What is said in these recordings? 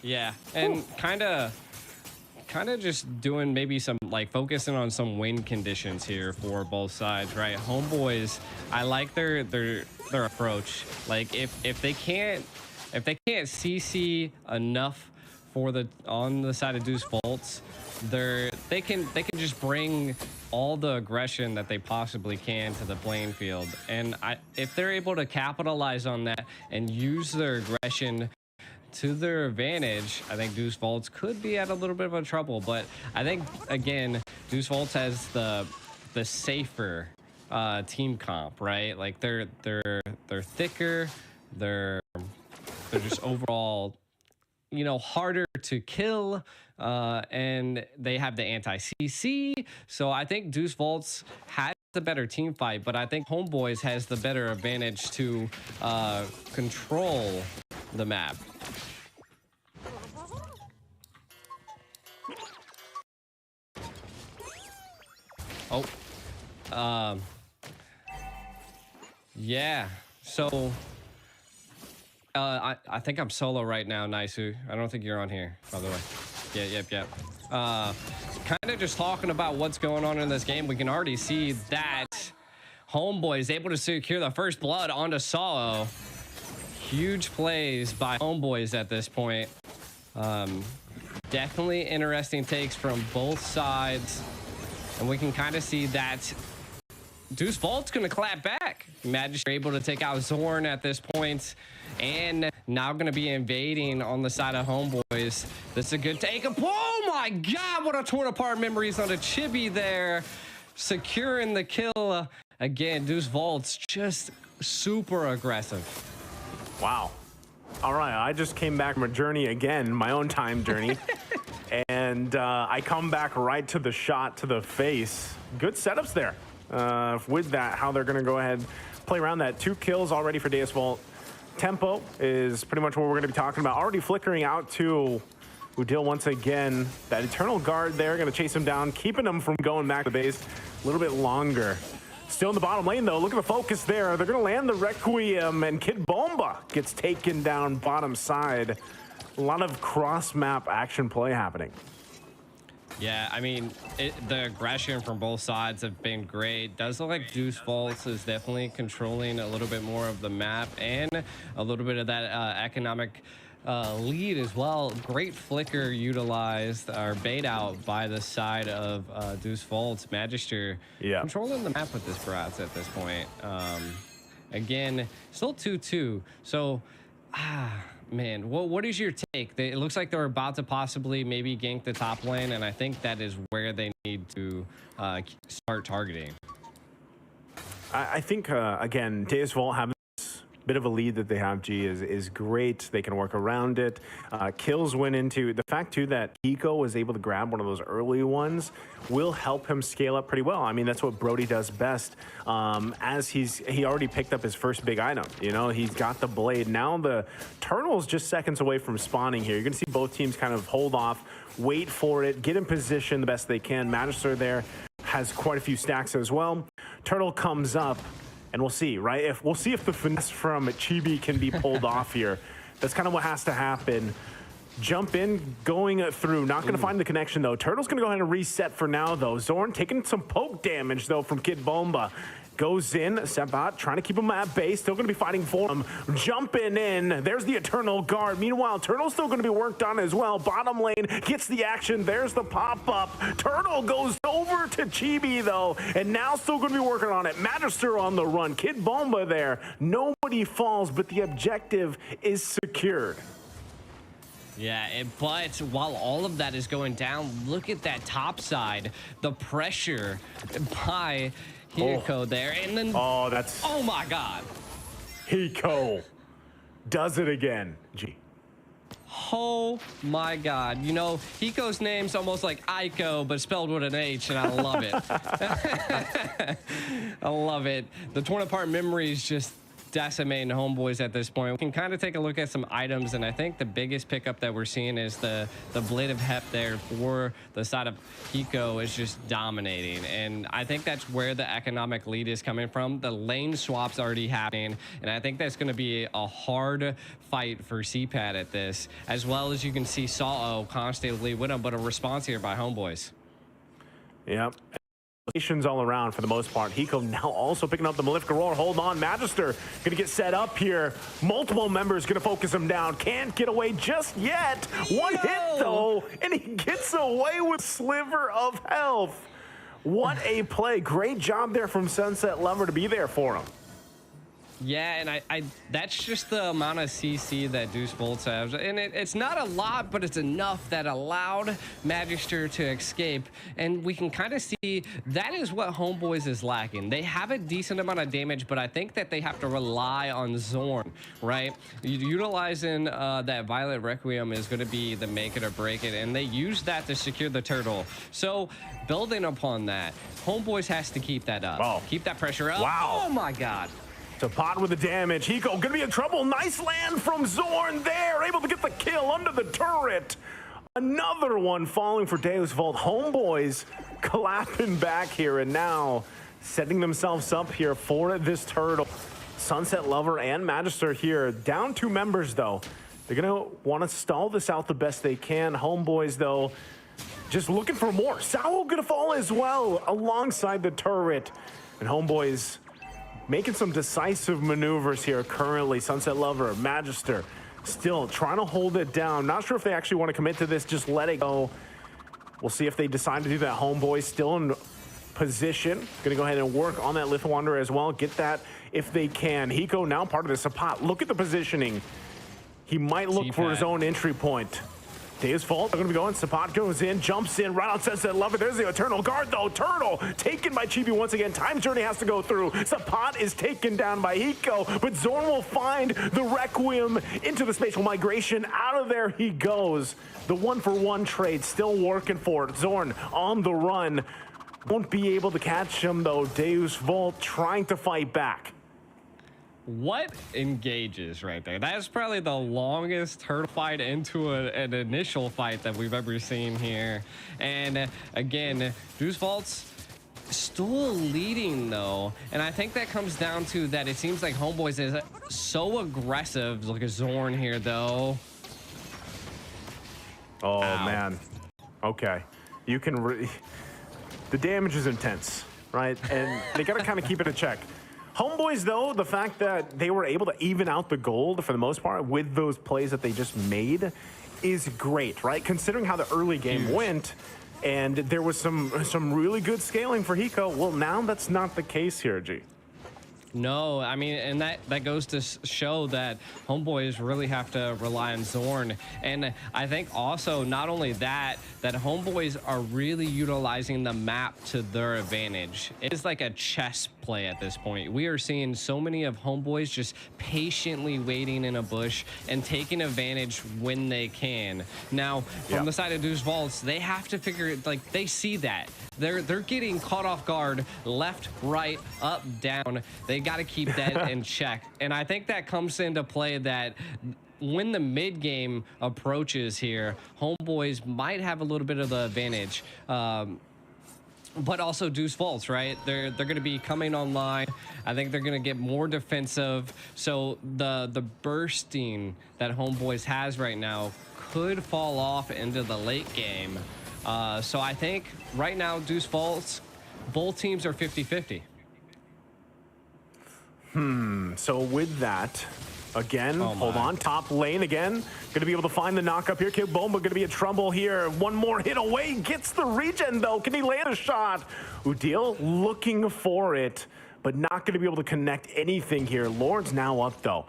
Yeah, and kind of just doing maybe some like focusing on some win conditions here for both sides, right? Homeboys, I like their approach. Like if they can't CC enough for the on the side of Deuce Volts, they can just bring all the aggression that they possibly can to the playing field. And if they're able to capitalize on that and use their aggression to their advantage, I think Deuce Volts could be at a little bit of a trouble. But I think again, Deuce Volts has the safer team comp, right? Like they're thicker, they're just overall, you know, harder to kill, and they have the anti-CC. So I think Deuce Volts has the better team fight, but I think Homeboys has the better advantage to control the map. Oh, yeah. So I think I'm solo right now, Naisu. I don't think you're on here, by the way. Yeah, yep. Kind of just talking about what's going on in this game. We can already see that Homeboy is able to secure the first blood onto Solo. Huge plays by Homeboys at this point. Definitely interesting takes from both sides. And we can kind of see that Deuce Volt's going to clap back. Magic able to take out Zorn at this point, and now going to be invading on the side of Homeboys. That's a good take. Oh my God, what a torn apart memories on a Chibi there. Securing the kill. Again, Deuce Volt's just super aggressive. Wow. All right, I just came back from a journey again, my own time journey. And I come back right to the shot to the face. Good setups there. With that, how they're going to go ahead play around that. 2 kills already for Deus Volt. Tempo is pretty much what we're going to be talking about. Already flickering out to Udil once again. That Eternal Guard there, going to chase him down, keeping him from going back to the base a little bit longer. Still in the bottom lane, though. Look at the focus there. They're going to land the Requiem, and Kid Bomba gets taken down bottom side. A lot of cross-map action play happening. Yeah, I mean, the aggression from both sides have been great. Does look like Deuce Volts is definitely controlling a little bit more of the map and a little bit of that economic lead as well. Great flicker utilized or bait out by the side of Deuce Volts. Magister controlling the map with this Bratz at this point. Again, still 2-2. So, man, what is your take? It looks like they're about to possibly maybe gank the top lane, and I think that is where they need to start targeting. I think, again, Deus Volt having this bit of a lead that they have, G, is great. They can work around it. Kills went into the fact, too, that Pico was able to grab one of those early ones will help him scale up pretty well. I mean, that's what Brody does best. As he already picked up his first big item. You know, he's got the blade. Now the Turtle's just seconds away from spawning here. You're going to see both teams kind of hold off, wait for it, get in position the best they can. Magister there has quite a few stacks as well. Turtle comes up, and we'll see, right? We'll see if the finesse from Chibi can be pulled off here. That's kind of what has to happen. Jump in, going through. Not going to find the connection, though. Turtle's going to go ahead and reset for now, though. Zorn taking some poke damage, though, from Kid Bomba. Goes in, Sebat trying to keep him at base. Still going to be fighting for him. Jumping in. There's the Eternal Guard. Meanwhile, Turtle's still going to be worked on as well. Bottom lane gets the action. There's the pop-up. Turtle goes over to Chibi, though. And now still going to be working on it. Magister on the run. Kid Bomba there. Nobody falls, but the objective is secured. Yeah, but while all of that is going down, look at that top side. The pressure by Hiko there. And then, oh my God. Hiko does it again, G. Oh my God. You know, Hiko's name's almost like Aiko, but spelled with an H, and I love it. I love it. The torn apart memories just decimating Homeboys at this point. We can kind of take a look at some items, and I think the biggest pickup that we're seeing is the Blade of Hep there for the side of Hiko is just dominating, and I think that's where the economic lead is coming from. The lane swap's already happening, and I think that's going to be a hard fight for CPAT at this, as well as you can see Sao constantly with him, but a response here by Homeboys. Yep. All around for the most part. Hiko now also picking up the Mlbb roar. Hold on, Magister gonna get set up here. Multiple members gonna focus him down. Can't get away just yet. One hit though, and he gets away with sliver of health. What a play. Great job there from Sunset Lover to be there for him. Yeah, and I that's just the amount of CC that Deuce Volts has. And it's not a lot, but it's enough that allowed Magister to escape. And we can kind of see that is what Homeboys is lacking. They have a decent amount of damage, but I think that they have to rely on Zorn, right? Utilizing that Violet Requiem is going to be the make it or break it, and they use that to secure the turtle. So building upon that, Homeboys has to keep that up. Wow. Keep that pressure up. Wow. Oh my God. Pot with the damage. Hiko gonna be in trouble. Nice land from Zorn there. Able to get the kill under the turret. Another one falling for Deus Vult. Homeboys clapping back here and now setting themselves up here for this turtle. Sunset Lover and Magister here. Down 2 members though. They're gonna want to stall this out the best they can. Homeboys though just looking for more. Sao gonna fall as well alongside the turret. And Homeboys making some decisive maneuvers here currently. Sunset Lover, Magister, still trying to hold it down. Not sure if they actually want to commit to this, just let it go. We'll see if they decide to do that. Homeboy still in position. Gonna go ahead and work on that Lith Wanderer as well. Get that if they can. Hiko now part of the Sapat. Look at the positioning. He might look for his own entry point. Deus Vult, they're going to be going. Sapat goes in, jumps in, right on Sunset Lover. There's the Eternal Guard, though. Turtle taken by Chibi once again. Time Journey has to go through. Sapat is taken down by Hiko, but Zorn will find the Requiem into the Spatial Migration. Out of there he goes. The 1-for-1 trade still working for it. Zorn on the run. Won't be able to catch him, though. Deus Vult trying to fight back. What engages right there? That is probably the longest turtle fight into an initial fight that we've ever seen here. And again, Deuce Volt's still leading though. And I think that comes down to that it seems like Homeboys is so aggressive. Look at Zorn here though. Oh, ow. Man. Okay. You can the damage is intense, right? And they got to kind of keep it in check. Homeboys, though, the fact that they were able to even out the gold for the most part with those plays that they just made is great, right? Considering how the early game went, and there was some really good scaling for Hiko. Well, now that's not the case here, G. No, I mean, and that goes to show that Homeboys really have to rely on Zorn. And I think also not only that Homeboys are really utilizing the map to their advantage. It is like a chess play at this point. We are seeing so many of Homeboys just patiently waiting in a bush and taking advantage when they can. Now, from the side of Deuce Volts, they have to figure it, like, they see that. They're getting caught off guard, left, right, up, down. They got to keep that in check. And I think that comes into play that when the mid game approaches here, Homeboys might have a little bit of the advantage. But also Deuce Volts, right? They're going to be coming online. I think they're going to get more defensive. So the bursting that Homeboys has right now could fall off into the late game. So I think right now Deuce Volts, both teams are 50-50. So with that, again, hold on, top lane again. Gonna be able to find the knock up here. Kibomba gonna be in trouble here. One more hit away, gets the regen though. Can he land a shot? Udil looking for it, but not gonna be able to connect anything here. Lord's now up though.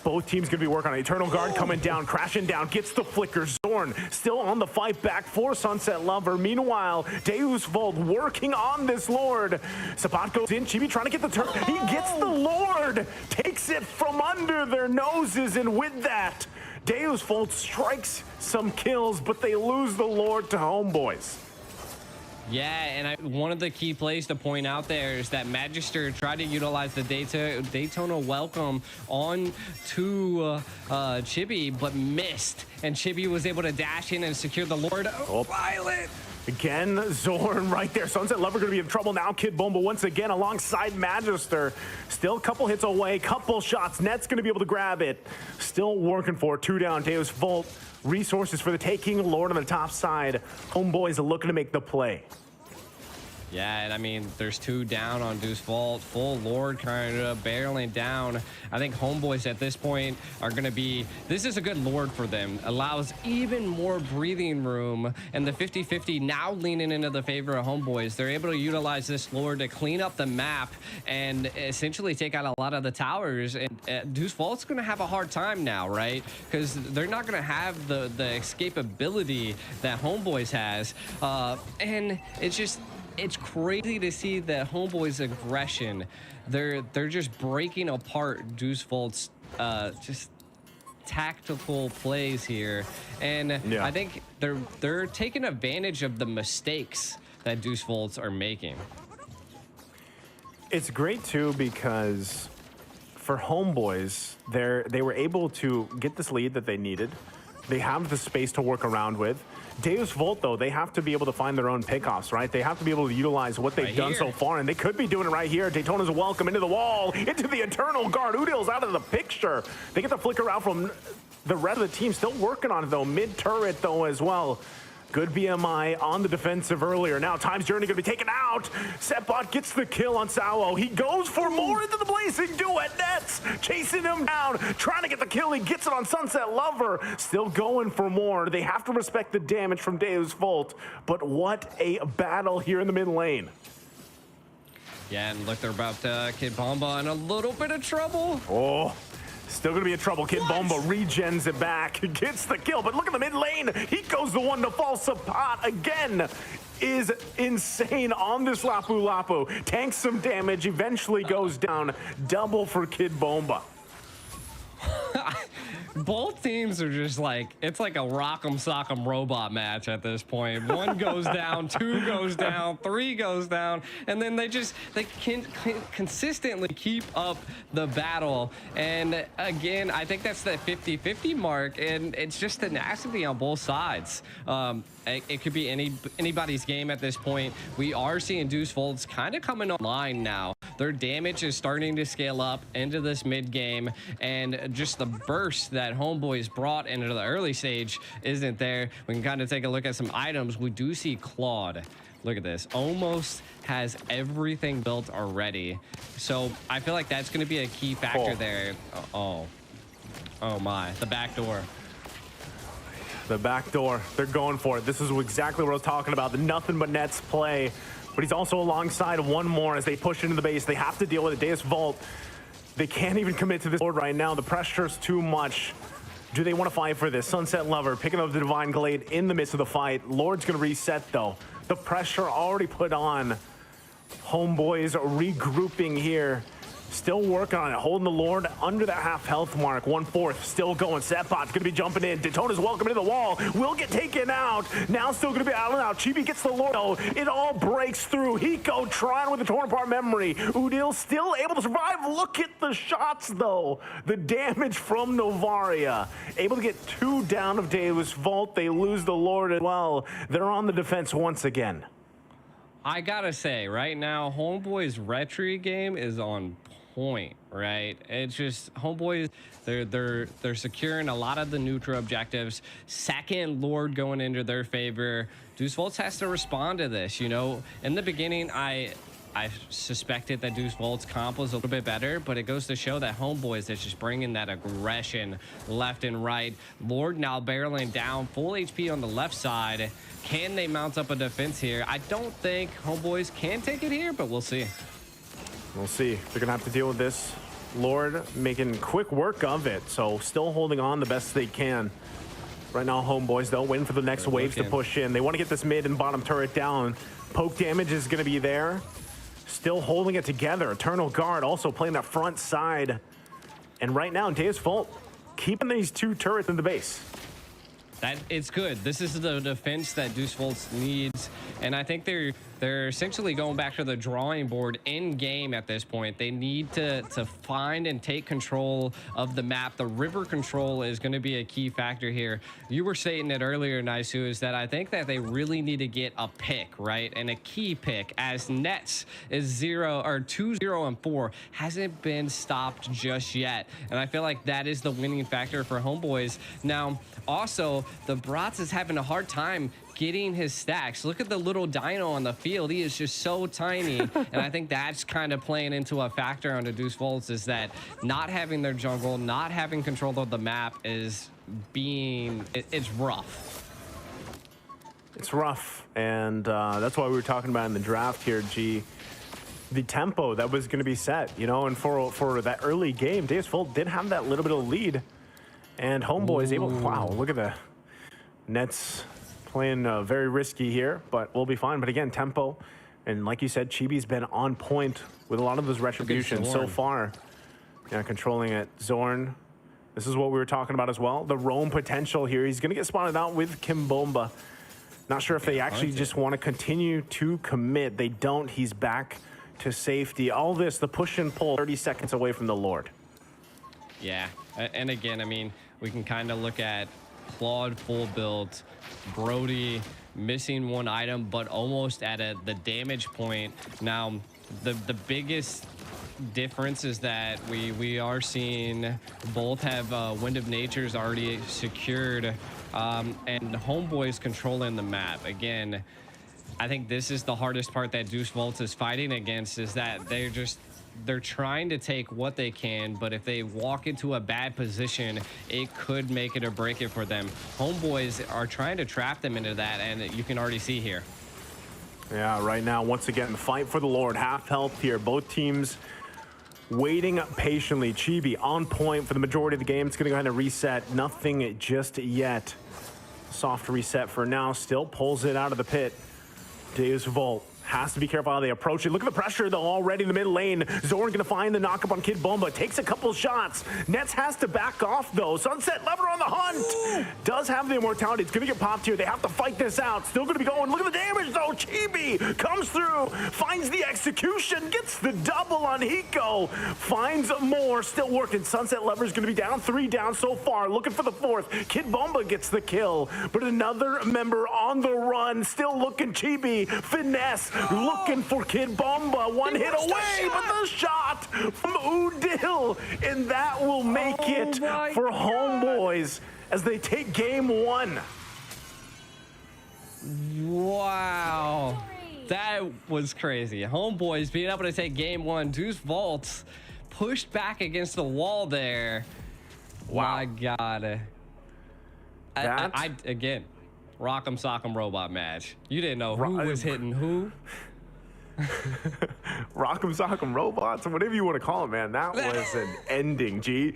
Both teams gonna be working on it. Eternal Guard coming down, crashing down, gets the flicker. Zorn still on the fight back for Sunset Lover. Meanwhile, Deus Vult working on this Lord. Sapat goes in, Chibi trying to get the turn. He gets the Lord, takes it from under their noses, and with that, Deus Vult strikes some kills, but they lose the Lord to Homeboys. Yeah, and one of the key plays to point out there is that Magister tried to utilize the Daytona welcome on to Chibi, but missed. And Chibi was able to dash in and secure the Lord. Oh, Violet! Again, Zorn right there. Sunset Lover going to be in trouble now. Kid Bomba once again alongside Magister. Still a couple hits away, couple shots. Net's going to be able to grab it. Still working for it. 2 down. Deus Volt. Resources for the taking. Lord on the top side. Homeboys are looking to make the play. Yeah, and I mean, there's 2 down on Deuce Vault. Full Lord kind of barreling down. I think Homeboys at this point are going to be... This is a good Lord for them. Allows even more breathing room. And the 50-50 now leaning into the favor of Homeboys. They're able to utilize this Lord to clean up the map and essentially take out a lot of the towers. And Deuce Vault's going to have a hard time now, right? Because they're not going to have the escapability that Homeboys has. And it's just... It's crazy to see that Homeboy's aggression. They're just breaking apart Deuce Volt's just tactical plays here, and I think they're taking advantage of the mistakes that Deuce Volts are making. It's great too because for Homeboys, they were able to get this lead that they needed. They have the space to work around with. Deus Volt, though, they have to be able to find their own pickoffs, right? They have to be able to utilize what they've done so far, and they could be doing it right here. Daytona's welcome into the wall, into the Eternal Guard. Udil's out of the picture. They get the flicker out from the rest of the team. Still working on it, though. Mid-turret, though, as well. Good BMI on the defensive earlier. Now Time's Journey gonna be taken out. Setbot gets the kill on Sawo. He goes for more into the blazing duet. Nets chasing him down, trying to get the kill. He gets it on Sunset Lover. Still going for more. They have to respect the damage from Deus Volt. But what a battle here in the mid lane. Yeah, and look, they're about to Kid Bomba in a little bit of trouble. Oh. Still gonna be in trouble. Kid Bomba regens it back, gets the kill, but look at the mid lane. He goes the one to fall. Sapat again is insane on this Lapu Lapu. Tanks some damage, eventually goes down. Double for Kid Bomba. Both teams are just like, it's like a rock'em sock'em robot match at this point. 1 goes down, 2 goes down, 3 goes down, and then they can consistently keep up the battle. And again, I think that's that 50-50 mark, and it's just tenacity on both sides. It could be anybody's game at this point. We are seeing Deuce Volts kind of coming online now. Their damage is starting to scale up into this mid game, and just the burst that Homeboys brought into the early stage isn't there. We can kind of take a look at some items. We do see Claude. Look at this. Almost has everything built already. So I feel like that's going to be a key factor there. Oh my. The back door. The back door. They're going for it. This is exactly what I was talking about. The nothing but nets play. But he's also alongside one more as they push into the base. They have to deal with it. Deus Volt. They can't even commit to this Lord right now. The pressure's too much. Do they want to fight for this? Sunset Lover picking up the Divine Glade in the midst of the fight. Lord's going to reset, though. The pressure already put on. Homeboys regrouping here. Still working on it, holding the Lord under that half health mark. 1/4, still going. Setbot's gonna be jumping in. Daytona's welcome into the wall. Will get taken out. Now still gonna be out and out. Chibi gets the Lord. Oh, it all breaks through. Hiko trying with the torn apart memory. Udil still able to survive. Look at the shots though. The damage from Novaria. Able to get 2 down of Deus Volt. They lose the Lord as well. They're on the defense once again. I gotta say, right now, Homeboy's retry game is on point, right? It's just Homeboys, they're securing a lot of the neutral objectives. Second Lord going into their favor. Deuce Volts has to respond to this, you know. In the beginning, I suspected that Deuce Volt's comp was a little bit better, but it goes to show that Homeboys is just bringing that aggression left and right. Lord now barreling down, full HP on the left side. Can they mount up a defense here? I don't think Homeboys can take it here, but we'll see. We'll see. They're going to have to deal with this. Lord making quick work of it, so still holding on the best they can. Right now, Homeboys, they'll win for the next waves to push in. They want to get this mid and bottom turret down. Poke damage is going to be there. Still holding it together. Eternal Guard also playing that front side. And right now, Deus Volt keeping these 2 turrets in the base. That it's good. This is the defense that Deuce Volts needs, and I think they're essentially going back to the drawing board in game at this point. They need to find and take control of the map. The river control is going to be a key factor here. You were saying it earlier, Naisu, is that I think that they really need to get a pick, right, and a key pick, as Nets is 2-0-4, hasn't been stopped just yet, and I feel like that is the winning factor for Homeboys. Now, also, the Bratz is having a hard time getting his stacks. Look at the little dino on the field. He is just so tiny. And I think that's kind of playing into a factor on the Deuce Volts, is that not having their jungle, not having control of the map is it's rough. It's rough. And that's why we were talking about in the draft here, G. The tempo that was going to be set, you know, and for that early game, Deus Vult did have that little bit of lead. And Homeboy is able, wow, look at the Nets playing very risky here, but we'll be fine. But again, tempo, and like you said, Chibi's been on point with a lot of those retributions so far. Yeah, controlling it. Zorn, this is what we were talking about as well. The roam potential here. He's going to get spotted out with Kimbomba. Not sure if they actually just want to continue to commit. They don't. He's back to safety. All this, the push and pull, 30 seconds away from the Lord. Yeah, and again, I mean, we can kind of look at Claude full build, Brody missing one item, but almost at the damage point. Now, the biggest difference is that we are seeing both have Wind of Nature's already secured, and Homeboy's controlling the map. Again, I think this is the hardest part that Deuce Volts is fighting against, is that they're trying to take what they can, but if they walk into a bad position, it could make it or break it for them. Homeboys are trying to trap them into that, and you can already see here. Yeah, right now, once again, the fight for the Lord, half health here. Both teams waiting patiently. Chibi on point for the majority of the game. It's going to go ahead and reset. Nothing just yet. Soft reset for now. Still pulls it out of the pit. Deus Vult has to be careful how they approach it. Look at the pressure, though, already in the mid lane. Zorn gonna find the knock-up on Kid Bomba. Takes a couple shots. Nets has to back off, though. Sunset Lever on the hunt. Does have the immortality. It's gonna get popped here. They have to fight this out. Still gonna be going. Look at the damage, though. Chibi comes through, finds the execution, gets the double on Hiko. Finds more, still working. Sunset Lever's gonna be down. 3 down so far. Looking for the 4th. Kid Bomba gets the kill, but another member on the run. Still looking. Chibi. Finesse. Looking for Kid Bomba, one hit away, but the shot from Udil, and that will make it for Homeboys as they take game 1. Wow, that was crazy. Homeboys being able to take game 1. Deuce Volts pushed back against the wall there. Wow. My God. I again, Rock'em Sock'em Robot match. You didn't know who was hitting who. Rock'em Sock'em Robots, whatever you want to call it, man. That was an ending, G.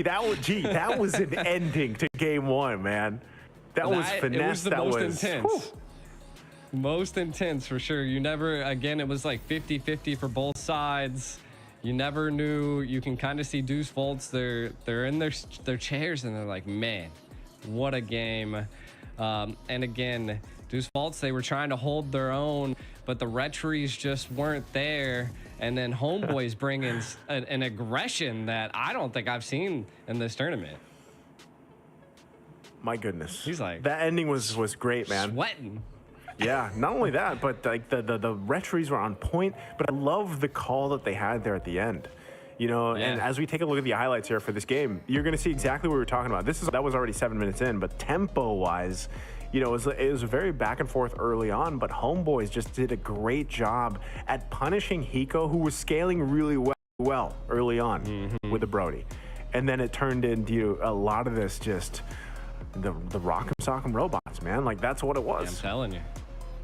That was an ending to game 1, man. That was finesse. It was the most intense. Most intense for sure. You never, again, it was like 50-50 for both sides. You never knew. You can kind of see Deuce Volts. They're in their chairs and they're like, man, what a game. And again, Deuce Volts, they were trying to hold their own, but the retries just weren't there. And then Homeboys bring in an aggression that I don't think I've seen in this tournament. My goodness. He's like, that ending was great, man. Sweating. Yeah, not only that, but like the retries were on point, but I love the call that they had there at the end. You know, yeah. And as we take a look at the highlights here for this game, you're going to see exactly what we were talking about. That was already 7 minutes in, but tempo-wise, you know, it was very back and forth early on, but Homeboys just did a great job at punishing Hiko, who was scaling really well early on with the Brody. And then it turned into a lot of this just the Rock'em Sock'em Robots, man. Like, that's what it was. Yeah,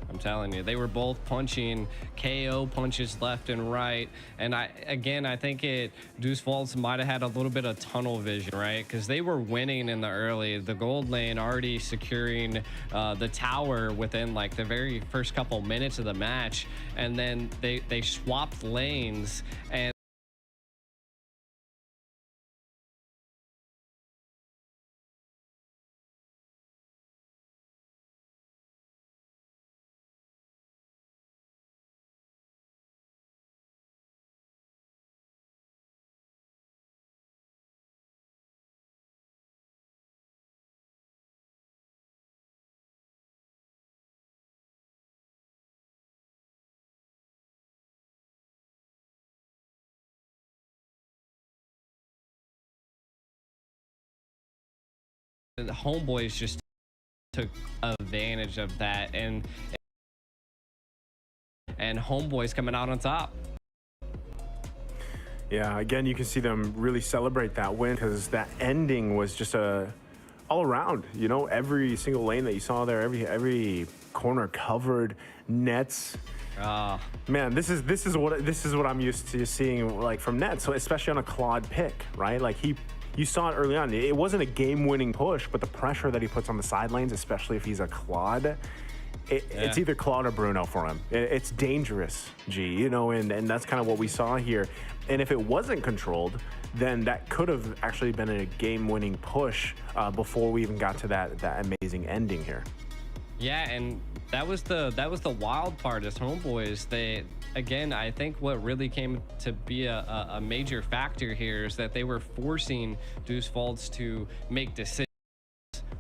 I'm telling you, they were both punching KO punches left and right. And I think Deuce Volts might have had a little bit of tunnel vision, right? Because they were winning in the early, the gold lane already securing the tower within like the very first couple minutes of the match. And then they swapped lanes, and the homeboys just took advantage of that, and homeboys coming out on top. Yeah, again, you can see them really celebrate that win because that ending was just all around. You know, every single lane that you saw there, every corner covered, nets. Man, this is what I'm used to seeing, like, from Nets. So especially on a Claude pick, right? Like you saw it early on. It wasn't a game-winning push, but the pressure that he puts on the side lanes, especially if he's a Claude, it's either Claude or Bruno for him. It's dangerous, G, you know, and that's kind of what we saw here. And if it wasn't controlled, then that could have actually been a game-winning push before we even got to that amazing ending here. Yeah, and that was the wild part is homeboys. They, again, I think what really came to be a major factor here is that they were forcing Deuce Faults to make decisions,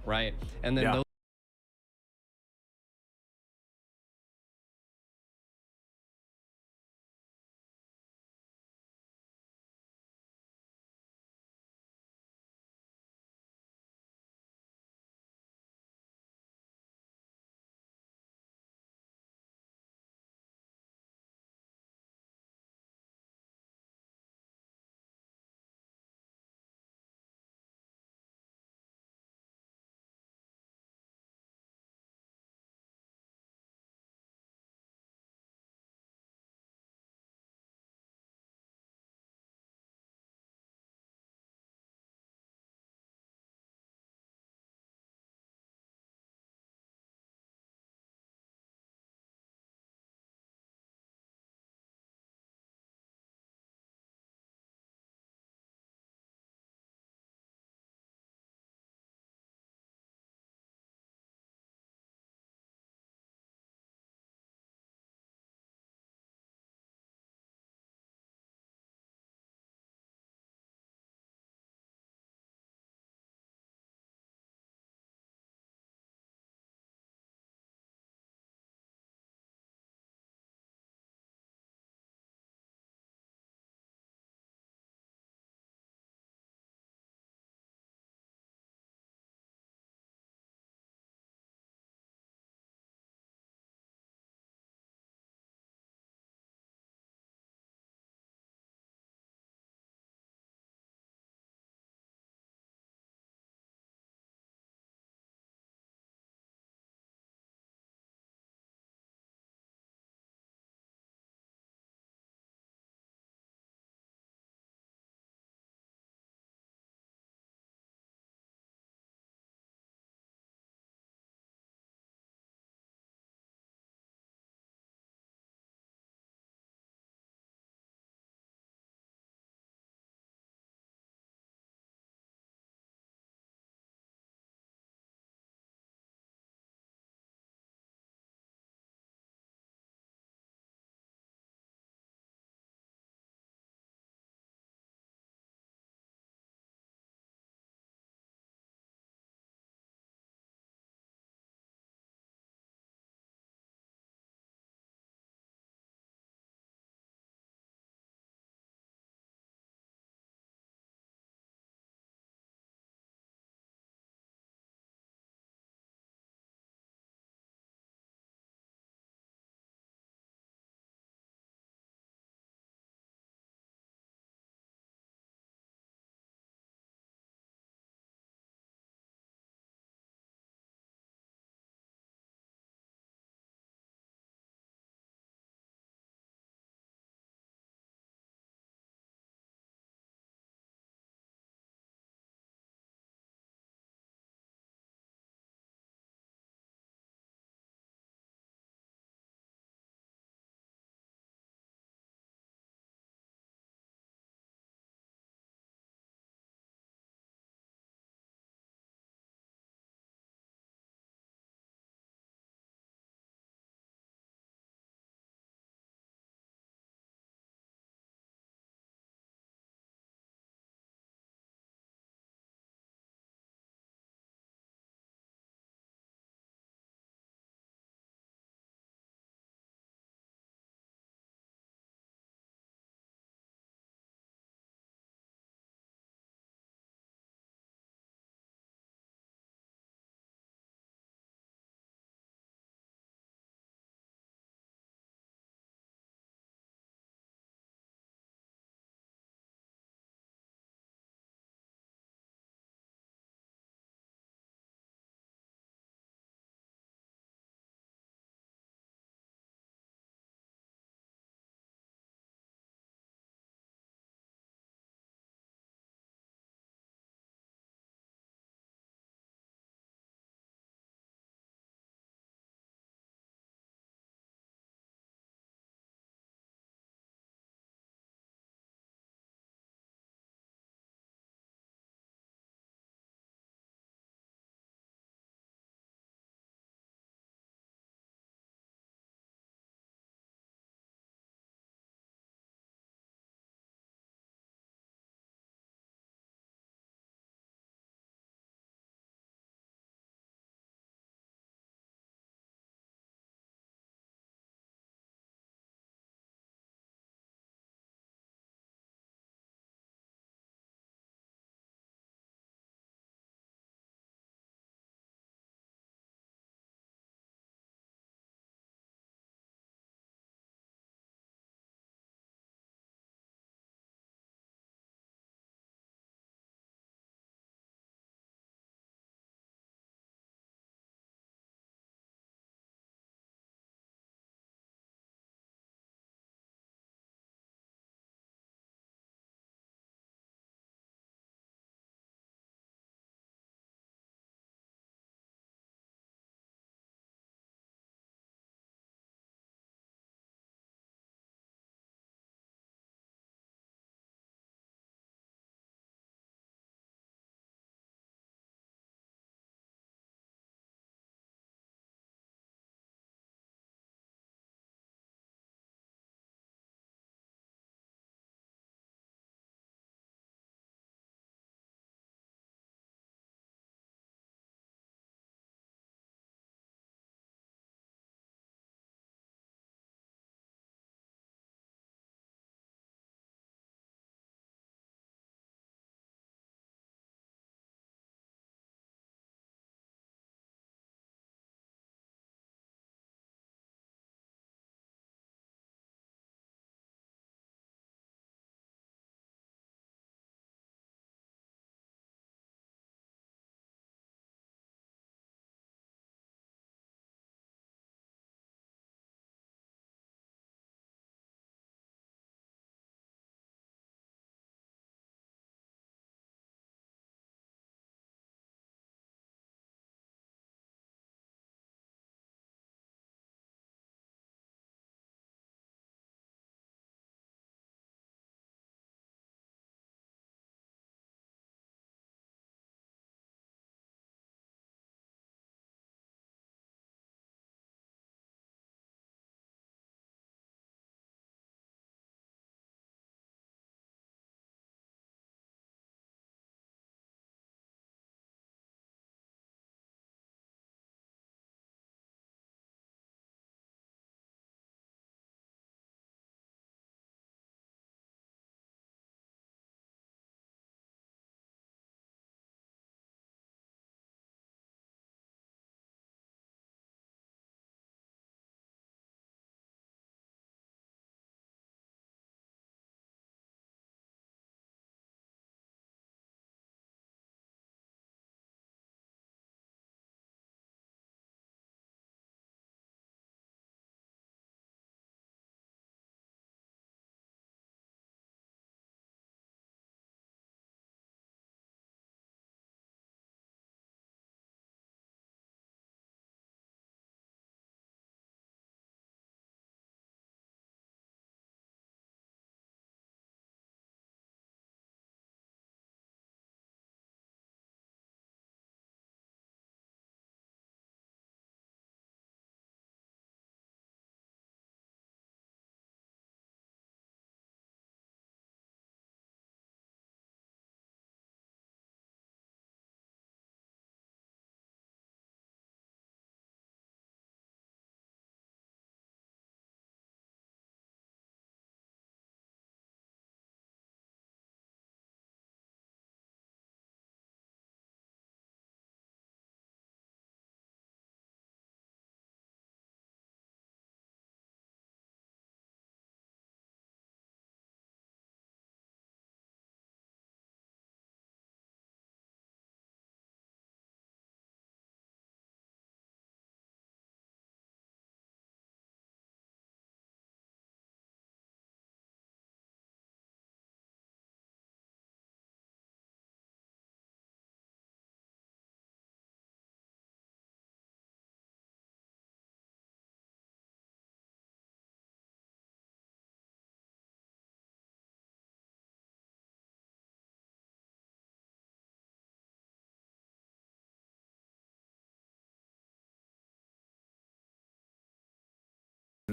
right? And then those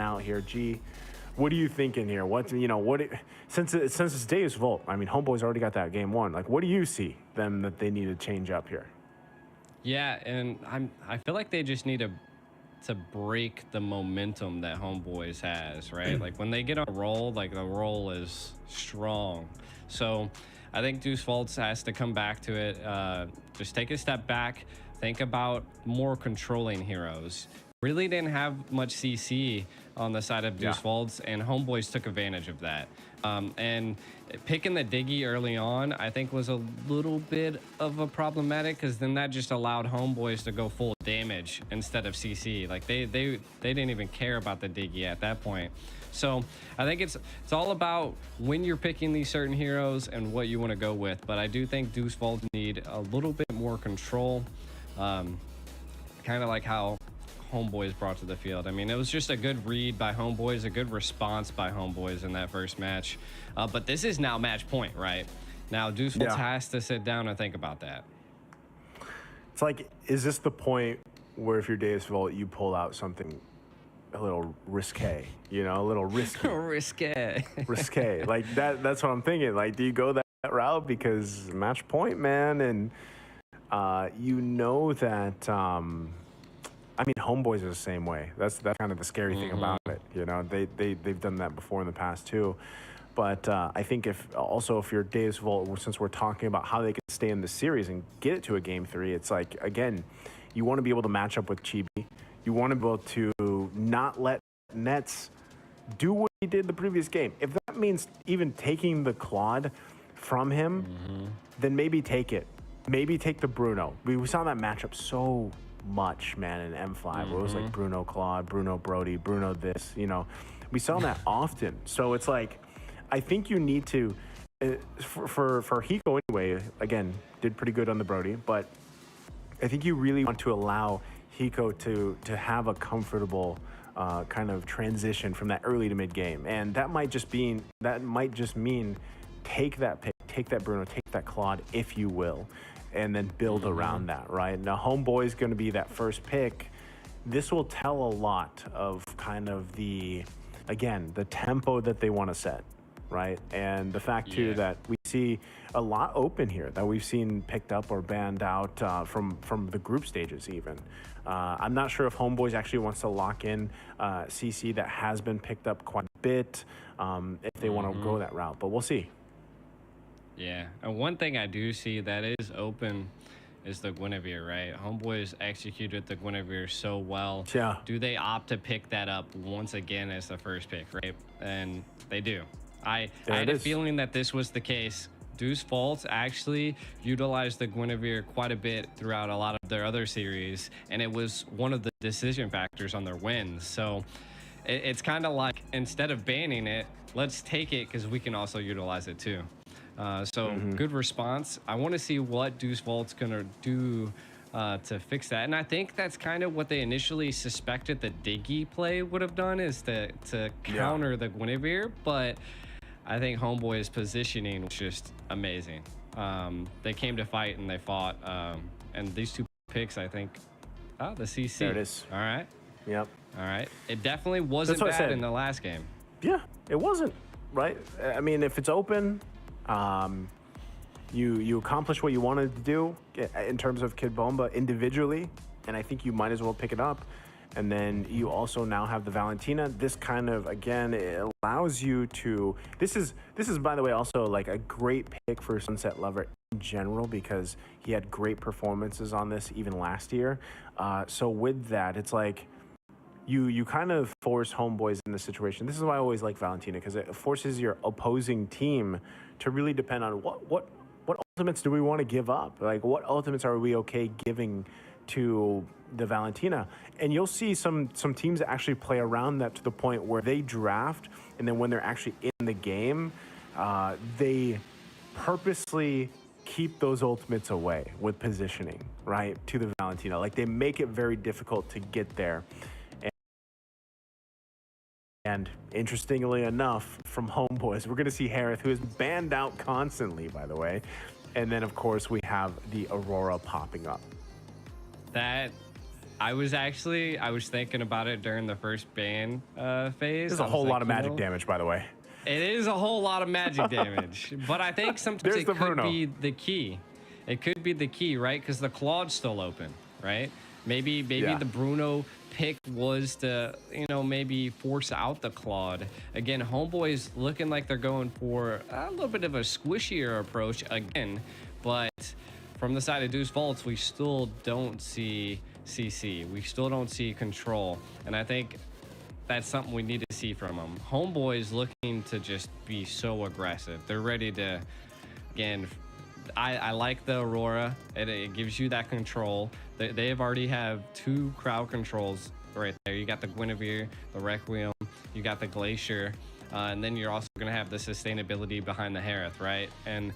out here. G, what are you thinking here? Since it's Deus Volt, I mean, Homeboy's already got that game won. Like, what do you see them that they need to change up here? Yeah, and I feel like they just need to break the momentum that Homeboys has, right? Like when they get on a roll, like the roll is strong. So I think Deuce Volts has to come back to it. Just take a step back, think about more controlling heroes. Really didn't have much CC on the side of Deuce Volts, and Homeboys took advantage of that. And picking the Diggy early on, I think, was a little bit of a problematic, because then that just allowed Homeboys to go full damage instead of CC. Like they didn't even care about the Diggy at that point. So I think it's all about when you're picking these certain heroes and what you want to go with. But I do think Deuce Volts need a little bit more control, kind of like how Homeboys brought to the field. I mean, it was just a good read by Homeboys, a good response by Homeboys in that first match. But this is now match point, right? Now Deuce Volts has to sit down and think about that. It's like, is this the point where if you're Deus Volt, you pull out something a little risque, a little risky? risque. Like that's what I'm thinking. Like, do you go that route because match point, man? And that I mean, Homeboys is the same way. That's kind of the scary thing about it. They've done that before in the past too. But I think if you're Deus Volt, since we're talking about how they can stay in the series and get it to a game 3, it's like, again, you want to be able to match up with Chibi. You want to be able to not let Nets do what he did the previous game. If that means even taking the Claude from him, then maybe take it. Maybe take the Bruno. We saw that matchup so much, man, in M5, where it was like Bruno Claude, Bruno Brody, Bruno this, we saw that often. So it's like, I think you need to, for Hiko anyway, again, did pretty good on the Brody, but I think you really want to allow Hiko to have a comfortable kind of transition from that early to mid game. And that might just mean take that pick, take that Bruno, take that Claude, if you will, and then build around that, right? Now, Homeboy is going to be that first pick. This will tell a lot of kind of the tempo that they want to set, right? And the fact, too, that we see a lot open here that we've seen picked up or banned out from the group stages even. I'm not sure if Homeboys actually wants to lock in CC that has been picked up quite a bit, if they want to go that route, but we'll see. Yeah, and one thing I do see that is open is the Guinevere, right? Homeboys executed the Guinevere so well. Yeah. Do they opt to pick that up once again as the first pick, right? And they do. I had a feeling that this was the case. Deuce Volts actually utilized the Guinevere quite a bit throughout a lot of their other series, and it was one of the decision factors on their wins. So it's kind of like, instead of banning it, let's take it because we can also utilize it too. Good response. I want to see what Deuce Volt's gonna do to fix that, and I think that's kind of what they initially suspected the Diggy play would have done, is to counter the Guinevere. But I think Homeboy's positioning was just amazing. They came to fight and they fought, and these two picks, I think, the CC. There it is. All right. Yep. All right. It definitely wasn't bad in the last game. Yeah, it wasn't, right? I mean, if it's open, you accomplish what you wanted to do in terms of Kid Bomba individually, and I think you might as well pick it up. And then you also now have the Valentina. This kind of, again, it allows you to, this is by the way also like a great pick for Sunset Lover in general, because he had great performances on this even last year. So with that, it's like you kind of force Homeboys in this situation. This is why I always like Valentina, because it forces your opposing team to really depend on what ultimates do we want to give up? Like, what ultimates are we okay giving to the Valentina? And you'll see some teams that actually play around that to the point where they draft, and then when they're actually in the game, they purposely keep those ultimates away with positioning, right, to the Valentina. Like, they make it very difficult to get there. And interestingly enough, from Homeboys, we're going to see Harith, who is banned out constantly, by the way. And then, of course, we have the Aurora popping up. That, I was thinking about it during the first ban phase. There's a whole lot of magic damage, by the way. It is a whole lot of magic damage, but I think sometimes it could be the key. It could be the key, right? Because the Claude's still open, right? Maybe the Bruno pick was to, maybe force out the Claude. Again, Homeboy's looking like they're going for a little bit of a squishier approach again, but from the side of Deuce Vaults, we still don't see CC. We still don't see control, and I think that's something we need to see from them. Homeboy's looking to just be so aggressive. They're ready to, again, I like the Aurora. It gives you that control. They have already have 2 crowd controls right there. You got the Guinevere, the Requiem, you got the Glacier, and then you're also going to have the sustainability behind the Harith, right? And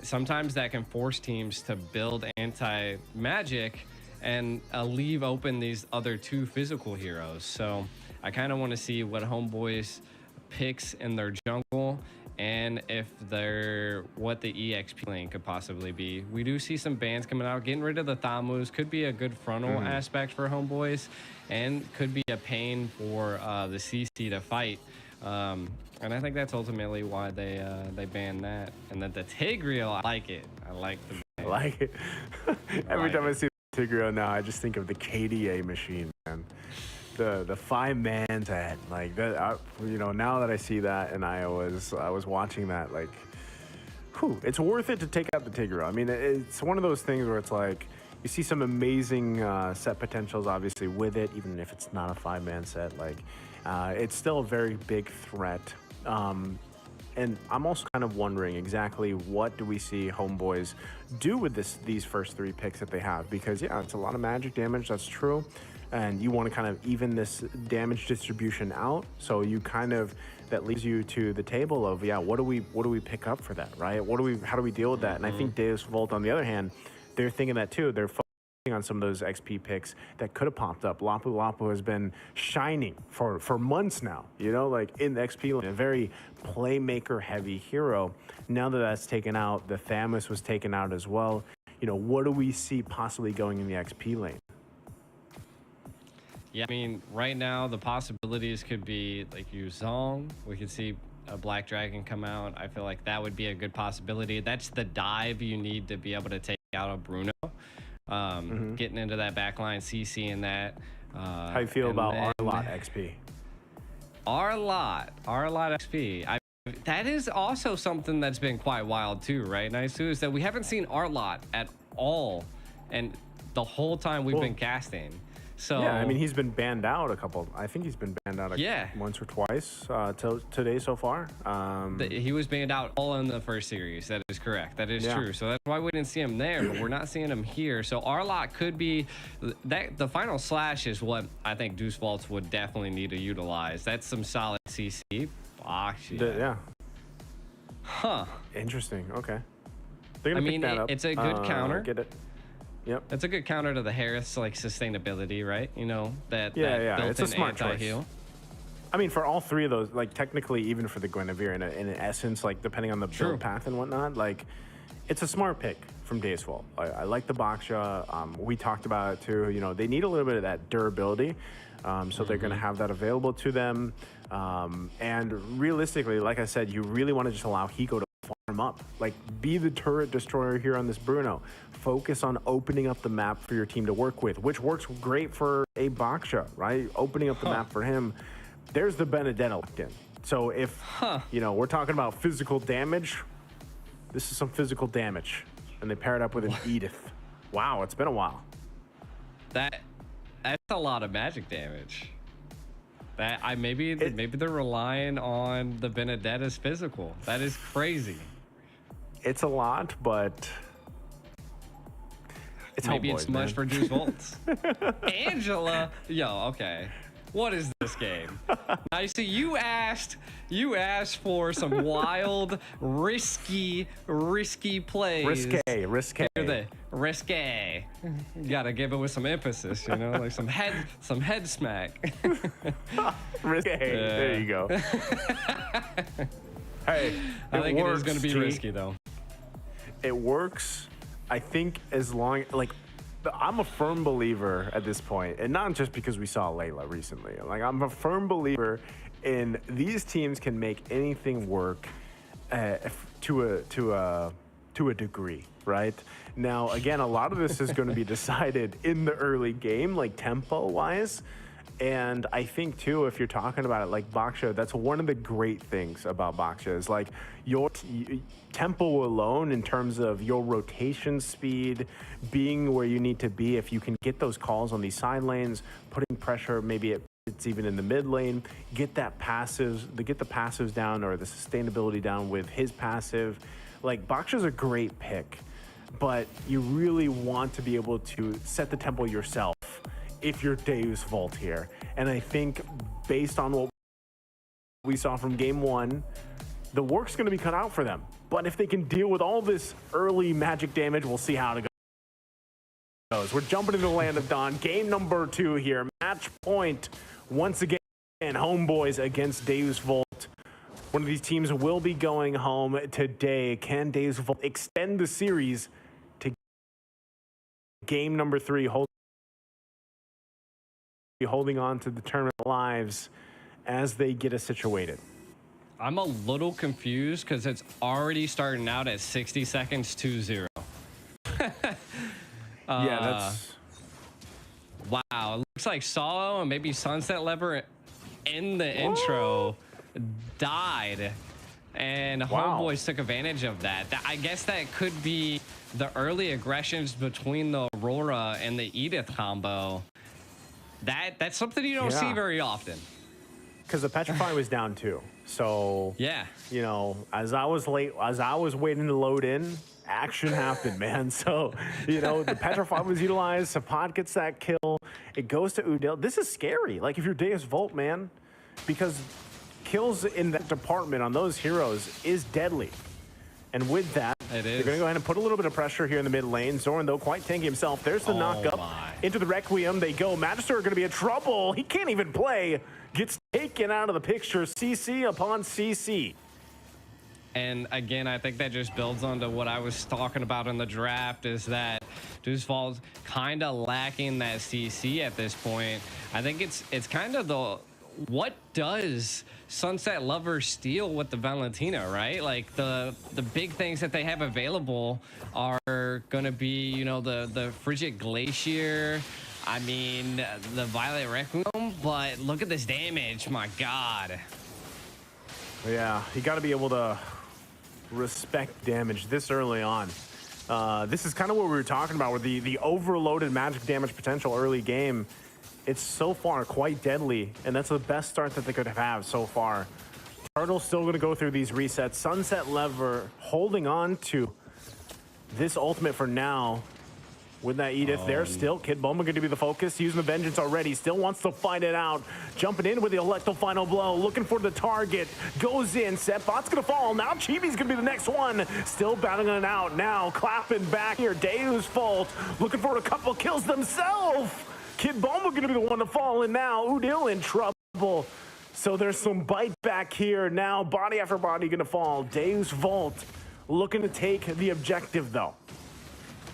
sometimes that can force teams to build anti-magic and leave open these other 2 physical heroes. So I kind of want to see what Homeboys picks in their jungle, and what the EXP lane could possibly be. We do see some bans coming out. Getting rid of the Thamus could be a good frontal aspect for Homeboys, and could be a pain for the CC to fight. And I think that's ultimately why they banned that. And then the Tigreal, I like it. I like the ban. I like it. Every time I see the Tigreal now, I just think of the KDA machine, man. The 5-man set, like that. Now that I see that, and I was watching that, like, whew, it's worth it to take out the Tigreal. I mean, it's one of those things where it's like you see some amazing set potentials, obviously, with it, even if it's not a 5-man set. Like, it's still a very big threat. And I'm also kind of wondering exactly what do we see Homeboys do with these first 3 picks that they have, because yeah, it's a lot of magic damage. That's true. And you want to kind of even this damage distribution out, so you kind of, that leads you to the table of, yeah, what do we pick up for that, right? How do we deal with that? And I think Deus Vult, on the other hand, they're thinking that too. They're focusing on some of those XP picks that could have popped up. Lapu Lapu has been shining for months now, like in the XP lane, a very playmaker heavy hero. Now that that's taken out, the Thamus was taken out as well. What do we see possibly going in the XP lane? Yeah, I mean, right now the possibilities could be like Yuzong. We could see a Black Dragon come out. I feel like that would be a good possibility. That's the dive you need to be able to take out a Bruno. Getting into that backline, CC and that. How you feel about Arlot XP? Arlot XP. That is also something that's been quite wild too, right? Nice too, is that we haven't seen Arlot at all, and the whole time we've been casting. So yeah, I mean, he's been banned out I think he's been banned out once or twice till today so far. He was banned out all in the first series. That is correct. That is true. So that's why we didn't see him there, but we're not seeing him here. So Arlot could be that. The final slash is what I think Deuce Vaults would definitely need to utilize. That's some solid CC. Yeah. Huh. Interesting. Okay. They're gonna pick that up. It's a good counter. Get it. Yep. It's a good counter to the Harith's like sustainability, right? That it's a smart anti-heal. choice. I mean, for all 3 of those, like technically, even for the Guinevere, in essence, like depending on the build path and whatnot, like it's a smart pick from Deus Vult. I like the Baksha. We talked about it too. They need a little bit of that durability, so they're going to have that available to them. And realistically, like I said, you really want to just allow Hiko to farm up, like be the turret destroyer here on this Bruno. Focus on opening up the map for your team to work with, which works great for a Baksha, right? Opening up the map for him. There's the Benedetta locked in. So if, we're talking about physical damage, this is some physical damage. And they pair it up with an Edith. Wow, it's been a while. That's a lot of magic damage. Maybe they're relying on the Benedetta's physical. That is crazy. It's a lot, but maybe it's much for Deuce Volts. Angela, okay. What is this game? Now you see, you asked for some wild, risky plays. Risque. You gotta give it with some emphasis, like some head smack. Risque. There you go. Hey, I think it is gonna be risky though. It works. I think as long, like, I'm a firm believer at this point, and not just because we saw Layla recently. Like, I'm a firm believer in these teams can make anything work to a degree, right? Now, again, a lot of this is going to be decided in the early game, like tempo-wise. And I think too, if you're talking about it like Baksha, that's one of the great things about Baksha is like your tempo alone in terms of your rotation speed, being where you need to be. If you can get those calls on these side lanes, putting pressure, maybe it's even in the mid lane, get the passives down or the sustainability down with his passive. Like Baksha's a great pick, but you really want to be able to set the tempo yourself if you're Deus Vult here. And I think based on what we saw from game one, the work's going to be cut out for them. But if they can deal with all this early magic damage, we'll see how it goes. We're jumping into the Land of Dawn. Game number 2 here. Match point once again. Homeboys against Deus Vult. One of these teams will be going home today. Can Deus Vult extend the series to game number 3? Holding on to the tournament lives as they get us situated. I'm a little confused because it's already starting out at 60 seconds 2-0. Yeah, that's... Wow, it looks like Solo and maybe Sunset Lever in the intro died. And Homeboys took advantage of that. I guess that could be the early aggressions between the Aurora and the Edith combo. That's something you don't see very often. Because the Petrify was down too. So yeah, you know, as I was waiting to load in, action happened, man. So, you know, the Petrify was utilized, Sapad gets that kill, it goes to Udil. This is scary, like if you're Deus Vult, man, because kills in that department on those heroes is deadly. And with that, they're going to go ahead and put a little bit of pressure here in the mid lane. Zoran, though, quite tanky himself. There's the knock up. Into the Requiem they go. Magister are going to be in trouble. He can't even play. Gets taken out of the picture. CC upon CC. And again, I think that just builds onto what I was talking about in the draft, is that Deus Vult's kind of lacking that CC at this point. I think it's kind of the... What does Sunset Lover steal with the Valentina, right? Like the big things that they have available are gonna be, you know, the Frigid Glacier, I mean the Violet Requiem, but look at this damage, my god. Yeah, you gotta be able to respect damage this early on. This is kind of what we were talking about with the overloaded magic damage potential early game. It's so far quite deadly, and that's the best start that they could have so far. Turtle's still going to go through these resets. Sunset Lever holding on to this ultimate for now. With that Edith there still, Kid Boma going to be the focus, using the Vengeance already, still wants to fight it out. Jumping in with the Electro Final Blow, looking for the target, goes in, Setbot's going to fall, now Chibi's going to be the next one, still battling it out, now clapping back here, Deus Vult, looking for a couple kills themselves. Kid Boma going to be the one to fall in now, Udil in trouble. So there's some bite back here, now body after body going to fall, Deus Vult looking to take the objective though.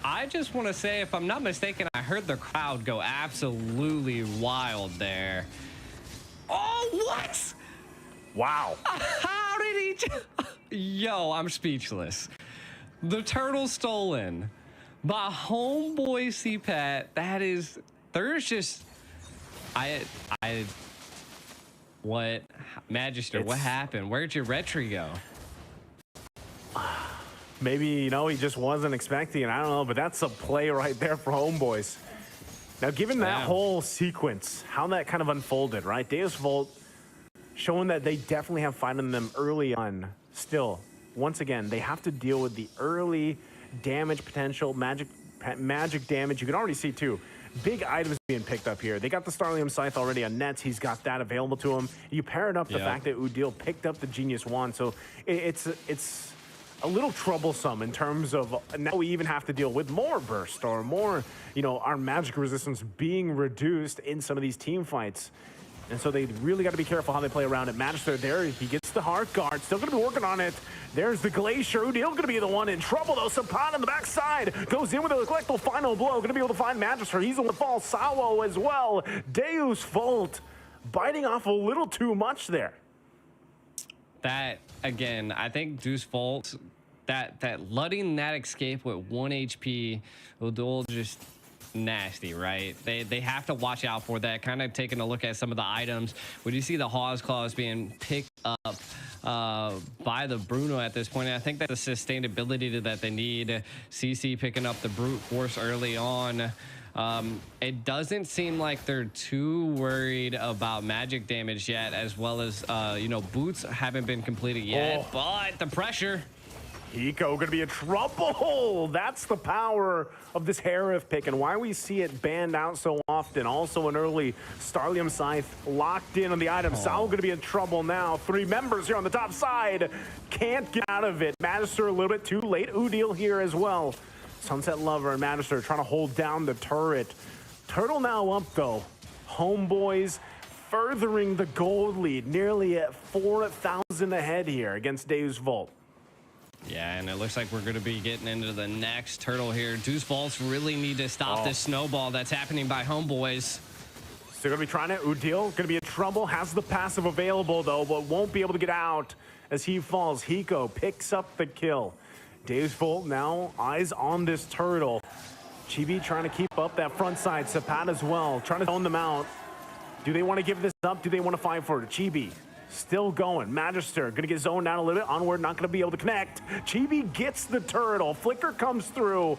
I just want to say, if I'm not mistaken, I heard the crowd go absolutely wild there. Oh, what? Wow. How did he... Yo, I'm speechless. The turtle stolen by Homeboy CPAT. That is... There's just... What? Magister, what happened? Where'd your retry go? Maybe, you know, he just wasn't expecting it. I don't know, but that's a play right there for Homeboys. Now, given that whole sequence, how that kind of unfolded, right? Deus Vult showing that they definitely have fight in them early on. Still, once again, they have to deal with the early damage potential, magic damage. You can already see, too, big items being picked up here. They got the Starlium Scythe already on nets. He's got that available to him. You pair it up the fact that Udil picked up the Genius Wand. So it's a little troublesome in terms of now we even have to deal with more burst or more, you know, our magic resistance being reduced in some of these team fights. And so they really got to be careful how they play around it. Magister there, he gets the hard guard. Still going to be working on it. There's the Glacier. Udil going to be the one in trouble, though. Sapat on the backside goes in with a lethal final blow. Going to be able to find Magister. He's on the fall. Sawo as well. Deus Volt biting off a little too much there. That, again, I think Deuce Volt, that letting that escape with 1 HP, Udil just nasty, right? They have to watch out for that. Kind of taking a look at some of the items. When you see the Hawes Claws being picked up by the Bruno at this point, I think that the sustainability that they need. CC picking up the brute force early on. It doesn't seem like they're too worried about magic damage yet, as well as you know, boots haven't been completed yet. But the pressure. Hiko gonna be in trouble. That's the power of this Harif pick and why we see it banned out so often. Also an early Starlium Scythe locked in on the item. Sal gonna be in trouble now. 3 members here on the top side. Can't get out of it. Magister a little bit too late. Udil here as well. Sunset Lover and Magister trying to hold down the turret. Turtle now up though. Homeboys furthering the gold lead. Nearly at 4,000 ahead here against Deus Volt. Yeah, and it looks like we're going to be getting into the next turtle here. Deuce Volts really need to stop this snowball that's happening by Homeboys. They're going to be trying to. Udil going to be in trouble. Has the passive available, though, but won't be able to get out as he falls. Hiko picks up the kill. Deus Volt now eyes on this turtle. Chibi trying to keep up that front side. Sapat as well, trying to zone them out. Do they want to give this up? Do they want to fight for it? Chibi still going. Magister gonna get zoned down a little bit. Onward, not gonna be able to connect. Chibi gets the turtle. Flicker comes through.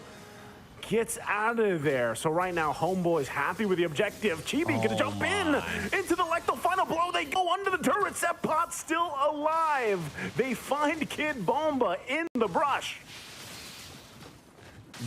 Gets out of there. So right now, Homeboy's happy with the objective. Chibi gonna jump in into the lethal final blow. They go under the turret. Sepot still alive. They find Kid Bomba in the brush.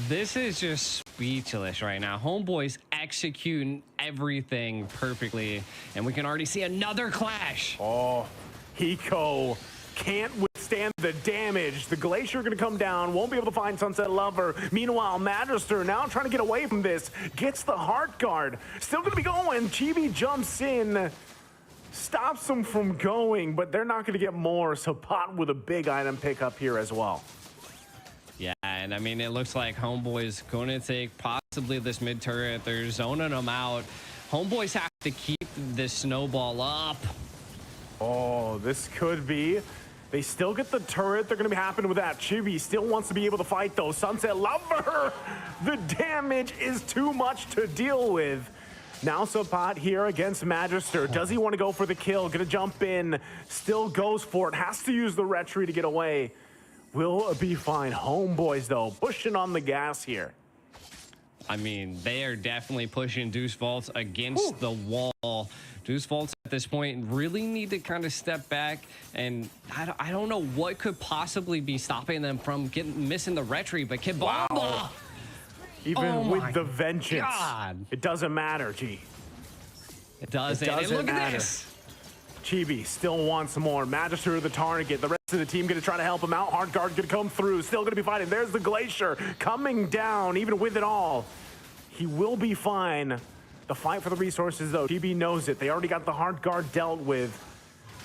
This is just speechless right now. Homeboys executing everything perfectly, and we can already see another clash. Hiko can't withstand the damage. The Glacier gonna come down, won't be able to find Sunset Lover. Meanwhile, Magister now trying to get away from this, gets the heart guard. Still gonna be going. Chibi jumps in, stops them from going, but they're not gonna get more. So Pot with a big item pickup here as well. Yeah, and I mean, it looks like Homeboys going to take possibly this mid turret. They're zoning them out. Homeboys have to keep this snowball up. This could be. They still get the turret. They're going to be happening with that. Chibi still wants to be able to fight, though. Sunset Lover. The damage is too much to deal with. Now Sapat here against Magister. Does he want to go for the kill? Going to jump in. Still goes for it. Has to use the retry to get away. Will be fine. Homeboys, though, pushing on the gas here. I mean, they are definitely pushing Deuce Volts against the wall. Deuce Volts at this point really need to kind of step back, and I don't know what could possibly be stopping them from missing the retry, but Kid Bomba! Wow. Even with the vengeance, it doesn't matter, G. It doesn't. And look at this. Chibi still wants more. Magister the target. The rest of the team going to try to help him out. Hard guard going to come through. Still going to be fighting. There's the Glacier coming down, even with it all. He will be fine. The fight for the resources, though. Chibi knows it. They already got the hard guard dealt with.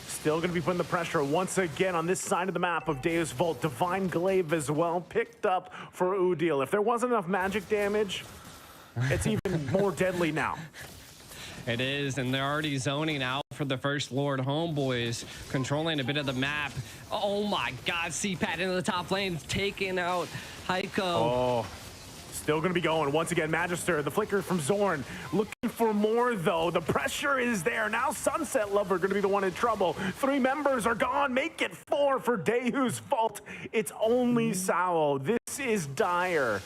Still going to be putting the pressure once again on this side of the map of Deus Volt. Divine Glaive as well. Picked up for Udil. If there wasn't enough magic damage, it's even more deadly now. It is, and they're already zoning out for the First Lord. Homeboys controlling a bit of the map. Oh my God, CPAT into the top lane, taking out Hiko. Still gonna be going. Once again, Magister, the flicker from Zorn. Looking for more, though. The pressure is there. Now Sunset Lover gonna be the one in trouble. 3 members are gone. Make it 4 for Deus Volt. It's only Sao. This is dire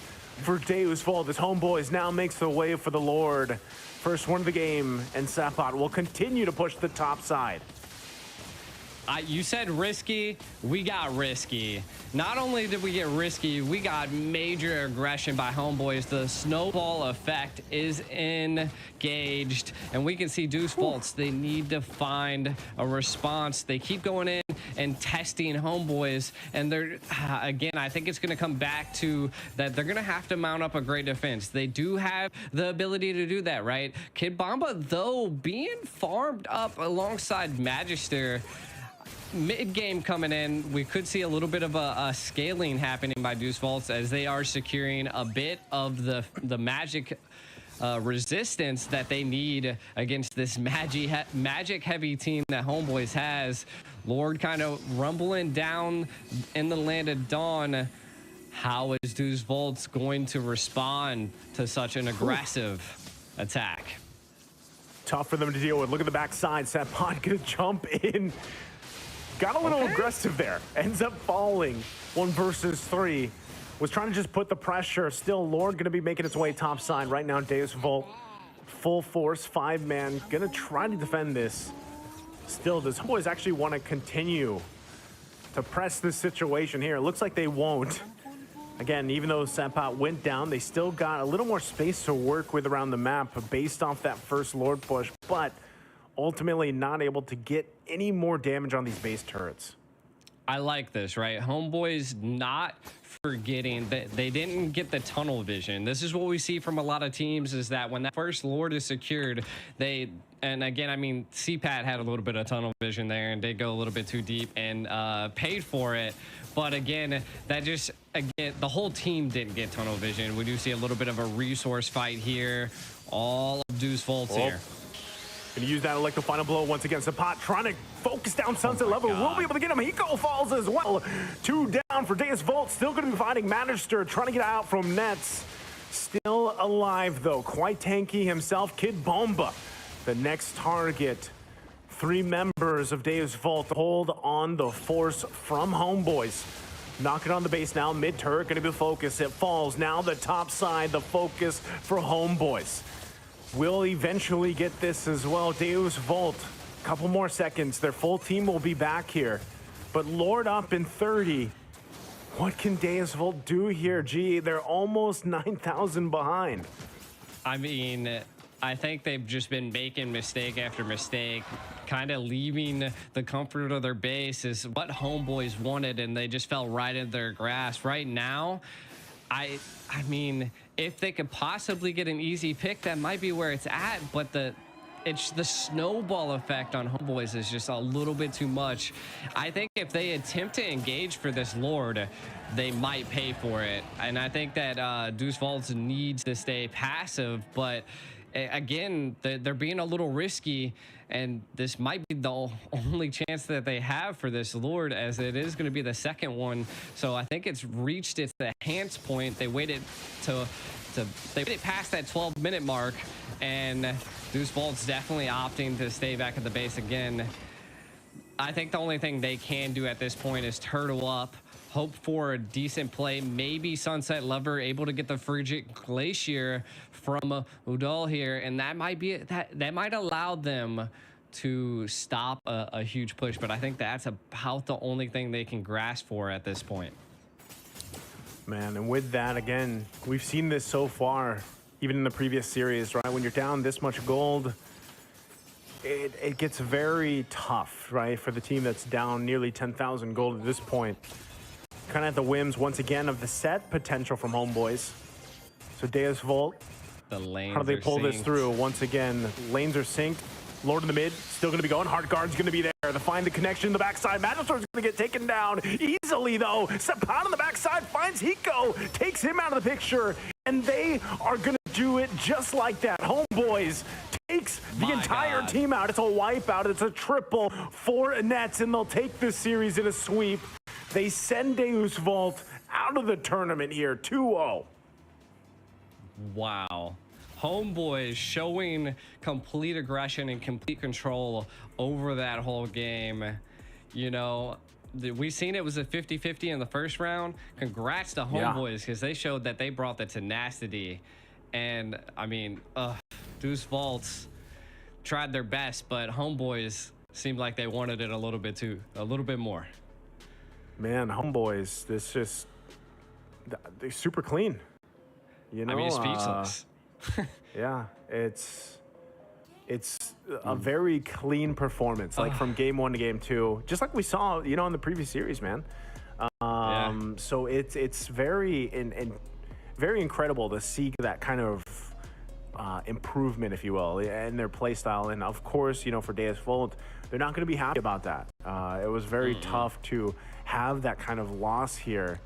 for Deus Volt. As Homeboys now makes the way for the Lord. First one of the game, and Sapat will continue to push the top side. You said risky, we got risky. Not only did we get risky, we got major aggression by Homeboys. The snowball effect is engaged, and we can see Deuce Volts. They need to find a response. They keep going in and testing Homeboys, and they're again, I think it's going to come back to that they're going to have to mount up a great defense. They do have the ability to do that, right? Kid Bomba, though, being farmed up alongside Magister. Mid game coming in, we could see a little bit of a scaling happening by Deuce Volts as they are securing a bit of the magic resistance that they need against this magic heavy team that Homeboys has. Lord kind of rumbling down in the land of Dawn. How is Deuce Volts going to respond to such an aggressive attack? Tough for them to deal with. Look at the backside. Sapot gonna jump in. Got a little aggressive there. Ends up falling. 1 versus 3. Was trying to just put the pressure. Still, Lord going to be making its way top side. Right now, Deus Volt, full force, 5-man. Going to try to defend this. Still, does Homeboys actually want to continue to press this situation here? It looks like they won't. Again, even though Sapot went down, they still got a little more space to work with around the map based off that first Lord push. But ultimately not able to get any more damage on these base turrets. I like this, right? Homeboys not forgetting that they didn't get the tunnel vision. This is what we see from a lot of teams, is that when that first Lord is secured, and again, I mean, CPAT had a little bit of tunnel vision there and did go a little bit too deep and paid for it. But again, the whole team didn't get tunnel vision. We do see a little bit of a resource fight here. All of Deuce Volts here. Gonna use that electro final blow once again. Sapot trying to focus down Sunset Level. We'll be able to get him. Hiko falls as well. 2 down for Deus Volt. Still gonna be fighting Magister, trying to get out from Nets. Still alive though. Quite tanky himself. Kid Bomba, the next target. 3 members of Deus Volt hold on the force from Homeboys. Knock it on the base now. Mid turret gonna be the focus. It falls. Now the top side, the focus for Homeboys. Will eventually get this as well. Deus Volt, couple more seconds. Their full team will be back here. But Lord up in 30. What can Deus Volt do here? Gee, they're almost 9,000 behind. I mean, I think they've just been making mistake after mistake, kind of leaving the comfort of their base is what Homeboys wanted, and they just fell right into their grasp. Right now, I mean, if they could possibly get an easy pick, that might be where it's at, but it's the snowball effect on Homeboys is just a little bit too much. I think if they attempt to engage for this Lord, they might pay for it. And I think that Deuce Volts needs to stay passive, but again, they're being a little risky, and this might be the only chance that they have for this Lord, as it is going to be the second one. So I think it's reached its enhance point. They waited they waited past that 12-minute mark, and Deuce Volt's definitely opting to stay back at the base again. I think the only thing they can do at this point is turtle up, hope for a decent play. Maybe Sunset Lover able to get the Frigid Glacier from Udall here, and that might be that might allow them to stop a huge push. But I think that's about the only thing they can grasp for at this point. Man, and with that, again, we've seen this so far, even in the previous series, right? When you're down this much gold, it gets very tough, right, for the team that's down nearly 10,000 gold at this point. Kind of at the whims, once again, of the set potential from Homeboys. So Deus Volt, the lanes how do they pull this through? Once again, lanes are synced. Lord in the mid, still going to be going. Heart Guard's going to be there to find the connection in the backside. Magister's going to get taken down easily, though. Sapot on the backside finds Hiko, takes him out of the picture, and they are going to do it just like that. Homeboys takes the entire team out. It's a wipeout. It's a triple for Nets, and they'll take this series in a sweep. They send Deus Volt out of the tournament here, 2-0. Wow. Homeboys showing complete aggression and complete control over that whole game. You know, we've seen it was a 50-50 in the first round. Congrats to Homeboys, because they showed that they brought the tenacity. And, I mean, Deuce Volts tried their best, but Homeboys Seemed like they wanted it a little bit more. Man, homeboys, this just they're super clean. You know, I mean, speechless. yeah, it's a very clean performance, like from game 1 to game 2, just like we saw, you know, in the previous series, man. So it's very very incredible to see that kind of improvement, if you will, in their play style. And of course, you know, for Deus Vult, they're not going to be happy about that. It was very tough to have that kind of loss here.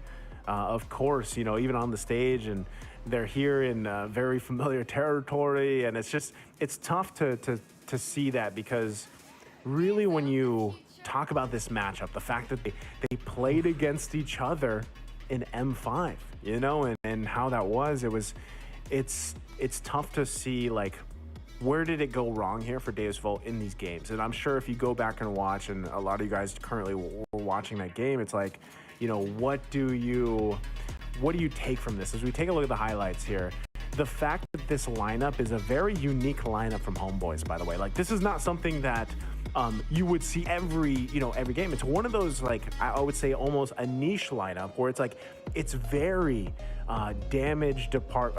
Of course, you know, even on the stage, and they're here in very familiar territory, and it's tough to see that, because really when you talk about this matchup, the fact that they played against each other in M5, you know, and how that was, it's tough to see, like, where did it go wrong here for Deus Vult in these games. And I'm sure if you go back and watch, and a lot of you guys currently were watching that game, it's like, you know, what do you take from this? As we take a look at the highlights here, the fact that this lineup is a very unique lineup from Homeboys, by the way. Like, this is not something that you would see every game. It's one of those, like, I would say almost a niche lineup, where it's like, it's very damage depart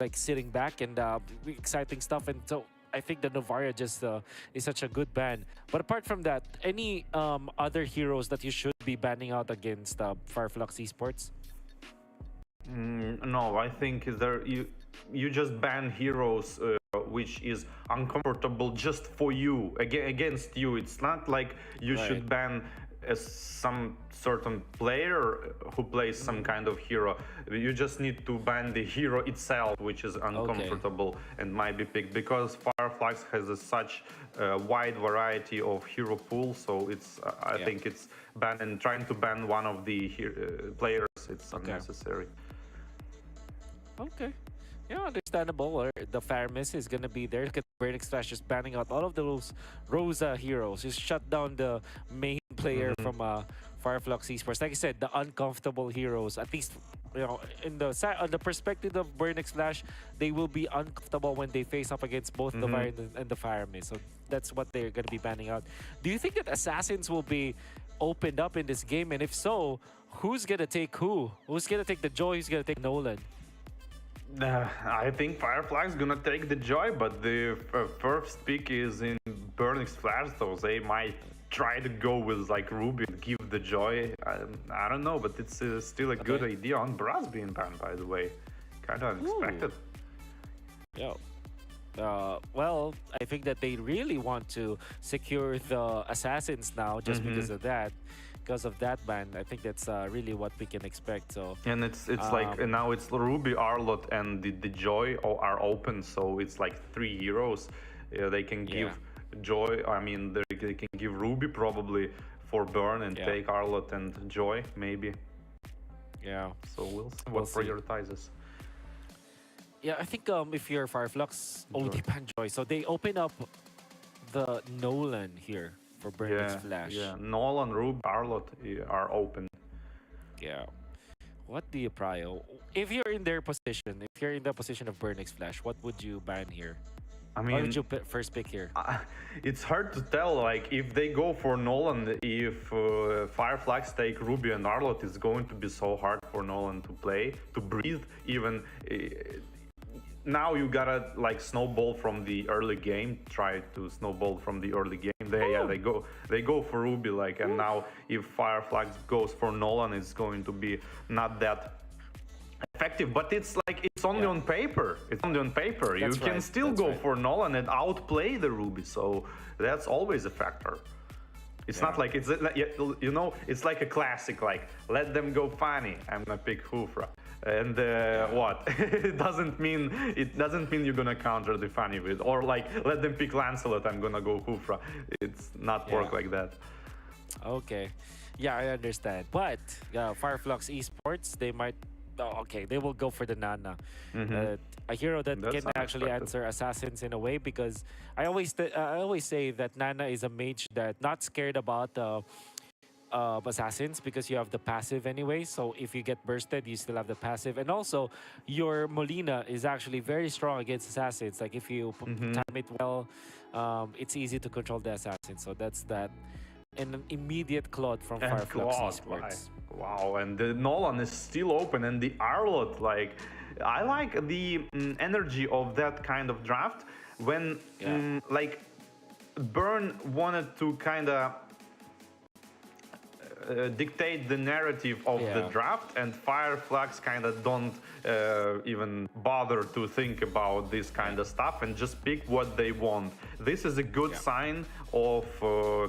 like sitting back and exciting stuff. And so I think the Novaria just is such a good ban. But apart from that, any other heroes that you should be banning out against Fireflux Esports? No, I think you just ban heroes which is uncomfortable just for you, against you. It's not like you should ban some certain player who plays some kind of hero. You just need to ban the hero itself, which is uncomfortable and might be picked, because Fireflux has such wide variety of hero pool. So it's I think it's ban, and trying to ban one of the players, it's unnecessary. Okay. Yeah, understandable. Or the Faramis is gonna be there. Look at Burning Slash just banning out all of those Rosa heroes. Just shut down the main player from Fireflux Esports. Like I said, the uncomfortable heroes. At least, you know, in the on the perspective of Burning Slash, they will be uncomfortable when they face up against both the Fire and the Faramis. So that's what they're gonna be banning out. Do you think that Assassins will be opened up in this game? And if so, who's gonna take who? Who's gonna take the Joy? Who's gonna take Nolan? I think Firefly's gonna take the Joy, but the first pick is in Burning Flash, so they might try to go with like Ruby and give the Joy. I don't know, but it's still a good idea. On Brass being banned, by the way, kind of unexpected. Yeah. Well, I think that they really want to secure the Assassins now, just because of that. Because of that ban, I think that's really what we can expect. So, and it's like now it's Ruby, Arlot, and the Joy are open, so it's like 3 heroes. They can give Joy. I mean, they can give Ruby probably for burn and take Arlot and Joy maybe. Yeah. So we'll see what prioritizes. Yeah, I think if you're Fireflux, only ban Joy. So they open up the Nolan here for Burning Flash. Yeah, Nolan, Ruby, Arlot are open. Yeah. What do you prio? If you're in their position, if you're in the position of Burning Flash, what would you ban here? I mean, what would you first pick here? It's hard to tell. Like, if they go for Nolan, if Fireflux take Ruby and Arlot, it's going to be so hard for Nolan to play, to breathe. Even now, you gotta like snowball from the early game. Try to snowball from the early game. They go for Ruby, like, and now if Fireflux goes for Nolan, it's going to be not that effective. But it's like it's only on paper. It's only on paper. You can still go for Nolan and outplay the Ruby. So that's always a factor. It's not like it's, you know, it's like a classic, like, let them go funny. I'm gonna pick Hufra. And what? It doesn't mean you're gonna counter the funny with, or like, let them pick Lancelot, I'm gonna go Hufra. It's not work like that. Okay. Yeah, I understand. But Fireflux Esports, they might, they will go for the Nana. A hero that can actually answer Assassins in a way, because I always say that Nana is a mage that not scared about Assassins, because you have the passive anyway. So if you get bursted, you still have the passive. And also, your Molina is actually very strong against Assassins. Like, if you time it well, it's easy to control the Assassin. So that's that. And an immediate Claude from Fireflux Esports. Wow, and the Nolan is still open, and the Arlot, like, I like the energy of that kind of draft when like Burn wanted to kind of dictate the narrative of the draft, and Fireflux kind of don't even bother to think about this kind of stuff and just pick what they want. This is a good sign of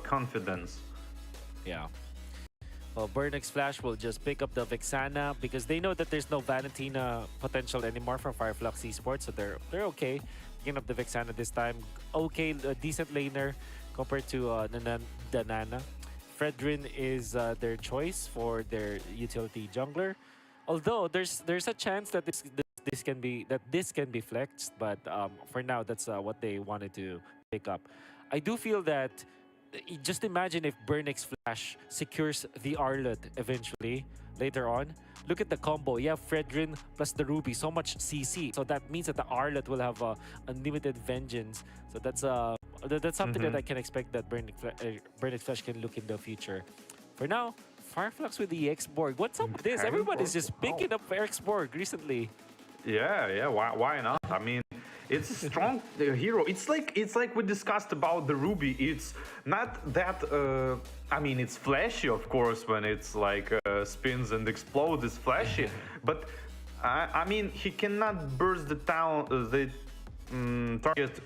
confidence. Yeah. Well, Burnix Flash will just pick up the Vexana because they know that there's no Valentina potential anymore from Fireflux Esports, so they're okay picking up the Vexana this time. Okay, a decent laner compared to the Nana. Fredrin is their choice for their utility jungler. Although there's a chance that this can be flexed, but for now that's what they wanted to pick up. I do feel that just imagine if Burnix Flash secures the Arlot eventually later on. Look at the combo. You have Fredrin plus the Ruby, so much CC. So that means that the Arlot will have unlimited vengeance. So that's something that I can expect that Burnix Flash can look in the future. For now, Fireflux with the X-Borg. What's up with this? Everyone is just picking up X-Borg recently. Yeah. Why not? I mean, it's a strong hero. It's like we discussed about the Ruby. It's not that. I mean, it's flashy, of course, when it's like spins and explodes. It's flashy, but I mean, he cannot burst the target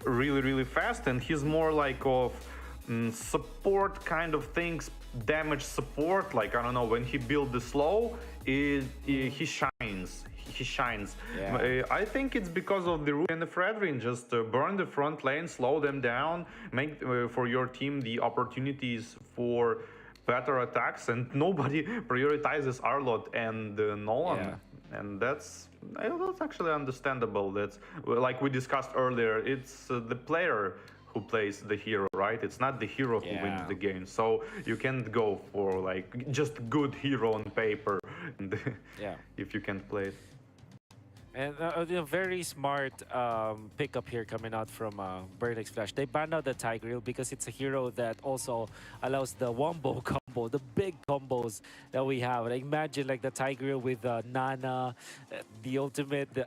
really fast, and he's more like of support kind of things, damage support. Like, I don't know, when he builds the slow, he shines. He shines. Yeah. I think it's because of the Ruby and the Fredrin. Just burn the front lane, slow them down, make for your team the opportunities for better attacks, and nobody prioritizes Arlott and Nolan. Yeah. And that's actually understandable. That's like we discussed earlier. It's the player who plays the hero, right? It's not the hero who wins the game. So you can't go for like just good hero on paper, if you can't play it. And a very smart pickup here coming out from Burnix Flash. They banned out the Tigreal because it's a hero that also allows the wombo combo, the big combos that we have. Like, imagine like the Tigreal with Nana, the ultimate, the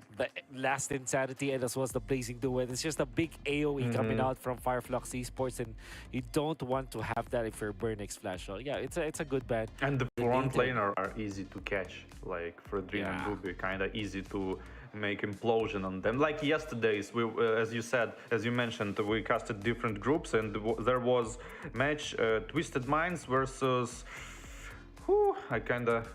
last insanity, and as well as the blazing duet. It's just a big AoE coming out from Fireflux Esports, and you don't want to have that if you're Burnix Flash. So yeah, it's a good ban. And the front laner are easy to catch, like Fredrin and Ruby, kind of easy to make implosion on them. Like yesterday's, we, as you mentioned, we casted different groups, and there was match Twisted Minds versus I kind of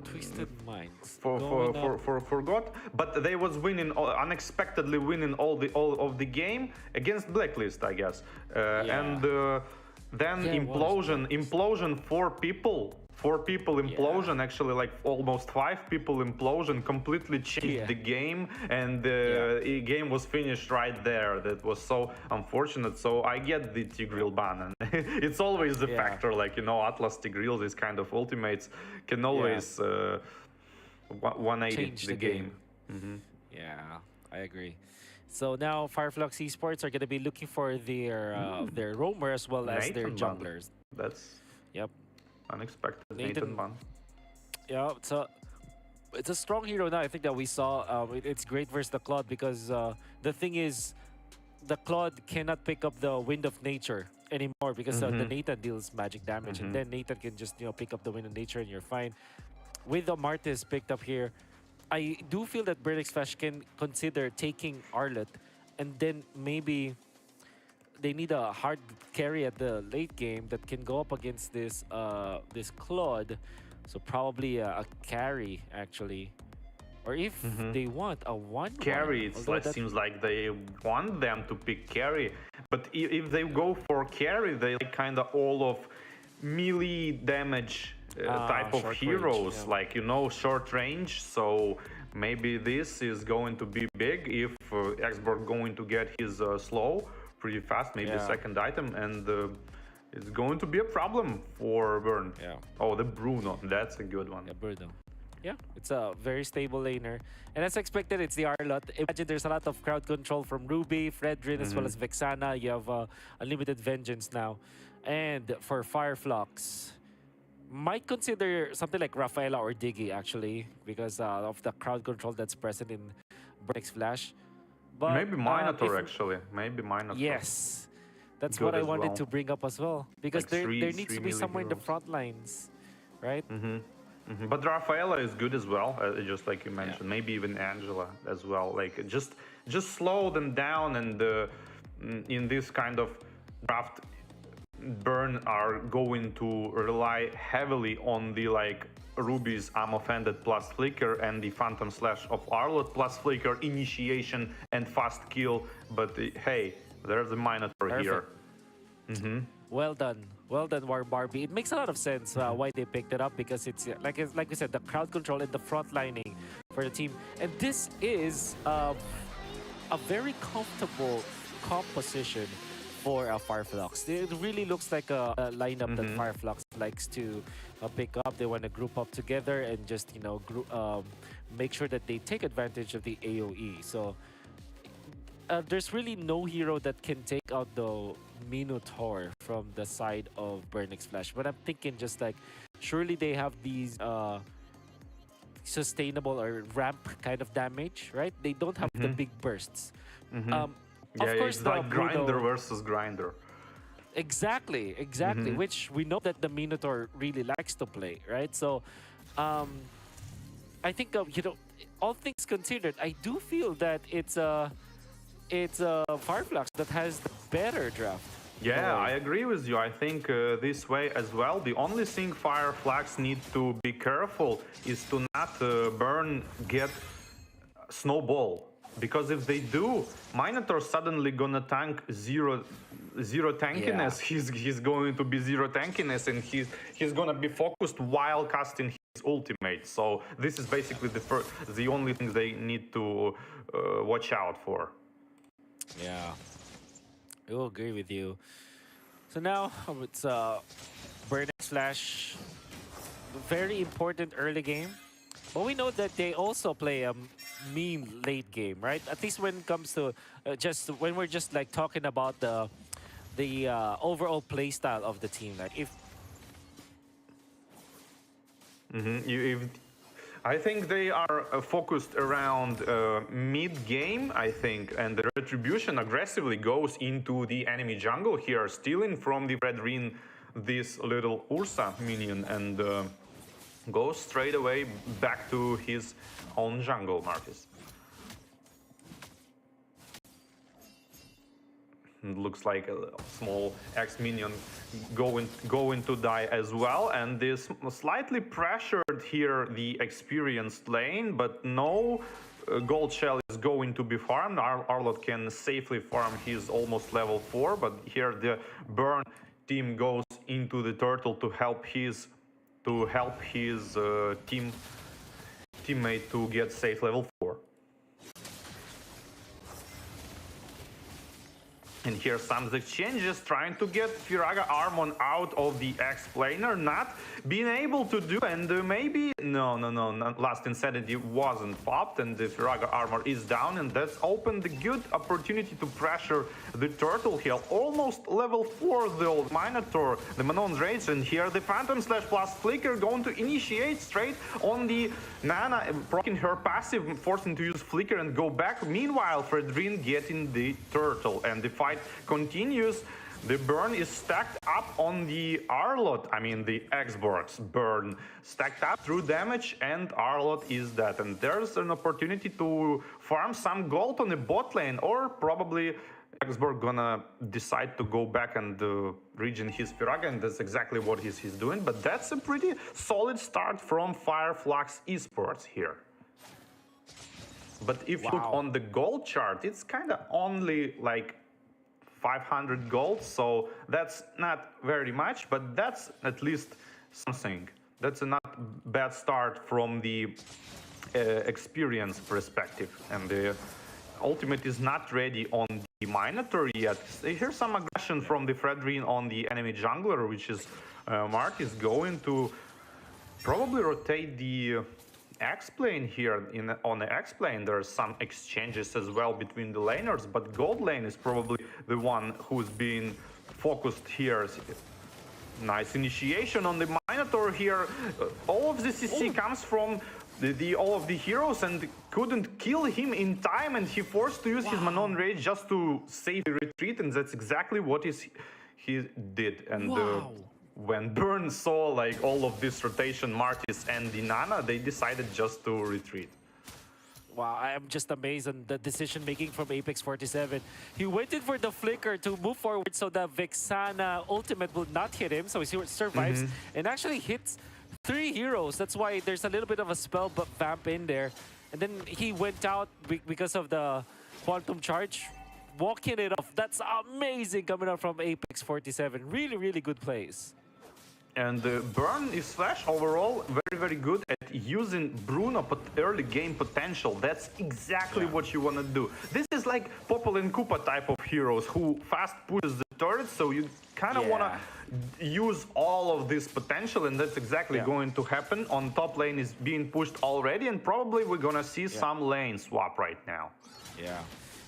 Twisted Minds forgot, but they was winning unexpectedly winning all of the game against Blacklist, I guess. And then implosion, four people implosion, actually like almost 5 people implosion, completely changed the game, and the game was finished right there. That was so unfortunate. So I get the Tigreal ban, and it's always a factor, like, you know, Atlas Tigreal, these kind of ultimates can always 180 change the game. Yeah, I agree. So now Fireflux Esports are going to be looking for their roamer as well as their junglers. That's yep. Unexpected Nathan ban. Yeah, it's a strong hero now. I think that we saw it's great versus the Claude because the thing is, the Claude cannot pick up the Wind of Nature anymore because the Nathan deals magic damage, and then Nathan can just pick up the Wind of Nature and you're fine. With the Martis picked up here, I do feel that Burnix Flash can consider taking Arlott, and then maybe they need a hard carry at the late game that can go up against this this Claude. So probably a carry, actually. Or if they want a 1-1. Carry, it seems like they want them to pick carry. But if they go for carry, they like kind of all of melee damage type of heroes. Range, like, you know, short range. So maybe this is going to be big if Xborg going to get his slow pretty fast, maybe second item, and it's going to be a problem for Burn. Oh, the Bruno, that's a good one. Yeah, Bruno. Yeah, it's a very stable laner. And as expected, it's the Arlott. Imagine there's a lot of crowd control from Ruby, Fredrin, as well as Vexana. You have Unlimited Vengeance now. And for Fireflux, might consider something like Rafaela or Diggy, actually, because of the crowd control that's present in Burnix Flash. But, maybe Minotaur, actually. Maybe Minotaur. Yes. That's Good what I as wanted well. to bring up as well. Because Like there needs to be melee somewhere in the heroes. front lines, right? But Rafaela is good as well, just like you mentioned. Maybe even Angela as well. Like, just slow them down, and in this kind of draft, Burn are going to rely heavily on the like Ruby's I'm Offended plus Flicker and the Phantom Slash of Arlott plus Flicker, initiation and fast kill. But hey, there's a Minotaur here. Well done, War Barbie. It makes a lot of sense why they picked it up, because it's like we said, the crowd control and the front lining for the team, and this is a very comfortable composition for Fireflux. It really looks like a lineup that Fireflux likes to pick up. They want to group up together and just make sure that they take advantage of the AoE. So there's really no hero that can take out the Minotaur from the side of Burnix Flash. But I'm thinking just like, surely they have these sustainable or ramp kind of damage, right? They don't have the big bursts. Yeah, Of course, it's the like grinder Bruno- versus grinder. Exactly, which we know that the Minotaur really likes to play, right? So, I think you know, all things considered, I do feel that it's Fireflux that has the better draft. Yeah, I agree with you. I think this way as well. The only thing Fireflux need to be careful is to not get snowball. Because if they do, Minotaur suddenly gonna tank zero tankiness. He's going to be zero tankiness, and he's gonna be focused while casting his ultimate. So this is basically the only thing they need to watch out for. Yeah, I will agree with you. So now it's Burning Slash, very important early game. But we know that they also play a mean late game, right? At least when it comes to when we're just like talking about the overall play style of the team. Like if I think they are focused around mid-game, I think, and the Retribution aggressively goes into the enemy jungle here, stealing from the Red Ring this little Ursa minion, and goes straight away back to his own jungle, Marcus. It looks like a small X minion going to die as well, and this slightly pressured here the experienced lane, but no gold shell is going to be farmed. Arlott can safely farm his almost level 4, but here the Burn team goes into the turtle to help his teammate to get safe level 4. And here some exchanges trying to get Firaga Armon out of the X-Planer, not being able to do, and maybe... No, Last Insanity wasn't popped, and the Firaga Armor is down, and that's opened a good opportunity to pressure the Turtle here. Almost level 4 though, Minotaur, the Manon Rage, and here the Phantom Slash plus Flicker going to initiate straight on the Nana, proccing her passive, forcing to use Flicker and go back. Meanwhile, Fredrin getting the Turtle, and the fight continues. The Burn is stacked up on the Arlott, I mean the Xbox Burn, stacked up through damage, and Arlott is dead. And there's an opportunity to farm some gold on the bot lane, or probably Xborg gonna decide to go back and regen his Firaga, and that's exactly what he's doing. But that's a pretty solid start from Fireflux Esports here. But if you look on the gold chart, it's kind of only like 500 gold, so that's not very much, but that's at least something. That's a not bad start from the experience perspective, and the ultimate is not ready on the Minotaur yet. Here's some aggression from the Fredrin on the enemy jungler, which is Mark is going to probably rotate the X-Plane here. On the X-Plane, there's some exchanges as well between the laners, but gold lane is probably the one who's being focused here. Nice initiation on the Minotaur here. All of the CC comes from all of the heroes, and couldn't kill him in time, and he forced to use his Manon Rage just to save the retreat, and that's exactly what he did. And when Burn saw like all of this rotation, Martis and the Nana, they decided just to retreat. Wow, I am just amazed on the decision making from Apex 47. He waited for the flicker to move forward so that Vexana ultimate will not hit him, so he survives and actually hits 3 heroes. That's why there's a little bit of a spell vamp in there. And then he went out because of the Quantum Charge, walking it off. That's amazing coming out from Apex 47. Really, really good plays. And Burn is Flash overall very good at using Bruno early game potential. That's exactly what you want to do. This is like Popol and Koopa type of heroes who fast pushes the turret, so you kind of want to use all of this potential, and that's exactly going to happen. On top lane is being pushed already, and probably we're gonna see some lane swap right now. Yeah.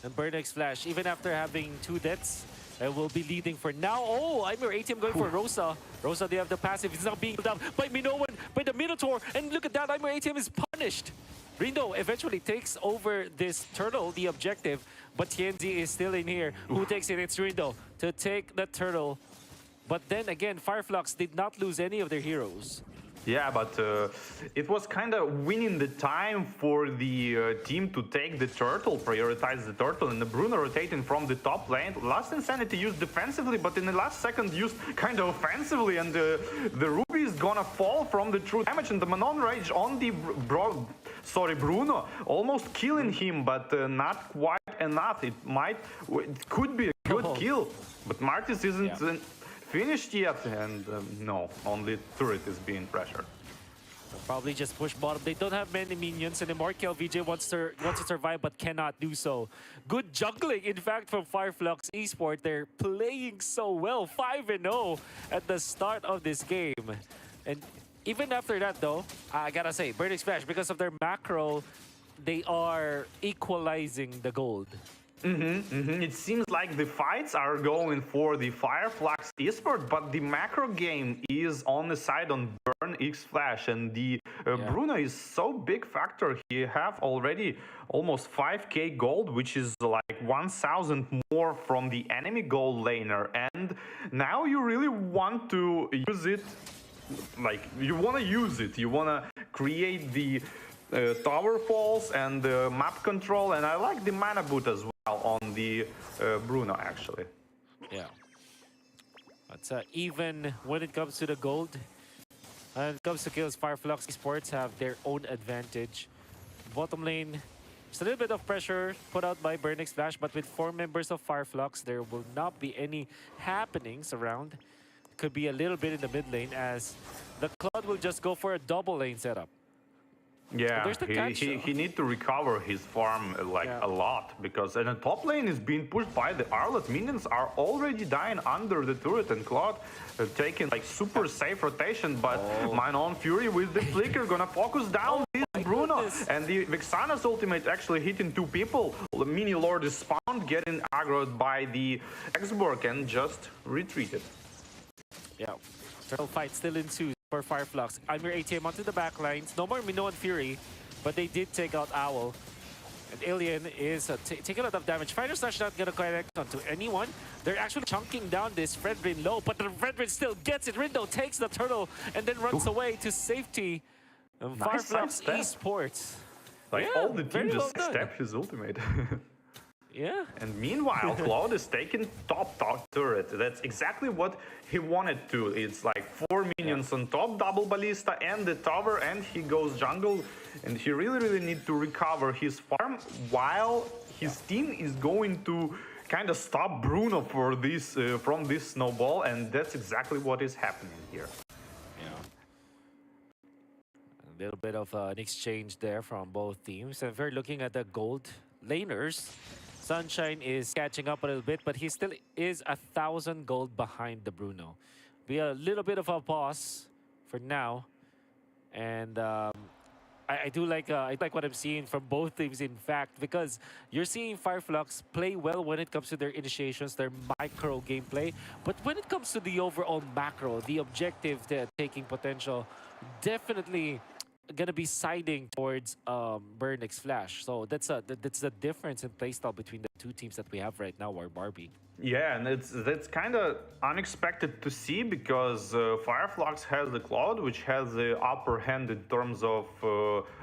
And Burnex Flash, even after having 2 deaths, and will be leading for now. Oh, I'm your ATM going for Rosa. Rosa, they have the passive. It's not being held up by Minoan, by the Minotaur. And look at that, I'm your ATM is punished. Rindo eventually takes over this turtle, the objective, but TNZ is still in here. Who takes it? It's Rindo to take the turtle. But then again, Fireflux did not lose any of their heroes. Yeah, but it was kind of winning the time for the team to take the turtle, prioritize the turtle, and the Bruno rotating from the top lane. Last Insanity used defensively, but in the last second used kind of offensively, and the Ruby is gonna fall from the true damage, and the Manon Rage on the Bruno, almost killing him, but not quite enough. It could be a good kill, but Martis isn't finished yet, and no, only turret is being pressured. Probably just push bottom. They don't have many minions anymore. KLVJ wants to survive but cannot do so. Good juggling, in fact, from Fireflux Esports. They're playing so well. 5-0 at the start of this game. And even after that, though, I gotta say, Burning Splash, because of their macro, they are equalizing the gold. It seems like the fights are going for the Fireflux Esports, but the macro game is on the side on Burn X Flash, and the Bruno is so big factor. He have already almost 5k gold, which is like 1,000 more from the enemy gold laner, and now you really want to use it. Like, you want to use it. You want to create the tower falls and the map control, and I like the mana boot as well on the Bruno, actually. Yeah. But even when it comes to the gold, when it comes to kills, Fireflux Esports have their own advantage. Bottom lane, just a little bit of pressure put out by Burnix Flash, but with 4 members of Fireflux, there will not be any happenings around. Could be a little bit in the mid lane, as the Cloud will just go for a double lane setup. Yeah, he need to recover his farm a lot, because and the top lane is being pushed by the Arlet. Minions are already dying under the turret, and Claude taking like super safe rotation, but Manon Fury with the flicker gonna focus down this Bruno, and the Vexana's ultimate actually hitting 2 people. The mini lord is spawned, getting aggroed by the Xborg, and just retreated. Yeah, turtle fight still ensues for Fireflux. I'm your ATM onto the back lines. No more Minoan Fury, but they did take out Owl. And Alien is taking a lot of damage. Fighter Slash not gonna connect onto anyone. They're actually chunking down this Fredrin low, but the Fredrin still gets it. Rindo takes the turtle and then runs away to safety. Fireflux Esports. Like, all the team just step his ultimate. Yeah. And meanwhile, Cloud is taking top turret. That's exactly what he wanted to. It's like 4 minions on top, double ballista and the tower, and he goes jungle. And he really need to recover his farm, while his team is going to kind of stop Bruno for this from this snowball, and that's exactly what is happening here. Yeah. A little bit of an exchange there from both teams. And if we're looking at the gold laners, Sunshine is catching up a little bit, but he still is 1,000 gold behind the Bruno. Be a little bit of a pause for now, and I do like what I'm seeing from both teams, in fact, because you're seeing Fireflux play well when it comes to their initiations, their micro gameplay, but when it comes to the overall macro, the objective, the taking potential, definitely gonna be siding towards Burnix Flash. So that's the difference in playstyle between the 2 teams that we have right now, or Barbie. Yeah, and that's kind of unexpected to see, because Fireflux has the Cloud, which has the upper hand in terms of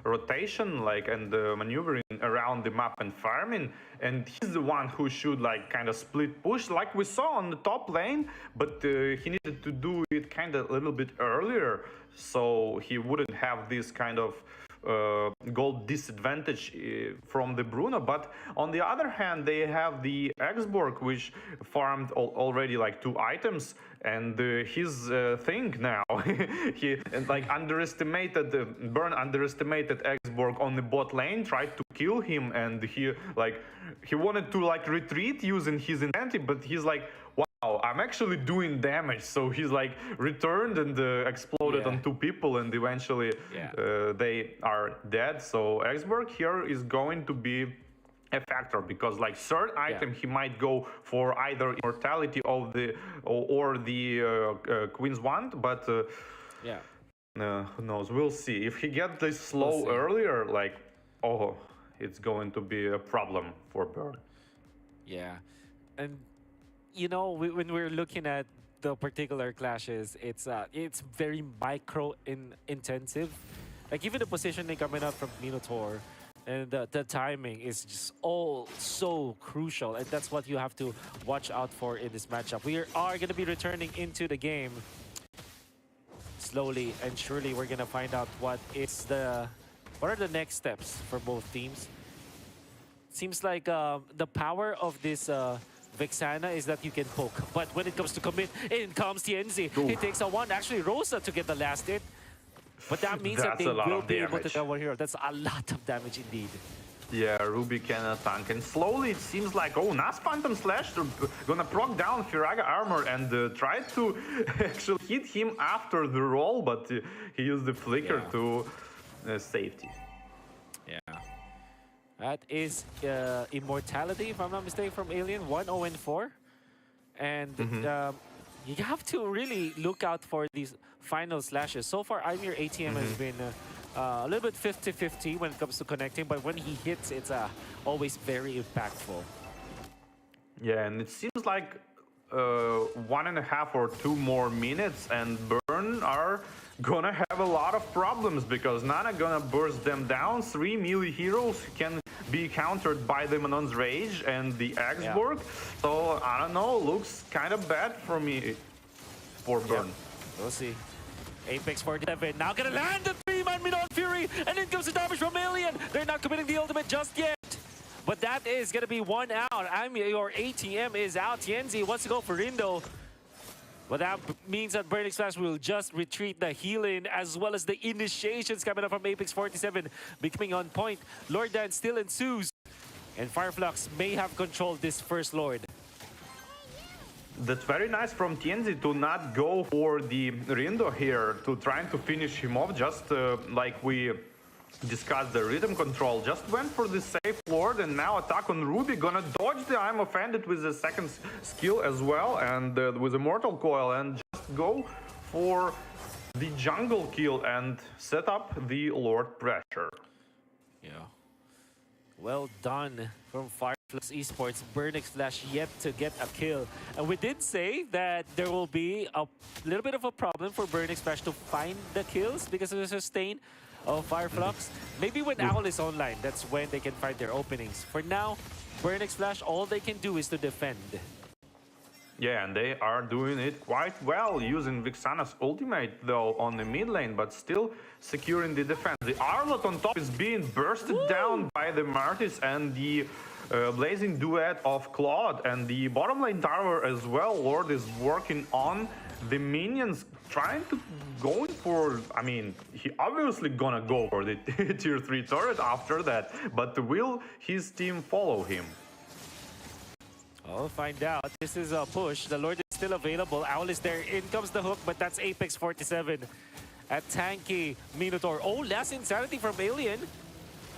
rotation, like, and maneuvering around the map and farming, and he's the one who should like kind of split push, like we saw on the top lane, but he needed to do it kind of a little bit earlier, so he wouldn't have this kind of gold disadvantage from the Bruno. But on the other hand, they have the Xborg, which farmed already like 2 items, and his thing now he like underestimated Burn underestimated Xborg on the bot lane, tried to kill him, and he wanted to like retreat using his intensity, but he's like, wow, I'm actually doing damage. So he's like returned and exploded on 2 people, and eventually they are dead. So Xborg here is going to be a factor, because like third item he might go for either immortality of the or the Queen's Wand, but Yeah. who knows? We'll see. If he gets this slow earlier, like, oh, it's going to be a problem for Burn. Yeah. And, you know, when we're looking at the particular clashes, it's very intensive. Like, even the positioning coming up from Minotaur and the timing is just all so crucial. And that's what you have to watch out for in this matchup. We are going to be returning into the game slowly and surely. We're going to find out what are the next steps for both teams. Seems like the power of this Vexana is that you can poke. But when it comes to commit, in comes TNZ. He takes a one. Actually, Rosa to get the last hit. But that means that they will be able to get one hero. That's a lot of damage indeed. Yeah, Ruby cannot tank. And slowly it seems like, oh, Nas Phantom Slash gonna proc down Firaga armor and try to actually hit him after the roll, but he used the flicker to safety. Yeah. That is Immortality, if I'm not mistaken, from Alien, 1-0-4. And you have to really look out for these final slashes. So far, I'm Your ATM has been a little bit 50-50 when it comes to connecting, but when he hits, it's always very impactful. Yeah, and it seems like 1.5 or 2 more minutes and Burn are gonna have a lot of problems because Nana gonna burst them down. 3 melee heroes can be countered by the Manon's Rage and the Axborg. So I don't know, looks kind of bad for me for Burn. We'll see. Apex 47 now gonna land the 3-man Manon Fury, and in comes the damage from Alien. They're not committing the ultimate just yet. But that is gonna be one out. I'm Your ATM is out. Tienzi wants to go for Rindo. But that means that Burning Splash will just retreat the healing as well as the initiations coming up from Apex 47 becoming on point. Lord Dance still ensues. And Fireflux may have controlled this first Lord. That's very nice from Tienzi to not go for the Rindo here, to trying to finish him off, just like we discussed the rhythm control. Just went for the safe Lord and now attack on Ruby. Gonna dodge the I'm Offended with the second skill as well, and with a Mortal Coil, and just go for the jungle kill and set up the Lord pressure. Yeah. Well done from Fireflux Esports. Burnix Flash yet to get a kill. And we did say that there will be a little bit of a problem for Burnix Flash to find the kills because of the sustain of Fireflux. Maybe when Owl is online, that's when they can find their openings. For now, Burnix Flash, all they can do is to defend. Yeah, and they are doing it quite well, using Vixana's ultimate, though, on the mid lane, but still securing the defense. The Arlot on top is being bursted down by the Martis and the blazing duet of Claude, and the bottom lane tower as well. Lord is working on the minions, trying to going for, I mean, he obviously gonna go for the tier 3 turret after that, but will his team follow him? I'll find out. This is a push. The Lord is still available. Owl is there. In comes the hook, but that's Apex 47 at tanky Minotaur. Oh, last Insanity from Alien.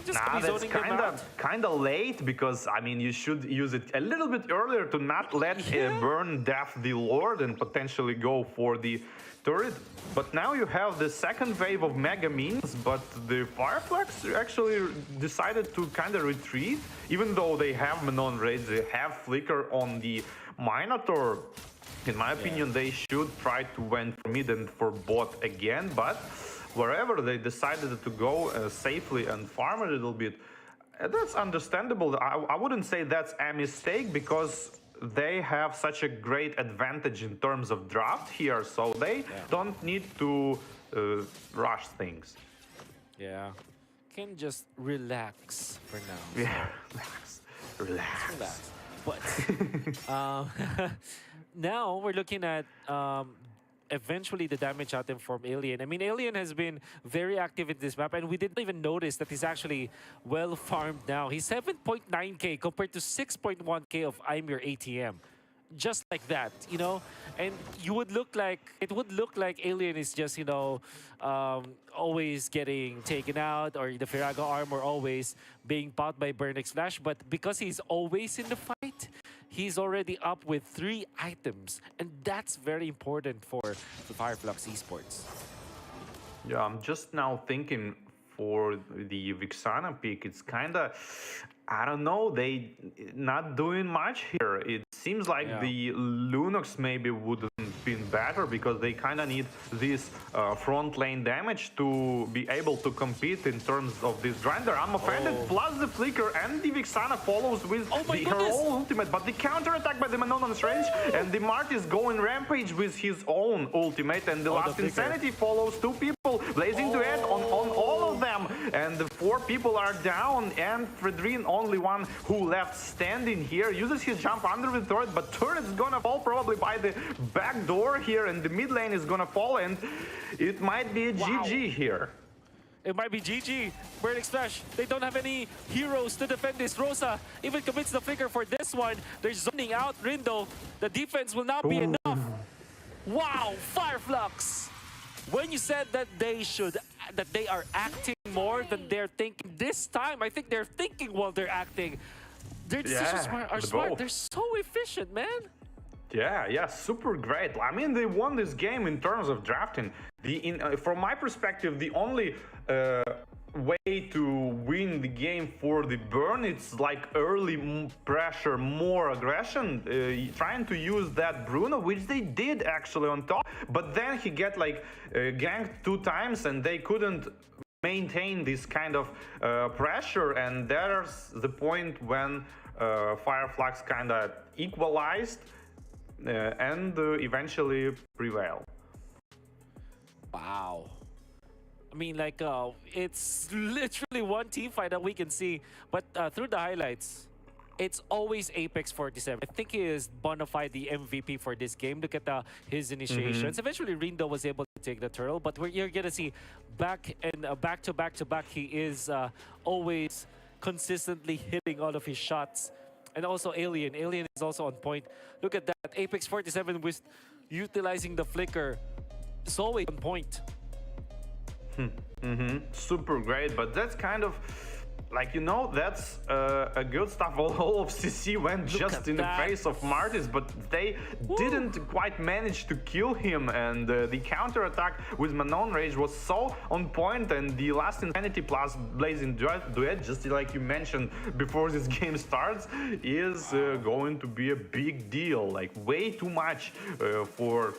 Just that's kind of late, because I mean, you should use it a little bit earlier to not let Burn death the Lord and potentially go for the turret. But now you have the second wave of mega minions, but the Fireflux actually decided to kind of retreat, even though they have Manon Raids, they have Flicker on the Minotaur. In my opinion, they should try to went for mid and for bot again, but wherever they decided to go safely and farm a little bit, that's understandable. I wouldn't say that's a mistake, because they have such a great advantage in terms of draft here, so they don't need to rush things. Yeah, can just relax for now. Yeah, relax. But now we're looking at eventually the damage item from Alien. I mean, Alien has been very active in this map, and we didn't even notice that he's actually well farmed now. He's 7.9k compared to 6.1k of I'm Your ATM. just like that, you know, and it would look like Alien is just, you know, always getting taken out, or the Firaga armor always being popped by Burnix Flash. But because he's always in the fight, he's already up with 3 items, and that's very important for the Fireflux Esports. Yeah, I'm just now thinking for the Vixana pick, it's kind of, I don't know, they not doing much here. It seems like the Lunox maybe would have been better, because they kind of need this front lane damage to be able to compete in terms of this grinder. I'm offended, plus the Flicker, and the Vixana follows with her own ultimate, but the counter attack by the Manon on range, and the Mart is going rampage with his own ultimate, and the last Insanity follows 2 people, blazing duet on all of them, and the 4 people are down, and Fredrin, only one who left standing here, uses his jump under the turret, but turret's gonna fall probably by the back door here, and the mid lane is gonna fall, and it might be a GG here. It might be GG. Burnix Flash, they don't have any heroes to defend this. Rosa even commits the flicker for this one. They're zoning out Rindo. The defense will not be enough. Wow, Fireflux! When you said that they are acting more than they're thinking this time, I think they're thinking while they're acting. Their decisions are smart. They're so efficient, man. Yeah, super great. I mean, they won this game in terms of drafting. From my perspective, the only way to win the game for the Burn, it's like early pressure, more aggression, trying to use that Bruno, which they did actually on top, but then he get like ganked 2 times, and they couldn't maintain this kind of pressure, and there's the point when Fireflux kind of equalized and eventually prevail. Wow. I mean, like, it's literally one team fight that we can see, but through the highlights, it's always Apex 47. I think he is bona fide the MVP for this game. Look at his initiations. Eventually, Rindo was able to take the turtle, but you're gonna see back to back, he is always consistently hitting all of his shots. And also Alien is also on point. Look at that, Apex 47 with utilizing the flicker. It's always on point. Super great, but that's kind of like, you know, that's a good stuff. All of CC went just in the face of Martis, but they didn't quite manage to kill him, and the counter attack with Manon Rage was so on point, and the last Insanity plus Blazing Duet, just like you mentioned before this game starts, is going to be a big deal, like way too much for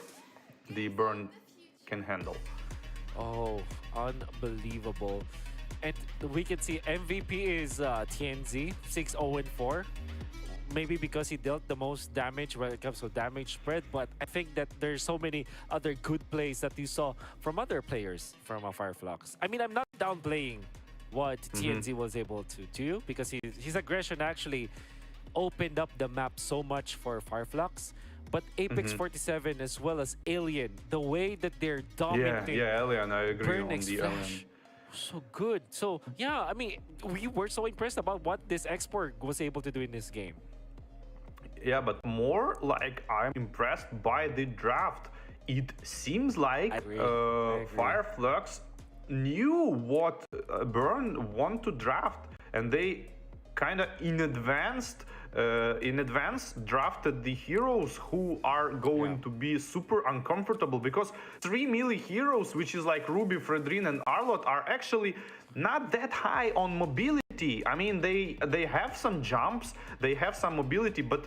the Burn can handle. Oh, unbelievable. And we can see MVP is TNZ, 6-0-4. Maybe because he dealt the most damage when it comes to damage spread, but I think that there's so many other good plays that you saw from other players from Fireflux. I mean, I'm not downplaying what TNZ was able to do, because his aggression actually opened up the map so much for Fireflux. But Apex 47 as well as Alien, the way that they're dominating. Yeah, Alien, I agree on the Flash, Alien. so good. So yeah, I mean, we were so impressed about what this export was able to do in this game. Yeah, but more like I'm impressed by the draft. It seems like Fireflux knew what Burn want to draft, and they kind of in advance drafted the heroes who are going to be super uncomfortable, because 3 melee heroes, which is like Ruby, Fredrin, and Arlott, are actually not that high on mobility. I mean, they have some jumps, they have some mobility, but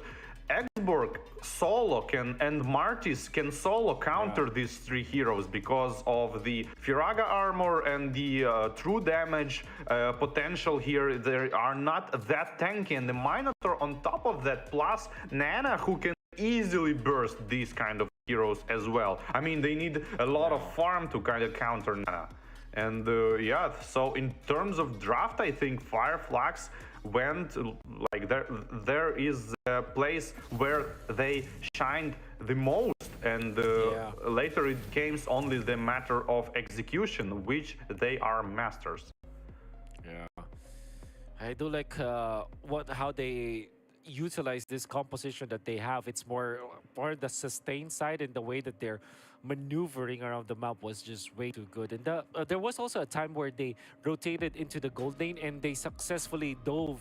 Exborg solo and Martis can solo counter these 3 heroes because of the Firaga armor and the true damage potential here. They are not that tanky, and the Minotaur on top of that, plus Nana, who can easily burst these kind of heroes as well. I mean, they need a lot of farm to kind of counter Nana. And yeah, so in terms of draft, I think Fireflux went like there is a place where they shined the most, and later it came only the matter of execution, which they are masters. Yeah, I do like how they utilize this composition that they have. It's more the sustain side, and the way that they're maneuvering around the map was just way too good. And there was also a time where they rotated into the gold lane and they successfully dove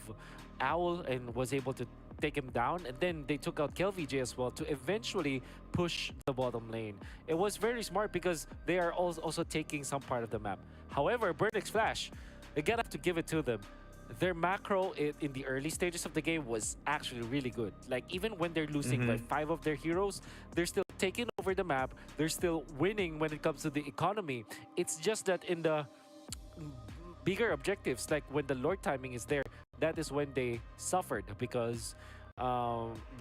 Owl and was able to take him down. And then they took out KelVJ as well to eventually push the bottom lane. It was very smart because they are also taking some part of the map. However, Burnix Flash, you gotta have to give it to them. Their macro in the early stages of the game was actually really good. Like, even when they're losing by 5 of their heroes, they're still taking over the map. They're still winning when it comes to the economy. It's just that in the bigger objectives, like when the Lord timing is there, that is when they suffered because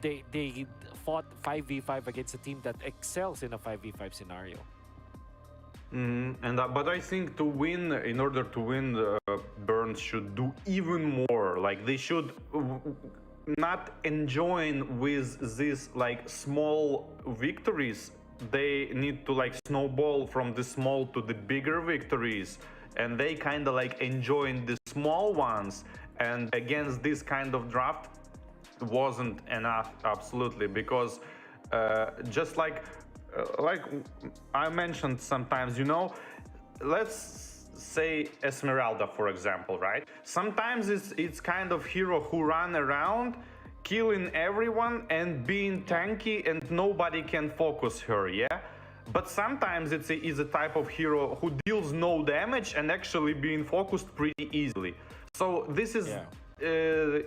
they fought 5v5 against a team that excels in a 5v5 scenario. But I think in order to win, Burns should do even more. Like, they should not enjoying with these like small victories. They need to like snowball from the small to the bigger victories, and they kind of like enjoying the small ones. And against this kind of draft wasn't enough, absolutely, because just like I mentioned sometimes, let's say Esmeralda, for example, right? Sometimes it's kind of hero who run around killing everyone and being tanky and nobody can focus her, yeah? But sometimes it's a type of hero who deals no damage and actually being focused pretty easily. So this is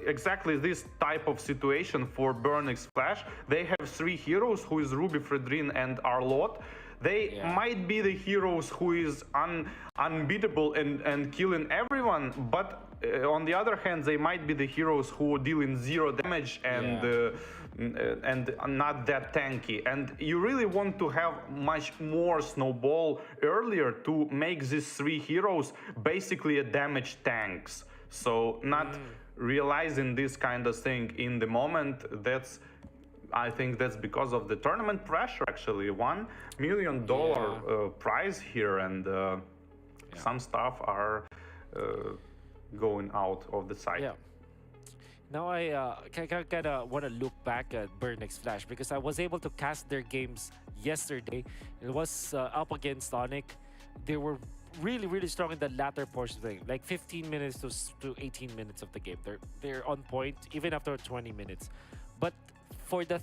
exactly this type of situation for Burnix Flash. They have 3 heroes, who is Ruby, Fredrin, and Arlott. They might be the heroes who is unbeatable and killing everyone, but on the other hand, they might be the heroes who deal in 0 damage and not that tanky. And you really want to have much more snowball earlier to make these 3 heroes basically a damage tanks. So not realizing this kind of thing in the moment, I think that's because of the tournament pressure, actually. $1 million prize here, and some stuff are going out of the site. Yeah. Now I kind of want to look back at Burnix Flash because I was able to cast their games yesterday. It was up against Onyx. They were really strong in the latter portion of the game, like 15 minutes to 18 minutes of the game. They're on point even after 20 minutes. But for the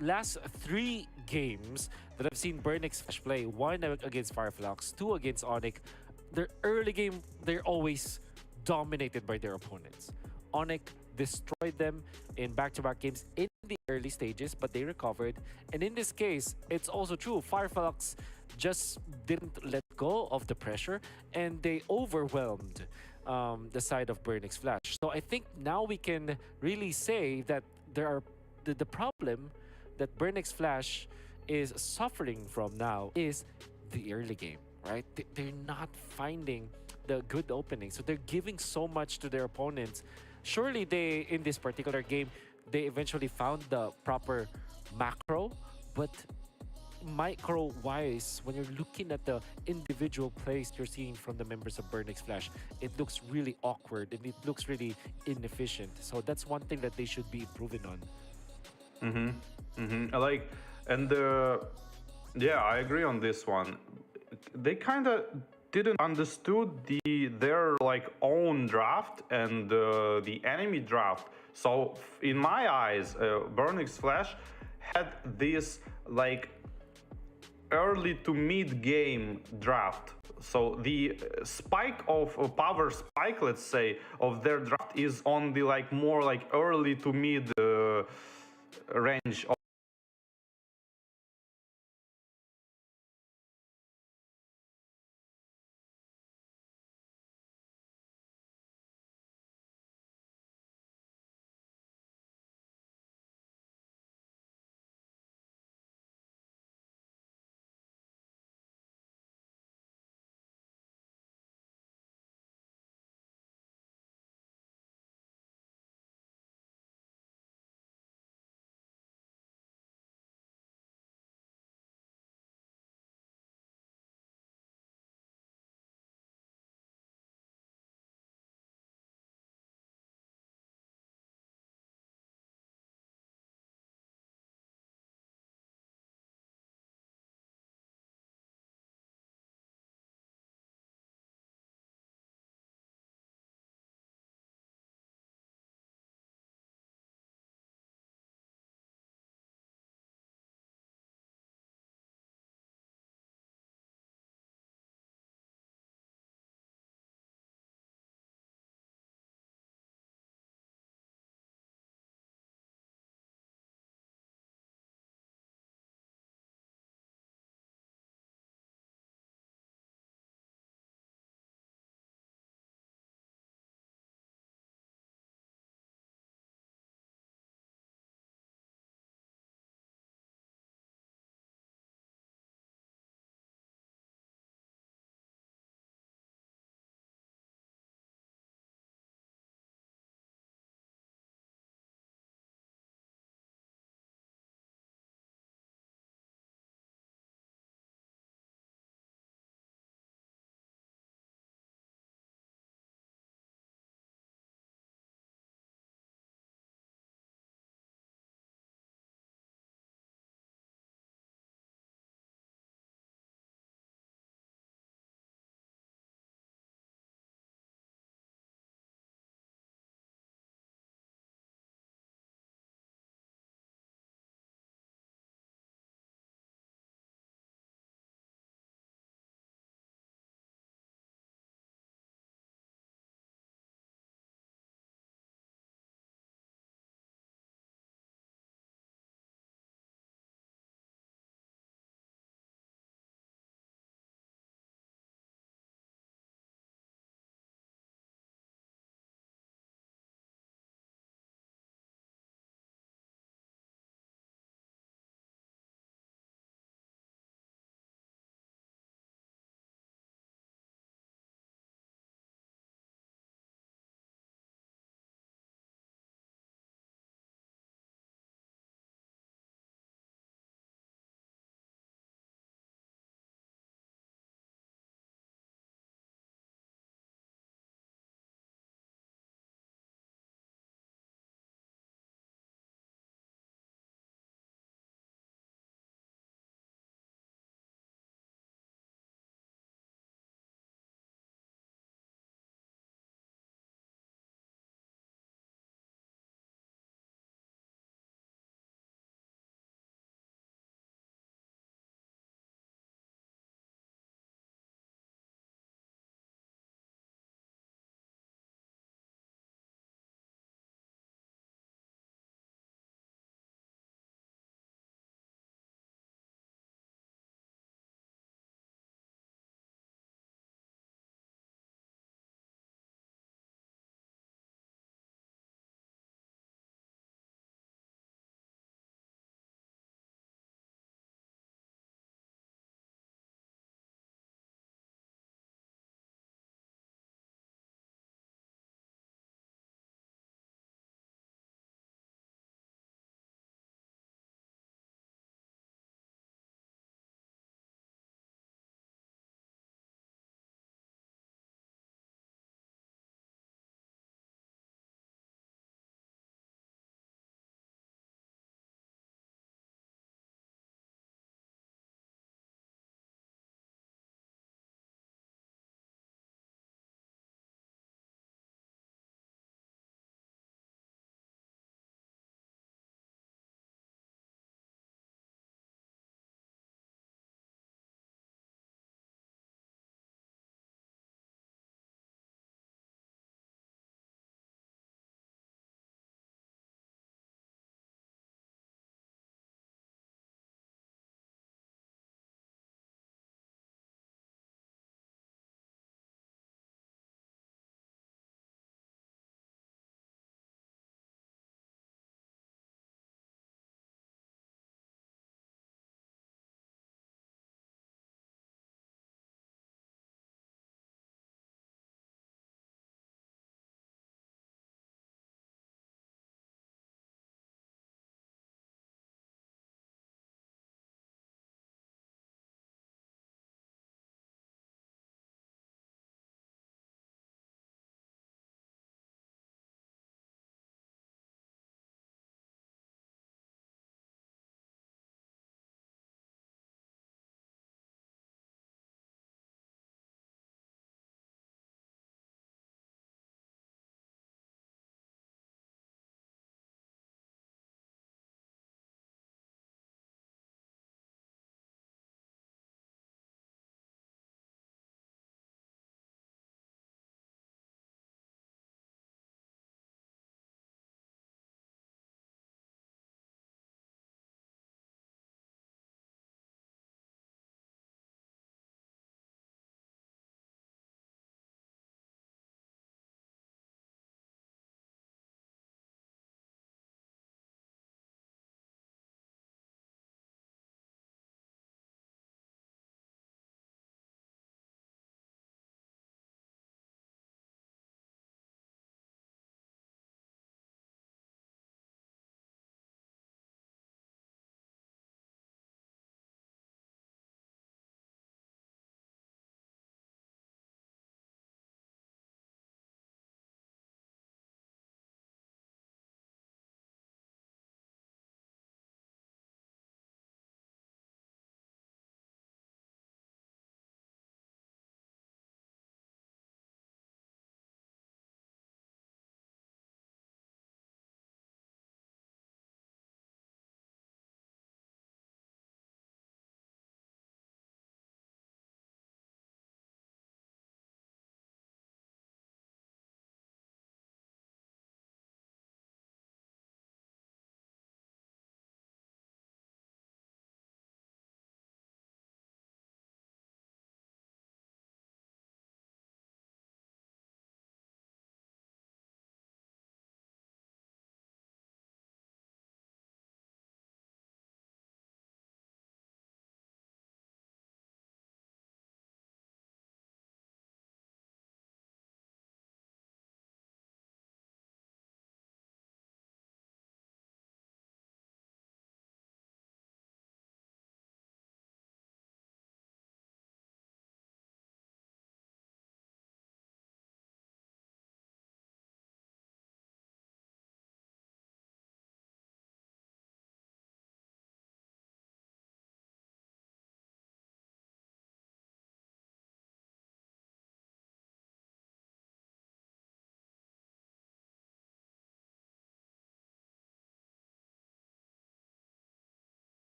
last 3 games that I've seen Burnix Flash play, 1 against Fireflux, 2 against Onyx, their early game, they're always dominated by their opponents. Onyx destroyed them in back-to-back games in the early stages, but they recovered. And in this case, it's also true. Fireflux just didn't let go of the pressure, and they overwhelmed the side of Burnix Flash. So I think now we can really say that there are the problem that Burnix Flash is suffering from now is the early game, right? They're not finding the good opening, so they're giving so much to their opponents. Surely they, in this particular game, they eventually found the proper macro, but micro-wise, when you're looking at the individual plays you're seeing from the members of Burnix Flash, it looks really awkward and it looks really inefficient. So that's one thing that they should be improving on. I agree on this one. They kind of didn't understood their like own draft and the enemy draft. So in my eyes, Burnix Flash had this like early to mid game draft. So the spike of power spike, let's say, of their draft is on the like more like early to mid range of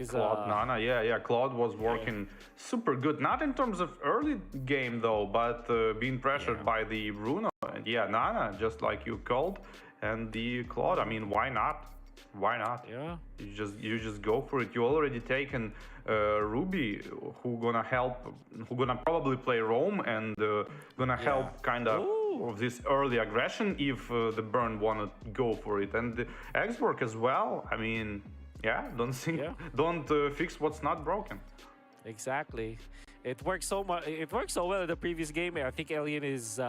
Claude, Nana, yeah. Claude was working super good. Not in terms of early game though, but being pressured by the Bruno. And yeah, Nana, just like you called, and the Claude. I mean, why not? Why not? Yeah. You just go for it. You already taken Ruby, who gonna probably play Roam and gonna help kind of this early aggression if the Burn wanna go for it, and the X-Work as well. I mean, don't fix what's not broken. Exactly. It worked so much. It worked so well in the previous game. I think Alien is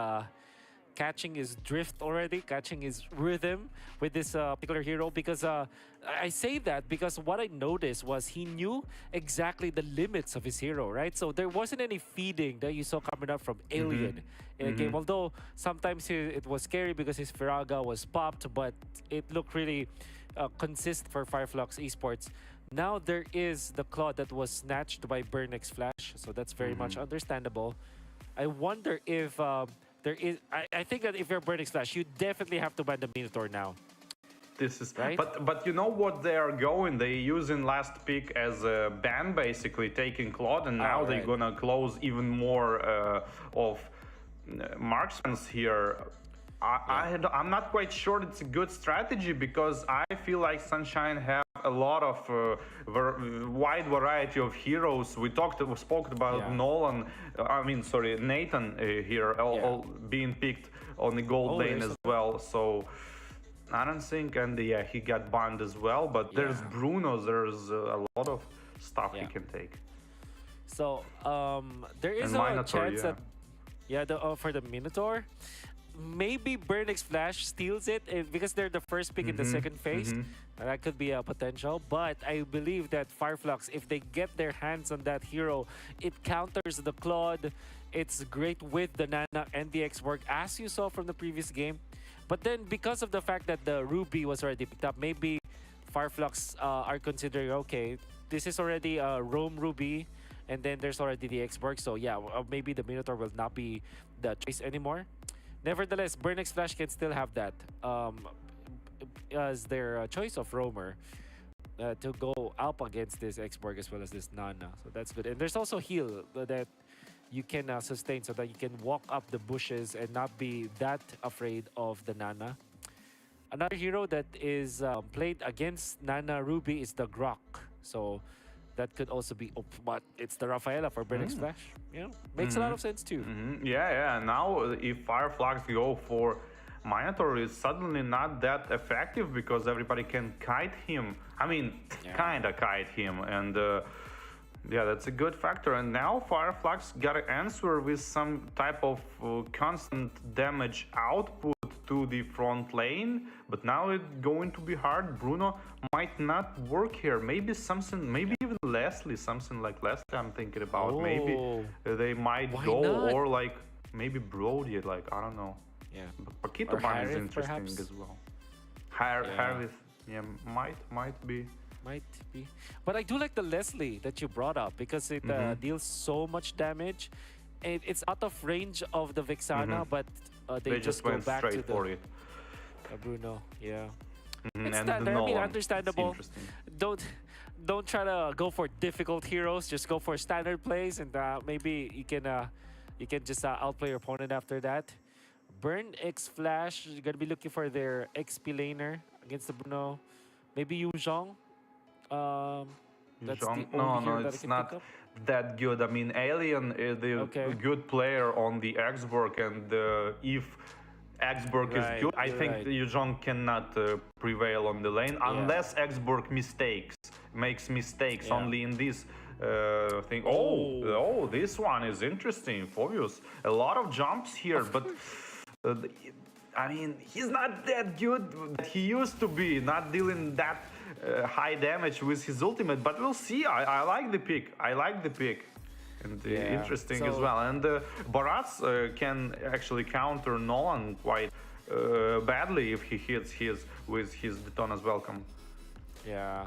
catching his drift already, catching his rhythm with this particular hero. Because I say that because what I noticed was he knew exactly the limits of his hero, right? So there wasn't any feeding that you saw coming up from Alien in the game. Although sometimes it was scary because his Firaga was popped, but it looked really consistent for Fireflux Esports. Now there is the Claw that was snatched by Burnix Flash, so that's very much understandable. I wonder if there is. I think that if you're Burnix Flash, you definitely have to ban the Minotaur now. This is right. But you know what they are going? They using last pick as a ban, basically taking Claude, and now they're gonna close even more of marksmen here. I'm not quite sure it's a good strategy because I feel like Sunshine have a lot of wide variety of heroes. We spoke about Nolan. Nathan here all being picked on the gold lane as well. So I don't think, and he got banned as well. But there's Bruno. There's a lot of stuff he can take. So there is a chance that for the Minotaur. Maybe Burnix Flash steals it because they're the first pick in the second phase. That could be a potential. But I believe that Fireflux, if they get their hands on that hero, it counters the Claude. It's great with the Nana and the X-Work, as you saw from the previous game. But then because of the fact that the Ruby was already picked up, maybe Fireflux are considering, okay, this is already a Roam Ruby, and then there's already the X-Work. So yeah, maybe the Minotaur will not be the choice anymore. Nevertheless, Burnix Flash can still have that as their choice of roamer to go up against this X-Borg as well as this Nana. So that's good. And there's also heal that you can sustain so that you can walk up the bushes and not be that afraid of the Nana. Another hero that is played against Nana Ruby is the Grok. So that could also be, but it's the Rafaela for Burnix Flash. Yeah, makes a lot of sense too. Yeah. Now, if Fireflux go for Minotaur, is suddenly not that effective because everybody can kite him. I mean, kinda kite him, and that's a good factor. And now Fireflux got to answer with some type of constant damage output to the front lane, but now it's going to be hard. Bruno might not work here. Maybe something, maybe even Leslie, something like Leslie I'm thinking about. Maybe they might go, or like maybe Brody, like I don't know. Yeah. But Paquito Ban is interesting perhaps as well. Harvith, might be. Might be. But I do like the Leslie that you brought up because it deals so much damage. And it's out of range of the Vexana, but they just go went back straight to for it. Bruno. Yeah. And It's standard. I mean, understandable. Don't try to go for difficult heroes. Just go for standard plays, and maybe you can just outplay your opponent after that. Burn X Flash. You're gonna be looking for their XP laner against the Bruno. Maybe Yu Zhong. That's the only hero that I it's can not think of. that good. I mean, Alien is the good player on the Xborg, and if Xborg is good, I think Yuzhong cannot prevail on the lane unless Xborg makes mistakes only in this thing. Oh, this one is interesting. Phobius, a lot of jumps here, but I mean, he's not that good that he used to be, not dealing that high damage with his ultimate, but we'll see. I like the pick. And interesting as well. And Barats can actually counter Nolan quite badly if he hits with his Detona's Welcome. Yeah.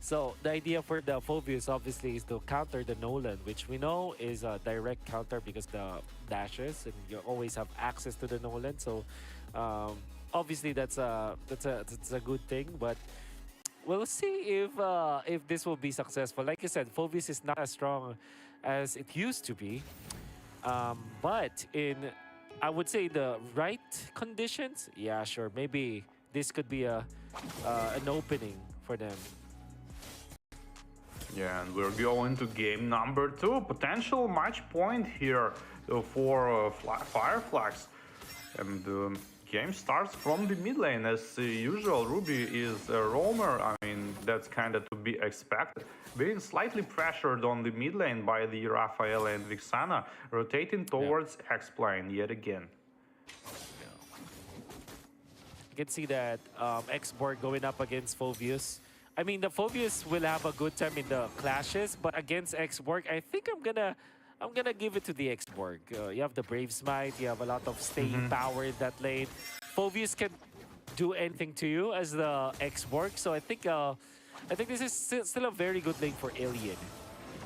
So the idea for the Phobius obviously is to counter the Nolan, which we know is a direct counter because the dashes and you always have access to the Nolan. So obviously that's a good thing. But we'll see if this will be successful. Like you said, Phoveus is not as strong as it used to be. But in, I would say, the right conditions, yeah, sure, maybe this could be an opening for them. Yeah, and we're going to game number 2. Potential match point here for Fireflags. And game starts from the mid lane. As usual, Ruby is a roamer. I mean, that's kind of to be expected. Being slightly pressured on the mid lane by the Raphael and Vixana, rotating towards X-Plane yet again. You can see that X-Borg going up against Phoveus. I mean, the Phoveus will have a good time in the clashes, but against X-Borg, I think I'm gonna give it to the X-Borg. You have the Brave Smite, you have a lot of staying power in that lane. Phoveus can do anything to you as the X-Borg, so I think this is still a very good lane for Alien.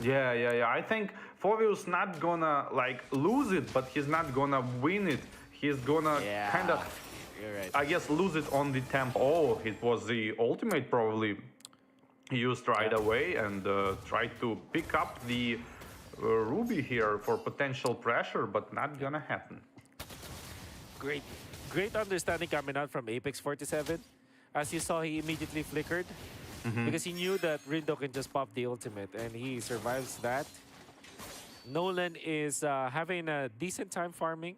Yeah. I think Phoveus not gonna like lose it, but he's not gonna win it. He's gonna kind of, right. I guess, lose it on the tempo. Oh, it was the ultimate probably used right away, and tried to pick up the Ruby here for potential pressure, but not gonna happen. Great understanding coming out from Apex 47. As you saw, he immediately flickered because he knew that Rindo can just pop the ultimate, and he survives that. Nolan is having a decent time farming.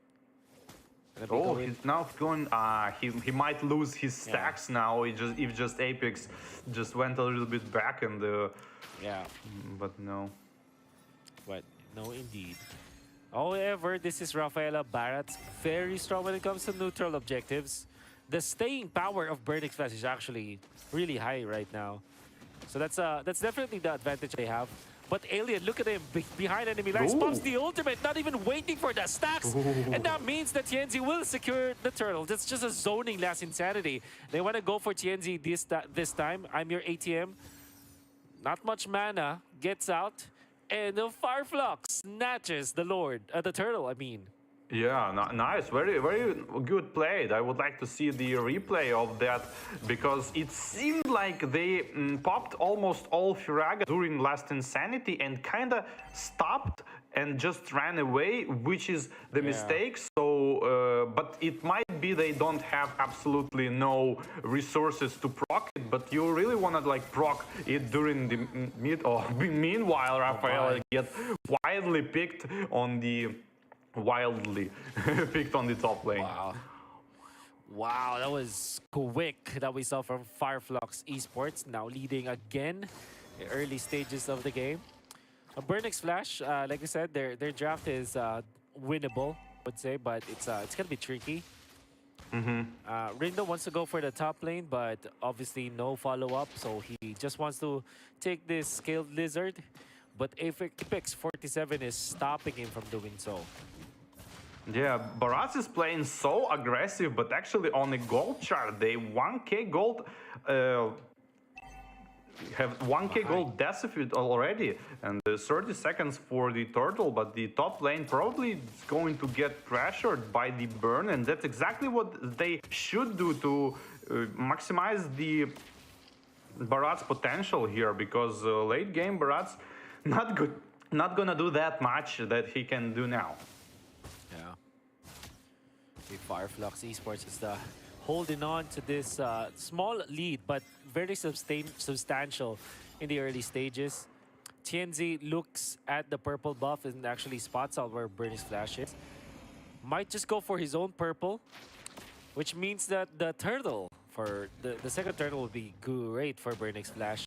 Oh, he's now going. He might lose his stacks now. If just Apex just went a little bit back and. But no. But no, indeed. However, this is Rafaela Barrett's very strong when it comes to neutral objectives. The staying power of Burning Flash is actually really high right now. So that's definitely the advantage they have. But Alien, look at him behind enemy lines, pops the ultimate, not even waiting for the stacks. And that means that TNZ will secure the turtle. That's just a zoning last insanity. They want to go for TNZ this time. I'm your ATM. Not much mana, gets out. And the Fireflux snatches the turtle, I mean. Yeah, nice. Very, very good played. I would like to see the replay of that, because it seemed like they popped almost all Firaga during last Insanity and kind of stopped and just ran away, which is the mistake. So, but it might be they don't have absolutely no resources to proc it, but you really want to like proc it during the mid. Oh, meanwhile, Raphael get wildly picked on the top lane. Wow, that was quick that we saw from Fireflux Esports, now leading again in early stages of the game. Burnix Flash, like I said, their draft is winnable, I would say, but it's gonna be tricky. Rindo wants to go for the top lane, but obviously no follow-up, so he just wants to take this Scaled Lizard. But Apex 47 is stopping him from doing so. Yeah, Baraz is playing so aggressive, but actually on the gold chart, they 1k gold, have 1k gold deficit already, and 30 seconds for the turtle, but the top lane probably is going to get pressured by the burn, and that's exactly what they should do to maximize the Barat's potential here, because late game Barat's not gonna do that much that he can do now. Yeah. The Fireflux Esports is holding on to this small lead, but very substantial in the early stages. TNZ looks at the purple buff and actually spots out where Burning Flash is. Might just go for his own purple, which means that the turtle, for the second turtle, will be great for Burning Flash.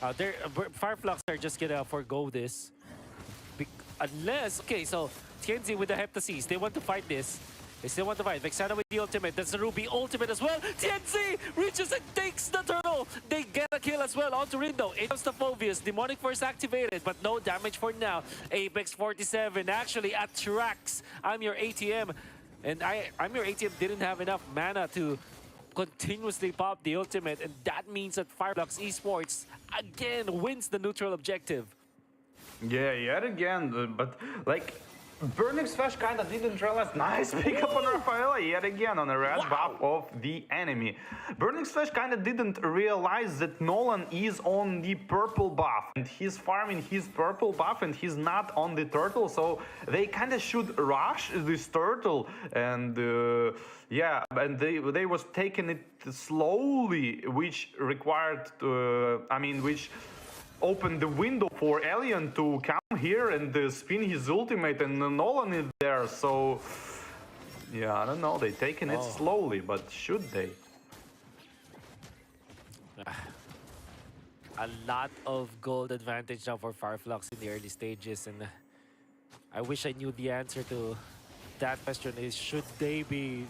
Fireflux are just gonna forgo this. Unless, okay, so TNZ with the Heptaseas, they want to fight this. They still want to fight. Vexana with the ultimate. That's the Ruby ultimate as well. TNZ reaches and takes the turtle. They get a kill as well onto Rindo. It comes to Phoveus. Demonic Force activated, but no damage for now. Apex 47 actually attracts I'm Your ATM. And I'm Your ATM didn't have enough mana to continuously pop the ultimate. And that means that Fireflux Esports again wins the neutral objective. Yeah, yet again, but like Burning Splash kind of didn't realize. Nice pickup on Rafaela yet again on a red buff of the enemy. Burning Splash kind of didn't realize that Nolan is on the purple buff and he's farming his purple buff and he's not on the turtle, so they kind of should rush this turtle and yeah, and they was taking it slowly, which required which opened the window for Alien to come here and spin his ultimate, and Nolan is there, so yeah, I don't know, they taking it slowly, but should they? A lot of gold advantage now for Fireflux in the early stages, and I wish I knew the answer to that question is, should they be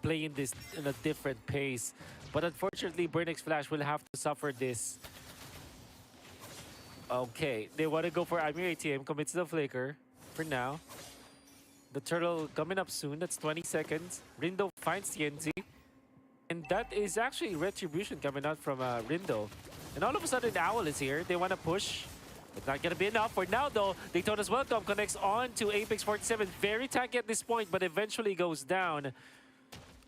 playing this in a different pace? But unfortunately, Burnix Flash will have to suffer this. Okay, they want to go for Amir ATM, commits the flicker for now. The turtle coming up soon, that's 20 seconds. Rindo finds TNZ. And that is actually retribution coming out from Rindo. And all of a sudden, Owl is here. They want to push. It's not going to be enough. For now, though, Daytona's Welcome connects on to Apex 47. Very tanky at this point, but eventually goes down.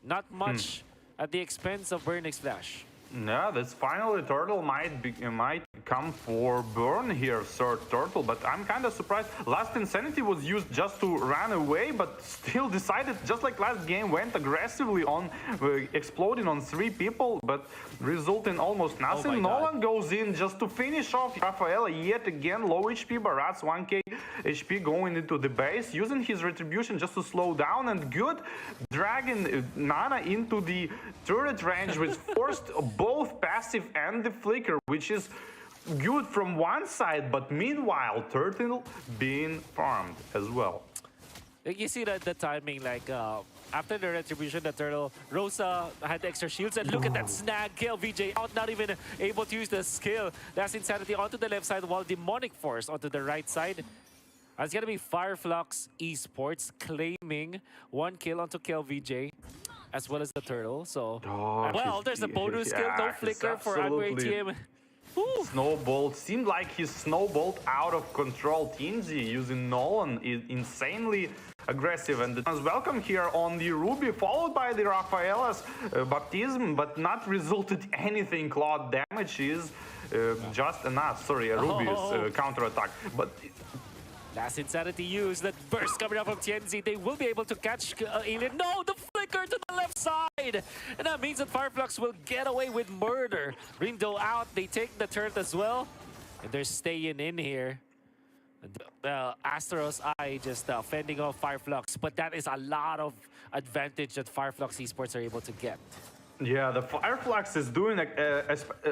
Not much at the expense of Burnix Flash. Yeah, this finally turtle might come for burn here, third turtle, but I'm kind of surprised. Last Insanity was used just to run away, but still decided, just like last game, went aggressively on exploding on 3 people, but result in almost nothing. Nolan goes in just to finish off Rafaela yet again. Low HP, Barats 1k HP going into the base, using his retribution just to slow down, and good dragging Nana into the turret range, which forced both passive and the flicker, which is good from one side, but meanwhile turtle being farmed as well. You see that the timing, like after the retribution, the turtle, Rosa had extra shields, and look at that snag kill. VJ out, not even able to use the skill. That's Insanity onto the left side, while Demonic Force onto the right side. It's gonna be Fireflux Esports claiming 1 kill onto KLVJ, as well as the turtle. So, well, there's a bonus skill, no flicker for ATM. Snowball seemed like he's snowballed out of control. TNZ using Nolan is insanely aggressive, and the welcome here on the Ruby, followed by the Rafaela's baptism, but not resulted anything. Cloud damage is just enough. Sorry, Ruby's counter-attack, but. Last Insanity used, that burst coming out from TNZ. They will be able to catch Alien. No, the flicker to the left side! And that means that Fireflux will get away with murder. Rindo out, they take the turret as well. And they're staying in here. Astros Eye just fending off Fireflux. But that is a lot of advantage that Fireflux Esports are able to get. Yeah, the Fireflux is doing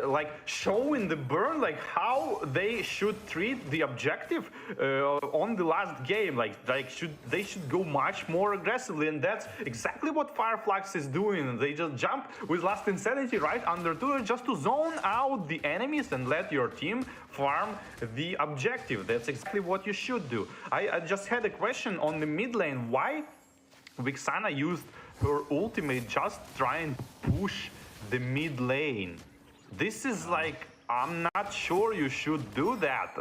like showing the burn, like how they should treat the objective on the last game. Like they should go much more aggressively, and that's exactly what Fireflux is doing. They just jump with Last Insanity right under turret just to zone out the enemies and let your team farm the objective. That's exactly what you should do. I just had a question on the mid lane. Why Vixana used her ultimate just trying to push the mid lane? This is like, I'm not sure you should do that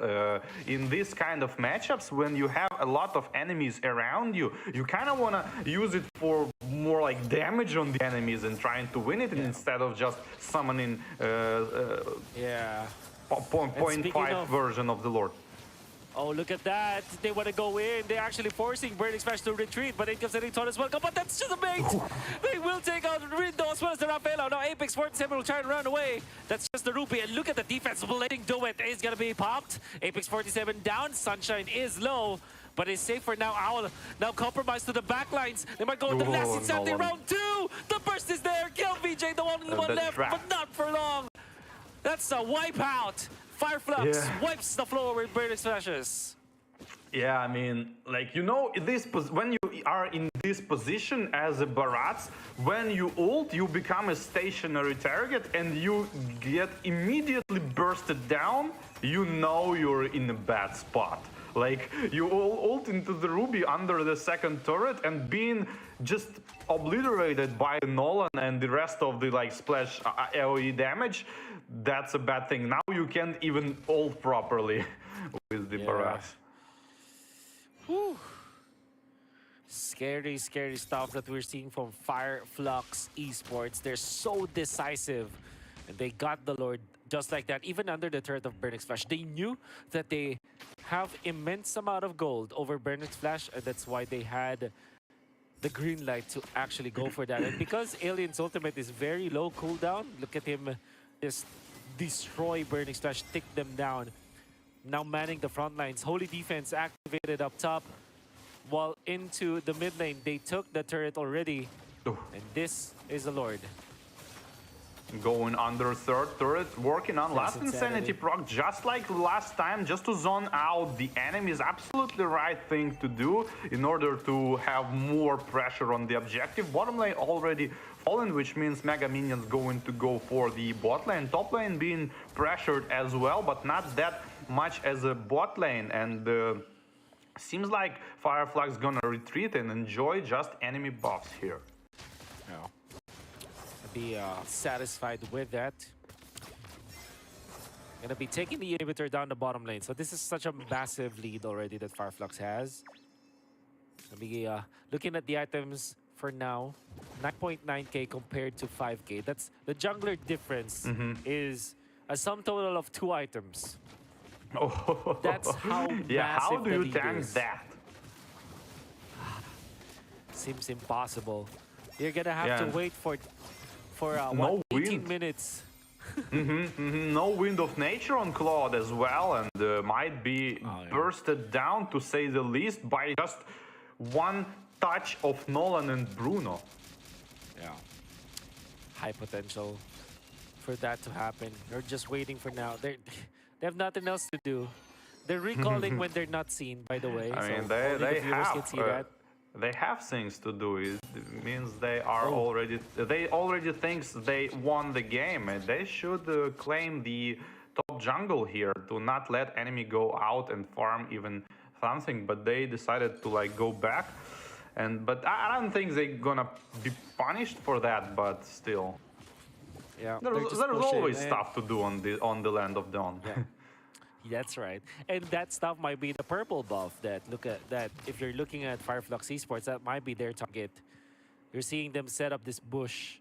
in this kind of matchups when you have a lot of enemies around you. You kind of want to use it for more like damage on the enemies and trying to win it instead of just summoning 0.5 version of the Lord. Oh, look at that. They want to go in. They're actually forcing Burning Smash to retreat, but it comes in as well. But that's just a bait. They will take out Rindo as well as the Rafaela. Now Apex 47 will try and run away. That's just the Ruby. And look at the defense. Letting do it. It's going to be popped. Apex 47 down. Sunshine is low, but it's safe for now. Owl now compromised to the backlines. They might go in the last Insanity round 2. The burst is there. Kill VJ, the only one left, but not for long. That's a wipeout. Fireflux wipes the floor with Burning Splashes. Yeah, I mean, like, you know, when you are in this position as a Barats, when you ult, you become a stationary target and you get immediately bursted down, you know you're in a bad spot. Like, you all ult into the Ruby under the second turret and being just obliterated by Nolan and the rest of the, like, splash AoE damage, that's a bad thing. Now you can't even ult properly with the Barats. Scary, scary stuff that we're seeing from Fireflux Esports. They're so decisive. And they got the Lord just like that, even under the turret of Burnix Flash. They knew that they have immense amount of gold over Burnix Flash, and that's why they had the green light to actually go for that. And because Alien's ultimate is very low cooldown, look at him just destroy Burnix Flash, tick them down. Now manning the front lines. Holy Defense activated up top. While into the mid lane, they took the turret already. And this is the Lord. Going under third turret, working on last Insanity. insanity proc, just like last time, just to zone out the enemy is absolutely the right thing to do in order to have more pressure on the objective. Bottom lane already fallen, which means Mega Minions going to go for the bot lane. Top lane being pressured as well, but not that much as a bot lane. And seems like Fireflux gonna retreat and enjoy just enemy buffs here. Yeah. Be satisfied with that. Gonna be taking the inhibitor down the bottom lane. So this is such a massive lead already that Fireflux has. Gonna be looking at the items for now. 9.9k compared to 5k. That's the jungler difference is a sum total of 2 items. Oh, That's how yeah. How massive do the you lead tank is. that? Seems impossible. You're gonna have Yeah. to wait for No 18 wind. minutes. No wind of nature on Claude as well, and might be bursted down, to say the least, by just one touch of Nolan and Bruno. Yeah. High potential for that to happen. They're just waiting for now. They have nothing else to do. They're recalling when they're not seen, by the way. I so mean, only they the viewers can have see that. they have things to do. It means they are Oh. already thinks they won the game, and they should claim the top jungle here to not let enemy go out and farm even something. But they decided to like go back, but I don't think they're gonna be punished for that. But still, Yeah, there's always stuff to do on the Land of Dawn. Yeah. That's right. And that stuff might be the purple buff that if you're looking at Fireflux Esports, that might be their target. You're seeing them set up this bush.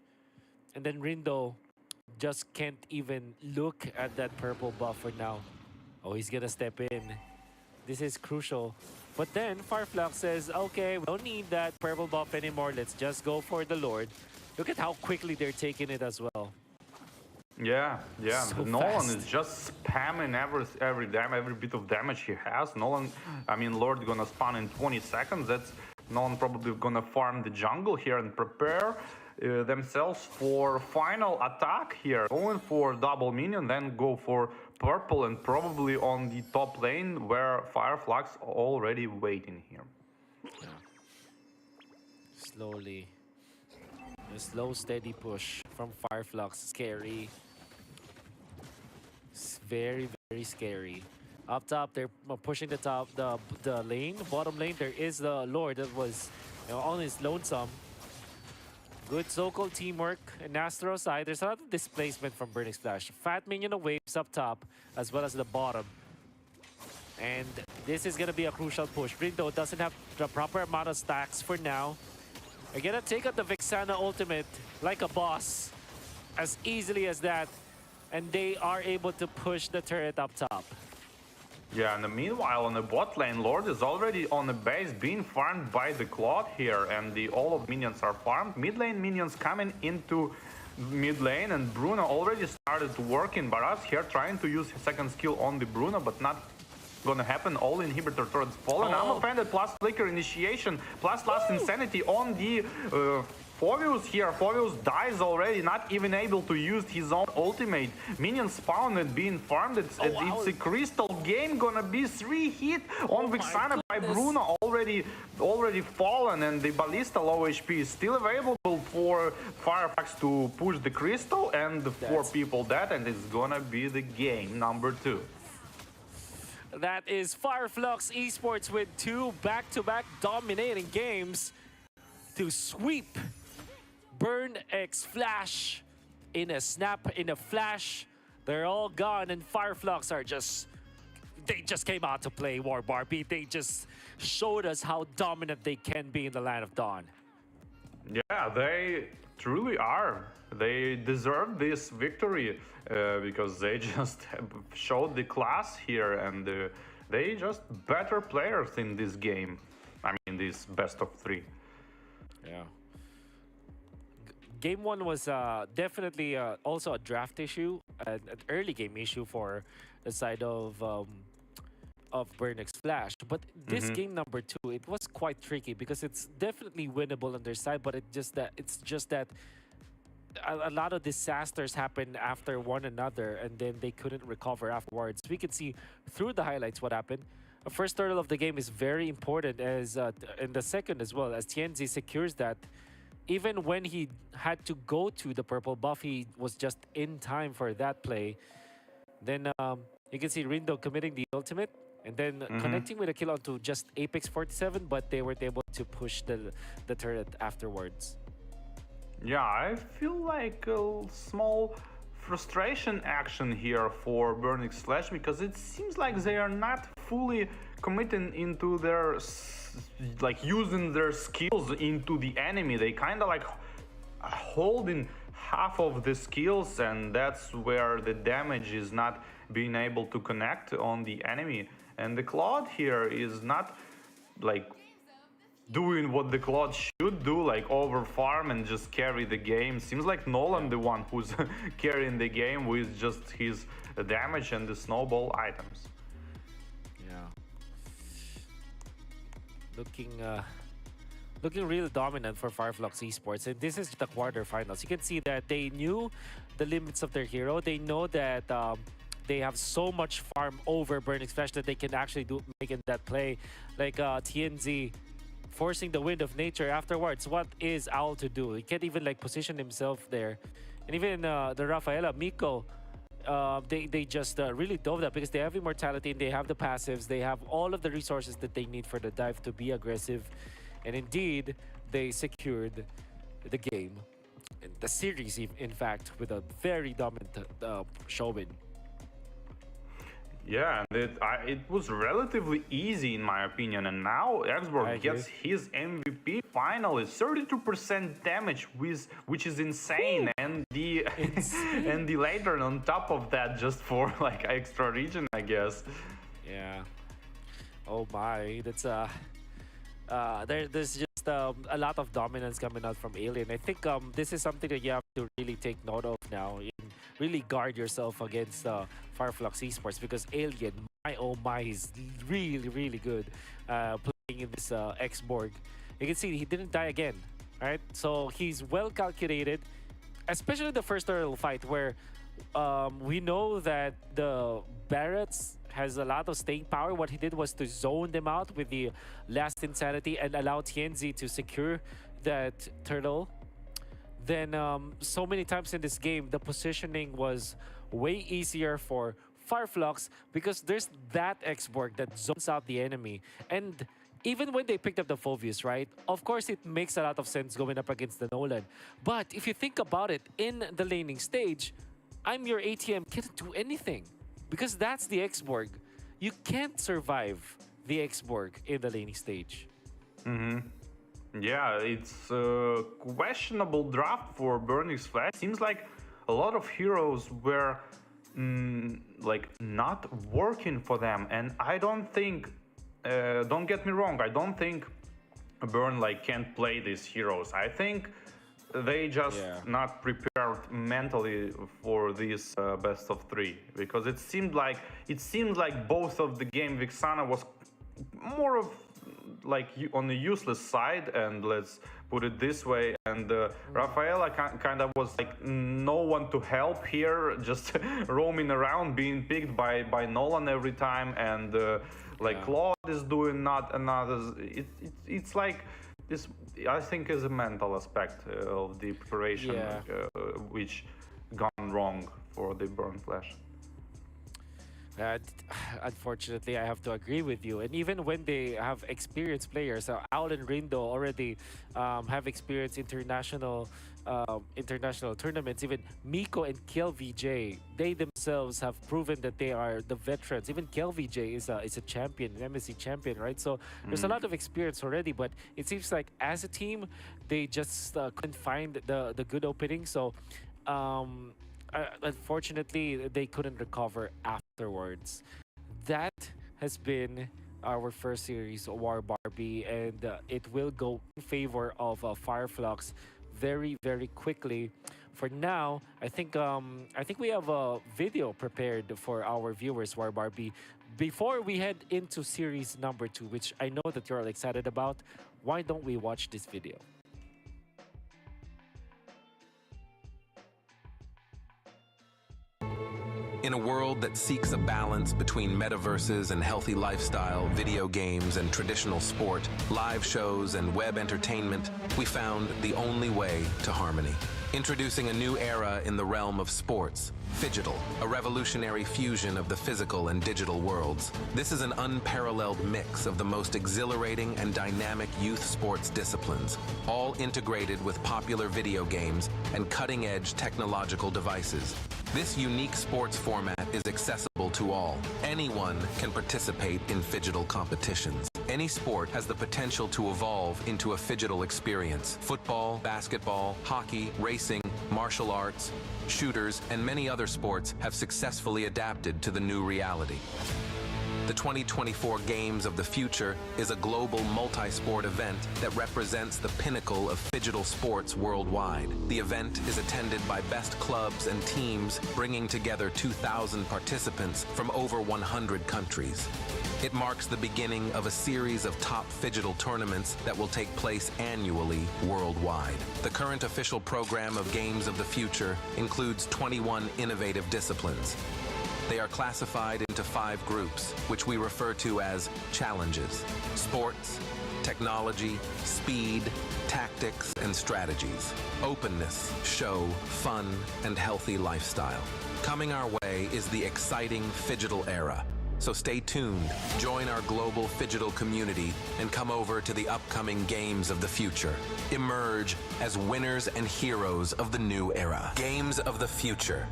And then Rindo just can't even look at that purple buff for now. Oh, he's gonna step in. This is crucial. But then Fireflux says, okay, we don't need that purple buff anymore. Let's just go for the Lord. Look at how quickly they're taking it as well. Yeah. So Nolan fast. is just spamming every bit of damage he has. Nolan, I mean, Lord gonna spawn in 20 seconds. That's Nolan probably gonna farm the jungle here and prepare themselves for final attack here. Going for double minion, then go for purple and probably on the top lane where Fireflux already waiting here. Slowly. A slow, steady push from Fireflux. Scary. It's very, very scary. Up top, they're pushing the lane. Bottom lane, there is the Lord that was on his lonesome. Good so-called teamwork. And Astro side, there's a lot of displacement from Burnix Flash. Fat minion of waves up top, as well as the bottom. And this is going to be a crucial push. Rindo doesn't have the proper amount of stacks for now. They're going to take out the Vexana ultimate like a boss. As easily as that. And they are able to push the turret up top. Yeah, and meanwhile on the bot lane, Lord is already on the base being farmed by the Claude here, and all of minions are farmed. Mid lane minions coming into mid lane, and Bruno already started working. Baraz here trying to use his second skill on the Bruno, but not gonna happen. All inhibitor turrets fallen. I'm offended, plus flicker initiation, plus last insanity on the Fovius here. Fovius dies already, not even able to use his own ultimate. Minions spawned and being farmed. It's a crystal game. Gonna be 3 hit on Vexana by Bruno, already fallen, and the Ballista low HP is still available for Fireflux to push the crystal, and the 4 people dead, and it's gonna be the game number 2. That is Fireflux Esports with 2 back-to-back dominating games to sweep Burn X Flash in a snap, in a flash. They're all gone, and Fireflux are just they just came out to play War Barbie. They just showed us how dominant they can be in the Land of Dawn. Yeah, they truly are. They deserve this victory because they just showed the class here, and they just better players in this game. I mean, this best of 3. Yeah. Game 1 was definitely also a draft issue, an early game issue for the side of Burnix Flash. But this game number 2, it was quite tricky because it's definitely winnable on their side, but it's just that a lot of disasters happened after one another, and then they couldn't recover afterwards. We could see through the highlights what happened. The first turtle of the game is very important, as and the second as well, as Tianzi secures that. Even when he had to go to the purple buff, he was just in time for that play. Then you can see Rindo committing the ultimate and then connecting with a kill onto just Apex 47, but they weren't able to push the turret afterwards. Yeah, I feel like a small frustration action here for Burnix Flash, because it seems like they are not fully committing into their like using their skills into the enemy. They kind of like holding half of the skills, and that's where the damage is not being able to connect on the enemy. And the Claude here is not like doing what the Claude should do, like over farm and just carry the game. Seems like Nolan the one who's carrying the game with just his damage and the snowball items. Yeah. Looking real dominant for Fireflux Esports, and this is the quarterfinals. You can see that they knew the limits of their hero. They know that they have so much farm over Burnix Flash that they can actually make that play. Like TNZ forcing the Wind of Nature afterwards. What is Owl to do? He can't even like position himself there. And even the Rafaela, Miko, they just really dove that because they have immortality and they have the passives. They have all of the resources that they need for the dive to be aggressive. And indeed, they secured the game, and the series, in fact, with a very dominant showman. Yeah, and it was relatively easy in my opinion, and now Xborg gets his MVP finally, 32% damage, which is insane. And the and the later on top of that, just for like extra region, I guess. Yeah. Oh my, that's there's just a lot of dominance coming out from Alien. I think this is something that you have to really take note of now. Really guard yourself against Fireflux Esports, because Alien, my, he's really, really good playing in this Xborg. You can see he didn't die again, right? So he's well calculated, especially the first turtle fight where we know that the Barretts has a lot of staying power. What he did was to zone them out with the last insanity and allow TNZ to secure that turtle. Then so many times in this game, the positioning was way easier for Fireflux because there's that Xborg that zones out the enemy. And even when they picked up the Phobius, right? Of course, it makes a lot of sense going up against the Nolan. But if you think about it, in the laning stage, I'm your ATM, can't do anything. Because that's the Xborg. You can't survive the Xborg in the laning stage. Yeah, it's a questionable draft for Burnix Flash. Seems like a lot of heroes were like not working for them, and I don't think, don't get me wrong, I don't think Burn like can't play these heroes. I think they just not prepared mentally for this best of 3, because it seemed like both of the game Vixana was more of like on the useless side, and let's put it this way, and Rafaela kind of was like no one to help here, just roaming around, being picked by Nolan every time, and like Claude is doing not another. It's like this, I think, is a mental aspect of the preparation which gone wrong for the Burn Flash. Uh, Unfortunately, I have to agree with you. And even when they have experienced players, Owl and Rindo already have experienced international tournaments. Even Miko and KLVJ, they themselves have proven that they are the veterans. Even KLVJ is a champion, an MSC champion, right? So there's a lot of experience already. But it seems like as a team, they just couldn't find the good opening. So. Unfortunately, they couldn't recover afterwards. That has been our first series, War Barbie, and it will go in favor of Fireflux very, very quickly. For now, I think we have a video prepared for our viewers, War Barbie. Before we head into series number 2, which I know that you're all excited about, why don't we watch this video? In a world that seeks a balance between metaverses and healthy lifestyle, video games and traditional sport, live shows and web entertainment, we found the only way to harmony. Introducing a new era in the realm of sports, Phygital, a revolutionary fusion of the physical and digital worlds. This is an unparalleled mix of the most exhilarating and dynamic youth sports disciplines, all integrated with popular video games and cutting-edge technological devices. This unique sports format is accessible to all. Anyone can participate in Phygital competitions. Any sport has the potential to evolve into a Phygital experience. Football, basketball, hockey, racing, martial arts, shooters, and many other sports have successfully adapted to the new reality. The 2024 Games of the Future is a global multi-sport event that represents the pinnacle of Phygital sports worldwide. The event is attended by best clubs and teams, bringing together 2,000 participants from over 100 countries. It marks the beginning of a series of top Phygital tournaments that will take place annually worldwide. The current official program of Games of the Future includes 21 innovative disciplines. They are classified into 5 groups, which we refer to as challenges: sports, technology, speed, tactics, and strategies, openness, show, fun, and healthy lifestyle. Coming our way is the exciting Phygital era. So stay tuned, join our global Phygital community, and come over to the upcoming Games of the Future. Emerge as winners and heroes of the new era. Games of the Future,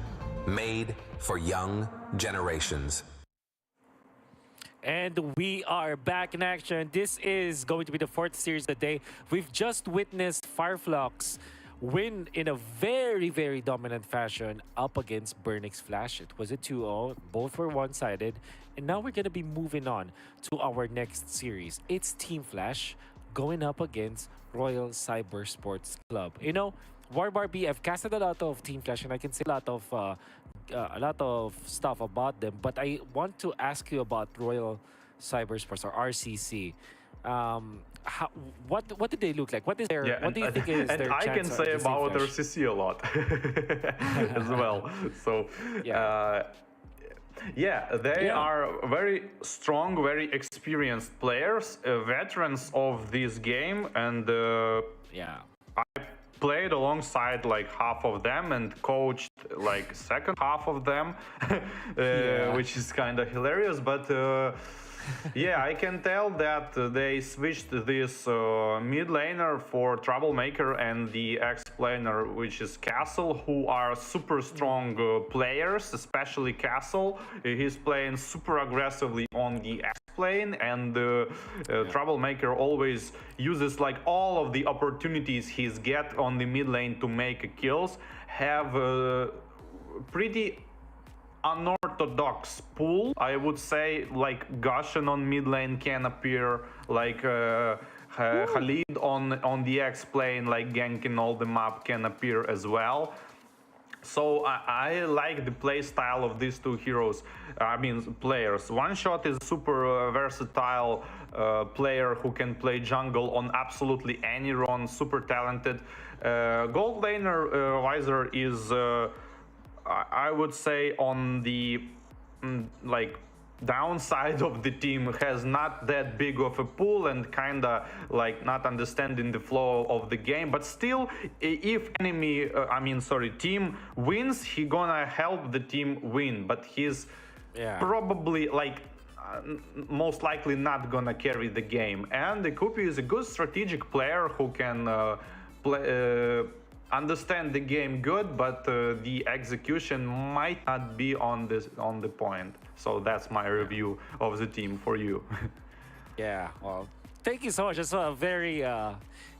made for young generations. And we are back in action. This is going to be the 4th series of the day. We've just witnessed Fireflux win in a very, very dominant fashion up against Burnix Flash. It was a 2-0. Both were one-sided. And now we're going to be moving on to our next series. It's Team Flash going up against Royal Cyber Sports Club. You know, War Barbie, I've casted a lot of Team Flash and I can say a lot of stuff about them, but I want to ask you about Royal Cyber Sports, or RCC. What do they look like? What is their? What do you think is their chance? And I can say about RCC a lot as well. So they are very strong, very experienced players, veterans of this game, and played alongside like half of them and coached like second half of them, which is kind of hilarious. But yeah, I can tell that they switched this mid laner for Troublemaker and the X-Planer, which is Castle, who are super strong players, especially Castle. He's playing super aggressively on the X-Plane, and Troublemaker always uses like all of the opportunities he's get on the mid lane to make kills. Have pretty unorthodox pool, I would say. Like Gushin on mid lane can appear, like Khalid on the X plane, like ganking all the map can appear as well. So I like the play style of these two heroes. I mean, players. One Shot is super versatile player who can play jungle on absolutely any run. Super talented. Gold laner Visor is, I would say, on the like downside of the team, has not that big of a pool and kinda like not understanding the flow of the game, but still, if team wins, he gonna help the team win. But he's Yeah. probably like most likely not gonna carry the game. And the Kupi is a good strategic player who can understand the game good, but the execution might not be on the point. So that's my review of the team for you. Yeah, well, thank you so much. That's a very,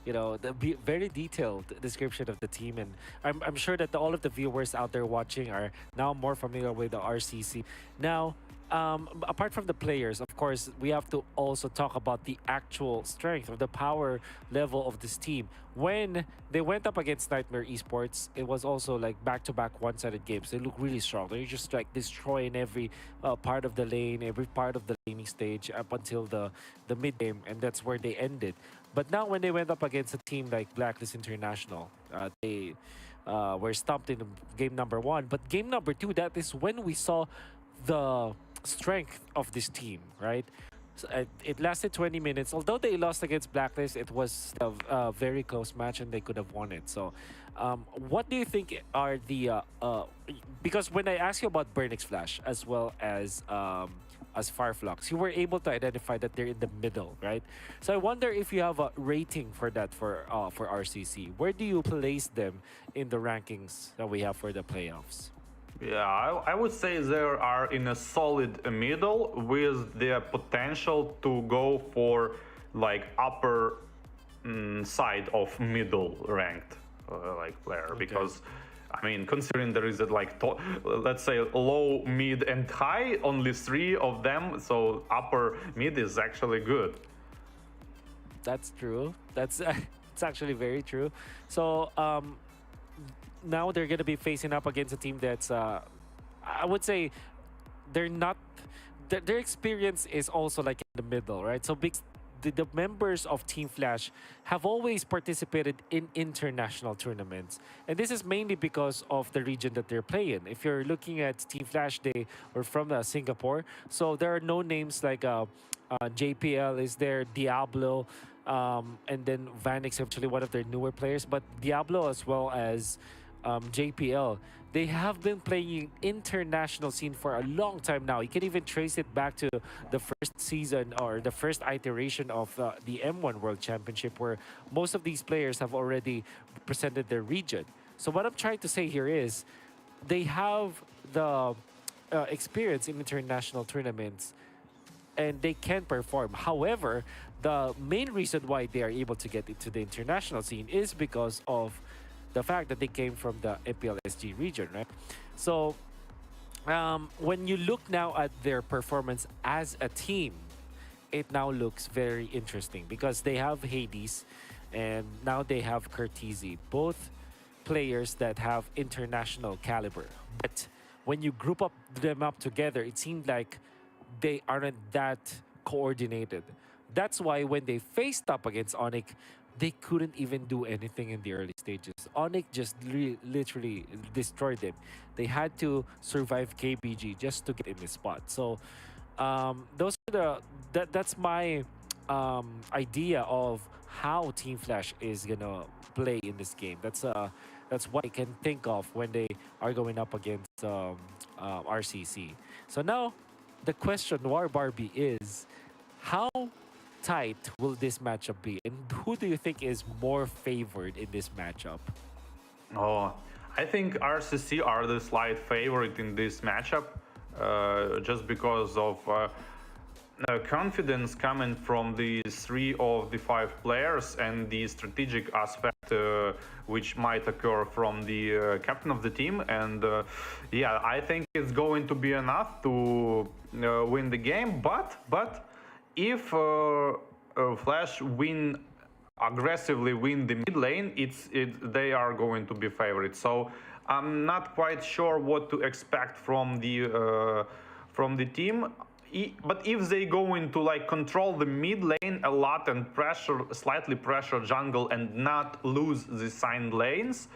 very detailed description of the team, and I'm sure that all of the viewers out there watching are now more familiar with the RCC. Now, apart from the players, of course, we have to also talk about the actual strength or the power level of this team. When they went up against Nightmare Esports, it was also like back-to-back one-sided games. They look really strong. They're just like destroying every part of the lane, every part of the laning stage up until the mid game, and that's where they ended. But now when they went up against a team like Blacklist International, they were stomped in game number 1. But game number 2, that is when we saw the strength of this team, right? So, it lasted 20 minutes. Although they lost against Blacklist, it was a very close match and they could have won it. So, what do you think are the... because when I asked you about Burnix Flash as well as Fireflux, you were able to identify that they're in the middle, right? So I wonder if you have a rating for that for RCC. Where do you place them in the rankings that we have for the playoffs? Yeah, I would say they are in a solid middle with the potential to go for like upper side of middle ranked like player. Okay. Because I mean, considering there is like let's say low, mid, and high, only 3 of them, so upper mid is actually good. That's true. That's it's actually very true. So now they're going to be facing up against a team that's, I would say, they're not, their experience is also like in the middle, right? So the members of Team Flash have always participated in international tournaments. And this is mainly because of the region that they're playing. If you're looking at Team Flash, they were from Singapore. So there are no names like JPL is there, Diablo, and then Vanix, actually one of their newer players. But Diablo as well as JPL, they have been playing international scene for a long time now. You can even trace it back to the first season or the first iteration of the M1 World Championship, where most of these players have already represented their region. So what I'm trying to say here is they have the experience in international tournaments and they can perform. However, the main reason why they are able to get into the international scene is because of the fact that they came from the MPLSG region, right? So when you look now at their performance as a team, it now looks very interesting because they have Hades and now they have Curtizi, both players that have international caliber. But when you group them up together, it seemed like they aren't that coordinated. That's why when they faced up against Onyx, they couldn't even do anything in the early stages. Onyx just literally destroyed them. They had to survive KBG just to get in the spot. So those are that's my idea of how Team Flash is gonna play in this game. That's what I can think of when they are going up against RCC. So now the question, War Barbie, is how tight will this matchup be, and who do you think is more favored in this matchup? Oh, I think RCC are the slight favorite in this matchup, just because of confidence coming from the 3 of the 5 players and the strategic aspect which might occur from the captain of the team. And yeah, I think it's going to be enough to win the game, but if Flash aggressively win the mid lane, they are going to be favorites. So I'm not quite sure what to expect from the team. But if they go into like control the mid lane a lot and slightly pressure jungle and not lose the signed lanes,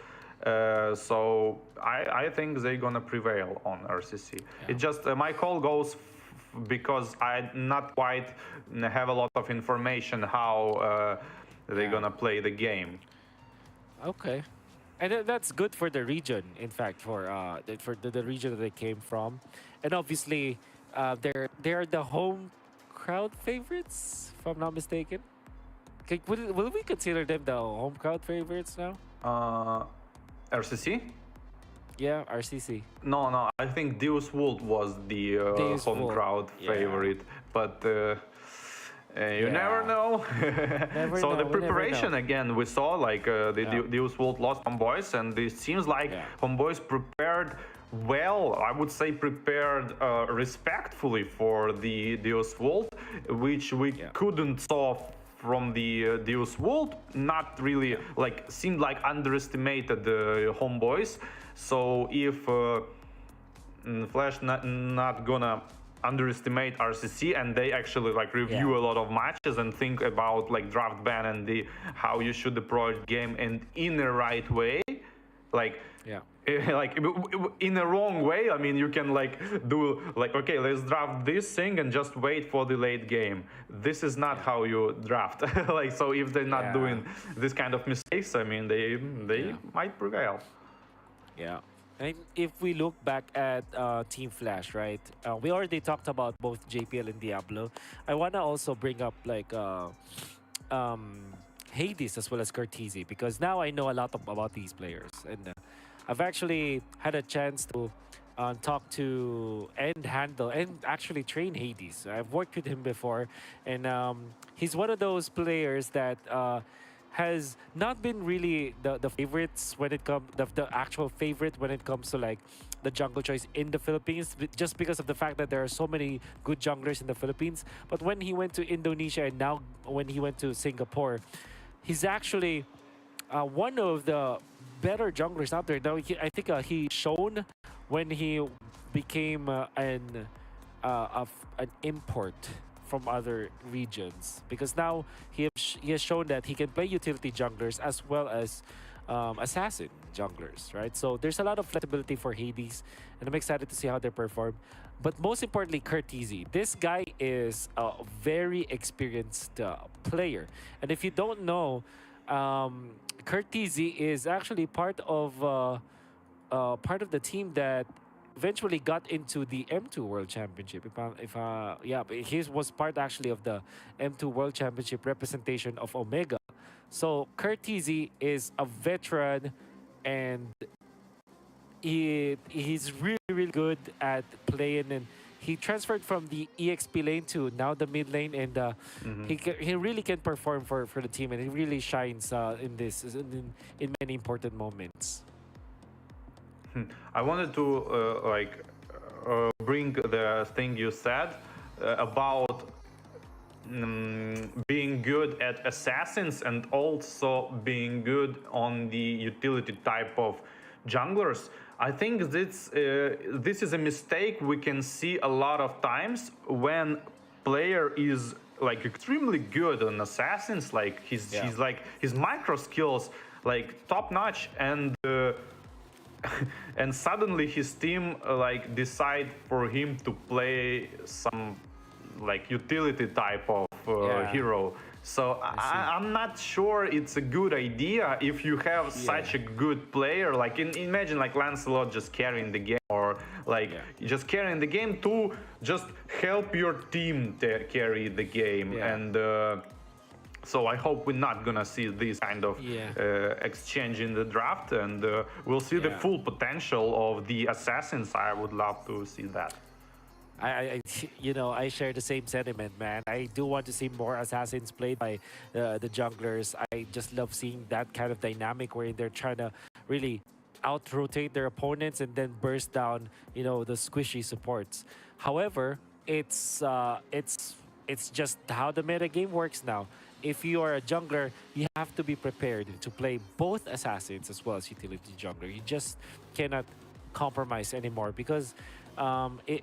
so I think they're gonna prevail on RCC. Yeah. It just my call goes because I not quite have a lot of information how they're gonna play the game. Okay. And that's good for the region, in fact, for the region that they came from, and obviously, they're the home crowd favorites, if I'm not mistaken. Will we consider them the home crowd favorites now? RCC? Yeah, RCC. No, I think Deus Vult was the Deus home Vult, crowd yeah. favorite, but you Yeah. never know. Never So know, the we never preparation know. again, we saw like Yeah. Deus Vult lost Homeboys, and it seems like Yeah. Homeboys prepared well. I would say prepared respectfully for the Deus Vult, which we Yeah. couldn't saw from the Deus Vult. Not really, like seemed like underestimated the Homeboys. So if Flash not gonna underestimate RCC, and they actually like review Yeah. a lot of matches and think about like draft ban and the how you should approach game and in the right way, like Yeah. like in the wrong way. I mean, you can like do like, okay, let's draft this thing and just wait for the late game. This is not how you draft. Like, so if they're not Yeah. doing this kind of mistakes, I mean, they Yeah. might prevail. Yeah. And if we look back at Team Flash, right? We already talked about both JPL and Diablo. I want to also bring up like Hades as well as Cortese, because now I know a lot about these players, and I've actually had a chance to talk to and handle and actually train Hades. I've worked with him before, and he's one of those players that has not been really the favorites when it comes the actual favorite when it comes to like the jungle choice in the Philippines, just because of the fact that there are so many good junglers in the Philippines. But when he went to Indonesia and now when he went to Singapore, he's actually one of the better junglers out there. Now, I think he shown when he became an import from other regions, because now he has shown that he can play utility junglers as well as assassin junglers, right? So there's a lot of flexibility for Hades, and I'm excited to see how they perform. But most importantly, Cortese. This guy is a very experienced player, and if you don't know, Cortese is actually part of the team that eventually got into the M2 World Championship. Yeah, but he was part actually of the M2 World Championship representation of Omega. So Cortese is a veteran, and he's really good at playing, and he transferred from the EXP lane to now the mid lane, and he really can perform for the team, and he really shines in many important moments. I wanted to bring the thing you said about being good at assassins and also being good on the utility type of junglers. I think this is a mistake we can see a lot of times when player is like extremely good on assassins, like he's like his micro skills like top notch, and and suddenly his team like decide for him to play some like utility type of hero. So I'm not sure it's a good idea if you have such a good player. Like imagine like Lancelot just carrying the game, or like just carrying the game to just help your team carry the game. And so I hope we're not gonna see this kind of exchange in the draft, and we'll see the full potential of the assassins. I would love to see that. I share the same sentiment, man. I do want to see more assassins played by the junglers. I just love seeing that kind of dynamic where they're trying to really out-rotate their opponents and then burst down, the squishy supports. However, it's just how the meta game works now. If you are a jungler, you have to be prepared to play both assassins as well as utility jungler. You just cannot compromise anymore, because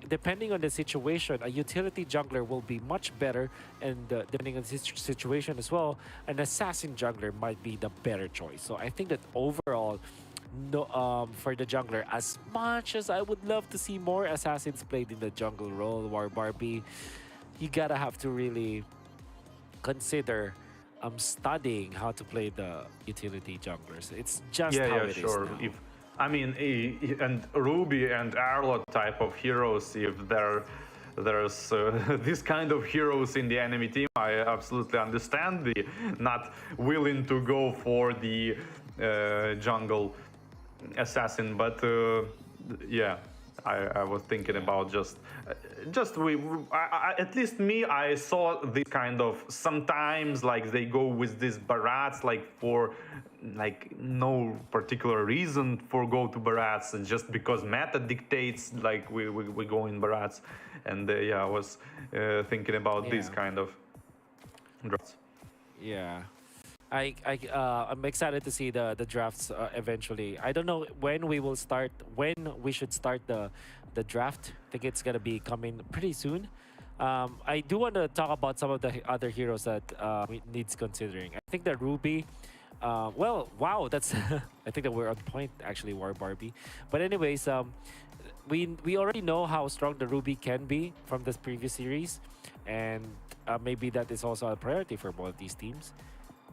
depending on the situation, a utility jungler will be much better, and depending on the situation as well, an assassin jungler might be the better choice. So I think that overall, for the jungler, as much as I would love to see more assassins played in the jungle role, War Barbie, you gotta have to really consider studying how to play the utility junglers. It's just Yeah, how yeah, it is sure. now. If I mean, and Ruby and Arlot type of heroes, if there's this kind of heroes in the enemy team, I absolutely understand the not willing to go for the jungle assassin. But yeah, I was thinking about at least me, I saw this kind of sometimes like they go with these barats like for like no particular reason for go to barats, and just because meta dictates like we go in barats. And yeah, I was thinking about this Yeah. kind of drafts. Yeah. I'm excited to see the drafts eventually. I don't know when we should start the draft. I think it's gonna be coming pretty soon. I do want to talk about some of the other heroes that needs considering. I think that Ruby. Well, wow, that's I think that we're on point actually, War Barbie. But anyways, we already know how strong the Ruby can be from this previous series, and maybe that is also a priority for both these teams.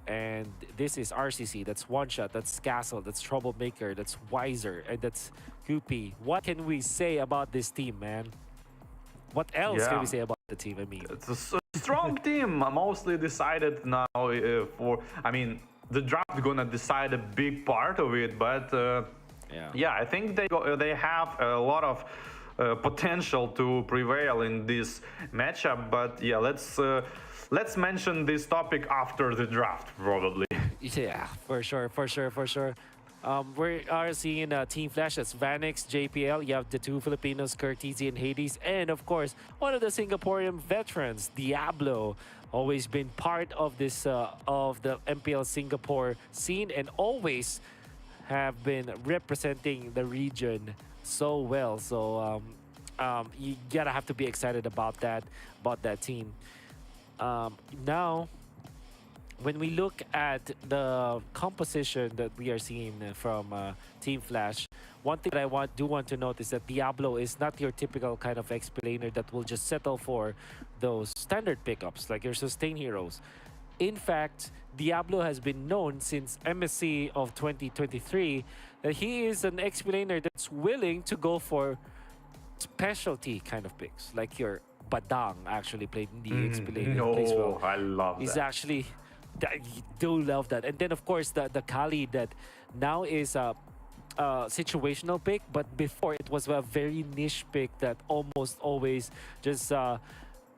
And this is RCC, that's One Shot, that's Castle, that's Troublemaker, that's Wiser, and that's Goopy. What can we say about this team, man? What else can Yeah. we say about the team? I mean, It's a strong team. Mostly decided now I mean, the draft gonna decide a big part of it, but yeah, I think they have a lot of potential to prevail in this matchup. But yeah, let's mention this topic after the draft, probably. yeah, for sure. We are seeing Team Flash. That's Vanix, JPL. You have the two Filipinos, Curtizi and Hades. And of course, one of the Singaporean veterans, Diablo. Always been part of this, of the MPL Singapore scene, and always have been representing the region so well. So you gotta have to be excited about that team. Now, when we look at the composition that we are seeing from Team Flash, one thing that I do want to note is that Diablo is not your typical kind of explainer that will just settle for those standard pickups like your sustain heroes. In fact, Diablo has been known since MSC of 2023 that he is an explainer that's willing to go for specialty kind of picks, like your Badang actually played in the explainer. plays well. I love He's that. actually, I do love that. And then of course the Kali that now is a situational pick, but before it was a very niche pick that almost always just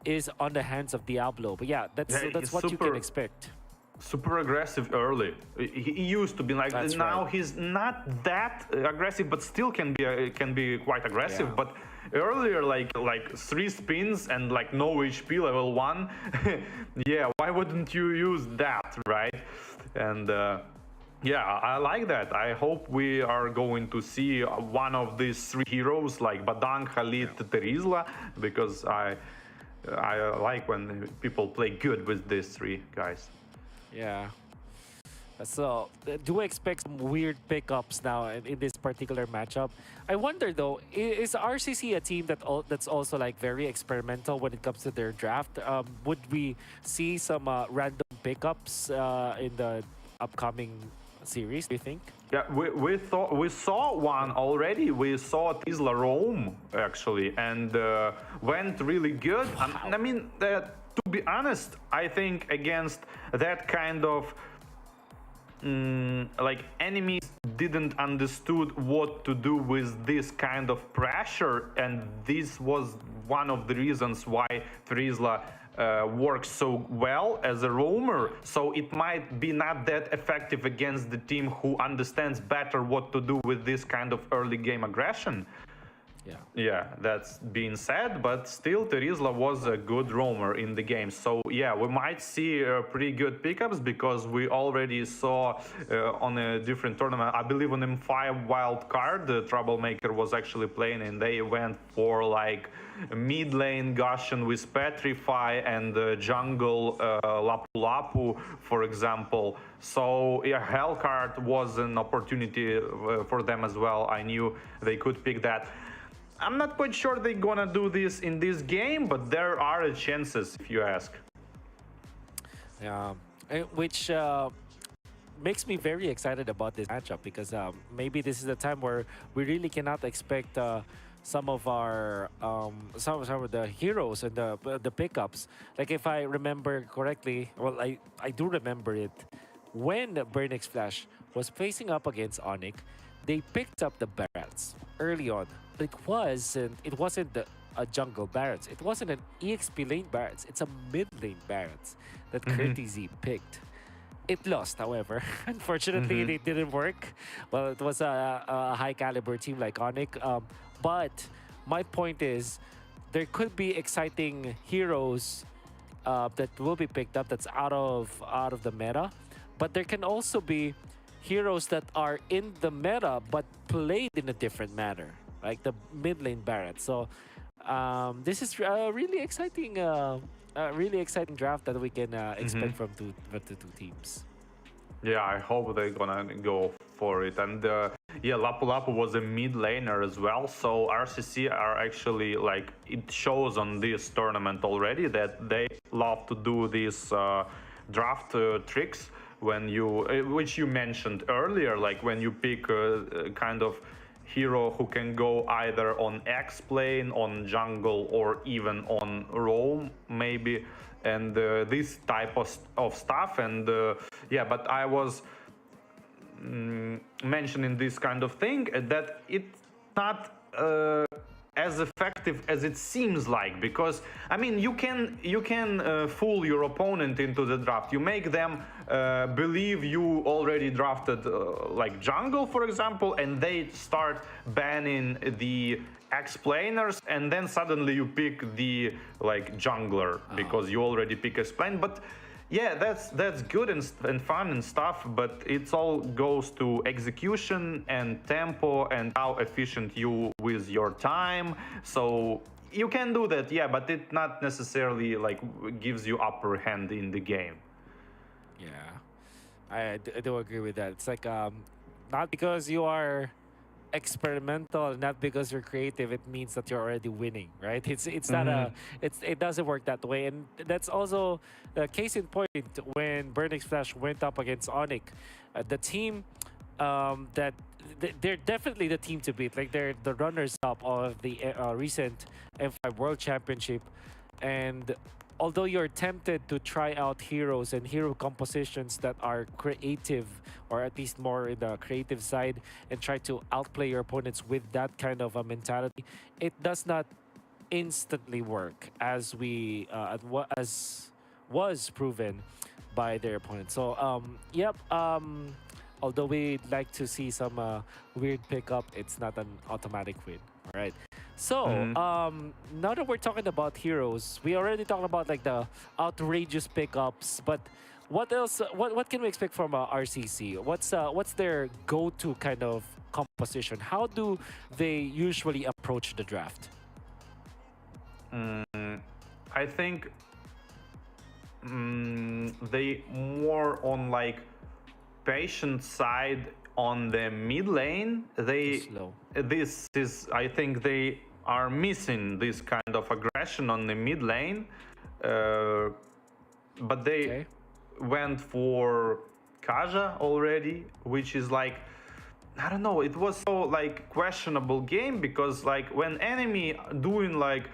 is on the hands of Diablo. But yeah, that's he's what you can expect. Super aggressive early. He used to be like. That's now right. he's not that aggressive, but still can be quite aggressive. Yeah. But earlier, like 3 spins and like no HP level 1. Yeah, why wouldn't you use that, right? And yeah, I like that. I hope we are going to see one of these 3 heroes like Badang, Khalid, Terizla, because I like when people play good with these 3 guys. Yeah. So, do expect some weird pickups now in this particular matchup. I wonder though, is RCC a team that's also like very experimental when it comes to their draft? Would we see some random pickups in the upcoming series, do you think? Yeah, we saw one already. We saw Tesla roam actually, and went really good. I mean, to be honest, I think against that kind of like enemies didn't understood what to do with this kind of pressure, and this was one of the reasons why Tesla works so well as a roamer. So it might be not that effective against the team who understands better what to do with this kind of early game aggression. Yeah, that's being said, but still Terizla was a good roamer in the game. So yeah, we might see pretty good pickups, because we already saw on a different tournament, I believe on M5 wild card, the Troublemaker was actually playing, and they went for like mid lane Gaussian with Petrify and jungle Lapu Lapu, for example. So yeah, Hellcard was an opportunity for them as well. I knew they could pick that. I'm not quite sure they're gonna do this in this game, but there are chances, if you ask. Yeah. which makes me very excited about this matchup because maybe this is the time where we really cannot expect some of our some of the heroes and the pickups. Like if I remember correctly, well, I do remember it when Burnix Flash was facing up against Onyx, they picked up the Barats early on. It wasn't a jungle Barats. It wasn't an EXP lane Barats. It's a mid lane Barats that Curtis Z picked. It lost, however. Unfortunately, it didn't work. Well, it was a high caliber team like Onyx. But my point is, there could be exciting heroes that will be picked up that's out of the meta. But there can also be heroes that are in the meta but played in a different manner, like the mid lane Barret. So this is a really exciting draft that we can expect from the two teams. Yeah, I hope they're gonna go for it. And yeah, Lapu Lapu was a mid laner as well. So RCC are actually like, it shows on this tournament already that they love to do these draft tricks when you, which you mentioned earlier, like when you pick a kind of hero who can go either on X plane, on jungle, or even on roam maybe, and this type of stuff. And yeah, but I was mentioning this kind of thing that it's not as effective as it seems like, because I mean you can fool your opponent into the draft. You make them believe you already drafted like jungle, for example, and they start banning the explainers, and then suddenly you pick the like jungler because you already pick explain. But yeah, that's good and fun and stuff, but it all goes to execution and tempo and how efficient you with your time. So you can do that, yeah, but it not necessarily like gives you upper hand in the game. Yeah, I do agree with that. It's like not because you are experimental, not because you're creative, it means that you're already winning, right? It's not it doesn't work that way. And that's also the case in point when Burnix Flash went up against Onyx. The team that they're definitely the team to beat. Like they're the runners up of the recent M5 World Championship. And although you're tempted to try out heroes and hero compositions that are creative, or at least more in the creative side, and try to outplay your opponents with that kind of a mentality, it does not instantly work, as was proven by their opponents. So yep, although we'd like to see some weird pickup, it's not an automatic win. All right. So now that we're talking about heroes, we already talked about like the outrageous pickups, but what else? What can we expect from RCC? What's their go-to kind of composition? How do they usually approach the draft? I think they more on like patient side on the mid lane. This is, I think they are missing this kind of aggression on the mid lane, but they went for Kaja already, which is like, I don't know, it was so like questionable game, because like when enemy doing like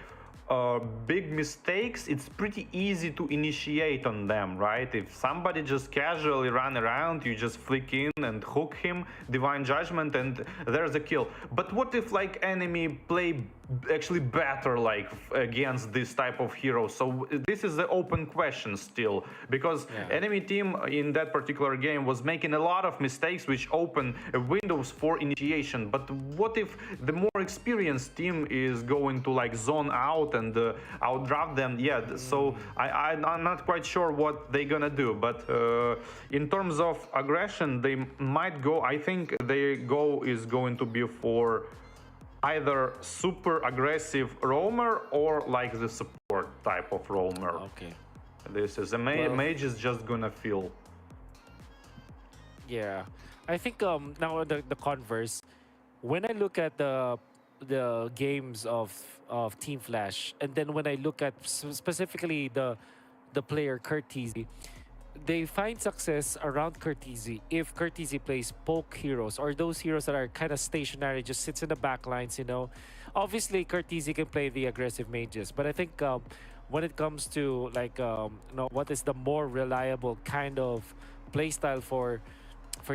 big mistakes, it's pretty easy to initiate on them, right? If somebody just casually run around, you just flick in and hook him, Divine Judgment, and there's a kill. But what if like enemy play actually better like against this type of hero? So this is the open question still, because enemy team in that particular game was making a lot of mistakes which open windows for initiation. But what if the more experienced team is going to like zone out and outdraft them? So I'm not quite sure what they're gonna do, but in terms of aggression, they might go, I think their go is going to be for either super aggressive roamer or like the support type of roamer. Okay. This is a mage is just gonna feel. Yeah, I think now the converse, when I look at the games of Team Flash, and then when I look at specifically the player Curtis, they find success around Curtizi if Curtizi plays poke heroes or those heroes that are kind of stationary, just sits in the back lines, you know. Obviously, Curtizi can play the aggressive mages, but I think when it comes to like what is the more reliable kind of playstyle for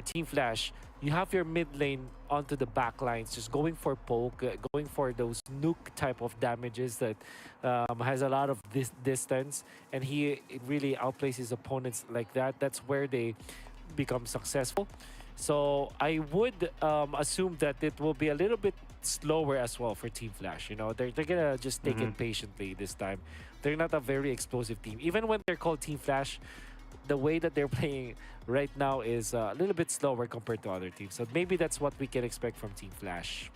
Team Flash, you have your mid lane onto the back lines, just going for poke, going for those nuke type of damages that has a lot of this distance, and he really outplays his opponents like that. That's where they become successful. So I would assume that it will be a little bit slower as well for Team Flash. You know, they're gonna just take it patiently this time. They're not a very explosive team. Even when they're called Team Flash, the way that they're playing right now is a little bit slower compared to other teams. So maybe that's what we can expect from Team Flash.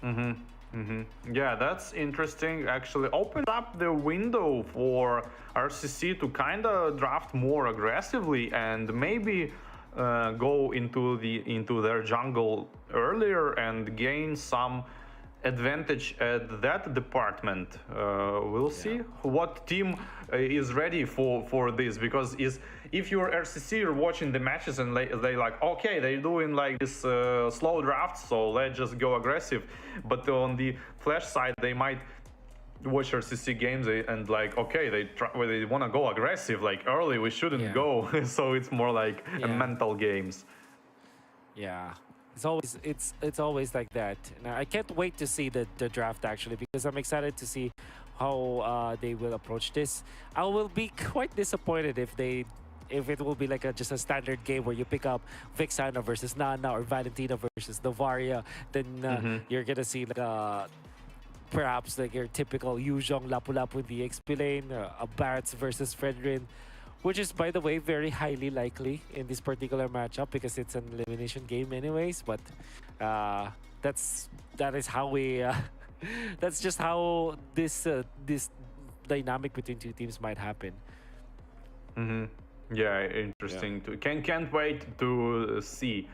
Yeah, that's interesting. Actually, opens up the window for RCC to kind of draft more aggressively and maybe go into their jungle earlier and gain some advantage at that department. We'll see what team is ready for this, because if you're RCC, you're watching the matches and they like, okay, they're doing like this slow draft, so let's just go aggressive. But on the Flash side, they might watch RCC games and like, okay, they want to go aggressive like early, we shouldn't go. So it's more like a mental games. Yeah. It's always like that. Now, I can't wait to see the draft actually, because I'm excited to see how they will approach this. I will be quite disappointed if it will be like just a standard game where you pick up Vexana versus Nana or Valentina versus Saweria. Then you're gonna see like perhaps like your typical Yuzhong Lapu-Lapu in the XP lane, a Barretts versus Fredrin, which is, by the way, very highly likely in this particular matchup because it's an elimination game anyways. But that is how we that's just how this dynamic between two teams might happen. Yeah, interesting. Can't wait to see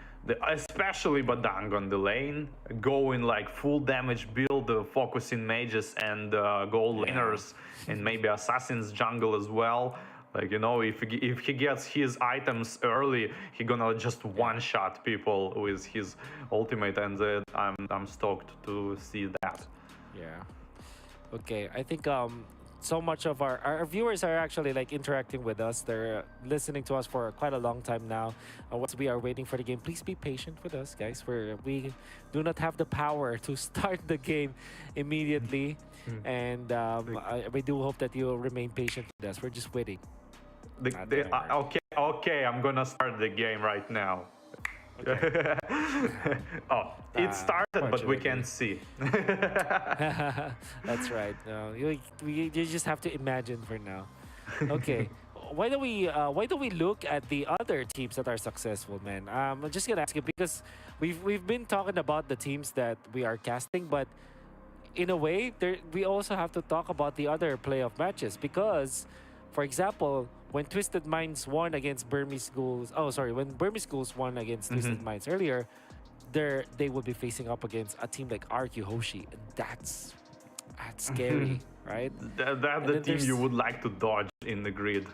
especially Badang on the lane going like full damage build, focusing mages and gold laners and maybe assassins jungle as well. Like, you know, if he gets his items early, he gonna just one-shot people with his ultimate, and I'm stoked to see that. Yeah. Okay, I think so much of our viewers are actually like interacting with us. They're listening to us for quite a long time now. Once we are waiting for the game, please be patient with us, guys. We do not have the power to start the game immediately, and we do hope that you'll remain patient with us. We're just waiting. Okay, I'm gonna start the game right now. Okay. Oh, it started, but we can't see. That's right. You just have to imagine for now. Okay. Why don't we look at the other teams that are successful, man? I'm just gonna ask you because we've been talking about the teams that we are casting, but in a way, we also have to talk about the other playoff matches because, for example, when Twisted Minds won against Burmese Schools, when Burmese Schools won against Twisted Minds earlier, they will be facing up against a team like RQ Hoshi. That's scary, right? That's the team you would like to dodge in the grid.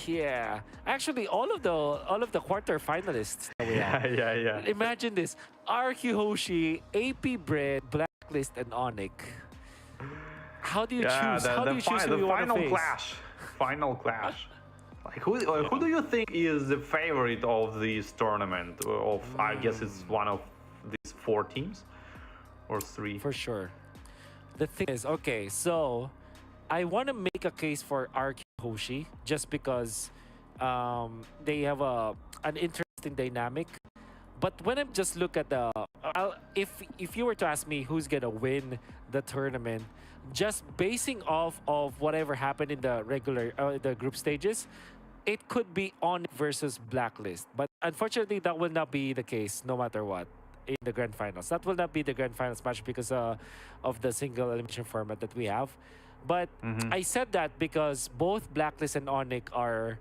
Yeah, actually, all of the quarterfinalists that we have. Yeah. Imagine this: RQ Hoshi, AP Bread, Blacklist, and Onyx. How do you choose? How do you choose who you want to face? Final clash. Like who do you think is the favorite of this tournament? I guess it's one of these 4 teams or 3. For sure. The thing is, okay, so I want to make a case for RQ Hoshi just because they have an interesting dynamic. But when I just look at if you were to ask me who's gonna win the tournament, just basing off of whatever happened in the the group stages, it could be On versus Blacklist. But unfortunately, that will not be the case no matter what in the grand finals. That will not be the grand finals match because of the single elimination format that we have. But I said that because both Blacklist and Onyx are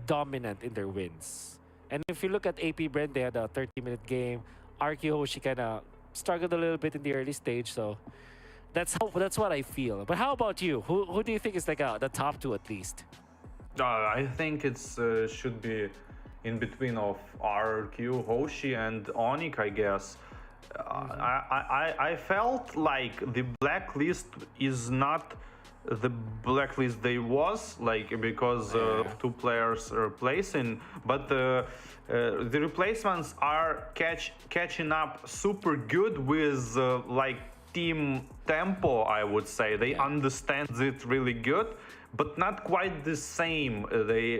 dominant in their wins. And if you look at AP Brand, they had a 30-minute game. RQ Hoshi kind of struggled a little bit in the early stage, so that's what I feel. But how about you? Who do you think is like the top 2 at least? I think it's should be in between of RQ, Hoshi, and Onyx, I guess. I felt like the blacklist is not the blacklist they was like because of two players replacing, but the replacements are catching up super good with like team tempo. I would say they understand it really good, but not quite the same they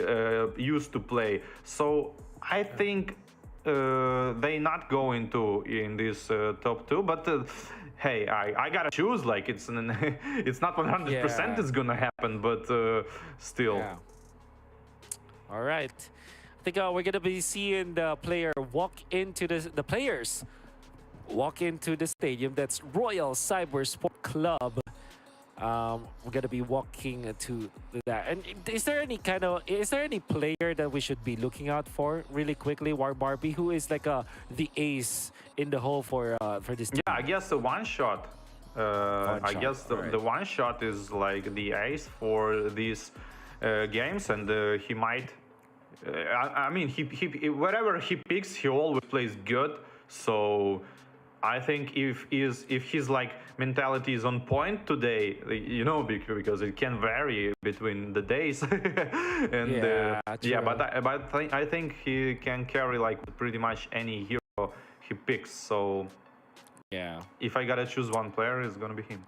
used to play. So I think they not going to in this top two, but hey, I gotta choose. Like it's it's not 100% it's gonna happen, but still. Yeah. All right. I think we're gonna be seeing the player walk into the players walk into the stadium. That's Royal Cyber Sport Club. We're gonna be walking to that. And is there any player that we should be looking out for really quickly? War Barbie, who is like the ace in the hole for this team? Yeah, I guess the one shot. I guess the one shot is like the ace for these games, and he might. I mean, he whatever he picks, he always plays good. So I think if his like mentality is on point today, you know, because it can vary between the days, and but I think he can carry like pretty much any hero he picks. So yeah, if I gotta choose one player, it's gonna be him.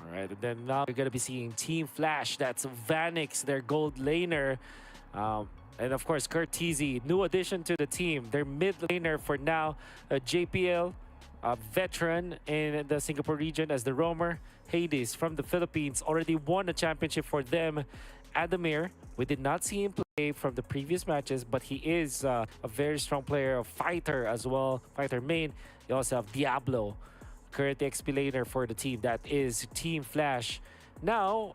All right, and then now we're gonna be seeing Team Flash. That's Vanix, their gold laner. And of course, Curtizi, new addition to the team. Their mid laner for now, JPL, a veteran in the Singapore region as the roamer. Hades from the Philippines already won a championship for them. Adamir, we did not see him play from the previous matches, but he is a very strong player, a fighter as well, fighter main. You also have Diablo, current XP laner for the team. That is Team Flash. Now,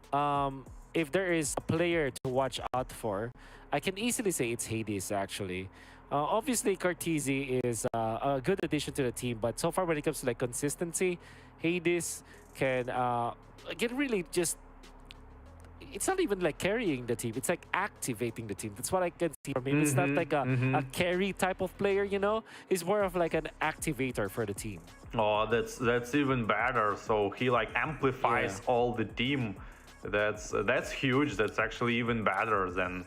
if there is a player to watch out for, I can easily say it's Hades, actually. Obviously, Curtizi is a good addition to the team, but so far when it comes to like consistency, Hades can really just... It's not even like carrying the team, it's like activating the team. That's what I can see from him. It's not like a carry type of player, you know? He's more of like an activator for the team. Oh, that's even better. So he like amplifies all the team. That's huge. That's actually even better than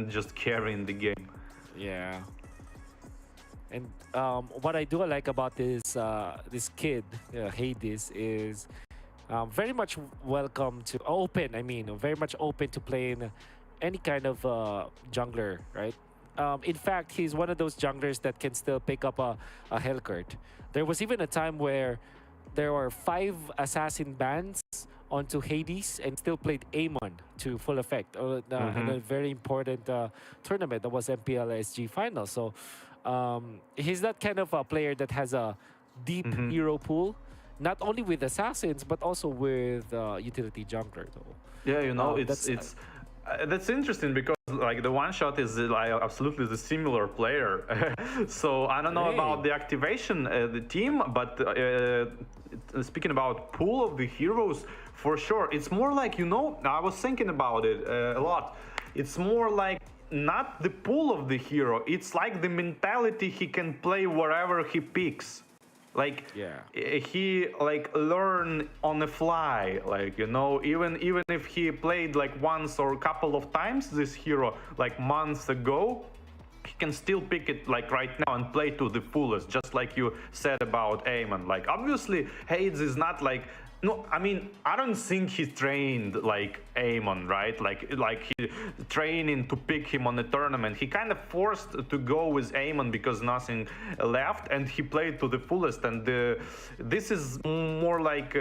just carrying the game. Yeah. And what I do like about this kid, Hades, is very much welcome to very much open to playing any kind of jungler, right? In fact, he's one of those junglers that can still pick up a Hellcurt. There was even a time where there were 5 assassin bans onto Hades and still played Amon to full effect in a very important tournament that was MPLSG final. So he's that kind of a player that has a deep hero pool, not only with assassins but also with utility jungler though. Yeah, you know, that's interesting because like the one shot is like absolutely the similar player. So I don't know about the activation the team, but speaking about pool of the heroes, for sure it's more like, you know, I was thinking about it a lot. It's more like not the pool of the hero, it's like the mentality he can play wherever he picks. Like he like learn on the fly, like, you know, even if he played like once or a couple of times this hero like months ago, he can still pick it like right now and play to the fullest, just like you said about Amon. Like obviously Hades is not like, no, I mean, I don't think he trained like Amon, right? Like he training to pick him on the tournament. He kind of forced to go with Amon because nothing left, and he played to the fullest. And this is more like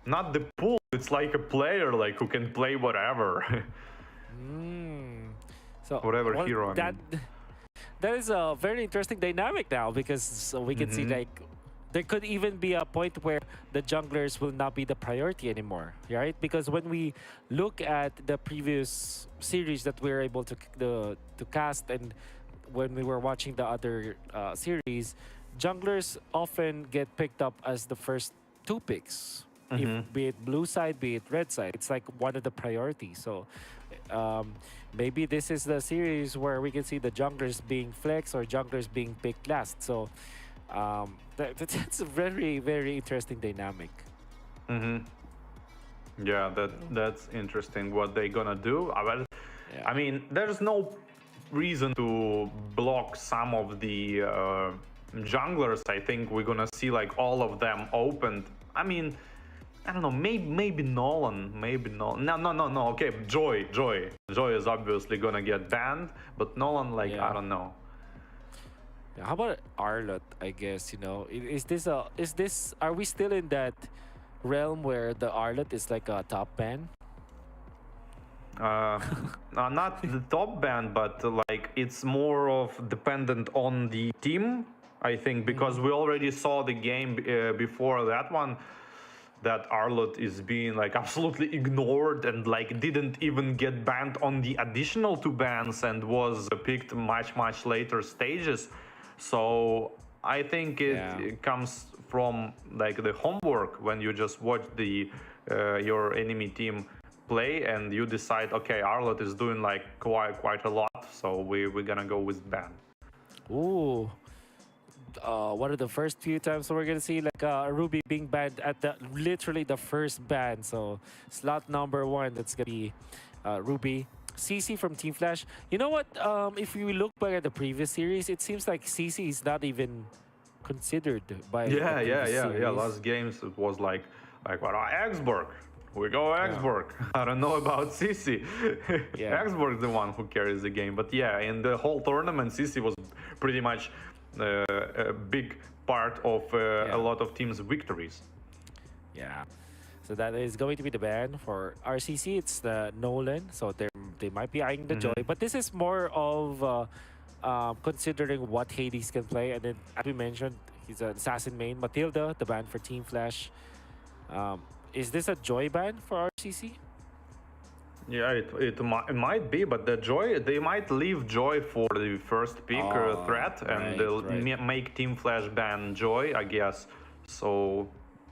not the pool. It's like a player like who can play whatever. So whatever hero. I mean. That is a very interesting dynamic now, because we can see like there could even be a point where the junglers will not be the priority anymore, right? Because when we look at the previous series that we were able to cast, and when we were watching the other series, junglers often get picked up as the first 2 picks, be it blue side, be it red side. It's like one of the priorities. So maybe this is the series where we can see the junglers being flexed or junglers being picked last. So that's a very, very interesting dynamic. Yeah, that's interesting what they're gonna do. I mean, there's no reason to block some of the junglers. I think we're gonna see like all of them opened. I mean, I don't know, maybe Nolan, no. Okay, Joy is obviously gonna get banned, but Nolan, like, I don't know. Yeah, how about Arlott? I guess, you know, are we still in that realm where the Arlott is like a top ban? Not the top ban, but like it's more of dependent on the team, I think, because we already saw the game before that one, that Arlott is being like absolutely ignored and like didn't even get banned on the additional 2 bans and was picked much later stages. So I think it comes from like the homework when you just watch the your enemy team play and you decide, okay, Arlott is doing like quite a lot, so we're gonna go with ban. Ooh. One of the first few times we're gonna see like Ruby being banned at literally the first ban. So slot number 1, that's gonna be Ruby. CC from Team Flash. You know what? If we look back at the previous series, it seems like CC is not even considered by yeah. Last games it was like what, Augsburg. We go Augsburg. I don't know about CC. Augsburg the one who carries the game, but yeah, in the whole tournament, CC was pretty much a big part of a lot of teams' victories. Yeah. So that is going to be the ban for RCC. It's the Nolan, so they might be eyeing the Joy, but this is more of considering what Hades can play. And then, as we mentioned, he's an assassin main. Matilda, the ban for Team Flash. Is this a Joy ban for RCC? Yeah, it might be, but the Joy, they might leave Joy for the first pick threat, and they'll make Team Flash ban Joy, I guess. So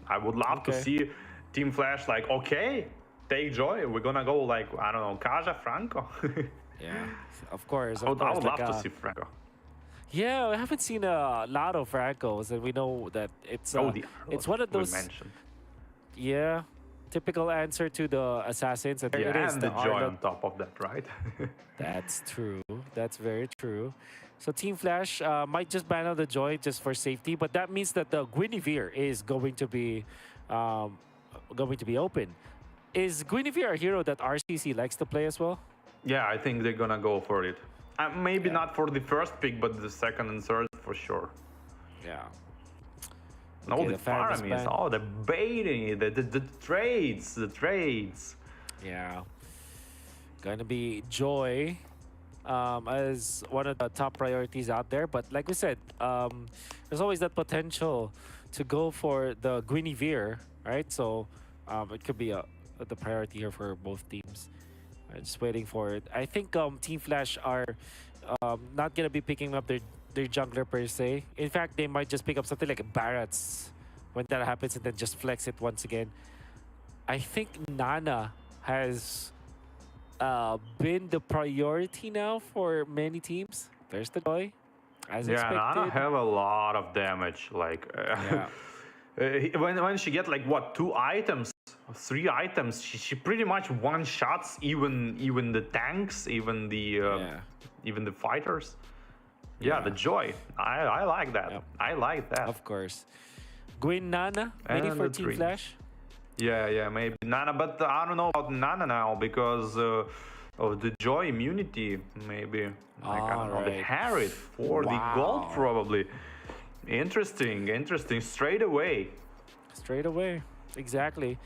I would love to see Team Flash like, okay, take Joy. We're gonna go like, I don't know, Kaja, Franco. Yeah, of course. I would love to see Franco. Yeah, we haven't seen a lot of Francos, and we know that it's it's one of those. Yeah, typical answer to the assassins. And it is and the Joy on top of that, right? That's true. That's very true. So Team Flash might just ban out the Joy just for safety, but that means that the Guinevere is going to be open. Is Guinevere a hero that RCC likes to play as well? Yeah, I think they're gonna go for it. Maybe not for the first pick, but the second and third for sure. Yeah. No, the Faramis. Oh, the baiting, the trades. Yeah. Gonna be Joy as one of the top priorities out there. But like we said, there's always that potential to go for the Guinevere, right? So it could be the priority here for both teams. Just waiting for it. I think Team Flash are not gonna be picking up their jungler per se. In fact, they might just pick up something like Barrett's when that happens and then just flex it once again. I think Nana has been the priority now for many teams. There's the Joy, as expected. Nana have a lot of damage. Like when she get like what, 2 items, 3 items, she pretty much one-shots even the tanks, even the fighters. Yeah, the Joy. I like that. Yep. I like that. Of course. Gwyn Nana, maybe for Team Flash? Yeah, maybe Nana, but I don't know about Nana now because of the Joy immunity, maybe. Like, I don't know, the Harriet for the gold probably. Interesting. Straight away, exactly.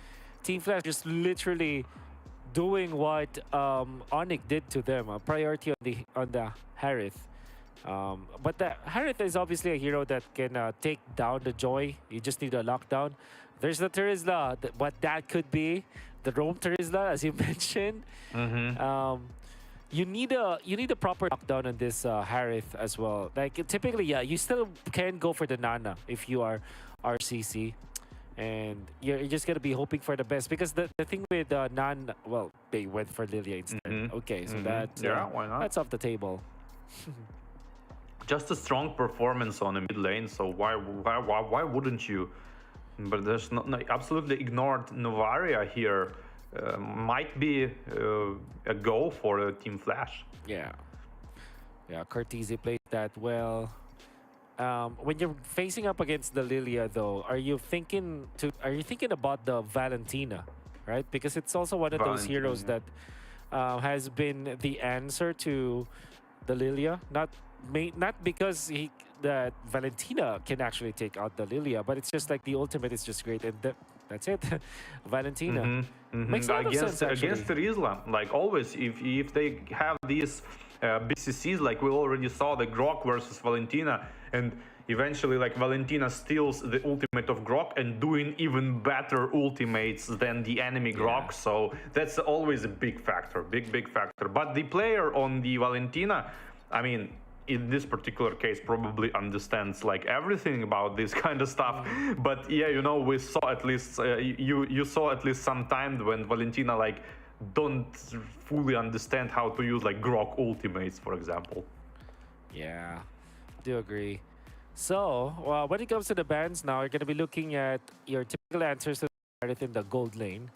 Team Flash just literally doing what Onyx did to them. A priority on the Harith. But the Harith is obviously a hero that can take down the Joy. You just need a lockdown. There's the Terizla, what that could be. The Roam Terizla, as you mentioned. You need a proper lockdown on this Harith as well. Like typically, you still can go for the Nana if you are RCC. And you're just gonna be hoping for the best because the thing with well, they went for Lilia instead. Okay, so that's Yeah, why not? that's off the table. Just a strong performance on the mid lane, so why wouldn't you? But there's no, absolutely ignored Novaria here. Might be a go for Team Flash. Yeah, yeah. Cortese played that well. When you're facing up against the Lilia, though, are you thinking about the Valentina, right? Because it's also one of those heroes that has been the answer to the Lilia. Not because that Valentina can actually take out the Lilia, but it's just like the ultimate is just great, and that's it. Valentina makes a lot of sense actually. Against Rizla, like always, if they have these BCCs, like we already saw the Grok versus Valentina, and eventually like Valentina steals the ultimate of Grok and doing even better ultimates than the enemy Grok, so that's always a big factor, big factor. But the player on the Valentina, I mean, in this particular case probably understands like everything about this kind of stuff, but yeah, you know, we saw at least you saw at least some time when Valentina like don't fully understand how to use like Grok ultimates, for example. Yeah, I do agree. So when it comes to the bans now, you're going to be looking at your typical answers to in the gold lane.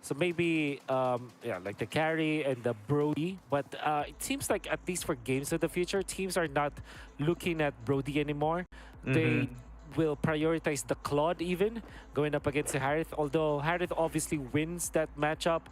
So maybe, like the carry and the Brody. But it seems like at least for games of the future, teams are not looking at Brody anymore. They will prioritize the Claude even, going up against the Harith. Although Harith obviously wins that matchup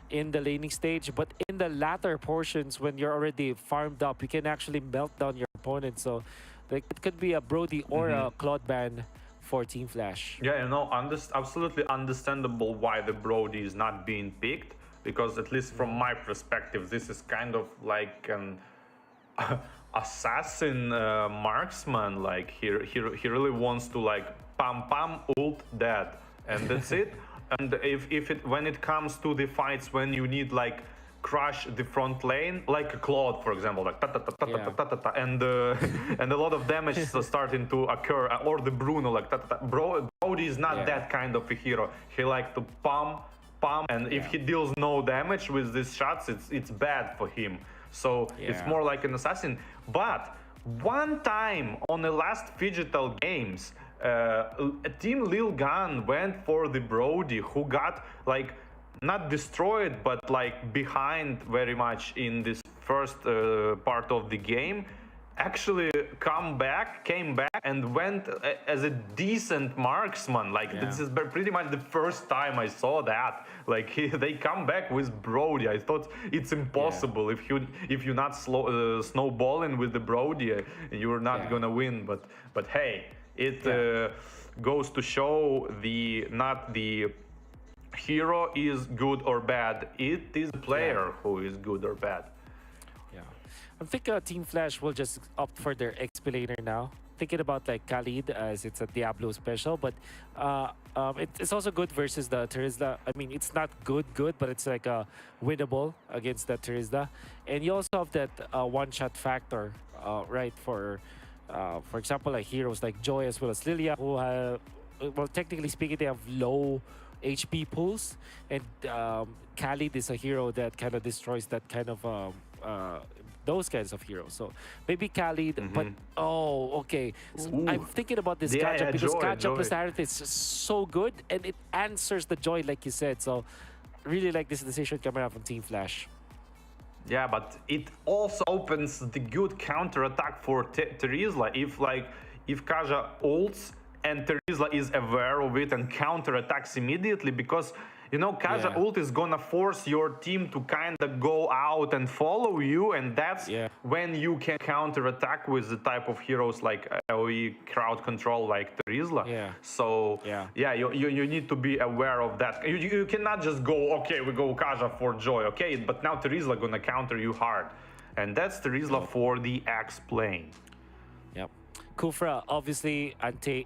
in the laning stage. But in the latter portions, when you're already farmed up, you can actually melt down your opponent. So like, it could be a Brody or a Claude ban for Team Flash. Yeah, you know, absolutely understandable why the Brody is not being picked, because at least from my perspective, this is kind of like an assassin marksman. Like he really wants to like pam ult dead, and that's it. And when it comes to the fights when you need like crush the front lane, like a Claude, for example, like and a lot of damage is starting to occur, or the Bruno, like Brody is not that kind of a hero. He like to pump, and if he deals no damage with these shots, it's bad for him. So it's more like an assassin. But one time on the last Phygital games, Team Lil Gun went for the Brody, who got like not destroyed, but like behind very much in this first part of the game, actually came back and went as a decent marksman. Like this is pretty much the first time I saw that. Like they come back with Brody. I thought it's impossible. If you're not snowballing with the Brody, you're not gonna win. But hey, it goes to show not the hero is good or bad, it is the player who is good or bad. I think Team Flash will just opt for their XP laner now, thinking about like Khalid, as it's a Diablo special, but it's also good versus the Terizla. I mean, it's not good, but it's like winnable against the Terizla. And you also have that one-shot factor, right, for example, like heroes like Joy as well as Lilia, who have, well, technically speaking, they have low HP pools, and Khalid is a hero that kind of destroys that kind of those kinds of heroes. So maybe Khalid, but okay. So I'm thinking about this Kaja because Kaja plus Harith is so good, and it answers the Joy like you said. So really like this decision coming out from Team Flash. Yeah, but it also opens the good counter attack for Terizla. If Kaja ults and Terizla is aware of it and counter attacks immediately, because you know Kaja ult is gonna force your team to kind of go out and follow you, and that's when you can counter attack with the type of heroes like AoE crowd control like Terizla. So you need to be aware of that. You cannot just go, okay, we go Kaja for Joy, okay, but now Terizla gonna counter you hard, and that's Terizla for the X plane. Kufra obviously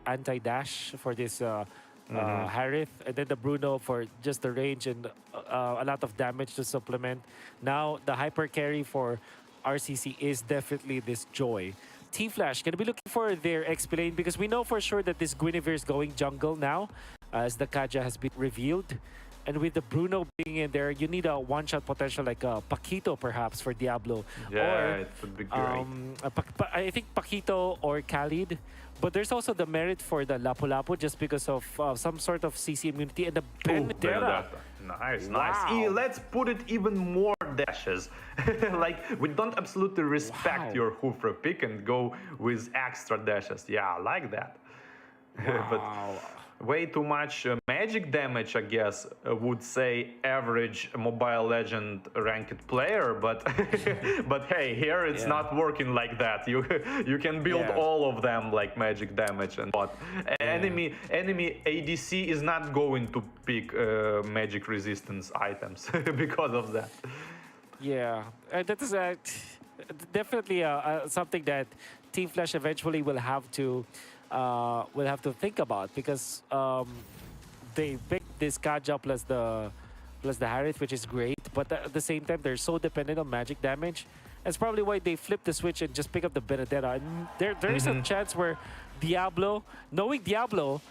anti-dash for this Harith, and then the Bruno for just the range and a lot of damage to supplement. Now the hyper carry for RCC is definitely this Joy. Team Flash gonna be looking for their XP lane because we know for sure that this Guinevere is going jungle now. as the Kaja has been revealed. And with the Bruno being in there, you need a one-shot potential like a Paquito perhaps for Diablo. Yeah, Or, it would be great. I think Paquito or Khalid. But there's also the merit for the Lapu-Lapu just because of some sort of CC immunity and the Benedetta. Nice, Wow. nice. Let's put it even more dashes. Like, we don't absolutely respect Wow. your Hoofra pick and go with extra dashes. Yeah, I like that. But way too much magic damage, I guess, would say average Mobile Legend ranked player, but but hey, here it's not working like that. You can build all of them like magic damage, and what enemy ADC is not going to pick magic resistance items because of that. Yeah, that is definitely something that Team Flash eventually will have to think about, because they picked this Kaja plus the Harith, which is great, but at the same time they're so dependent on magic damage. That's probably why they flipped the switch and just pick up the Benedetta. And there is a chance where Diablo, knowing Diablo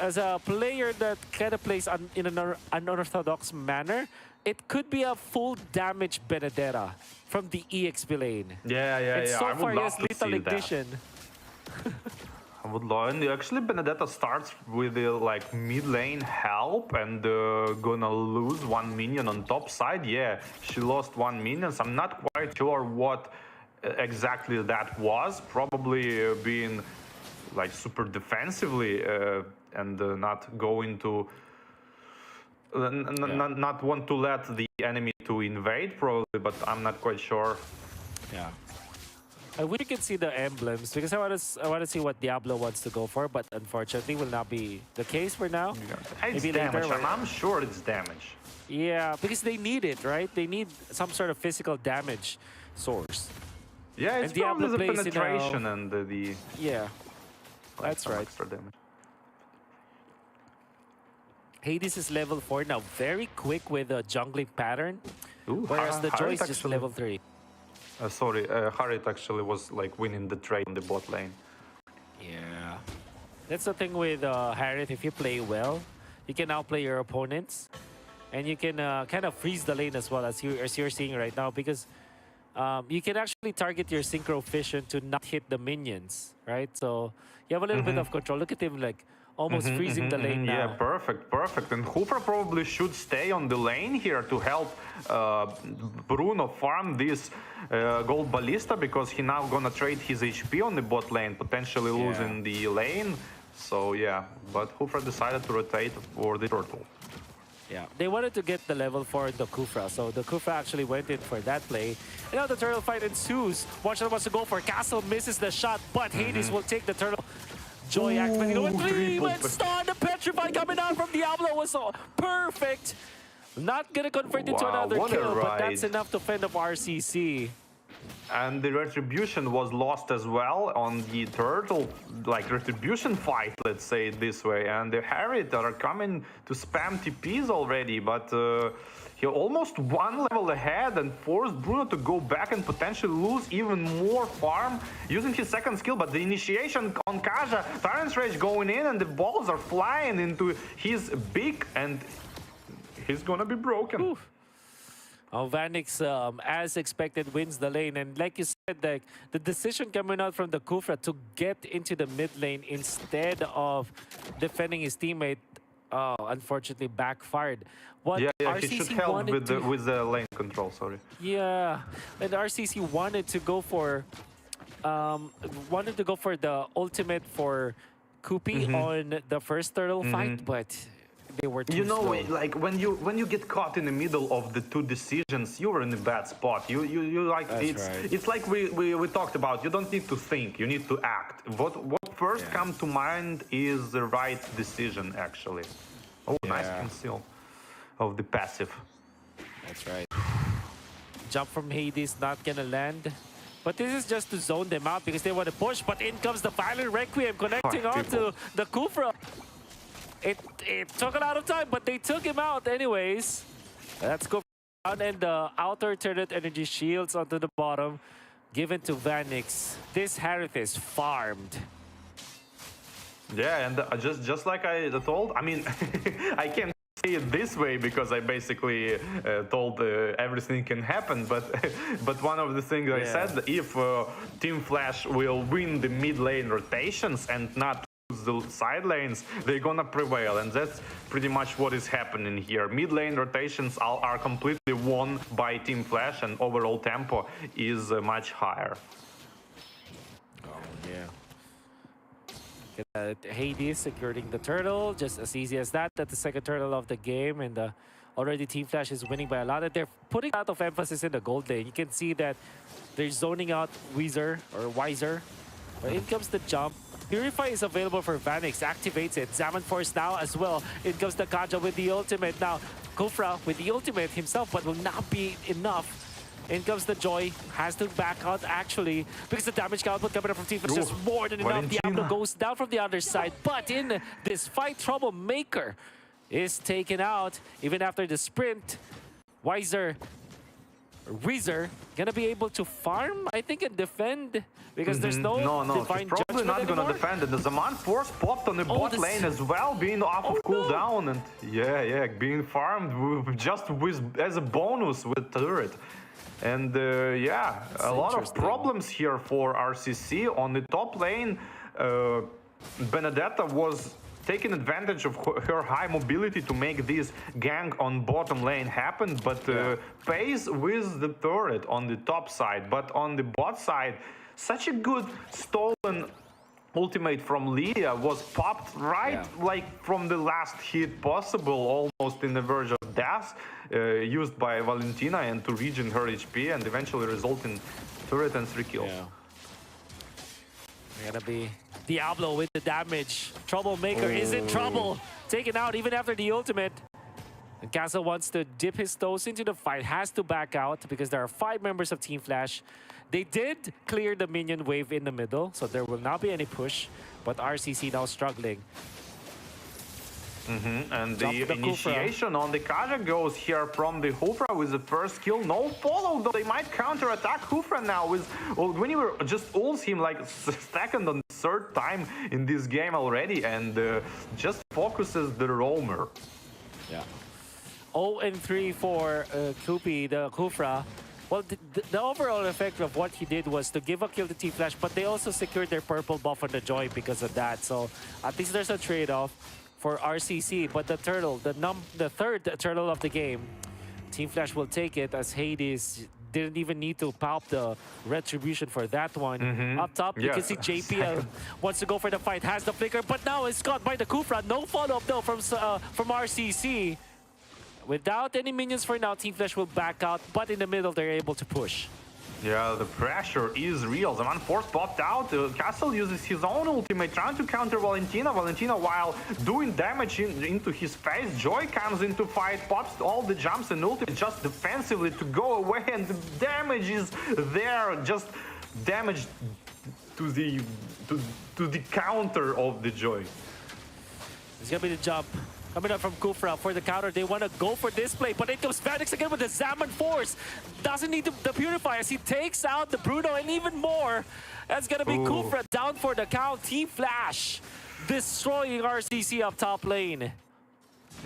as a player that kind of plays in an unorthodox manner, it could be a full damage Benedetta from the EXP lane. Yeah. So I would far, he love has to lethal see that. ignition. I would love, and actually Benedetta starts with the like mid lane help and gonna lose one minion on top side. Yeah, she lost one minion. So I'm not quite sure what exactly that was. Probably being like super defensively and not going to not want to let the enemy to invade probably, but I'm not quite sure. Yeah. I wish you could see the emblems, because I want to see what Diablo wants to go for, but unfortunately will not be the case for now. It's Maybe damage, later, and I'm sure it's damage. Yeah, because they need it, right? They need some sort of physical damage source. Yeah, it's And Diablo probably the plays in a- penetration and the Yeah, like, that's some right. extra damage. Hades is level 4 now, very quick with a jungling pattern, Ooh, whereas the Joy is Harith just actually- level 3. Sorry, Harith actually was like winning the trade on the bot lane. Yeah. That's the thing with Harith. If you play well, you can outplay your opponents, and you can kind of freeze the lane as well, as you're seeing right now, because you can actually target your Synchro Fission to not hit the minions, right? So you have a little bit of control. Look at him, like almost freezing the lane now. Yeah, perfect. And Hooper probably should stay on the lane here to help Bruno farm this gold ballista, because he now gonna trade his HP on the bot lane, potentially losing the lane. So yeah, but Hooper decided to rotate for the turtle. Yeah, they wanted to get the level 4 in the Kufra, so the Kufra actually went in for that play. And now the turtle fight ensues. Watcher wants to go for Castle, misses the shot, but Hades will take the turtle. Joy activating over 3, but stun, the Petrify coming out from Diablo was so perfect. Not gonna convert into Wow, another what a kill, but that's ride. enough to fend off RCC. And the retribution was lost as well on the turtle, like retribution fight, let's say it this way. And the Harith are coming to spam TPs already, but he almost one level ahead and forced Bruno to go back and potentially lose even more farm using his second skill. But the initiation on Kaja, Tyrant's Rage going in, and the balls are flying into his beak, and he's gonna be broken. Oof. Vanix, as expected, wins the lane. And like you said, the decision coming out from the Kufra to get into the mid lane instead of defending his teammate, unfortunately backfired. What Yeah, he RCC should help wanted with the lane control, sorry. Yeah, and RCC wanted to go for the ultimate for Kupi on the first turtle fight, but they were too slow. Like when you get caught in the middle of the two decisions, you're in a bad spot. You like That's right. it's like we talked about. You don't need to think, you need to act. What first come to mind is the right decision actually. Oh, nice conceal of the passive. That's right. Jump from Hades not gonna land. But this is just to zone them out because they want to push. But in comes the Violent Requiem connecting onto the Kufra. It took a lot of time, but they took him out anyways. Let's go down, and the outer turret energy shields onto the bottom, given to Vanix. This Harith is farmed. Yeah, and just like I told, I mean, I can't say it this way because I basically told everything can happen, but but one of the things I said, if Team Flash will win the mid lane rotations and not the side lanes, they're gonna prevail, and that's pretty much what is happening here. Mid lane rotations are completely won by Team Flash, and overall tempo is much higher. Oh, yeah. Hades securing the turtle, just as easy as that. That's the second turtle of the game, and already Team Flash is winning by a lot. And they're putting a lot of emphasis in the gold lane. You can see that they're zoning out Wiser. But in comes the jump. Purify is available for Vanix, activates it. Zaman Force now as well. In comes the Kaja with the ultimate. Now, Kufra with the ultimate himself, but will not be enough. In comes the Joy, has to back out actually, because the damage output coming up from Team Flash is more than enough. Diablo goes down from the other side, but in this fight, Troublemaker is taken out. Even after the sprint, Weezer gonna be able to farm, I think, and defend, because there's no divine he's probably not anymore. gonna defend it. The Zaman Force popped on the bot lane as well, being off of cooldown, and being farmed just as a bonus with turret. And a lot of problems here for RCC on the top lane. Benedetta was taking advantage of her high mobility to make this gang on bottom lane happen, but pays with the turret on the top side. But on the bot side, such a good stolen ultimate from Lydia was popped like from the last hit possible, almost in the verge of death, used by Valentina, and to regen her HP and eventually result in turret and 3 kills. They're gonna be Diablo with the damage. Troublemaker is in trouble. Taken out even after the ultimate. And Castle wants to dip his toes into the fight, has to back out because there are 5 members of Team Flash. They did clear the minion wave in the middle, so there will not be any push, but RCC now struggling. And the initiation on the Kaja goes here from the Hufra with the first kill. No follow, though they might counter-attack Hufra now with Guinevere just ults him like second and third time in this game already, and just focuses the roamer. 0-3 for Kupi, the Kufra. Well, the overall effect of what he did was to give a kill to Team Flash, but they also secured their purple buff on the Joy because of that. So at least there's a trade-off for RCC. But the turtle, the third turtle of the game, Team Flash will take it, as Hades didn't even need to pop the retribution for that one. Up top, you can see JPL wants to go for the fight, has the flicker, but now it's caught by the Kufra. No follow-up though from RCC. Without any minions for now, Team Flash will back out, but in the middle, they're able to push. Yeah, the pressure is real. Zaman Force popped out. Castle uses his own ultimate, trying to counter Valentina. Valentina, while doing damage into his face, Joy comes into fight, pops all the jumps and ultimate just defensively to go away, and the damage is there. Just damage to the counter of the Joy. It's gonna be the jump coming up from Kufra for the counter. They want to go for this play, but it comes Vanix again with the Zaman Force. Doesn't need the Purify as he takes out the Bruno, and even more. That's going to be Kufra down for the count. Team Flash destroying RCC up top lane.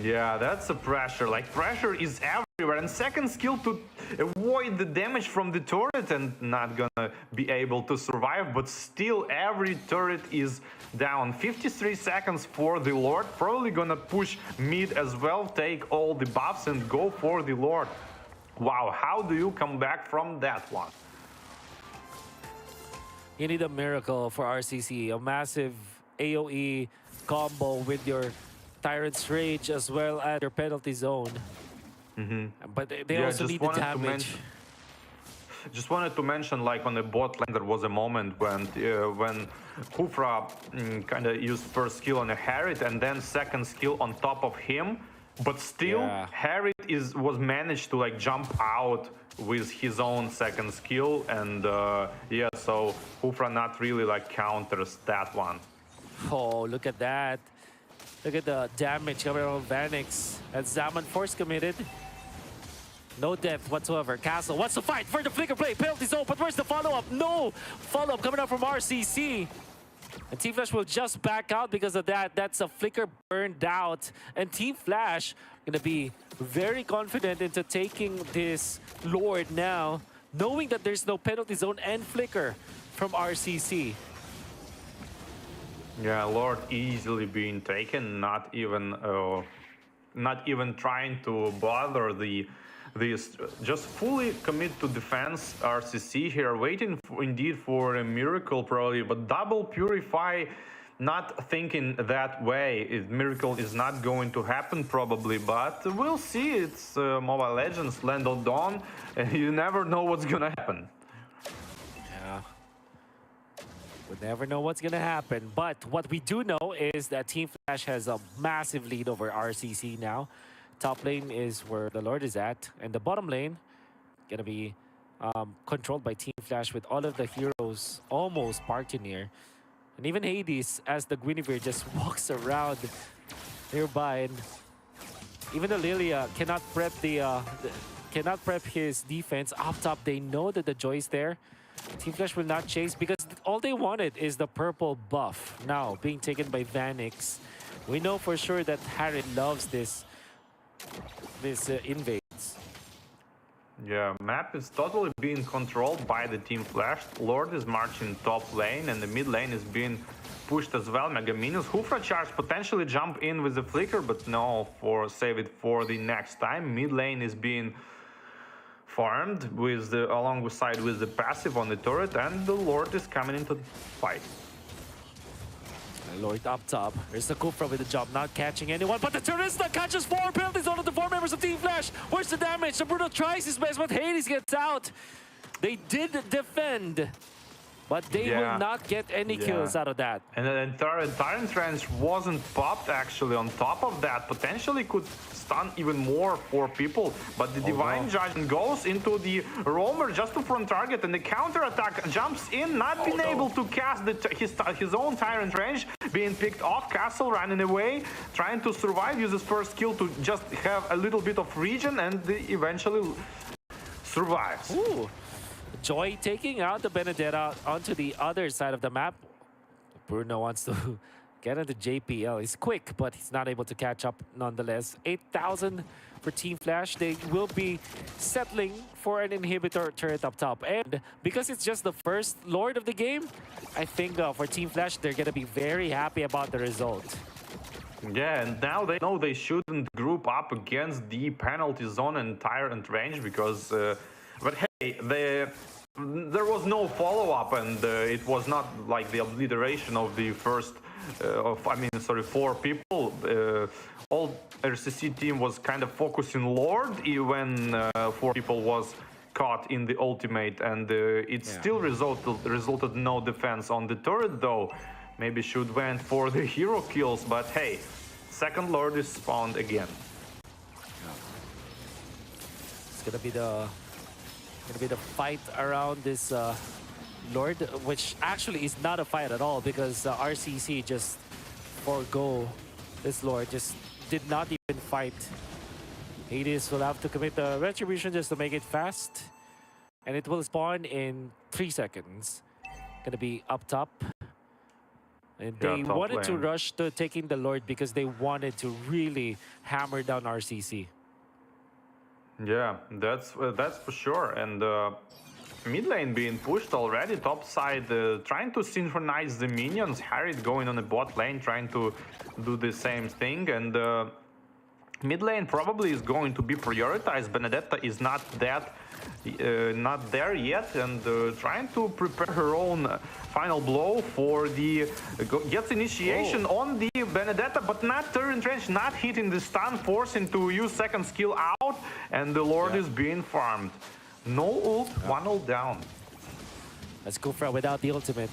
Yeah, that's a pressure. Like, pressure is everywhere. And second skill to avoid the damage from the turret, and not gonna be able to survive. But still, every turret is down. 53 seconds for the Lord. Probably gonna push mid as well, take all the buffs and go for the Lord. Wow, how do you come back from that one? You need a miracle for RCC. A massive AoE combo with your Tyrant's Rage as well as your penalty zone. But they also need the damage. Just wanted to mention, like, on the bot lane, there was a moment when Kufra kind of used first skill on a Harriet and then second skill on top of him. But still, Harriet was managed to, like, jump out with his own second skill, and so Kufra not really, like, counters that one. Oh, look at that. Look at the damage coming from Vanix. That's Zaman Force committed. No depth whatsoever. Castle wants to fight for the flicker play. Penalty zone, but where's the follow-up? No follow-up coming up from RCC. And Team Flash will just back out because of that. That's a flicker burned out. And Team Flash gonna be very confident into taking this Lord now, knowing that there's no penalty zone and flicker from RCC. Yeah, Lord easily being taken, not even trying to bother this just fully commit to defense. RCC here waiting indeed for a miracle probably, but double purify, not thinking that way. Miracle is not going to happen probably, but we'll see. It's Mobile Legends, Land of Dawn, and you never know what's gonna happen. Yeah. We never know what's gonna happen, but what we do know is that Team Flash has a massive lead over RCC now. Top lane is where the Lord is at, and the bottom lane gonna be controlled by Team Flash with all of the heroes almost parked near. And even Hades, as the Guinevere just walks around nearby, and even the Lilia cannot prep cannot prep his defense. Up top, they know that the Joy is there. Team Flash will not chase because all they wanted is the purple buff. Now being taken by Vanix. We know for sure that Harry loves this invades. Yeah, map is totally being controlled by the Team Flash. Lord is marching top lane, and the mid lane is being pushed as well. Mega Minions, Hoofra charge, potentially jump in with the flicker, but no, save it for the next time. Mid lane is being farmed with alongside with the passive on the turret, and the Lord is coming into the fight. Lord up top. There's the Kufra with the jump, not catching anyone, but the Turista catches 4 penalties on the 4 members of Team Flash. Where's the damage? The Bruno tries his best, but Hades gets out. They did defend, but they will not get any kills out of that. And then Tyrant Trench wasn't popped actually. On top of that, potentially could stun even more for people, but the Divine Judgment goes into the Roamer just to front target, and the counter attack jumps in, not being able to cast his own Tyrant Range, being picked off. Castle running away, trying to survive, uses first kill to just have a little bit of regen, and eventually survives. Ooh. Joy taking out the Benedetta onto the other side of the map. Bruno wants to get into JPL. He's quick, but he's not able to catch up nonetheless. 8,000 for Team Flash. They will be settling for an inhibitor turret up top. And because it's just the first Lord of the game, I think for Team Flash, they're going to be very happy about the result. Yeah, and now they know they shouldn't group up against the penalty zone and Tyrant Range because... but hey, there was no follow-up, and it was not like the obliteration of the first, 4 people. All RCC team was kind of focusing Lord, even 4 people was caught in the ultimate, and it still resulted no defense on the turret, though. Maybe should went for the hero kills, but hey, second Lord is spawned again. It's gonna be the fight around this Lord, which actually is not a fight at all because RCC just forgo this Lord, just did not even fight. Hades will have to commit the retribution just to make it fast, and it will spawn in 3 seconds. Gonna be up top, and they wanted to rush to taking the Lord because they wanted to really hammer down RCC. Yeah, that's for sure. And mid lane being pushed already, top side trying to synchronize the minions. Harriet going on the bot lane trying to do the same thing, and mid lane probably is going to be prioritized. Benedetta is not there yet, and trying to prepare her own final blow for the gets initiation on the Benedetta, but not turn trench, not hitting the stun, forcing to use second skill out, and the Lord is being farmed. No ult, 1 ult down. Let's go for it without the ultimate.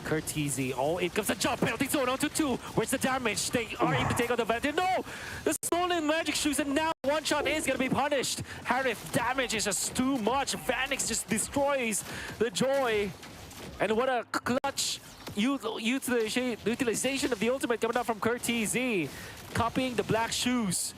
Curtizi. Oh, it comes a jump penalty zone onto 2. Where's the damage? They are able to take out the advantage. No! The stolen magic shoes, and now one shot is going to be punished. Harif, damage is just too much. Vanix just destroys the Joy. And what a clutch utilization of the ultimate coming out from Curtizi. Copying the black shoes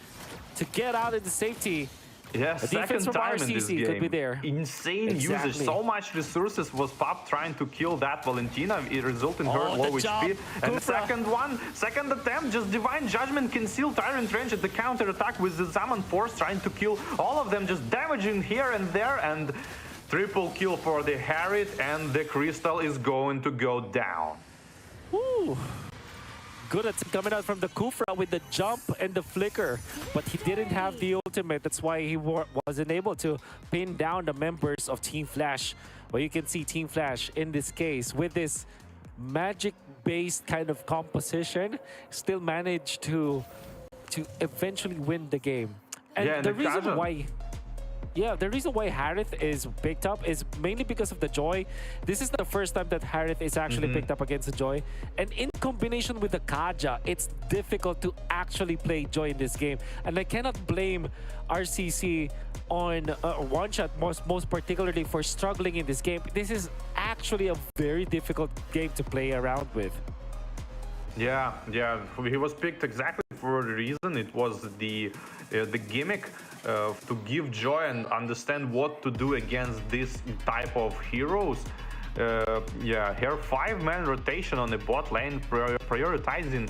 to get out into safety. Yeah, The defense second from time in this RCC could be game. there. Insane Exactly. usage. So much resources was Pop trying to kill that Valentina. It resulted in her Oh, low the jump. HP. And the Kufra. second attempt, just Divine Judgment can seal Tyrant range at the counter attack with the Zaman Force trying to kill all of them, just damaging here and there. And triple kill for the Harriet, and the Crystal is going to go down. Woo. Good attempt coming out from the Kufra with the jump and the flicker, but he didn't have the ultimate. That's why he wasn't able to pin down the members of Team Flash. Well, you can see Team Flash in this case with this magic-based kind of composition still managed to eventually win the game. And Yeah, and the the reason casual- why... Yeah, the reason why Harith is picked up is mainly because of the Joy. This is the first time that Harith is actually picked up against the Joy. And in combination with the Kaja, it's difficult to actually play Joy in this game. And I cannot blame RCC on One Shot most particularly for struggling in this game. This is actually a very difficult game to play around with. Yeah, he was picked exactly for a reason. It was the gimmick to give joy and understand what to do against this type of heroes. Yeah, her 5-man rotation on the bot lane, prioritizing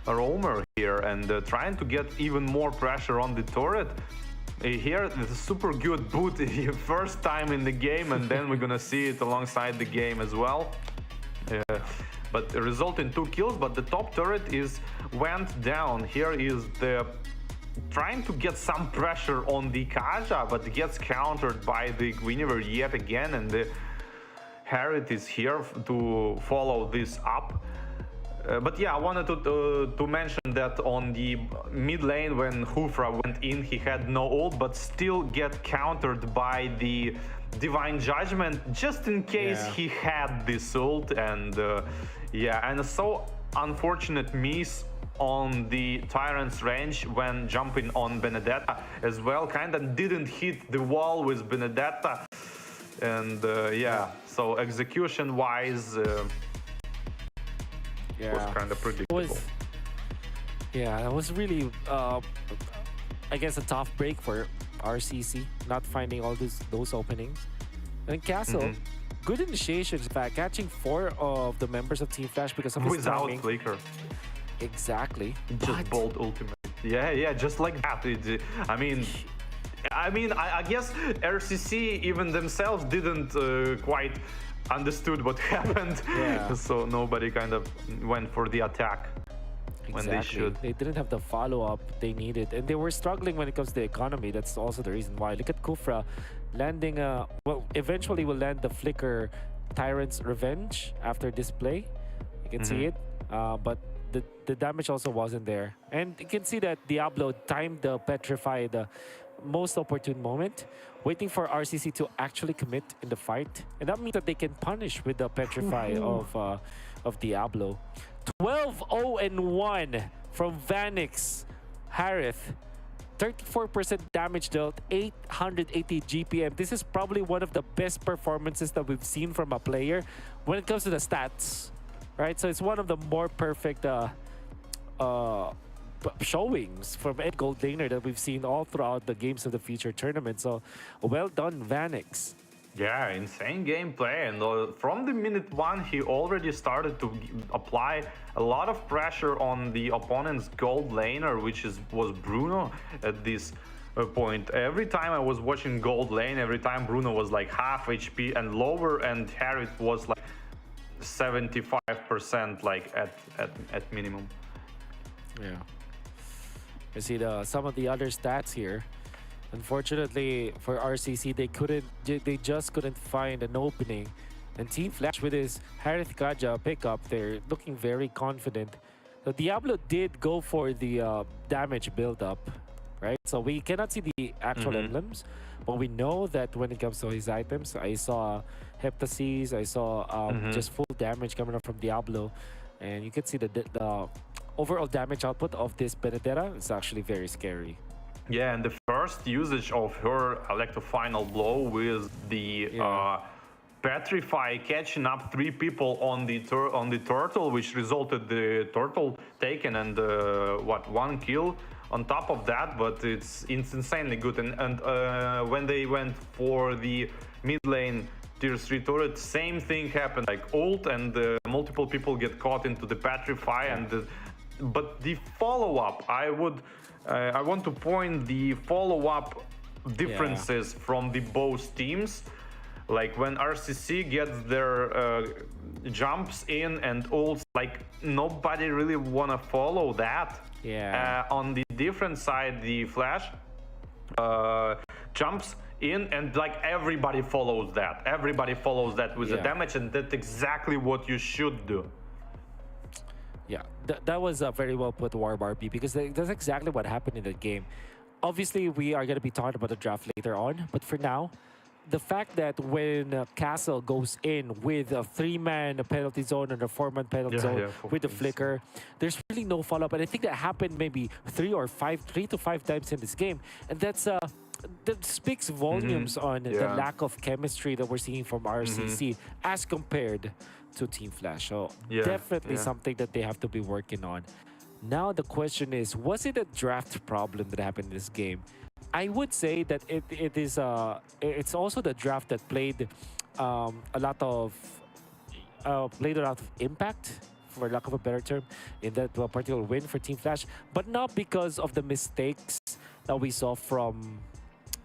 Roamer here and trying to get even more pressure on the turret. Here, it's a super good boot first time in the game, and then we're gonna see it alongside the game as well. But the result in 2 kills, but the top turret went down. Here is the trying to get some pressure on the Kaja, but gets countered by the Guinevere yet again, and the Harriet is here to follow this up. But yeah, I wanted to mention that on the mid lane when Hufra went in, he had no ult, but still get countered by the Divine Judgment just in case he had this ult. And yeah, and so unfortunate miss on the Tyrant's range when jumping on Benedetta as well, kind of didn't hit the wall with Benedetta. And yeah, so execution wise was kind of predictable. It was really I guess a tough break for RCC, not finding all those openings. And Castle, good initiations, in fact, catching 4 of the members of Team Flash because of his Without timing. flicker. Exactly. Just bold ultimate. Yeah, just like that. I mean, I guess RCC even themselves didn't quite understood what happened. Yeah. So nobody kind of went for the attack when they should. They didn't have the follow-up they needed, and they were struggling when it comes to the economy. That's also the reason why. Look at Kufra landing well, eventually will land the flicker Tyrant's Revenge after this play. You can see it, but the damage also wasn't there. And you can see that Diablo timed the Petrify the most opportune moment, waiting for RCC to actually commit in the fight. And that means that they can punish with the Petrify of Diablo. 12-0-1 from Vanix Harith. 34% damage dealt, 880 GPM. This is probably one of the best performances that we've seen from a player when it comes to the stats, right? So it's one of the more perfect showings from Ed Gold Laner that we've seen all throughout the Games of the Future tournament. So well done, Vanix. Yeah, insane gameplay, and from the minute 1 he already started to apply a lot of pressure on the opponent's gold laner, which was Bruno at this point. Every time I was watching gold lane, every time Bruno was like half HP and lower, and Harriet was like 75% like at minimum. Yeah. You see some of the other stats here. Unfortunately for RCC, they just couldn't find an opening. And Team Flash with his Harith Kaja pickup, they're looking very confident. So Diablo did go for the damage build-up, right? So we cannot see the actual emblems, but we know that when it comes to his items, I saw Heptases, I saw just full damage coming up from Diablo. And you can see the overall damage output of this Benedetta is actually very scary. Yeah, and the first usage of her final blow with the Petrify catching up 3 people on the turtle, which resulted the turtle taken and 1 kill on top of that, but it's insanely good. And when they went for the mid lane tier 3 turret, same thing happened, like ult, and multiple people get caught into the petrify. And but the follow-up, I want to point the follow-up differences from the both teams. Like when RCC gets their jumps in and ults, like nobody really wanna follow that. On the different side, the Flash jumps in, and like everybody follows that. Everybody follows that with the damage, and that's exactly what you should do. Yeah, that was very well put, WandereRID, because that's exactly what happened in the game. Obviously, we are going to be talking about the draft later on, but for now, the fact that when Castle goes in with a 3-man penalty zone and a 4-man penalty zone with the flicker, there's really no follow-up. And I think that happened maybe 3 to 5 times in this game. And that speaks volumes on the lack of chemistry that we're seeing from RCC as compared to Team Flash. So definitely something that they have to be working on. Now the question is, was it a draft problem that happened in this game? I would say that it's also the draft that played a lot of impact, for lack of a better term, in that particular win for Team Flash, but not because of the mistakes that we saw from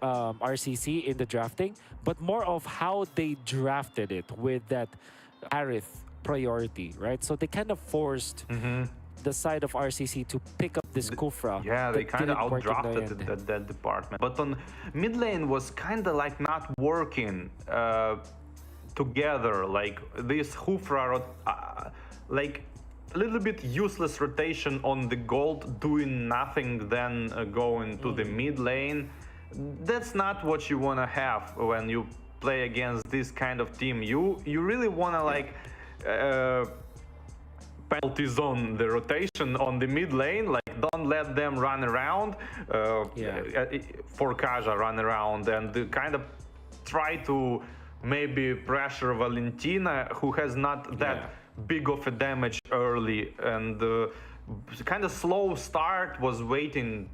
RCC in the drafting, but more of how they drafted it with that Aerith priority, right? So they kind of forced the side of RCC to pick up this Kufra. Yeah, they kind of outdrafted that department. But on mid lane was kind of like not working together. Like this Kufra, like a little bit useless rotation on the gold, doing nothing, then going to the mid lane. That's not what you want to have when you play against this kind of team. You really want to like penalty zone the rotation on the mid lane, like don't let them run around for Kaja run around, and kind of try to maybe pressure Valentina, who has not that big of a damage early, and kind of slow start, was waiting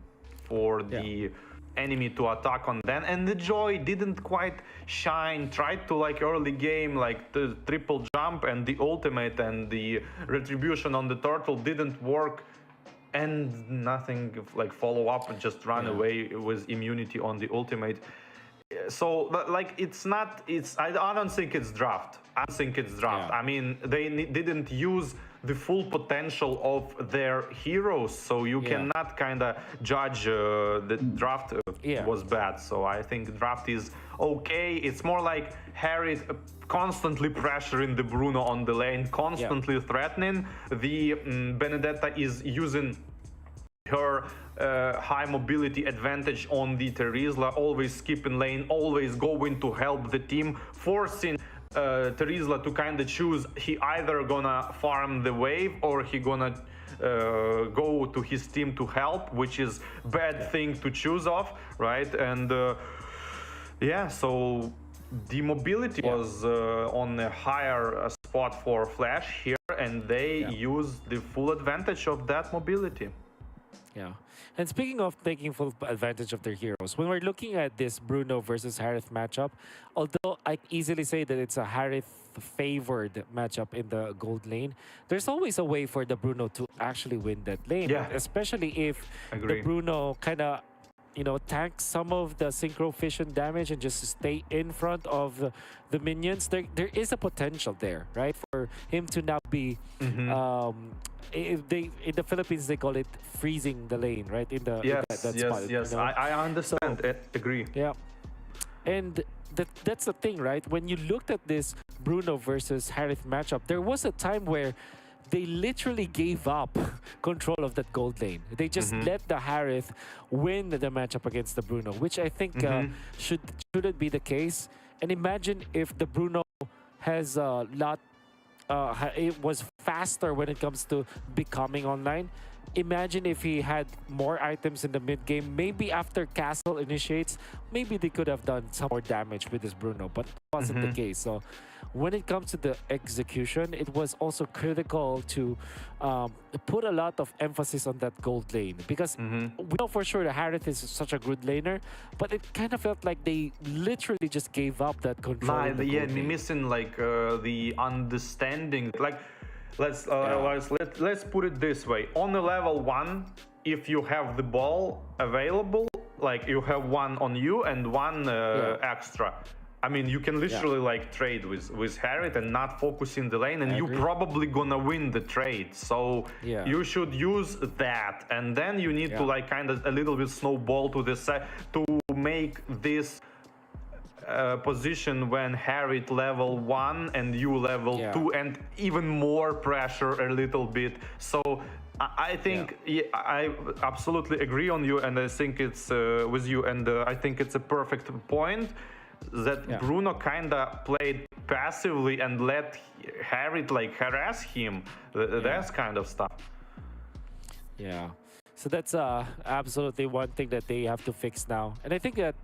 for the enemy to attack on them, and the Joy didn't quite shine. Tried to like early game, like the triple jump and the ultimate and the retribution on the turtle didn't work, and nothing like follow up, and just run away with immunity on the ultimate. So like I don't think it's draft. I think it's draft. I mean, they didn't use the full potential of their heroes, so you cannot kind of judge the draft was bad. So I think draft is okay. It's more like Harry constantly pressuring the Bruno on the lane, constantly threatening. The Benedetta is using her high mobility advantage on the Terizla, always skipping lane, always going to help the team, forcing Terizla to kind of choose. He either gonna farm the wave or he gonna go to his team to help, which is bad thing to choose of, right? And so the mobility was on a higher spot for Flash here, and they used the full advantage of that mobility. Yeah. And speaking of taking full advantage of their heroes, when we're looking at this Bruno versus Harith matchup, although I easily say that it's a Harith favored matchup in the gold lane, there's always a way for the Bruno to actually win that lane. Yeah. Especially if the Bruno kind of, tanks some of the synchro fission damage and just stay in front of the minions. There is a potential there, right? For him to now be in the Philippines they call it freezing the lane, right? In that spot. Yes. I understand. So, agree. Yeah, and that's the thing, right? When you looked at this Bruno versus Harith matchup, there was a time where they literally gave up control of that gold lane. They just let the Harith win the matchup against the Bruno, which I think shouldn't be the case. And imagine if the Bruno has a lot. It was faster when it comes to becoming online. Imagine if he had more items in the mid game. Maybe after Castle initiates, maybe they could have done some more damage with this Bruno. But wasn't the case. So when it comes to the execution, it was also critical to put a lot of emphasis on that gold lane, because we know for sure that Harith is such a good laner, but it kind of felt like they literally just gave up that control. Yeah, missing like the understanding. Like, let's put it this way: on a level 1, if you have the ball available, like you have one on you and one extra, I mean, you can literally like trade with Harith and not focus in the lane, and you're probably gonna win the trade. So you should use that, and then you need to like kind of a little bit snowball to the side to make this position when Harith level 1 and you level 2, and even more pressure a little bit. So I think I absolutely agree on you, and I think it's with you, and I think it's a perfect point that Bruno kinda played passively and let Harith like harass him. That's kind of stuff. Yeah. So that's absolutely one thing that they have to fix now. And I think that,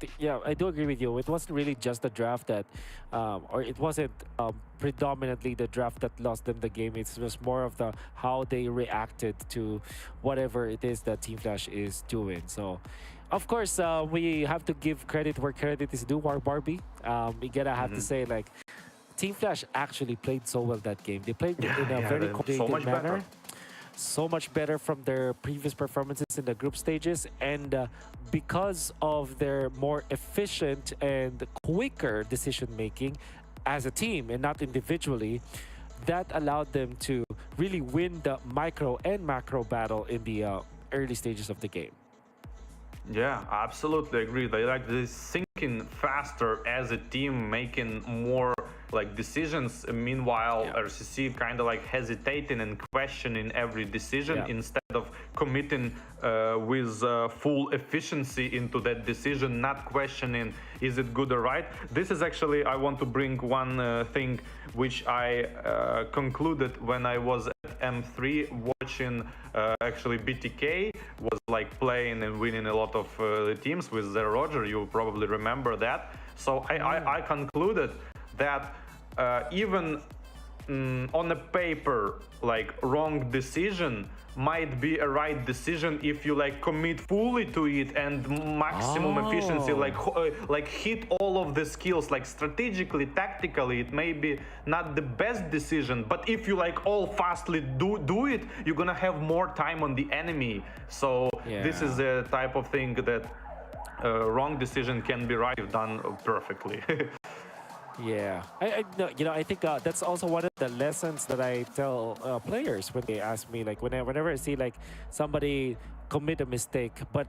I do agree with you. It wasn't really just the draft that, or it wasn't predominantly the draft that lost them the game. It was more of the how they reacted to whatever it is that Team Flash is doing. So, of course, we have to give credit where credit is due, Barbie. We gotta have to say, like, Team Flash actually played so well that game. They played in a very coordinated manner. So much better from their previous performances in the group stages, and because of their more efficient and quicker decision making as a team and not individually, that allowed them to really win the micro and macro battle in the early stages of the game. Yeah, absolutely agree. They like this thinking faster as a team, making more like decisions. Meanwhile, RCC kind of like hesitating and questioning every decision instead of committing with full efficiency into that decision, not questioning is it good or right. This is actually, I want to bring one thing which I concluded when I was at M3 watching actually BTK was like playing and winning a lot of teams with their Roger. You probably remember that. So I concluded that even on a paper, like wrong decision might be a right decision if you like commit fully to it and maximum efficiency, like hit all of the skills, like strategically, tactically, it may be not the best decision, but if you like all fastly do it, you're gonna have more time on the enemy. So this is a type of thing that wrong decision can be right if done perfectly. Yeah, I think that's also one of the lessons that I tell players when they ask me, like whenever I see like somebody commit a mistake, but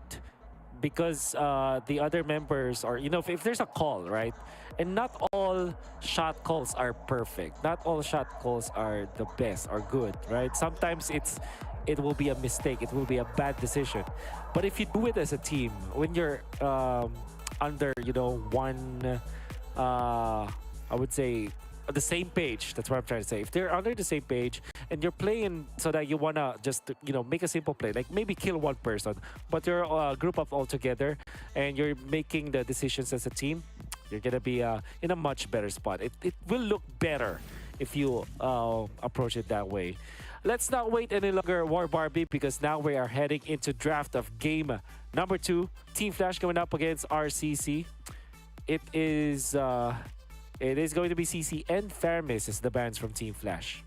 because the other members, or if there's a call, right, and not all shot calls are perfect, not all shot calls are the best or good, right? Sometimes it will be a mistake, it will be a bad decision, but if you do it as a team, when you're under one I would say the same page, that's what I'm trying to say. If they're under the same page and you're playing so that you wanna just make a simple play, like maybe kill one person, but you're a group of all together and you're making the decisions as a team, you're gonna be in a much better spot. It will look better if you approach it that way. Let's not wait any longer, War Barbie, because now we are heading into draft of game number 2. Team Flash going up against RCC. It is going to be CC and Fermis as the bans from Team Flash.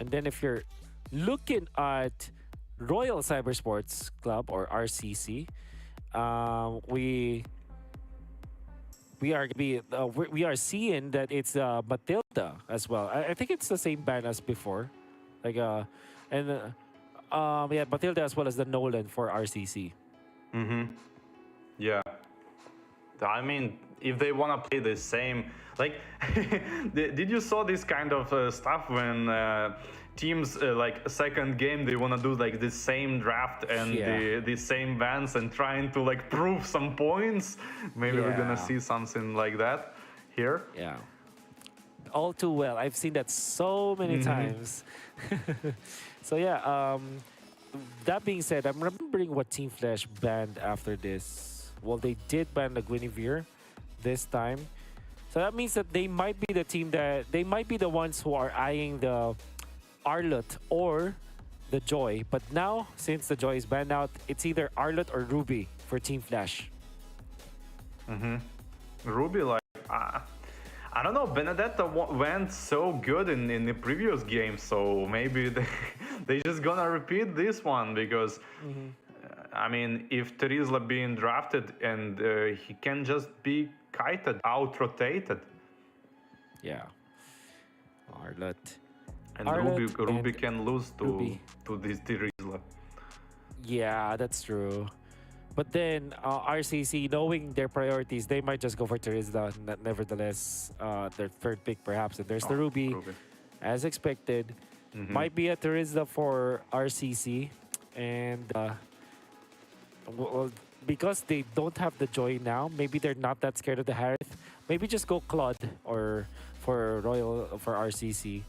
And then if you're looking at Royal Cybersports Club, or RCC, we are seeing that it's Matilda as well. I think it's the same ban as before, like Matilda as well as the Nolan for RCC. Yeah, I mean, if they want to play the same, like, did you saw this kind of stuff when teams like second game they want to do like the same draft and the same bans and trying to like prove some points? Maybe we're gonna see something like that here. Yeah, all too well. I've seen that so many times. So yeah, that being said, I'm remembering what Team Flash banned after this. Well, they did ban the Guinevere this time. So that means that they might be the team that they might be the ones who are eyeing the Arlott or the Joy. But now, since the Joy is banned out, it's either Arlott or Ruby for Team Flash. Ruby, like, I don't know, Benedetta went so good in the previous game, so maybe they just gonna repeat this one because, I mean, if Terizla being drafted and he can just be kited, out-rotated. Yeah. Arlott. And Arlott Ruby and can lose Ruby. to this Terizla. Yeah, that's true. But then RCC, knowing their priorities, they might just go for Terizla. Nevertheless, their third pick perhaps. And there's the Ruby, as expected. Might be a Terizla for RCC. And well, because they don't have the Joy now, maybe they're not that scared of the Harith. Maybe just go Claude or for RCC.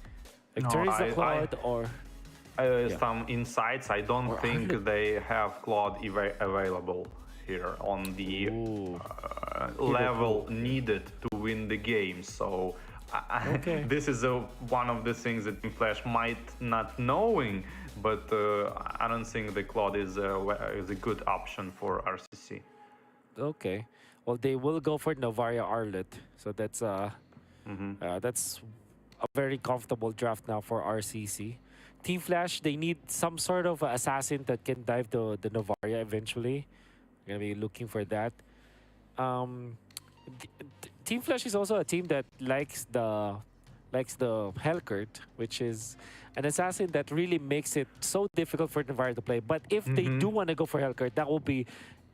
Like Terizla, Claude, or... Some insights. I don't think they have Claude available here on the level needed to win the game. So this is one of the things that Team Flash might not knowing, but I don't think the Claude is a good option for RCC. Okay, well they will go for Novaria Arlott, so that's a very comfortable draft now for RCC. Team Flash, they need some sort of assassin that can dive the Novaria eventually. We're going to be looking for that. Team Flash is also a team that likes the Hellcurt, which is an assassin that really makes it so difficult for Novaria to play. But if they do want to go for Hellcurt, that will be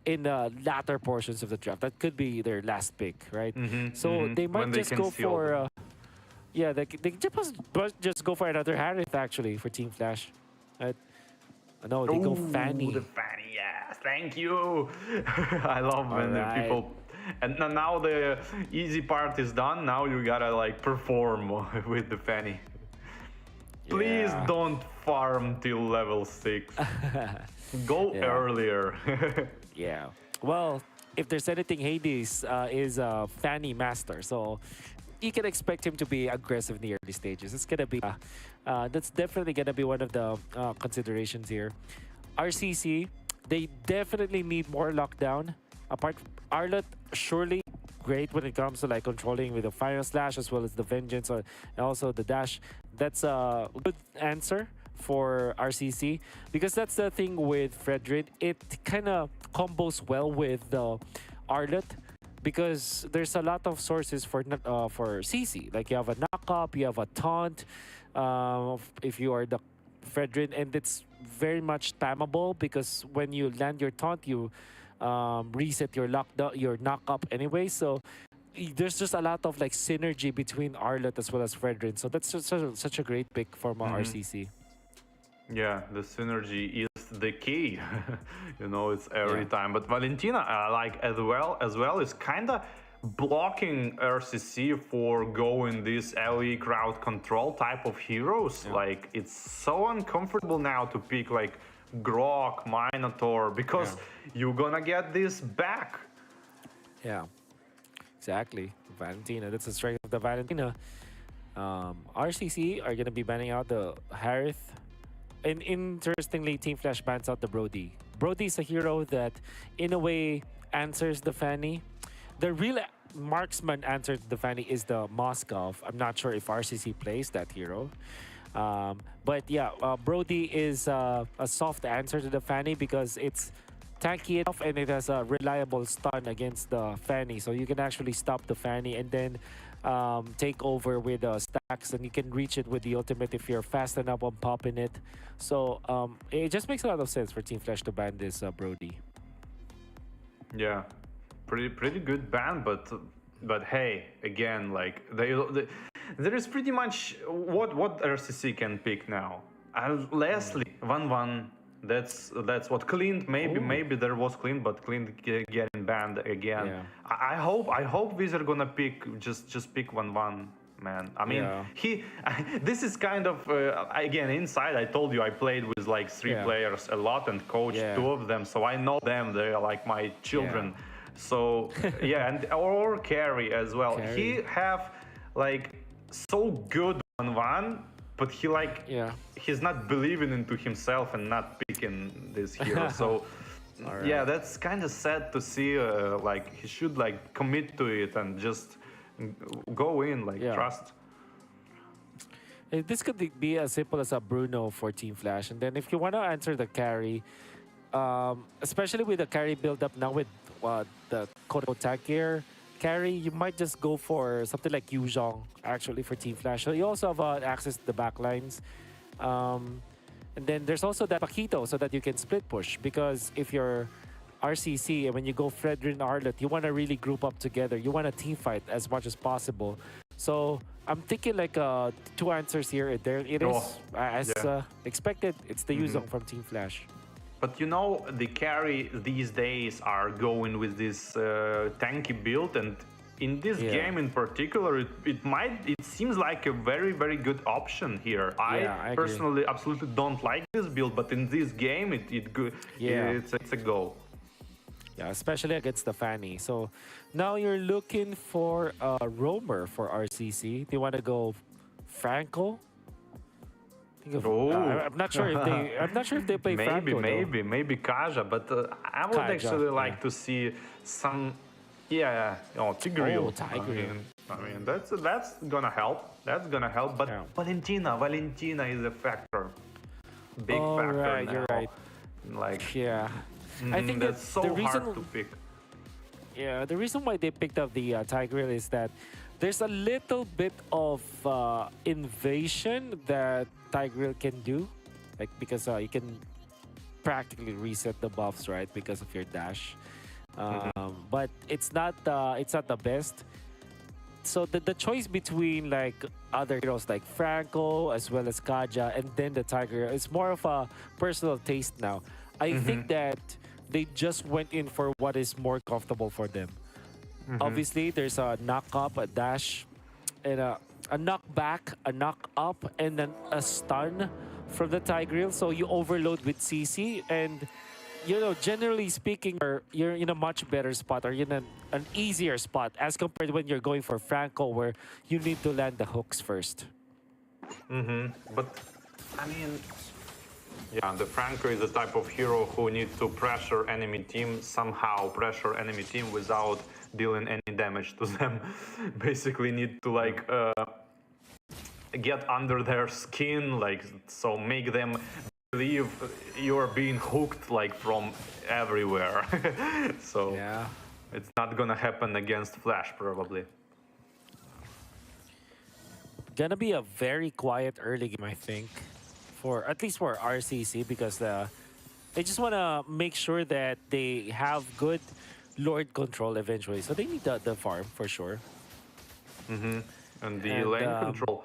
in the latter portions of the draft. That could be their last pick, right? So they might just go for... yeah, they just go for another Harith, actually, for Team Flash. No, they go Fanny. The Fanny, yes. Thank you. I love when the people... And now the easy part is done. Now you gotta, like, perform with the Fanny. Please don't farm till level 6. Go earlier. Yeah. Well, if there's anything, Hades is a Fanny master, so... you can expect him to be aggressive in the early stages. It's gonna be that's definitely gonna be one of the considerations here. RCC, they definitely need more lockdown. Apart from Arlott, surely great when it comes to like controlling with the Final Slash as well as the Vengeance and also the Dash. That's a good answer for RCC because that's the thing with Fredrid. It kind of combos well with the Arlott. Because there's a lot of sources for CC. Like you have a knock-up, you have a taunt, if you are the Fredrin, and it's very much spammable because when you land your taunt, you reset your knock-up anyway. So there's just a lot of like synergy between Arlott as well as Fredrin. So that's just such a great pick for RCC. Yeah, the synergy is the key. You know, it's every time. But Valentina, like as well, is kind of blocking RCC for going this LE crowd control type of heroes. Like it's so uncomfortable now to pick like Grok, Minotaur, because you're gonna get this back. Yeah, exactly. Valentina, that's the strength of the Valentina. RCC are gonna be banning out the Harith. And interestingly, Team Flash bans out the Brody. Brody is a hero that, in a way, answers the Fanny. The real marksman answer to the Fanny is the Moskov. I'm not sure if RCC plays that hero. But yeah, Brody is a soft answer to the Fanny because it's tanky enough and it has a reliable stun against the Fanny. So you can actually stop the Fanny and then take over with stacks, and you can reach it with the ultimate if you're fast enough on popping it. So it just makes a lot of sense for Team Flash to ban this Brody. Yeah, pretty good ban, but hey, again, like there is pretty much what RCC can pick now. Leslie 1-1. That's what Clint. Maybe there was Clint, but Clint getting banned again. Yeah. I hope Wizard gonna pick just pick 1-1, man. I mean this is kind of again inside. I told you I played with like 3 players a lot and coached 2 of them, so I know them. They're like my children. So yeah, and or carry as well. Carry. He have like so good 1-1, but he like he's not believing into himself and not picking this hero. So yeah, that's kind of sad to see. Like he should like commit to it and just go in, like trust. This could be as simple as a Bruno for Team Flash. And then if you want to answer the carry, especially with the carry build up now with the Kodo tag gear carry, you might just go for something like Yuzhong actually for Team Flash. So you also have access to the backlines. And then there's also that Paquito so that you can split push, because if you're RCC and when you go Fredrin Arlet, you want to really group up together. You want to team fight as much as possible. So I'm thinking like two answers here. There it is. As expected, it's the Yuzhong from Team Flash. But you know, the carry these days are going with this tanky build, and in this game in particular, it seems like a very, very good option here. I personally absolutely don't like this build, but in this game, it's a go. Yeah, especially against the Fanny. So now you're looking for a roamer for RCC. Do you want to go Franco? I'm not sure if they. I'm not sure if they play Franco. Maybe Kaja, but I would actually like to see some. Tigreal. I mean, that's gonna help. That's gonna help. But Valentina is a factor. Big factor right, now. You're right. Like I think that's so hard to pick. Yeah, the reason why they picked up the Tigreal is that there's a little bit of invasion that Tigreal can do, like because you can practically reset the buffs, right, because of your dash. But it's not the best. So the choice between like other heroes like Franco as well as Kaja and then the Tigreal is more of a personal taste now. I think that they just went in for what is more comfortable for them. Obviously, there's a knock up, a dash, and a knock back, a knock up, and then a stun from the Tigreal. So you overload with CC, and you know, generally speaking, you're in a much better spot, or in an easier spot as compared when you're going for Franco, where you need to land the hooks first. But I mean, yeah, the Franco is the type of hero who needs to pressure enemy team, without dealing any damage to them. Basically need to like get under their skin, like, so make them believe you are being hooked like from everywhere. So it's not gonna happen against Flash probably. Gonna be a very quiet early game, I think, for at least for RCC, because they just want to make sure that they have good Lord control eventually. So they need the farm for sure. And the lane control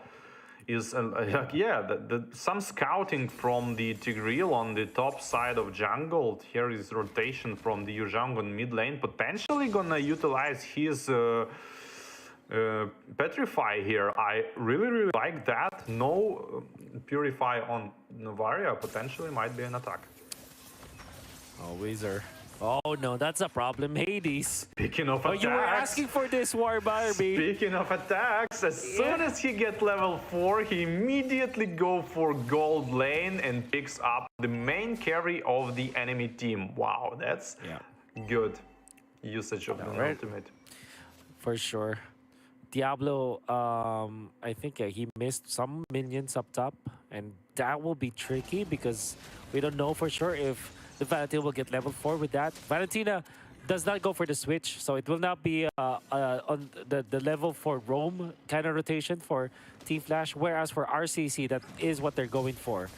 is some scouting from the Tigreal on the top side of jungle. Here is rotation from the Yuzhong on mid lane, potentially gonna utilize his Petrify here. I really like that. No Purify on Novaria potentially might be an attack. Oh, Wizard. Oh no, that's a problem, Hades. Speaking of attacks, you were asking for this, WandereRID. Speaking of attacks, as soon as he gets level 4, he immediately go for gold lane and picks up the main carry of the enemy team. Wow, that's good usage of the ultimate. For sure. Diablo, I think he missed some minions up top, and that will be tricky because we don't know for sure if the Valentina will get level 4 with that. Valentina does not go for the switch, so it will not be on the level 4 roam kind of rotation for Team Flash, whereas for RCC, that is what they're going for.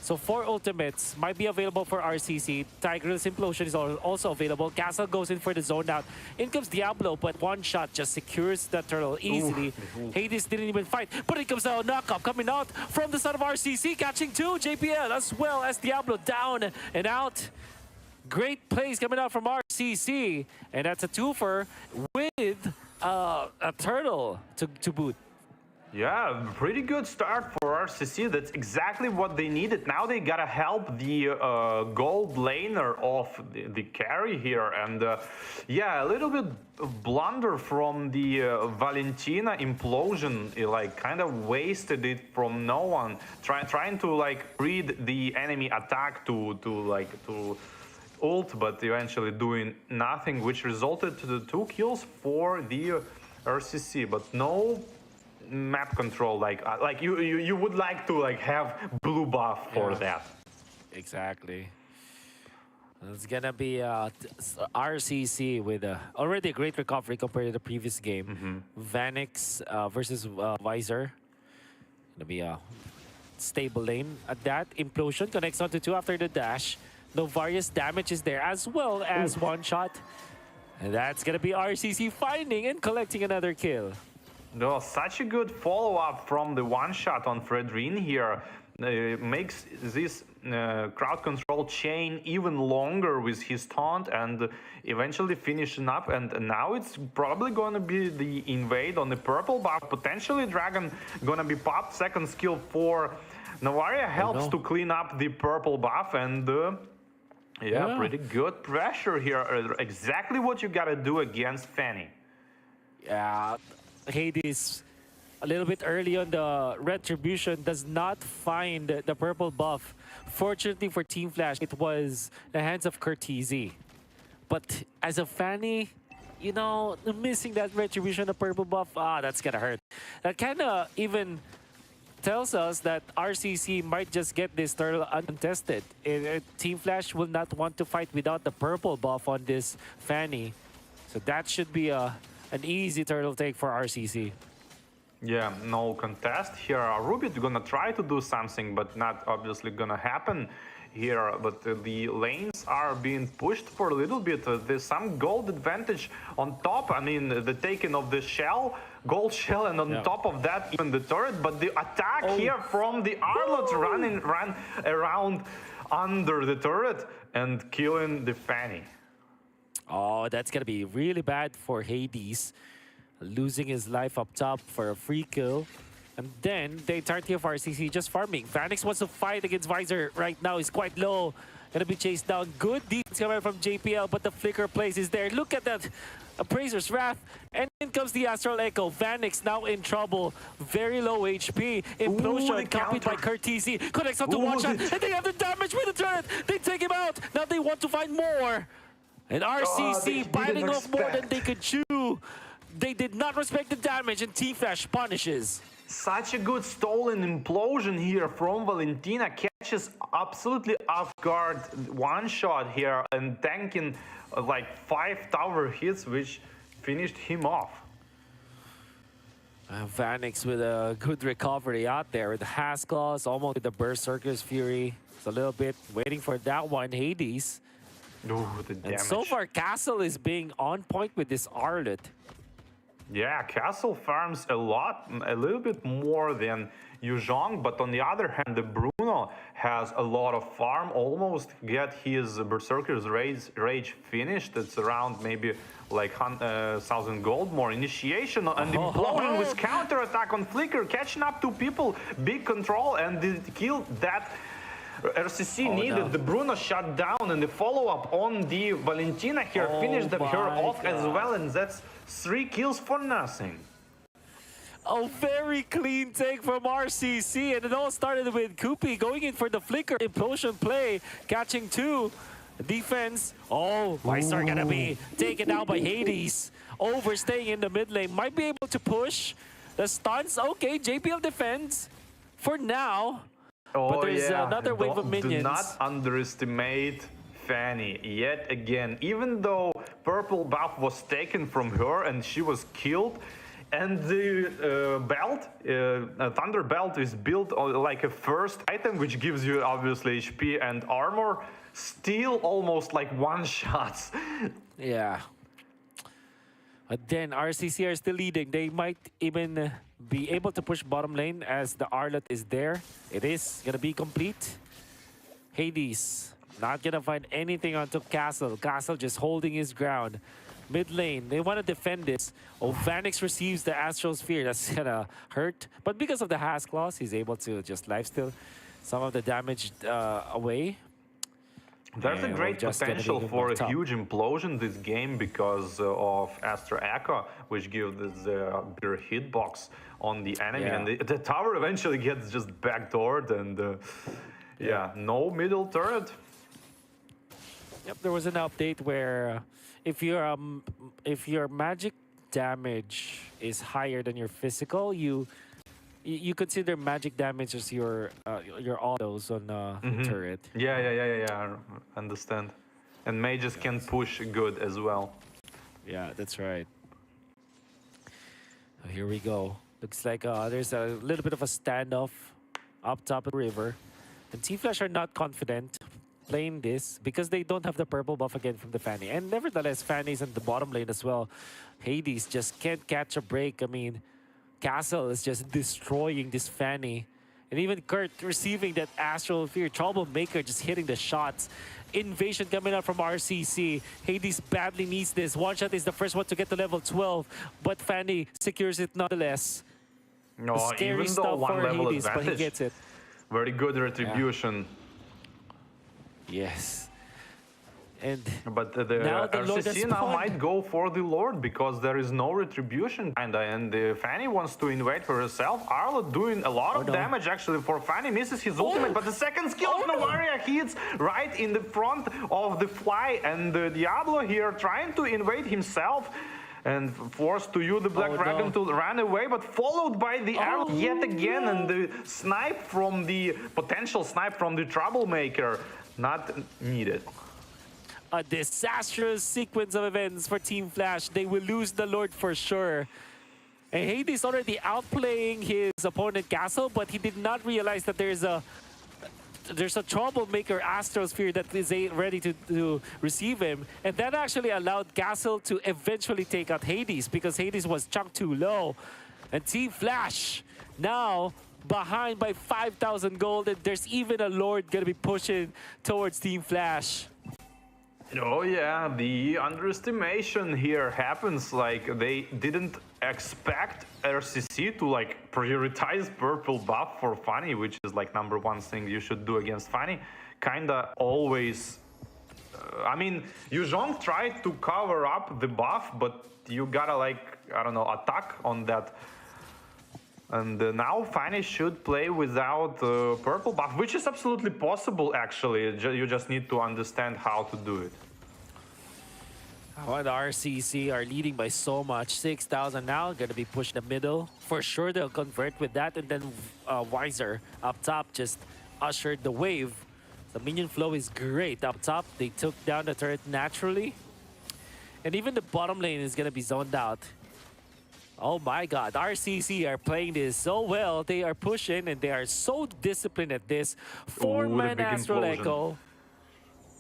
So 4 ultimates might be available for RCC. Tigreal's Implosion is also available. Castle goes in for the zone out. In comes Diablo, but one shot just secures the turtle easily. Hades didn't even fight, but it comes out knock-up coming out from the side of RCC, catching 2 JPL as well as Diablo down and out. Great plays coming out from RCC, and that's a twofer with a turtle to boot. Yeah, pretty good start for RCC. That's exactly what they needed. Now they gotta help the gold laner of the carry here. And yeah, a little bit of blunder from the Valentina implosion. It, like, kind of wasted it from no one. Trying to like read the enemy attack to ult, but eventually doing nothing, which resulted to the 2 kills for the RCC. But no map control, like you would like to like have blue buff for that. Exactly. It's gonna be RCC with already a great recovery compared to the previous game. Vanix versus Visor. Gonna be a stable lane at that. Implosion connects onto 2 after the dash. No various damage is there as well as one shot. And that's gonna be RCC finding and collecting another kill. No, such a good follow-up from the one shot on Fredrin here. Makes this crowd control chain even longer with his taunt and eventually finishing up. And now it's probably gonna be the invade on the purple buff. Potentially Dragon gonna be popped. Second skill for Saweria helps to clean up the purple buff. And yeah, pretty good pressure here. Exactly what you gotta do against Fanny. Yeah, Hades a little bit early on the retribution does not find the purple buff. Fortunately for Team Flash, it was the hands of Curtizi. But as a Fanny, you know, missing that retribution, the purple buff, that's gonna hurt. That kind of even tells us that RCC might just get this turtle uncontested. Team Flash will not want to fight without the purple buff on this Fanny. So that should be an easy turtle take for RCC. Yeah, no contest here. Rubit gonna try to do something, but not obviously gonna happen here. But the lanes are being pushed for a little bit. There's some gold advantage on top. I mean, the taking of the shell, gold shell, and on top of that, even the turret. But the attack here from the Arlot run around under the turret and killing the Fanny. Oh, that's gonna be really bad for Hades. Losing his life up top for a free kill. And then the entirety of RCC just farming. Vanix wants to fight against Visor right now. He's quite low. Gonna be chased down. Good defense coming from JPL, but the flicker place is there. Look at that. Appraiser's Wrath. And in comes the Astral Echo. Vanix now in trouble. Very low HP. Implosion copied by Curtizi. Connects onto one shot. And they have the damage with the turret. They take him out. Now they want to find more. And RCC biting off more than they could chew. They did not respect the damage, and Team Flash punishes. Such a good stolen implosion here from Valentina. Catches absolutely off guard one shot here and tanking like 5 tower hits, which finished him off. Vanix with a good recovery out there with the Hasclaws, almost with the Berserker's Fury. It's a little bit waiting for that one, Hades. Ooh, the damage. And so far, Castle is being on point with this Arlet. Yeah, Castle farms a little bit more than Yuzhong, but on the other hand, the Bruno has a lot of farm, almost get his Berserker's Rage finished. It's around maybe like 1,000 gold more. Initiation and implosion with counter attack on Flicker, catching up 2 people, big control, and the kill that RCC needed. The Bruno shut down, and the follow-up on the Valentina here finished her off as well, and that's 3 kills for nothing. A very clean take from RCC, and it all started with Koopy going in for the flicker implosion play, catching 2. Defense, Visor gonna be taken down by Hades. Overstaying in the mid lane, might be able to push. The stuns, okay, JPL defends for now. But there's another wave of minions. Do not underestimate Fanny yet again. Even though purple buff was taken from her and she was killed, and the Thunder Belt is built like a first item, which gives you obviously HP and armor, still almost like one-shots. Yeah. But then RCC are still leading. They might even be able to push bottom lane as the Arlet is there. It is gonna be complete. Hades not gonna find anything onto Castle. Castle just holding his ground. Mid lane, they want to defend this. Oh, Vanix receives the Astral Sphere. That's gonna hurt. But because of the Has Claws, he's able to just lifesteal some of the damage away. There's a And great we're just gonna potential be for a top. huge implosion this game because of Astra Echo, which gives the bigger hitbox on the enemy, Yeah. and the tower eventually gets just backdoored, and yeah, no middle turret. Yep, there was an update where if your magic damage is higher than your physical, you consider magic damage as your autos on turret. Yeah. I understand. And mages can push good as well. Yeah, that's right. So here we go. Looks like there's a little bit of a standoff up top of the river. And T-Flash are not confident playing this because they don't have the purple buff again from the Fanny. And nevertheless, Fanny's in the bottom lane as well. Hades just can't catch a break. I mean, Castle is just destroying this Fanny. And even Kurt receiving that Astral Fear. Troublemaker just hitting the shots. Invasion coming out from RCC. Hades badly needs this. One Shot is the first one to get to level 12. But Fanny secures it nonetheless. No, Scary even though stuff one for level Hades, but he advantage, gets it. very good retribution. Yes. And But the Now the Lord has RCC now spawned. might go for the Lord because there is no retribution kinda, and Fanny wants to invade for herself. Arlo doing a lot of no. damage actually for Fanny, misses his ultimate, but the second skill of Saweria hits right in the front of the fly, and Diablo here trying to invade himself and forced to use the Black Dragon to run away, but followed by the arrow yet again, and the snipe from the potential snipe from the Troublemaker not needed. a disastrous sequence of events for Team Flash. They will lose the Lord for sure. And Hades already outplaying his opponent Castle, but he did not realize that there's a Troublemaker Astrosphere that is ready to receive him. And that actually allowed Castle to eventually take out Hades because Hades was chunked too low. And Team Flash now behind by 5,000 gold, and there's even a Lord gonna be pushing towards Team Flash. Oh yeah, the underestimation here happens. Like, they didn't expect RCC to like prioritize purple buff for Fanny, which is like #1 thing you should do against Fanny. Kinda always. I mean, Yuzhong tried to cover up the buff, but you gotta like, I don't know, attack on that. And now Fanny should play without purple buff, which is absolutely possible actually. You just need to understand how to do it. Oh, the RCC are leading by so much. 6,000 now, gonna be pushed in the middle. For sure they'll convert with that, and then Wiser up top just ushered the wave. The minion flow is great up top. They took down the turret naturally. And even the bottom lane is gonna be zoned out. Oh my god, RCC are playing this so well. They are pushing and they are so disciplined at this. Ooh, the 4-man big Astral implosion. Echo.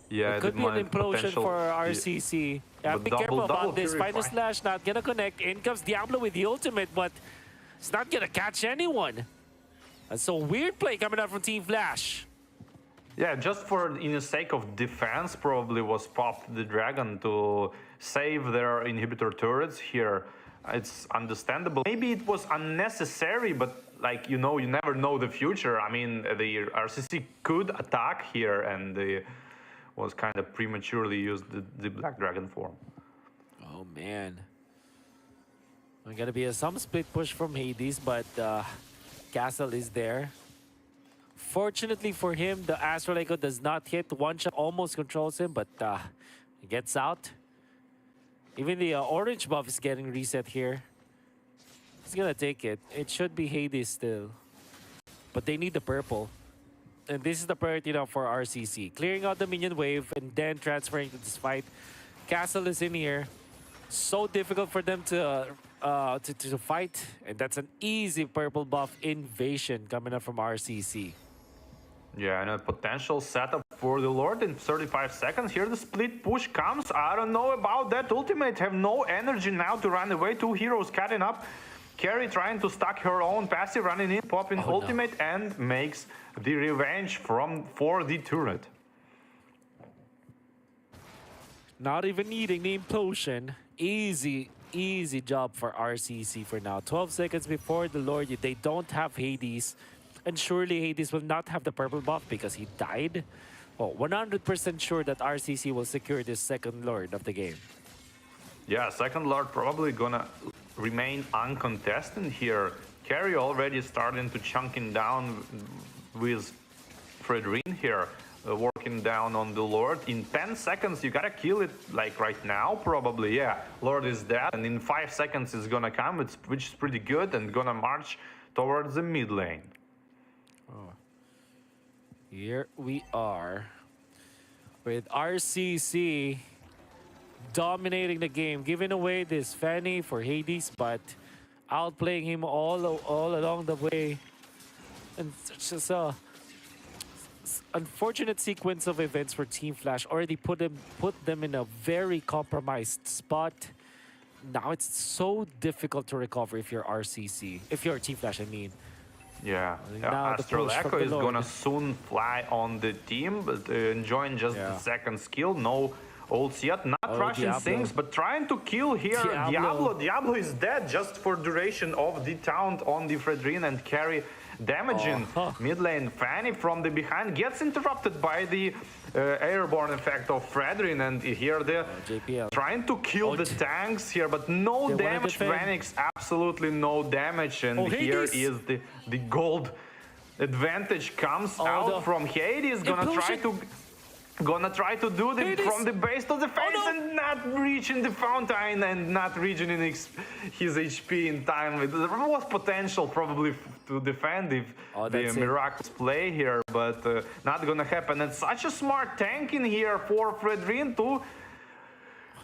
Yeah, It could be an implosion for RCC. RCC. Yeah, But be careful double about this. Final purify. Slash not gonna connect. In comes Diablo with the ultimate, but it's not gonna catch anyone. That's a weird play coming out from Team Flash. Yeah, just for in the sake of defense, probably was popped the dragon to save their inhibitor turrets here. It's understandable. Maybe it was unnecessary, but like, you know, you never know the future. I mean, the RCC could attack here, and they was kind of prematurely used the Black Dragon form. Oh man. There's gonna be some split push from Hades, but Castle is there. Fortunately for him, the Astral Echo does not hit. One shot almost controls him, but he gets out. Even the orange buff is getting reset here. He's gonna take it. It should be Hades still. But they need the purple. And this is the priority now for RCC. Clearing out the minion wave and then transferring to this fight. Castle is in here. So difficult for them to fight. And that's an easy purple buff invasion coming up from RCC. Yeah, and a potential setup for the Lord in 35 seconds. Here the split push comes. I don't know about that ultimate. Have no energy now to run away. Two heroes cutting up. Carrie trying to stack her own passive, running in, popping ultimate, and makes the revenge for the turret. Not even needing the implosion. easy job for RCC for now. 12 seconds before the Lord, they don't have Hades. And surely Hades will not have the purple buff because he died. Oh, 100% sure that RCC will secure this second Lord of the game. Yeah, second Lord probably gonna remain uncontested here. Carry already starting to chunking down with Fredrin here, working down on the Lord. In 10 seconds, you gotta kill it, like right now, probably. Yeah, Lord is dead, and in 5 seconds it's gonna come, which is pretty good, and gonna march towards the mid lane. Oh. Here we are with RCC dominating the game, giving away this Fanny for Hades, but outplaying him all along the way. And it's just a unfortunate sequence of events for Team Flash. Already put them in a very compromised spot. Now it's so difficult to recover if you're RCC, if you're Team Flash, I mean. Yeah, Now the Astral push from Echo the is Lord. gonna soon fly on the team, but enjoying just the second skill. No ults yet, not rushing Diablo. things, but trying to kill here Diablo is dead just for duration of the taunt on the Fredrin and carry damaging mid lane. Fanny from the behind gets interrupted by the airborne effect of Fredrin, and here they're JPL. trying to kill the tanks here, but no They wanna damage. defend. Phoenix, absolutely no damage, and here Hades. is the gold advantage comes out from Hades. Gonna try to do the Hades. from the base to the face and not reaching the fountain and not reaching his HP in time. There was potential probably to defend if the miraculous play here, but not gonna happen. And such a smart tank in here for Fredrin to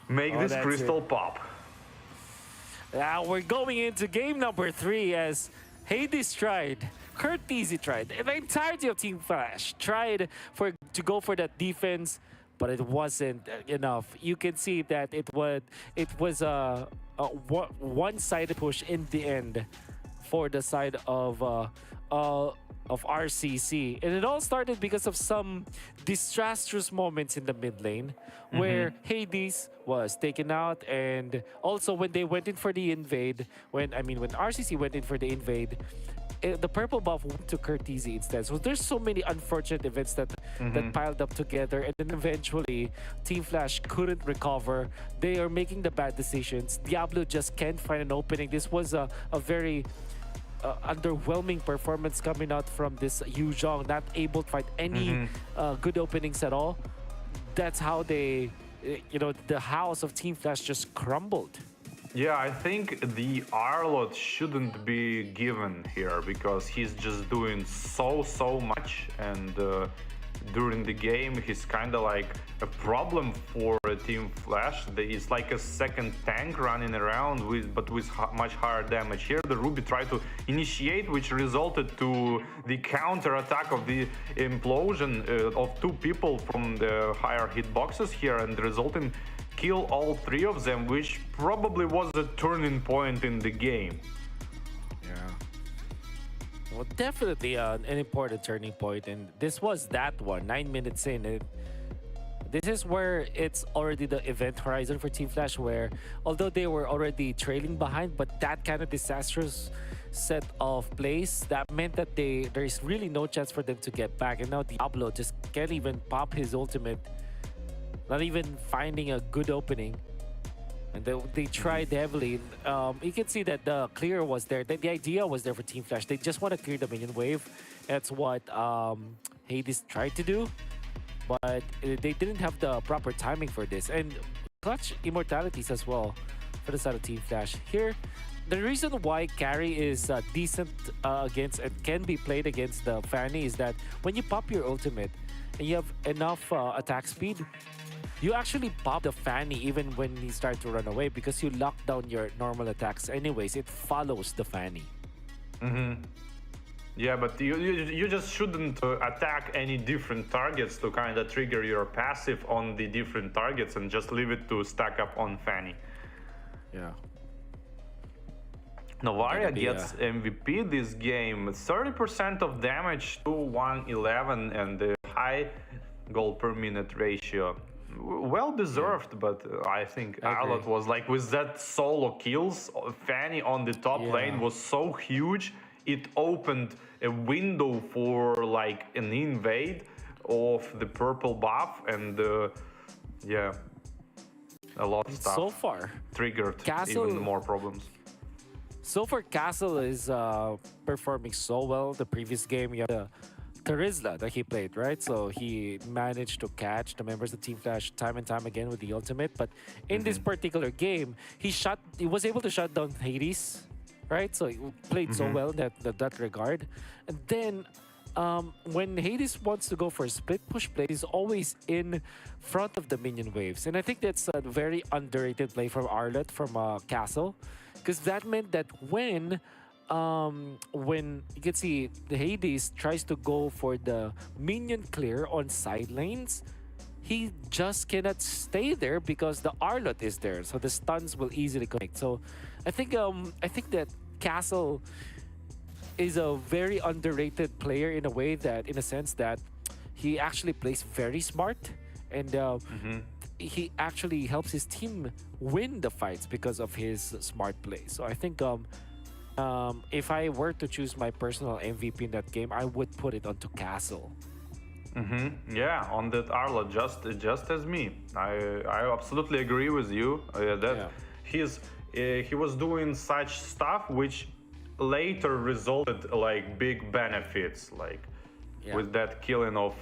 make this crystal pop. Now we're going into game number 3 as Hades tried. Curteasy tried. The entirety of Team Flash tried to go for that defense, but it wasn't enough. You can see that it was a one-sided push in the end for the side of RCC, and it all started because of some disastrous moments in the mid lane where Hades was taken out, and also when they went in for the invade, when RCC went in for the invade, the purple buff went to Curteasy instead. So there's so many unfortunate events that piled up together, and then eventually Team Flash couldn't recover. They are making the bad decisions. Diablo just can't find an opening. This was a very underwhelming performance coming out from this Yu Zhong, not able to find any good openings at all. That's how they, the house of Team Flash just crumbled. Yeah, I think the Arlot shouldn't be given here because he's just doing so much, and during the game he's kind of like a problem for Team Flash. He's like a second tank running around but with much higher damage. Here the Ruby tried to initiate, which resulted to the counter attack of the implosion of 2 people from the higher hitboxes here, and resulting kill all 3 of them, which probably was a turning point in the game. Yeah. Well, definitely an important turning point, and this was that one. 9 minutes in, this is where it's already the event horizon for Team Flash, where although they were already trailing behind, but that kind of disastrous set of plays, that meant that there's really no chance for them to get back. And now Diablo just can't even pop his ultimate, not even finding a good opening. And they tried heavily. You can see that the clear was there. The idea was there for Team Flash. They just want to clear the minion wave. That's what Hades tried to do. But they didn't have the proper timing for this. And clutch immortalities as well for the side of Team Flash. Here, the reason why carry is decent against and can be played against the Fanny is that when you pop your ultimate and you have enough attack speed, you actually pop the Fanny even when you start to run away because you lock down your normal attacks anyways. It follows the Fanny. Yeah, but you just shouldn't attack any different targets to kind of trigger your passive on the different targets and just leave it to stack up on Fanny. Yeah. Saweria gets MVP this game. 30% of damage to 111 and the high goal per minute ratio. Well deserved, but I think I agree. Arlott was like with that solo kills. Fanny on the top lane was so huge. It opened a window for like an invade of the purple buff, and yeah, a lot of stuff So far, triggered Castle- even more problems. So far, Castle is performing so well. The previous game, you have the Terizla that he played, right? So he managed to catch the members of Team Flash time and time again with the ultimate. But in this particular game, he was able to shut down Hades, right? So he played so well in that regard. And then when Hades wants to go for a split push play, he's always in front of the minion waves. And I think that's a very underrated play from Arlott from Castle. Because that meant that when you can see the Hades tries to go for the minion clear on side lanes, he just cannot stay there because the Arlott is there, so the stuns will easily connect. So I think that Castle is a very underrated player in a sense that he actually plays very smart, and he actually helps his team win the fights because of his smart play. So I think if I were to choose my personal MVP in that game, I would put it onto Castle. Yeah, on that Arla, just as me. I absolutely agree with you that he was doing such stuff which later resulted like big benefits, like with that killing of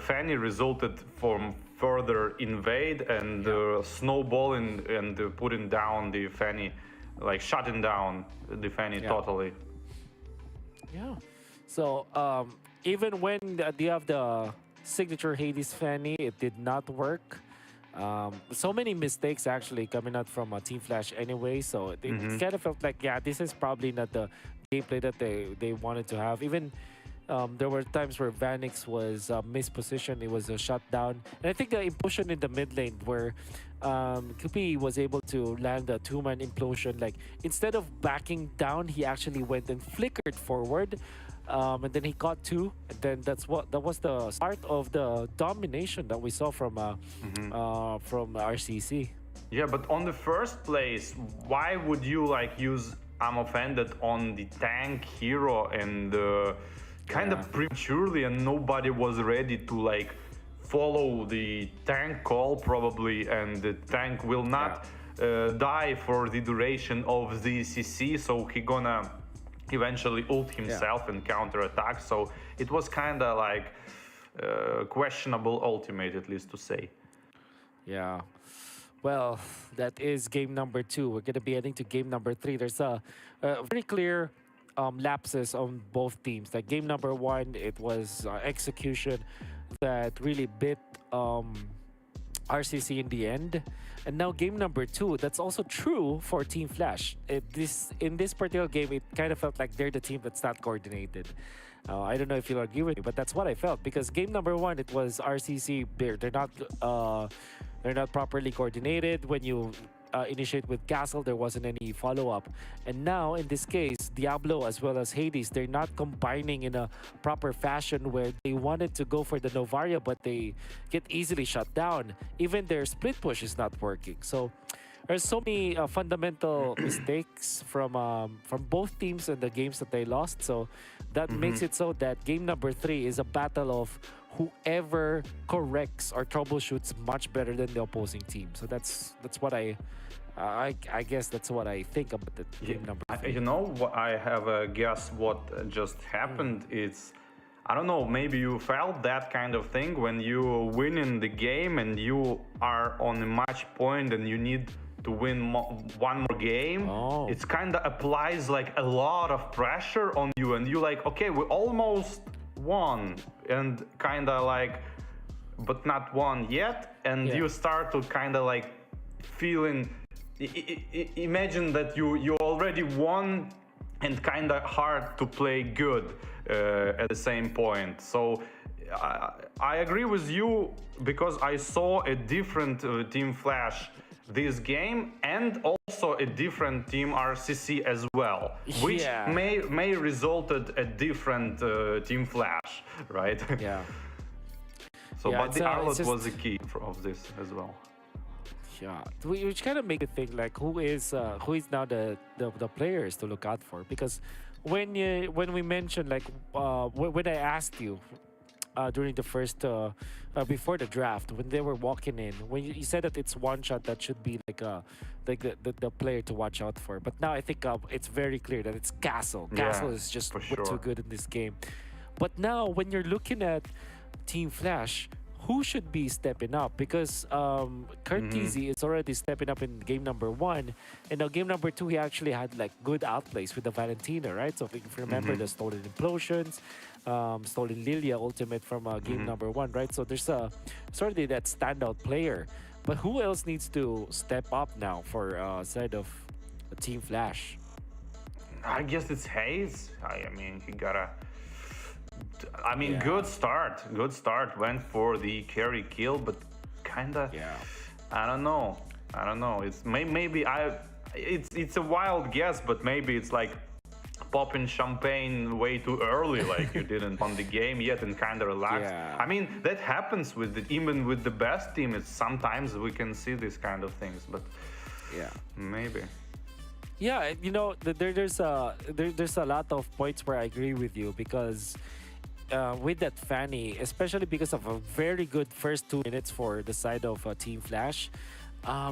Fanny resulted from further invade and snowballing and putting down the Fanny, like shutting down the Fanny totally. Yeah. So even when you have the signature Hades Fanny, it did not work. So many mistakes actually coming out from Team Flash anyway. So it kind of felt like, this is probably not the gameplay that they wanted to have. Even there were times where Vanix was mispositioned. It was a shutdown. And I think the implosion in the mid lane where Kupi was able to land a two-man implosion. Like, instead of backing down, he actually went and flickered forward. And then he caught two. And then that was the start of the domination that we saw from RCC. Yeah, but on the first place, why would you like use Ammo Offended on the tank hero and kind of prematurely, and nobody was ready to like follow the tank call probably, and the tank will not die for the duration of the CC, so he gonna eventually ult himself and counter attack. So it was kind of like questionable ultimate, at least to say. Yeah. Well, that is game number 2. We're going to be heading to game number 3. There's a very clear lapses on both teams. Like game number 1, it was execution that really bit RCC in the end. And now game number 2, that's also true for Team Flash. In this particular game, it kind of felt like they're the team that's not coordinated. I don't know if you'll agree with me, but that's what I felt. Because game number 1, it was RCC. They're not properly coordinated. When you initiate with Castle, there wasn't any follow-up. And now, in this case, Diablo as well as Hades, they're not combining in a proper fashion where they wanted to go for the Novaria, but they get easily shut down. Even their split push is not working. So there's so many fundamental mistakes from both teams in the games that they lost. So that makes it so that game number 3 is a battle of whoever corrects or troubleshoots much better than the opposing team. So that's what I guess that's what I think about the game number 3. You know, I have a guess what just happened. It's, I don't know, maybe you felt that kind of thing when you win in the game and you are on a match point and you need to win one more game. It's kind of applies like a lot of pressure on you, and you like, okay, we almost won, and kind of like, but not won yet, and you start to kind of like feeling, imagine that you already won and kind of hard to play good at the same point. So I agree with you, because I saw a different Team Flash this game, and also a different Team RCC as well, which may resulted a different Team Flash, right? Yeah. So, Yeah, but the Arlott just- was the key of this as well. Yeah, which kind of make you think like who is now the players to look out for, because when we mentioned like when I asked you during the first before the draft when they were walking in, when you said that it's one shot that should be like the player to watch out for, but now I think it's very clear that it's Castle. Yeah, Castle is just for way sure. too good in this game. But now when you're looking at Team Flash, who should be stepping up? Because Curtizi is already stepping up in game number 1, and now game number 2 he actually had like good outplays with the Valentina, right? So if you remember the stolen implosions, stolen Lilia ultimate from game number 1, right? So there's already that standout player. But who else needs to step up now for side of Team Flash? I guess it's Hayes. I mean, he gotta. I mean, Yeah. good start. Good start. Went for the carry kill, but kinda. Yeah. I don't know. It's maybe It's a wild guess, but maybe it's like popping champagne way too early. Like you didn't won the game yet and kind of relaxed. Yeah. I mean, that happens even with the best team. It's sometimes we can see these kind of things, but Yeah. maybe. Yeah, you know, there's a lot of points where I agree with you, because with that Fanny, especially because of a very good first 2 minutes for the side of Team Flash,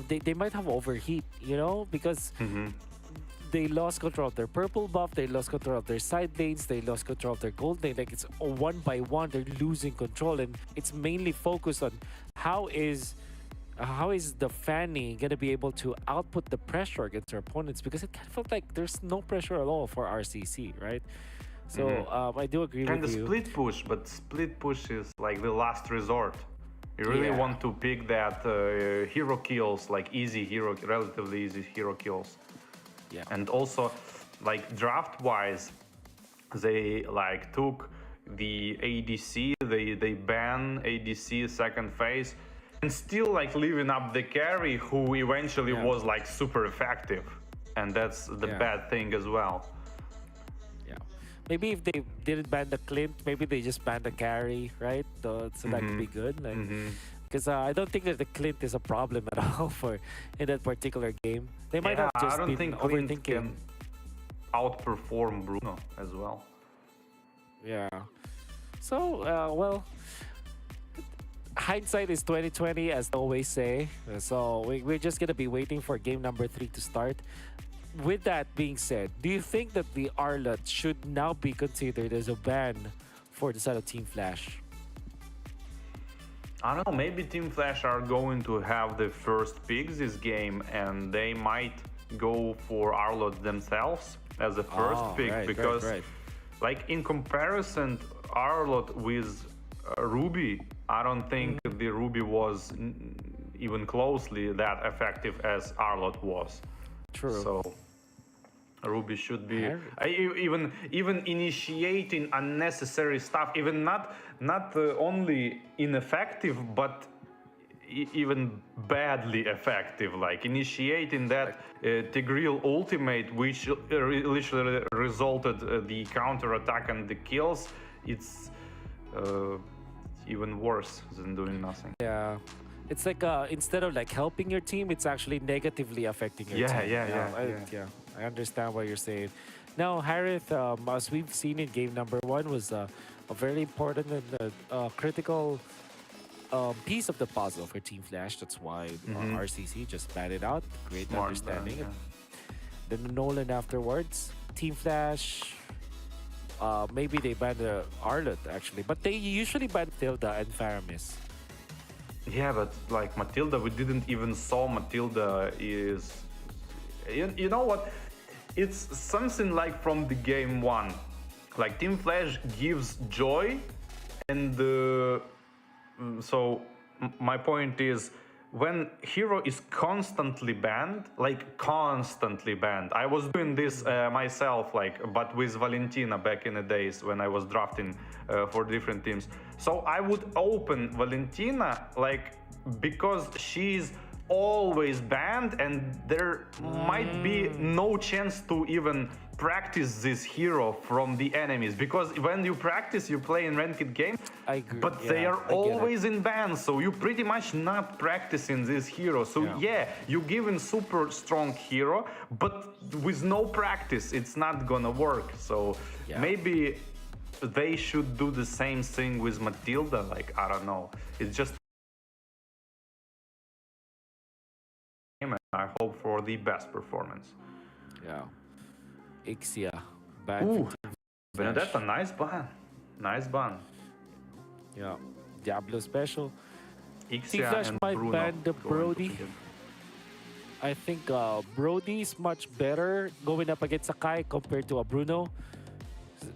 they might have overheat, you know, because they lost control of their purple buff, they lost control of their side lanes, they lost control of their gold lane. Like it's one by one, they're losing control, and it's mainly focused on how is the Fanny gonna be able to output the pressure against their opponents, because it kind of felt like there's no pressure at all for RCC, right? So I do agree Kind with of you. split push, but split push is like the last resort. You really Yeah. want to pick that hero kills, like relatively easy hero kills. Yeah. And also, like draft-wise, they like took the ADC, they ban ADC second phase, and still like leaving up the carry, who eventually Yeah. was like super effective, and that's the Yeah. bad thing as well. Yeah. Maybe if they didn't ban the Clint, maybe they just ban the carry, right? So that could be good. Like, because I don't think that the Clint is a problem at all for in that particular game. They might have just I don't been think Clint overthinking. can outperform Bruno as well. Yeah. So well, hindsight is 2020, as they always say. So we're just gonna be waiting for game number 3 to start. With that being said, do you think that the Arlott should now be considered as a ban for the side of Team Flash? I don't know, maybe Team Flash are going to have the first picks this game, and they might go for Arlott themselves as the first pick, because like in comparison Arlott with Ruby, I don't think the Ruby was even closely that effective as Arlott was. True. So Ruby should be even initiating unnecessary stuff, even not only ineffective, but even badly effective, like initiating that Tigreal ultimate, which literally resulted the counter attack and the kills. It's even worse than doing nothing. Yeah. It's like instead of like helping your team, it's actually negatively affecting your team. Yeah. I understand what you're saying. Now, Harith, as we've seen in game number 1, was a very important and critical piece of the puzzle for Team Flash. That's why RCC just banned it out. Great Smart understanding. ban, Then Nolan afterwards. Team Flash, maybe they banned Arlott actually, but they usually ban Tilda and Faramis. Yeah, but like Matilda, we didn't even saw Matilda is... You know what? It's something like from the game 1. Like Team Flash gives joy, and so my point is, when hero is constantly banned, I was doing this myself, like, but with Valentina back in the days when I was drafting for different teams. So I would open Valentina, like, because she's always banned and there might be no chance to even practice this hero from the enemies, because when you practice, you play in ranked games, I agree. but Yeah, they are I get it. always in bans, so you pretty much not practicing this hero. So yeah, you give him super strong hero, but with no practice, it's not gonna work. So maybe they should do the same thing with Matilda. Like, I don't know, it's just. I hope for the best performance. Yeah. Ixia. Bad Ooh, for Team Benedetta, Flash. nice ban. Nice ban. Yeah. Diablo special. Team Ixia Flash and might Bruno ban the going to Brody. begin. I think Brody is much better going up against Sakai compared to a Bruno.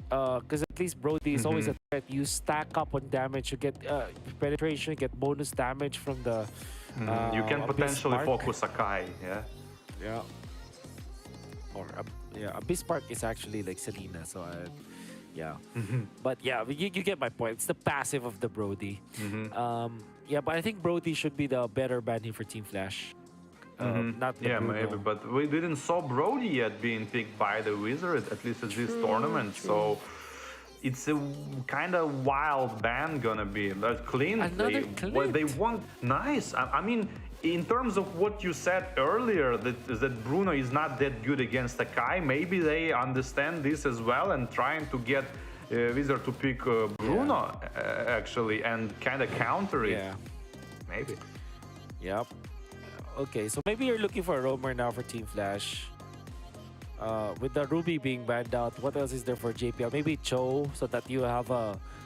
Because at least Brody is always a threat. You stack up on damage, you get penetration, you get bonus damage from the. You can Abyss potentially Spark. focus Sakai, yeah. Yeah. Or Abyss Spark is actually like Selena, so yeah. But yeah, you get my point. It's the passive of the Brody. Yeah, but I think Brody should be the better ban here for Team Flash. Not the Bruno. Maybe, but we didn't saw Brody yet being picked by the Wizard, at least at this tournament. So it's a kind of wild ban gonna be. Like clean. Another Clint. They want nice. I mean, in terms of what you said earlier, that Bruno is not that good against Sakai. Maybe they understand this as well and trying to get Wizard to pick Bruno actually and kind of counter it. Yeah. Maybe. Yep. Okay, so maybe you're looking for a roamer now for Team Flash. With the Ruby being banned out, what else is there for JPL? Maybe Cho, so that you have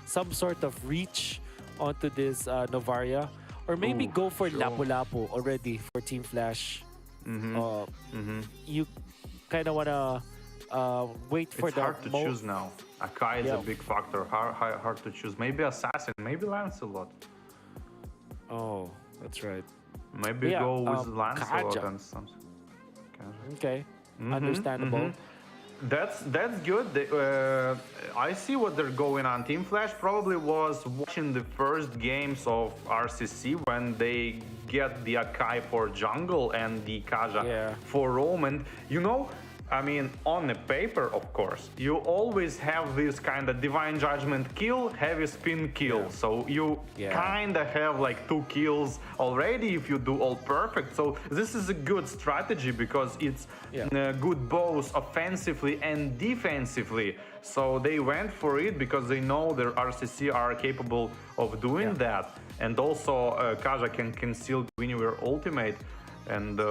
some sort of reach onto this Novaria. Or maybe go for Lapu-Lapu already for Team Flash. You kind of want to wait for It's the... hard to choose now. Akai is a big factor. Hard to choose. Maybe Assassin, maybe Lancelot. Oh, that's right. Maybe go with Lancelot Kaja. and something. Okay, understandable. That's good. I see what they're going on. Team Flash probably was watching the first games of RCC when they get the Akai for jungle and the Kaja for roam. And you know, I mean, on the paper, of course, you always have this kind of divine judgment kill, heavy spin kill. So you kind of have like 2 kills already if you do all perfect. So this is a good strategy because it's good both offensively and defensively. So they went for it because they know their RCC are capable of doing that. And also Kaja can still win your ultimate. And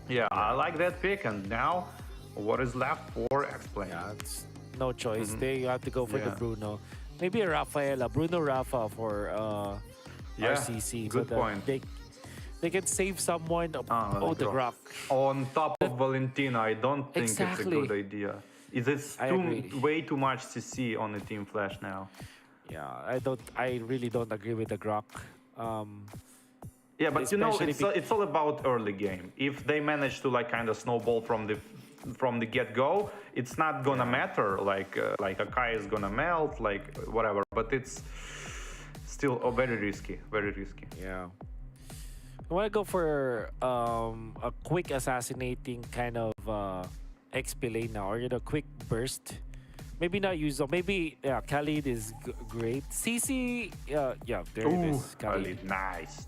yeah, I like that pick. And now, what is left for X-Plane? Yeah, it's no choice. They have to go for the Bruno. Maybe a Rafaela, Bruno Rafa for RCC. Good so point. They can save someone. The Grok. On top of Valentina, I don't think it's a Exactly. good idea. It's way too much CC on the Team Flash now. Yeah, I really don't agree with the Grok. Yeah, but you know, Especially it's all about early game. If they manage to like kind of snowball from the get-go, it's not gonna matter. Like Akai is gonna melt, like whatever. But it's still very risky, very risky. Yeah. I want to go for a quick assassinating kind of XP lane now, or quick burst. Maybe not use them. Maybe Khalid is great. CC, there it is. Khalid, nice.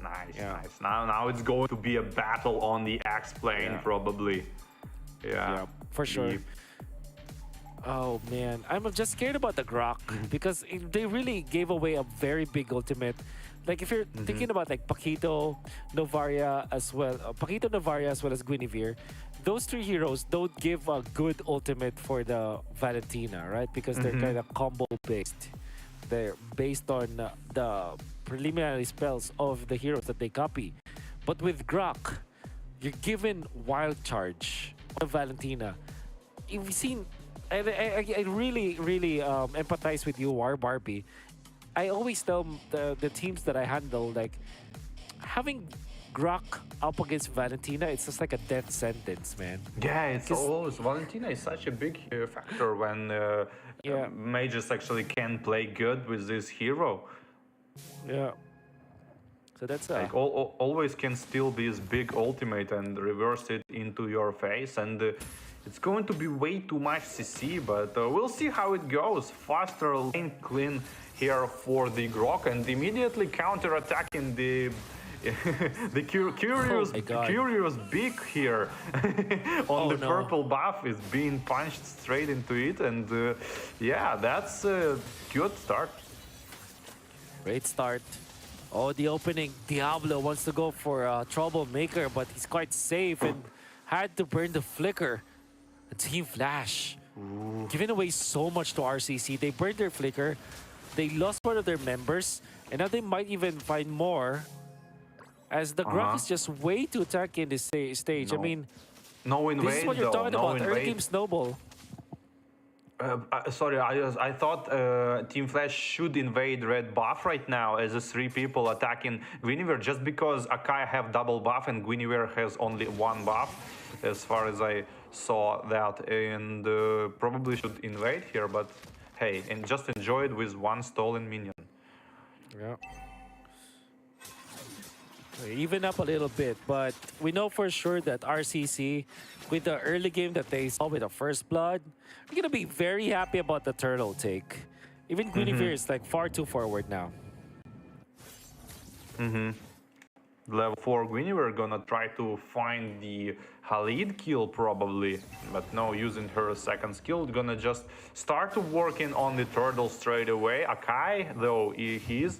Now it's going to be a battle on the X-Plane probably. Yeah, for sure. Oh man, I'm just scared about the Grok because they really gave away a very big ultimate. Like if you're thinking about like Paquito, Novaria as well, Paquito, Novaria as well as Guinevere, those 3 heroes don't give a good ultimate for the Valentina, right? Because they're kind of combo based. They're based on the preliminary spells of the heroes that they copy. But with Grok, you're given wild charge on Valentina. You've seen, I really empathize with you, War Barbie. I always tell the teams that I handle, like, having Grok up against Valentina, it's just like a death sentence, man. Yeah, it's always Valentina is such a big factor when mages actually can play good with this hero. Yeah. So that's like always can still be this big ultimate and reverse it into your face. And It's going to be way too much CC, but we'll see how it goes. Faster lane clean here for the Grok, and immediately counter-attacking the curious beak here on the purple buff is being punched straight into it, and yeah, that's a good start. Great start. Oh, the opening. Diablo wants to go for a troublemaker, but he's quite safe and had to burn the flicker. Team Flash giving away so much to RCC. They burned their flicker, they lost one of their members, and now they might even find more, as the Grok is just way too tanky in this stage. No. I mean, No invade, this is what you're though. talking No about. Early invade. game snowball. Sorry, I thought Team Flash should invade red buff right now as the 3 people attacking Guinevere, just because Akai have double buff and Guinevere has only 1 buff, as far as I saw that, and probably should invade here, but hey, and just enjoy it with 1 stolen minion. Yeah. Even up a little bit, but we know for sure that RCC, with the early game that they saw with the first blood, we're gonna be very happy about the turtle take. Even Guinevere is like far too forward now. Level 4 Guinevere gonna try to find the Khalid kill probably, but no, using her second skill, gonna just start working on the turtle straight away. Akai, though, he's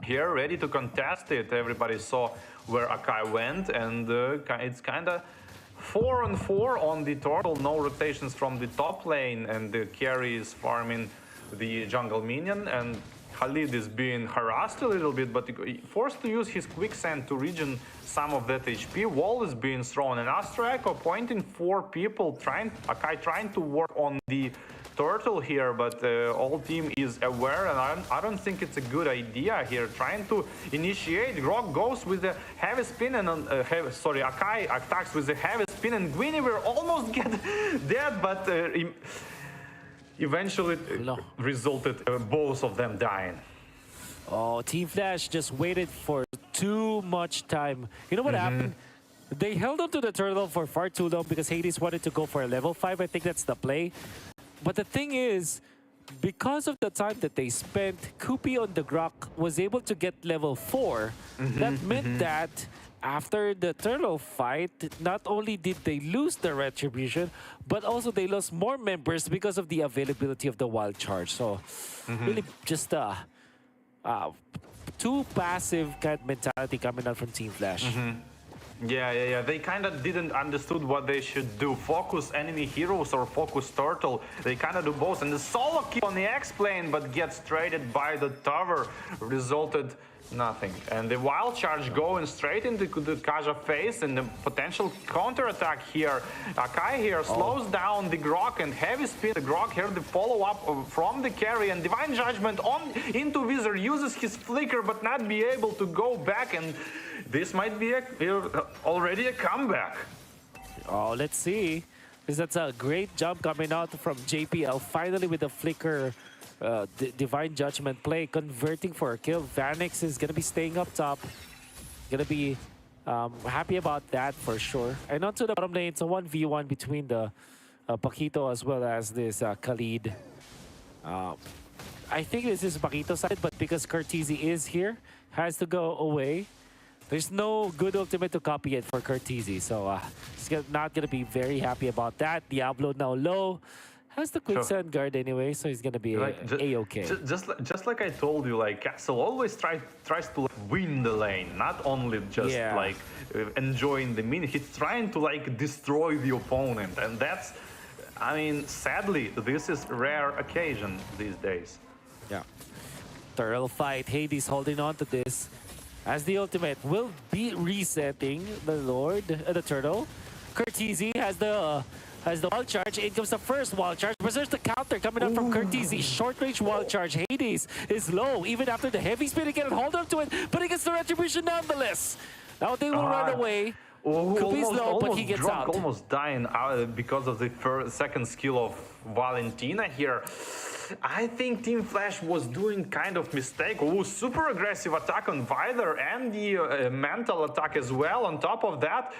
here ready to contest it. Everybody saw where Akai went, and it's kind of 4-on-4 on the turtle. No rotations from the top lane, and the carry is farming the jungle minion, and Khalid is being harassed a little bit, but forced to use his quicksand to regen some of that HP. Wall is being thrown, and Astra Echo pointing 4 people, Akai trying to work on the turtle here, but all team is aware, and I don't think it's a good idea here. Trying to initiate, Grok goes with a heavy spin, and Akai attacks with a heavy spin, and Guinevere almost get dead, but eventually resulted both of them dying. Oh, Team Flash just waited for too much time. You know what happened? They held on to the turtle for far too long because Hades wanted to go for a level 5. I think that's the play. But the thing is, because of the time that they spent, Kupi on the Grok was able to get level 4. That meant that after the turtle fight, not only did they lose the retribution, but also they lost more members because of the availability of the wild charge. So really just too passive kind of mentality coming out from Team Flash. Yeah. They kind of didn't understood what they should do. Focus enemy heroes or focus turtle. They kind of do both. And the solo kill on the X-plane, but gets traded by the tower, resulted nothing. And the wild charge going straight into the Kaja face, and the potential counter-attack here. Akai here slows down the Grok and heavy spin the Grok here. The follow-up from the carry, and Divine Judgment on into Wizard, uses his flicker but not be able to go back, and this might be already a comeback. Oh, let's see. Because that's a great jump coming out from JPL. Finally with the flicker Divine Judgment play, converting for a kill. Vanix is going to be staying up top. Going to be happy about that for sure. And onto the bottom lane, it's a 1v1 between the Paquito as well as this Khalid. I think this is Paquito's side, but because Cortese is here, has to go away. There's no good ultimate to copy it for Cortese, so he's not going to be very happy about that. Diablo now low. Has the quicksand guard anyway, so he's gonna be a-okay. Just like I told you, like Castle always tries to win the lane, not only just like enjoying the mini. He's trying to like destroy the opponent, and that's, I mean, sadly, this is rare occasion these days. Yeah. Turtle fight. Hades holding on to this, as the ultimate will be resetting the Lord, the Turtle. Cortese has the wild charge. In comes the first wild charge, but there's the counter coming up from Cortese. Short range wild charge. Hades is low, even after the heavy spin. He can hold on to it, but he gets the retribution nonetheless. Now they will run away. Kupi's low, but he gets out. Almost dying because of the second skill of Valentina here. I think Team Flash was doing kind of mistake. Super aggressive attack on Vider, and the mental attack as well. On top of that,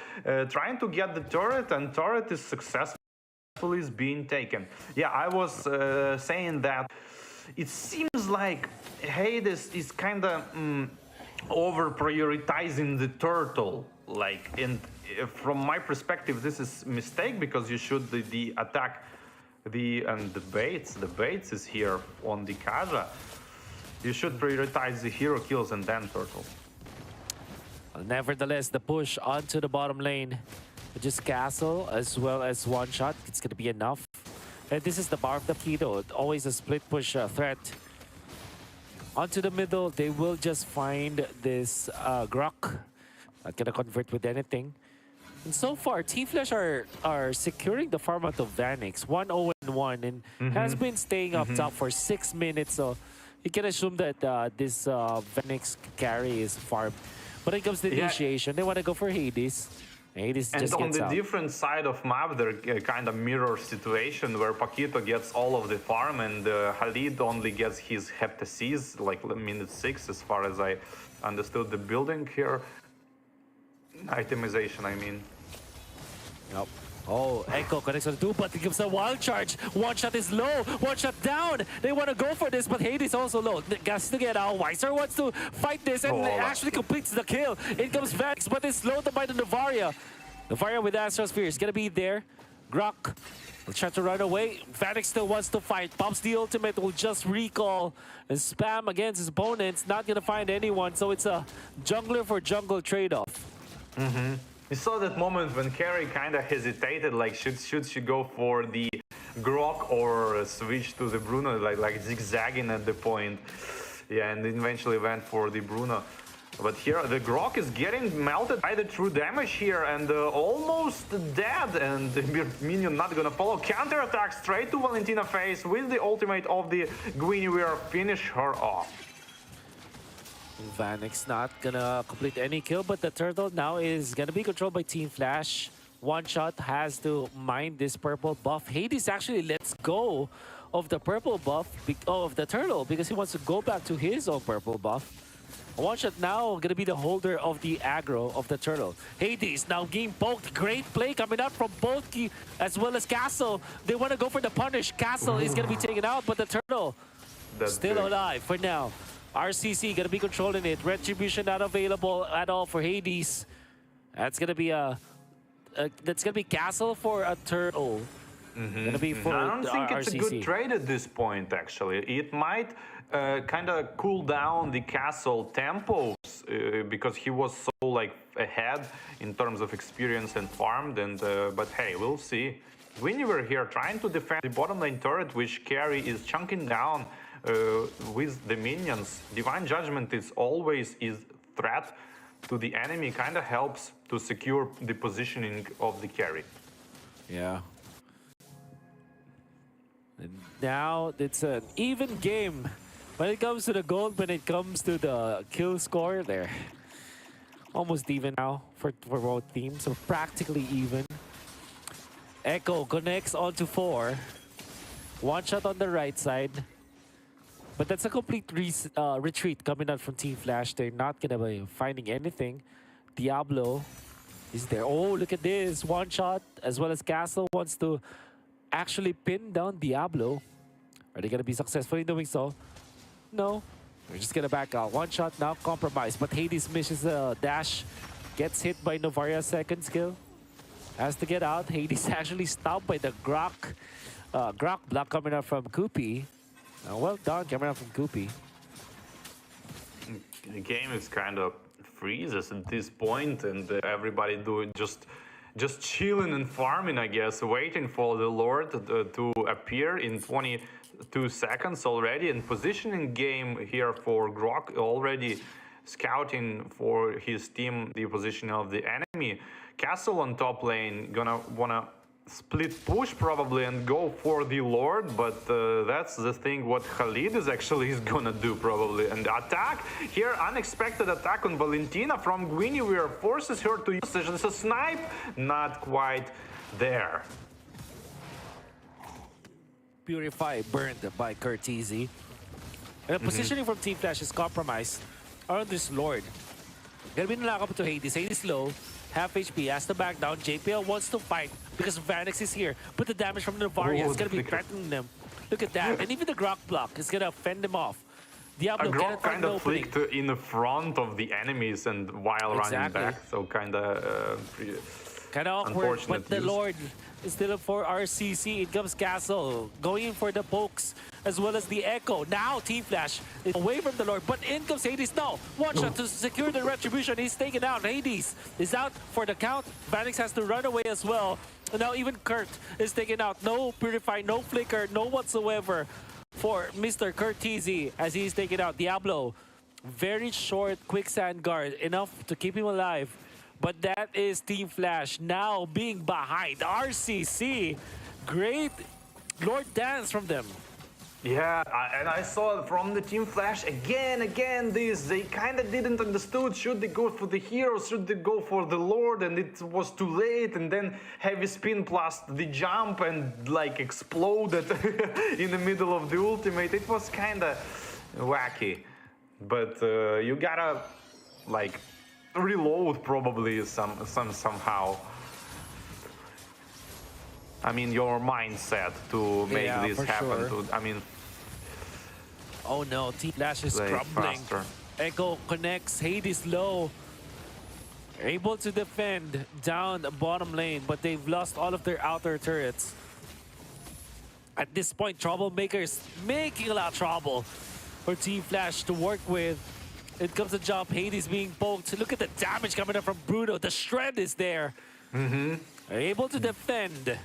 trying to get the turret, and turret is successful. is being taken. Yeah, I was saying that it seems like Hades is kind of over prioritizing the turtle. Like, and from my perspective, this is mistake because you should the attack the baits is here on the Kaja. You should prioritize the hero kills and then turtle. Nevertheless, the push onto the bottom lane, just castle as well as one shot, it's going to be enough. And this is the power of the Keto, always a split push threat. Onto the middle, they will just find this Grok. Not going to convert with anything. And so far, Team Flash are securing the farm out of Vanix, 1-0-1, and has been staying up top for 6 minutes. So you can assume that this Vanix carry is farmed. But when it comes to initiation, they want to go for Hades. Hades and just on gets the out. different side of map, there kind of mirror situation where Paquito gets all of the farm and Khalid only gets his heptacies, like minute 6, as far as I understood the building here. Itemization, I mean. Yep. Oh, Echo connects on the 2, but he gives a wild charge. One shot is low, one shot down. They want to go for this, but Hades also low. Gas to get out. Weiser wants to fight this and actually completes the kill. In comes Vex, but it's slowed by the Navaria. Navaria with Astral Sphere is going to be there. Grok will try to run away. Vanix still wants to fight. Pops the ultimate, will just recall and spam against his opponents. Not going to find anyone, so it's a jungler for jungle trade-off. You saw that moment when Carrie kind of hesitated, like should she go for the Grok or switch to the Bruno, like zigzagging at the point. Yeah, and eventually went for the Bruno. But here the Grok is getting melted by the true damage here and almost dead, and the minion not gonna follow. Counter attack straight to Valentina face with the ultimate of the Guinevere, finish her off. Vanix not gonna complete any kill, but the turtle now is gonna be controlled by Team Flash. One shot has to mine this purple buff. Hades actually lets go of the purple buff of the turtle because he wants to go back to his own purple buff. One shot now gonna be the holder of the aggro of the turtle. Hades now getting poked. Great play coming out from both Key as well as Castle. They want to go for the punish. Castle is gonna be taken out, but the turtle still alive for now. RCC gonna be controlling it. Retribution not available at all for Hades. That's gonna be Castle for a turtle. Gonna be for I don't think it's RCC. a good trade at this point. Actually, it might kind of cool down the Castle tempos because he was so like ahead in terms of experience and farmed. And but hey, we'll see. Guinevere here trying to defend the bottom lane turret, which Carry is chunking down. With the minions. Divine Judgment is always threat to the enemy, kind of helps to secure the positioning of the carry. Yeah. And now it's an even game when it comes to the gold, when it comes to the kill score. They're almost even now for both teams, so practically even. Echo connects onto 4. One shot on the right side. But that's a complete retreat coming out from Team Flash. They're not going to be finding anything. Diablo is there. Oh, look at this. One shot, as well as Castle wants to actually pin down Diablo. Are they going to be successful in doing so? No. They're just going to back out. One shot now compromised. But Hades misses a dash. Gets hit by Novaria's second skill. Has to get out. Hades actually stopped by the Grok. Grok block coming out from Koopy. Well done, coming out from Koopy. The game is kind of freezes at this point, and everybody doing just chilling and farming, I guess, waiting for the Lord to appear in 22 seconds already, and positioning game here for Grok, already scouting for his team the position of the enemy. Castle on top lane gonna wanna split push probably and go for the Lord, but that's the thing what Khalid is gonna do probably. And attack here, unexpected attack on Valentina from Guinevere, forces her to use this a snipe, not quite there. Purify burned by Curtizi. And the positioning from Team Flash is compromised around this Lord. Gonna be nilakap to Hades. Hades low, half HP, has to back down. JPL wants to fight. because Vanix is here. But the damage from Novaria Oh, is going to be flicker. threatening them. Look at that. And even the Grok block is going to fend them off. Diablo A cannot Grok find kind an of opening. flicked in the front of the enemies and while running Exactly. back, so kind of Kind of awkward, unfortunate but the use. Lord is still for RCC. It comes Castle, going in for the pokes, as well as the Echo. Now Team Flash is away from the Lord, but in comes Hades. No, one shot to secure the retribution. He's taken out. Hades is out for the count. Vanix has to run away as well. And now even Kurt is taken out. No Purify, no Flicker, no whatsoever for Mr. Curtizi as he's taken out. Diablo, very short quicksand guard, enough to keep him alive. But that is Team Flash now being behind RCC. Great Lord dance from them. Yeah, and I saw from the Team Flash again this. They kind of didn't understood. Should they go for the heroes? Should they go for the Lord? And it was too late. And then heavy spin plus the jump and like exploded in the middle of the ultimate. It was kind of wacky. But you gotta like reload probably somehow. I mean, your mindset to make Yeah, this for happen. sure. I mean, Oh no, Team Flash is play crumbling. faster. Echo connects, Hades low. Able to defend down the bottom lane, but they've lost all of their outer turrets. At this point, Troublemakers making a lot of trouble for Team Flash to work with. It comes a jump, Hades being poked. Look at the damage coming up from Bruno. The shred is there. Able to defend.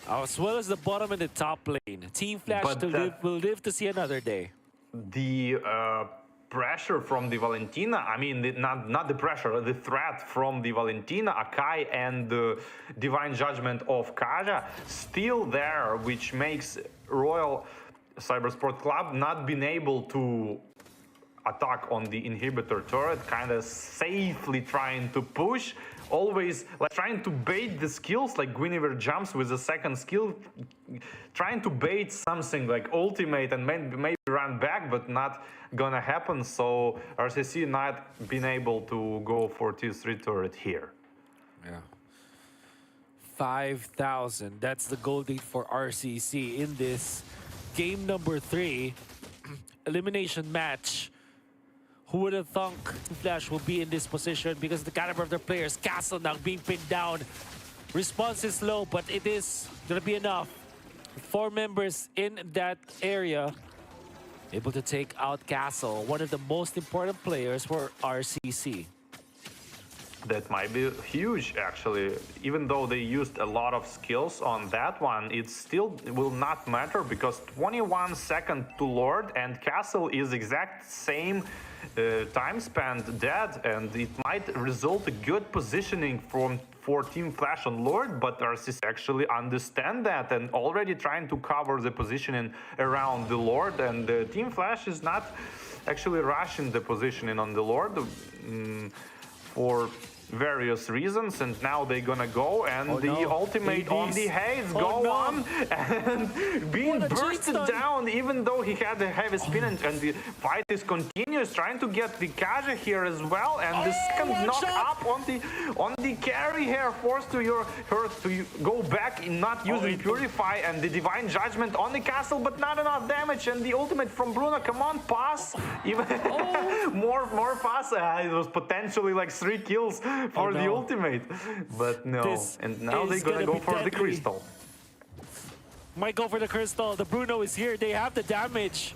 As well as the bottom and the top lane. Team Flash But will live to see another day. The pressure from the Valentina, I mean, not the pressure, the threat from the Valentina, Akai, and the Divine Judgment of Kaja still there, which makes Royal Cybersport Club not been able to attack on the inhibitor turret, kind of safely trying to push, always like trying to bait the skills, like Guinevere jumps with the second skill, trying to bait something like ultimate and maybe run back, but not gonna happen. So RCC not been able to go for T3 turret here. Yeah. 5,000. That's the goal date for RCC in this game number 3 elimination match. Who would have thunk Flash will be in this position because of the caliber of their players. Castle now being pinned down. Response is low, but it is going to be enough. 4 members in that area able to take out Castle, one of the most important players for RCC. That might be huge, actually. Even though they used a lot of skills on that one, it still will not matter because 21 seconds to Lord and Castle is exact same time spent dead, and it might result a good positioning for Team Flash on Lord, but RCC actually understand that and already trying to cover the positioning around the Lord, and Team Flash is not actually rushing the positioning on the Lord for various reasons, and now they're gonna go and ultimate on the Haze go on and being bursted down, even though he had a heavy spin, and the fight is continuous, trying to get the Kaja here as well, and the second knock up on the carry here, forced her to go back in not using Purify, and the Divine Judgment on the castle, but not enough damage, and the ultimate from Bruno, come on, pass, even more pass, it was potentially like 3 kills for the ultimate, but no. And now they're gonna go for the crystal. Might go for the crystal. The Bruno is here. They have the damage.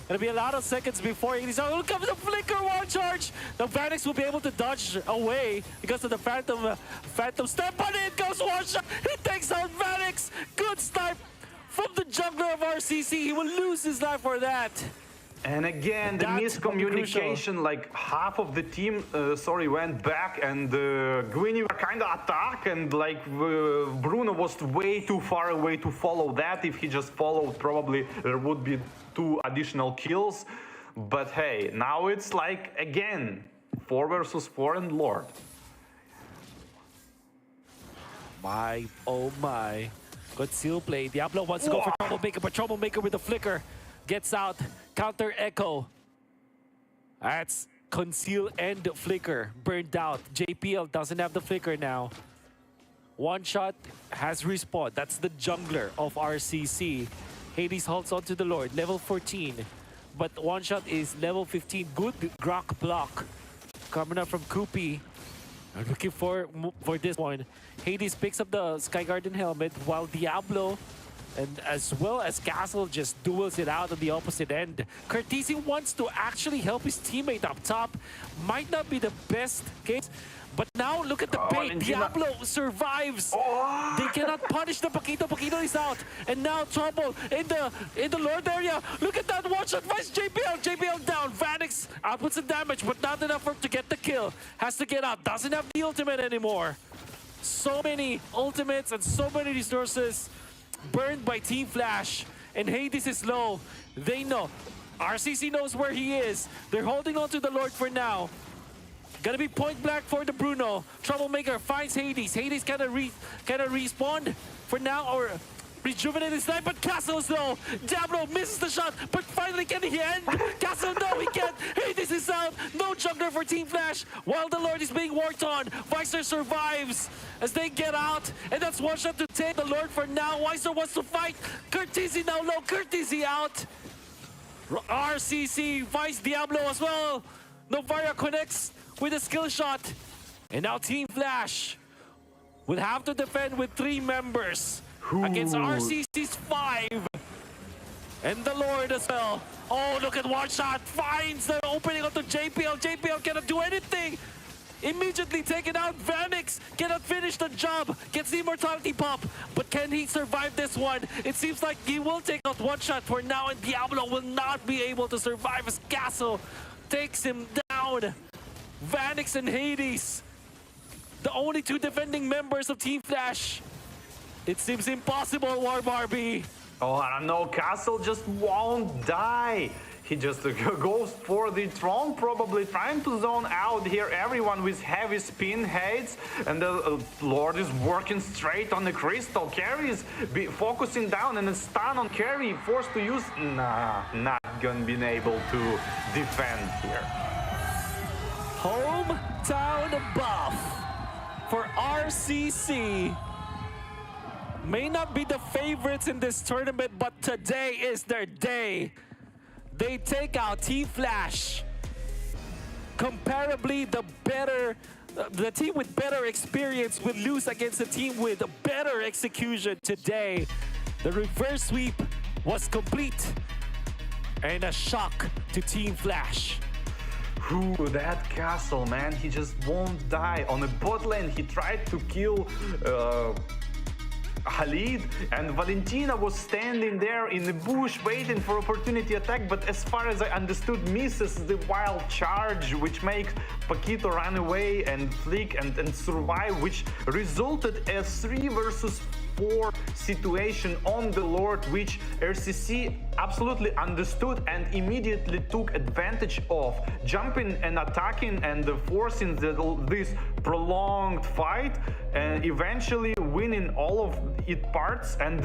It'll be a lot of seconds before he's out. Look comes the flicker one charge. The Vanix will be able to dodge away because of the Phantom step, but it goes one shot. He takes out Vanix. Good snipe from the jungler of RCC. He will lose his life for that. And again, the miscommunication, like half of the team, went back, and Guinevere kind of attacked, and like Bruno was way too far away to follow that. If he just followed, probably there would be 2 additional kills. But hey, now it's like, again, 4 versus 4 and Lord. My, oh my. Good seal play. Diablo wants to go for Troublemaker, but Troublemaker with the flicker gets out. Counter Echo. That's Conceal and Flicker. Burned out. JPL doesn't have the flicker now. One Shot has respawned. That's the jungler of RCC. Hades holds on to the Lord, level 14. But One Shot is level 15. Good Grok block coming up from Koopy. I'm looking for this one. Hades picks up the Sky Garden helmet while Diablo and as well as Castle just duels it out on the opposite end. Curtisi wants to actually help his teammate up top. Might not be the best case, but now look at the bait. Diablo survives. They cannot punish the Paquito. Paquito is out. And now Trouble in the Lord area. Look at that one shot finds JPL. JPL down. Vanix outputs some damage, but not enough to get the kill. Has to get out. Doesn't have the ultimate anymore. So many ultimates and so many resources burned by Team Flash, and Hades is low. They know. RCC knows where he is. They're holding on to the Lord for now. Gonna be point blank for the Bruno. Troublemaker finds Hades. Hades kinda respawn for now, or rejuvenate his life, but Castle is low. Diablo misses the shot, but finally can he end? Castle, no, he can't. Hades is out. No jungler for Team Flash while the Lord is being worked on. Weiser survives as they get out, and that's one shot to take the Lord for now. Weiser wants to fight. Curtisi now low. Curtisi out. RCC fights Diablo as well. Novaria connects with a skill shot. And now Team Flash will have to defend with 3 members. Against RCC's 5. And the Lord as well. Oh, look at One Shot. Finds the opening onto JPL. JPL cannot do anything. Immediately taken out. Vanix cannot finish the job. Gets the immortality pop. But can he survive this one? It seems like he will take out One Shot for now. And Diablo will not be able to survive as Castle takes him down. Vanix and Hades, the only 2 defending members of Team Flash. It seems impossible, War Barbie. Oh, I don't know. Castle just won't die. He just goes for the throne, probably trying to zone out here everyone with heavy spin heads. And the Lord is working straight on the crystal. Carry is focusing down, and a stun on Carry, forced to use. Nah, not gonna be able to defend here. Hometown buff for RCC. May not be the favorites in this tournament, but today is their day. They take out Team Flash. Comparably, the team with better experience will lose against the team with better execution today. The reverse sweep was complete, and a shock to Team Flash. Ooh, that Castle, man, he just won't die. On the bot lane, he tried to kill Khalid, and Valentina was standing there in the bush waiting for opportunity attack, but as far as I understood, misses the wild charge, which makes Paquito run away and flick and survive, which resulted a 3 versus 4 situation on the Lord, which RCC absolutely understood and immediately took advantage of, jumping and attacking and forcing this prolonged fight, and eventually winning all of its parts. And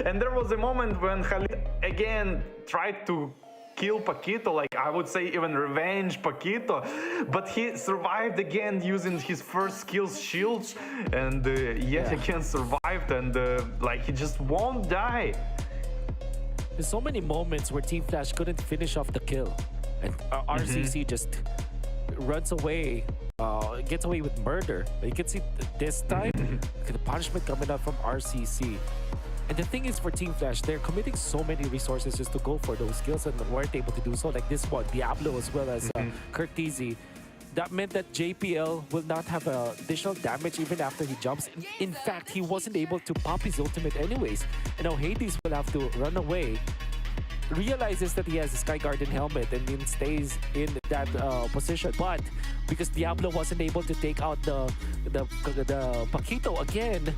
and there was a moment when Khalid again tried to kill Paquito, like I would say even revenge Paquito, but he survived again using his first skills, shields, and yet again survived, and like he just won't die. There's so many moments where Team Flash couldn't finish off the kill, and RCC just runs away, gets away with murder. You can see this time the punishment coming out from RCC. And the thing is, for Team Flash, they're committing so many resources just to go for those kills and weren't able to do so. Like this one, Diablo as well as Curtisi. That meant that JPL will not have additional damage even after he jumps. In fact, he wasn't able to pop his ultimate anyways. And now Hades will have to run away, realizes that he has a Sky Garden helmet, and then stays in that position. But because Diablo wasn't able to take out the Paquito again,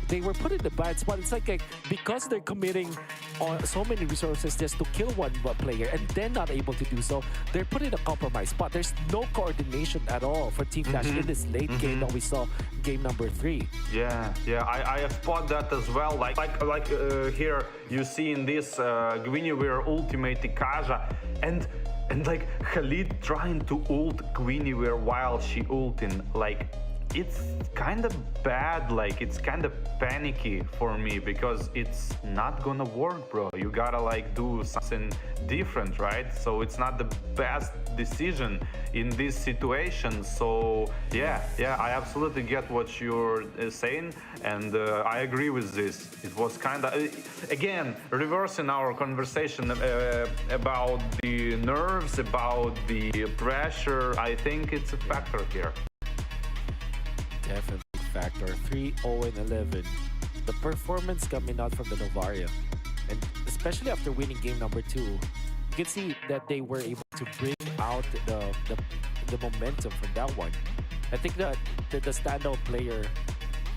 they were put in the bad spot. It's like because they're committing on so many resources just to kill one player and then not able to do so, they're put in a compromised spot. There's no coordination at all for Team Flash in this late game that we saw game number 3. Yeah, I spot that as well. Like here you see in this Guinevere ultimate Kaja, and like Khalid trying to ult Guinevere while she ulting, like it's kind of bad, like it's kind of panicky for me because it's not gonna work, bro. You gotta like do something different, right? So it's not the best decision in this situation. So yeah, I absolutely get what you're saying, and I agree with this. It was kind of again reversing our conversation about the nerves, about the pressure. I think it's a factor here. Definitely factor. 3-0-11. The performance coming out from the Novaria, and especially after winning game number 2, you can see that they were able to bring out the momentum from that one. I think that the standout player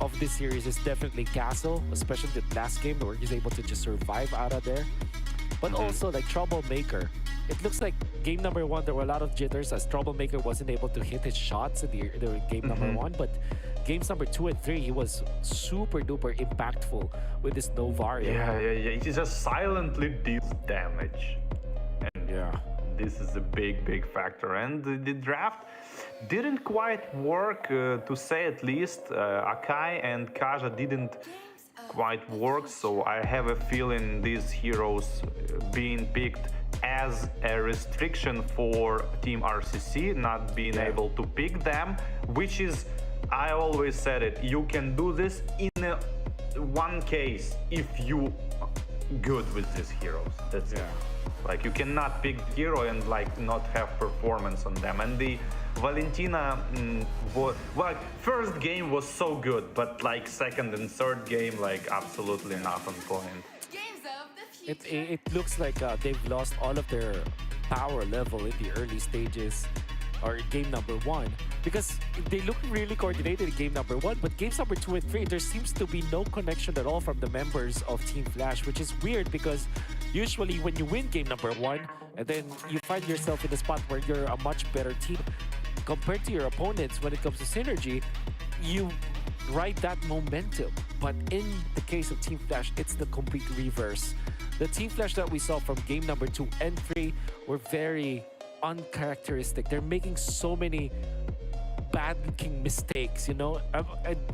of this series is definitely Castle, especially the last game where he's able to just survive out of there. But also like Troublemaker. It looks like game number 1 there were a lot of jitters as Troublemaker wasn't able to hit his shots in the game number 1, but games number 2 and 3 he was super duper impactful with his Novaria. Yeah. He just silently deals damage. And this is a big factor. And the draft didn't quite work, to say at least. Akai and Kaja didn't quite work, so I have a feeling these heroes being picked as a restriction for Team RCC, not being able to pick them, which is, I always said it, you can do this in one case if you good with these heroes. That's it. Like you cannot pick hero and like not have performance on them. And the Valentina, first game was so good, but like second and third game, like absolutely not on point. It looks like they've lost all of their power level in the early stages or game number 1, because they look really coordinated in game number 1, but games number 2 and 3 there seems to be no connection at all from the members of Team Flash, which is weird because usually when you win game number 1 and then you find yourself in a spot where you're a much better team compared to your opponents when it comes to synergy, you ride that momentum. But in the case of Team Flash, it's the complete reverse. The Team Flash that we saw from game number 2 and 3 were very uncharacteristic. They're making so many bad-looking mistakes, you know?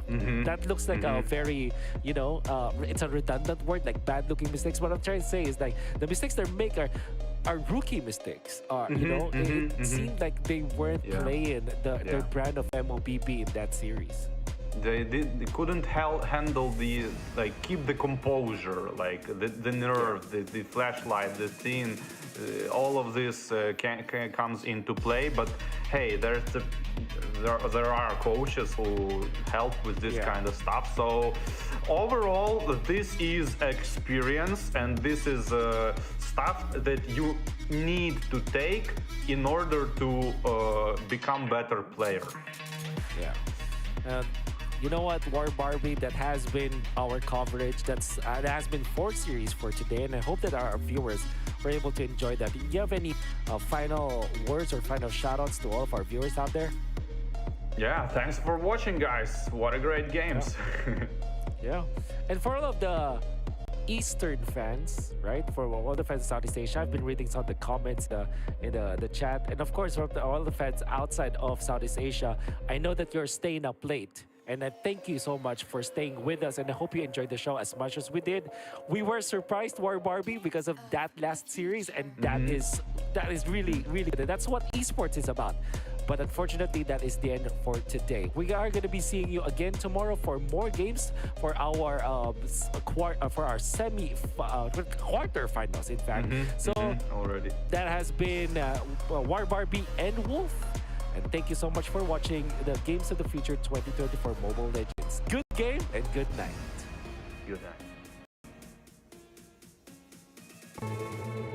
That looks like a very, it's a redundant word, like bad-looking mistakes. What I'm trying to say is like the mistakes they make are rookie mistakes. It seemed like they weren't playing their brand of Mlbb in that series. They couldn't handle the, like, keep the composure, like the nerve, the flashlight, the scene, all of this comes into play. But hey, there are coaches who help with this kind of stuff. So overall, this is experience, and this is stuff that you need to take in order to become better player. You know what, War Barbie, that has been our coverage. That has been 4 series for today, and I hope that our viewers were able to enjoy that. Do you have any final words or final shoutouts to all of our viewers out there? Yeah, thanks for watching, guys. What a great games. And for all of the Eastern fans, right? For all the fans of Southeast Asia, I've been reading some of the comments in the chat, and of course, for all the fans outside of Southeast Asia, I know that you're staying up late. And I thank you so much for staying with us, and I hope you enjoyed the show as much as we did. We were surprised, War Barbie, because of that last series, and that is really, really good. That's what esports is about. But unfortunately, that is the end for today. We are going to be seeing you again tomorrow for more games for our quarterfinals, in fact. Already. That has been War Barbie and Wolf. And thank you so much for watching the Games of the Future 2024 Mobile Legends. Good game and good night. Good night.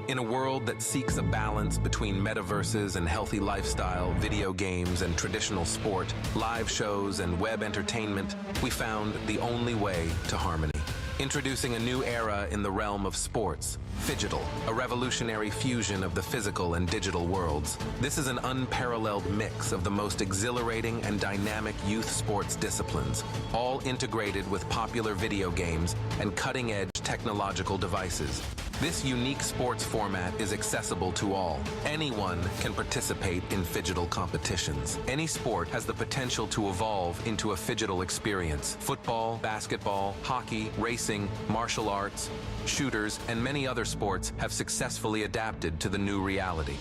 In a world that seeks a balance between metaverses and healthy lifestyle, video games and traditional sport, live shows and web entertainment, we found the only way to harmony. Introducing a new era in the realm of sports, Phygital, a revolutionary fusion of the physical and digital worlds. This is an unparalleled mix of the most exhilarating and dynamic youth sports disciplines, all integrated with popular video games and cutting-edge technological devices. This unique sports format is accessible to all. Anyone can participate in Phygital competitions. Any sport has the potential to evolve into a Phygital experience. Football, basketball, hockey, racing, martial arts, shooters, and many other sports have successfully adapted to the new reality.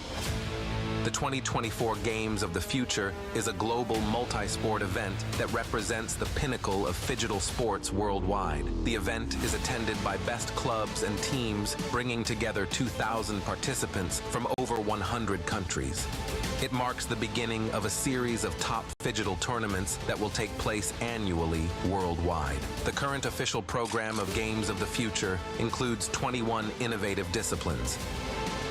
The 2024 Games of the Future is a global multi-sport event that represents the pinnacle of Phygital sports worldwide. The event is attended by best clubs and teams, bringing together 2,000 participants from over 100 countries. It marks the beginning of a series of top Phygital tournaments that will take place annually worldwide. The current official program of Games of the Future includes 21 innovative disciplines.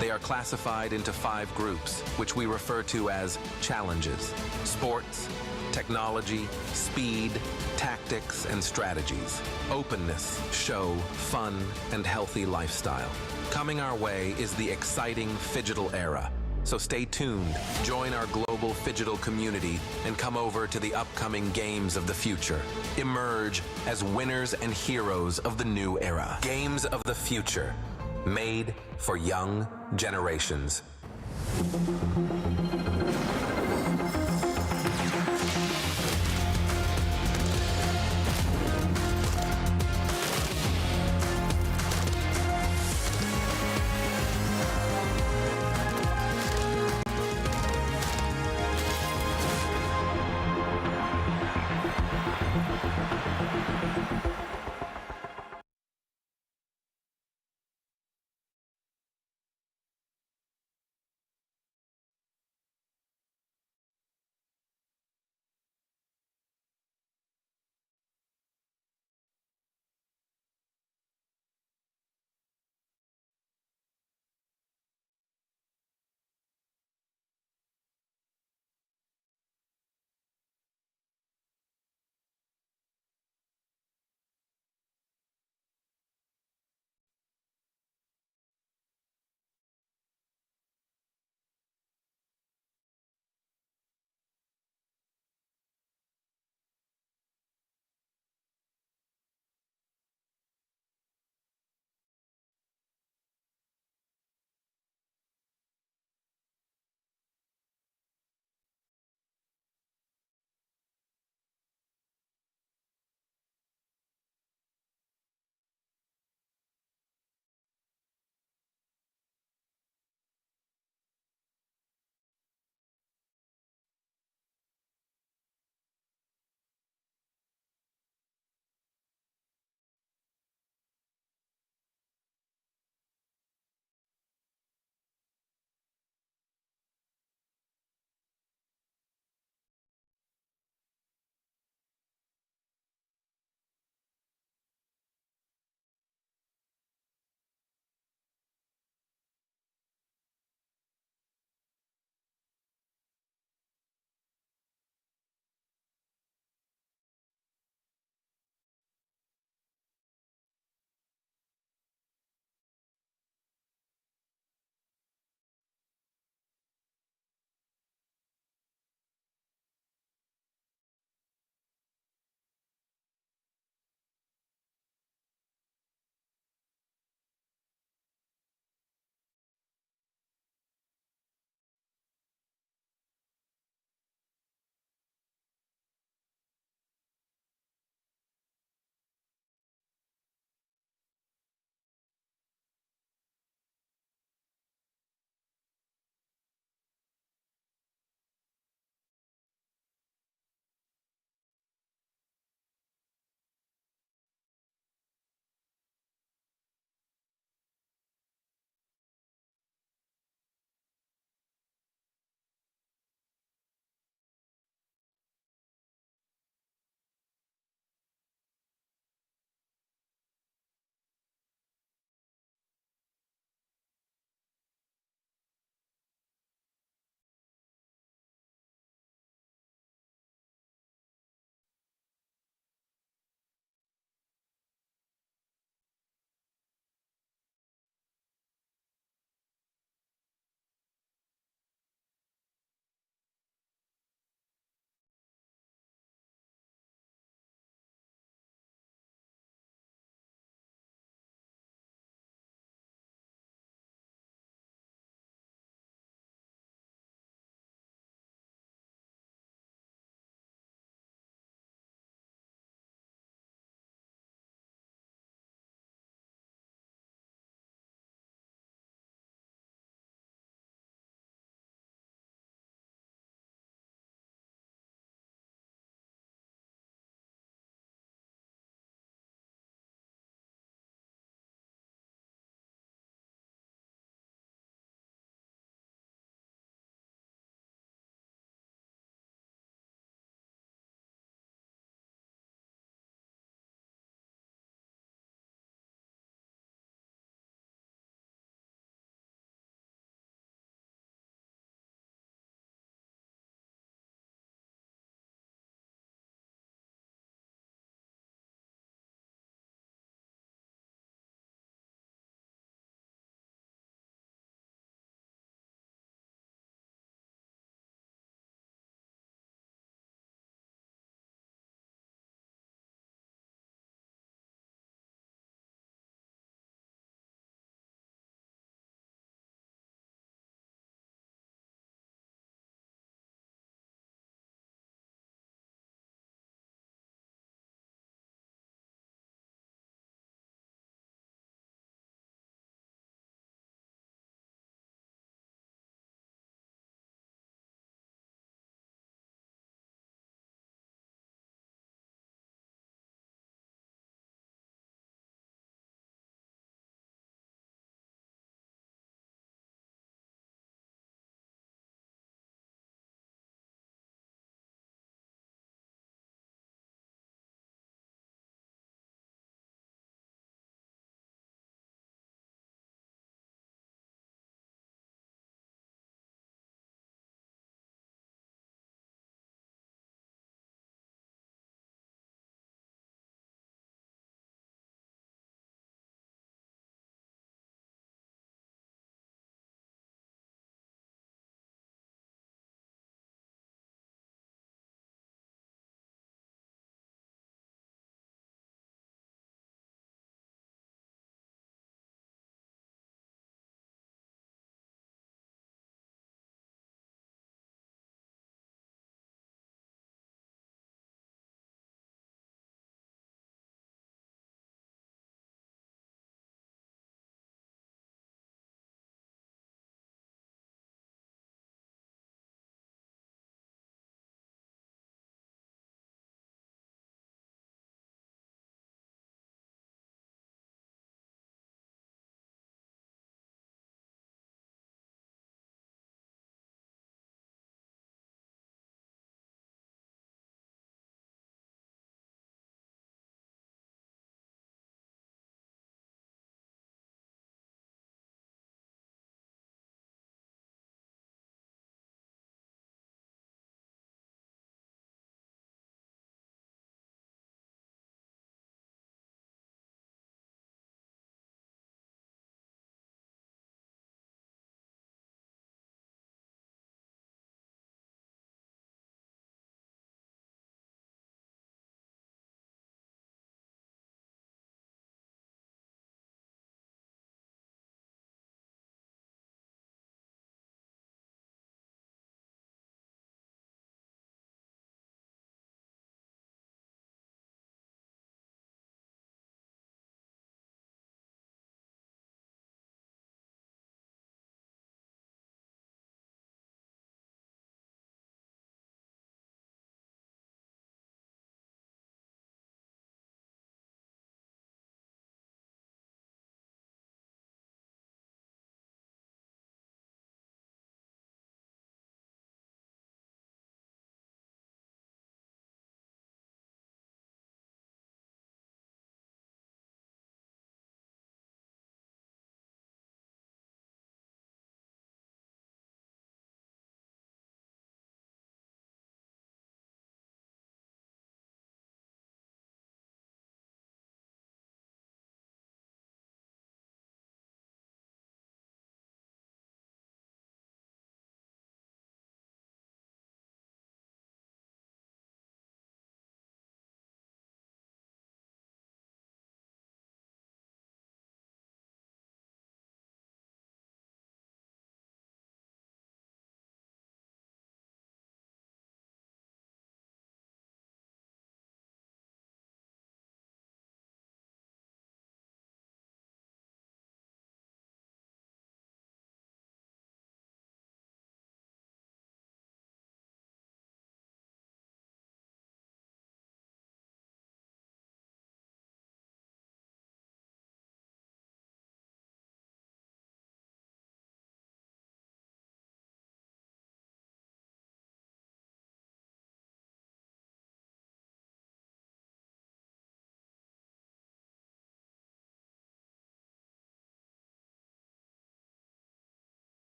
They are classified into 5 groups, which we refer to as challenges: sports, technology, speed, tactics, and strategies, openness, show, fun, and healthy lifestyle. Coming our way is the exciting Phygital era. So stay tuned, join our global Phygital community, and come over to the upcoming Games of the Future. Emerge as winners and heroes of the new era. Games of the Future, made for young generations.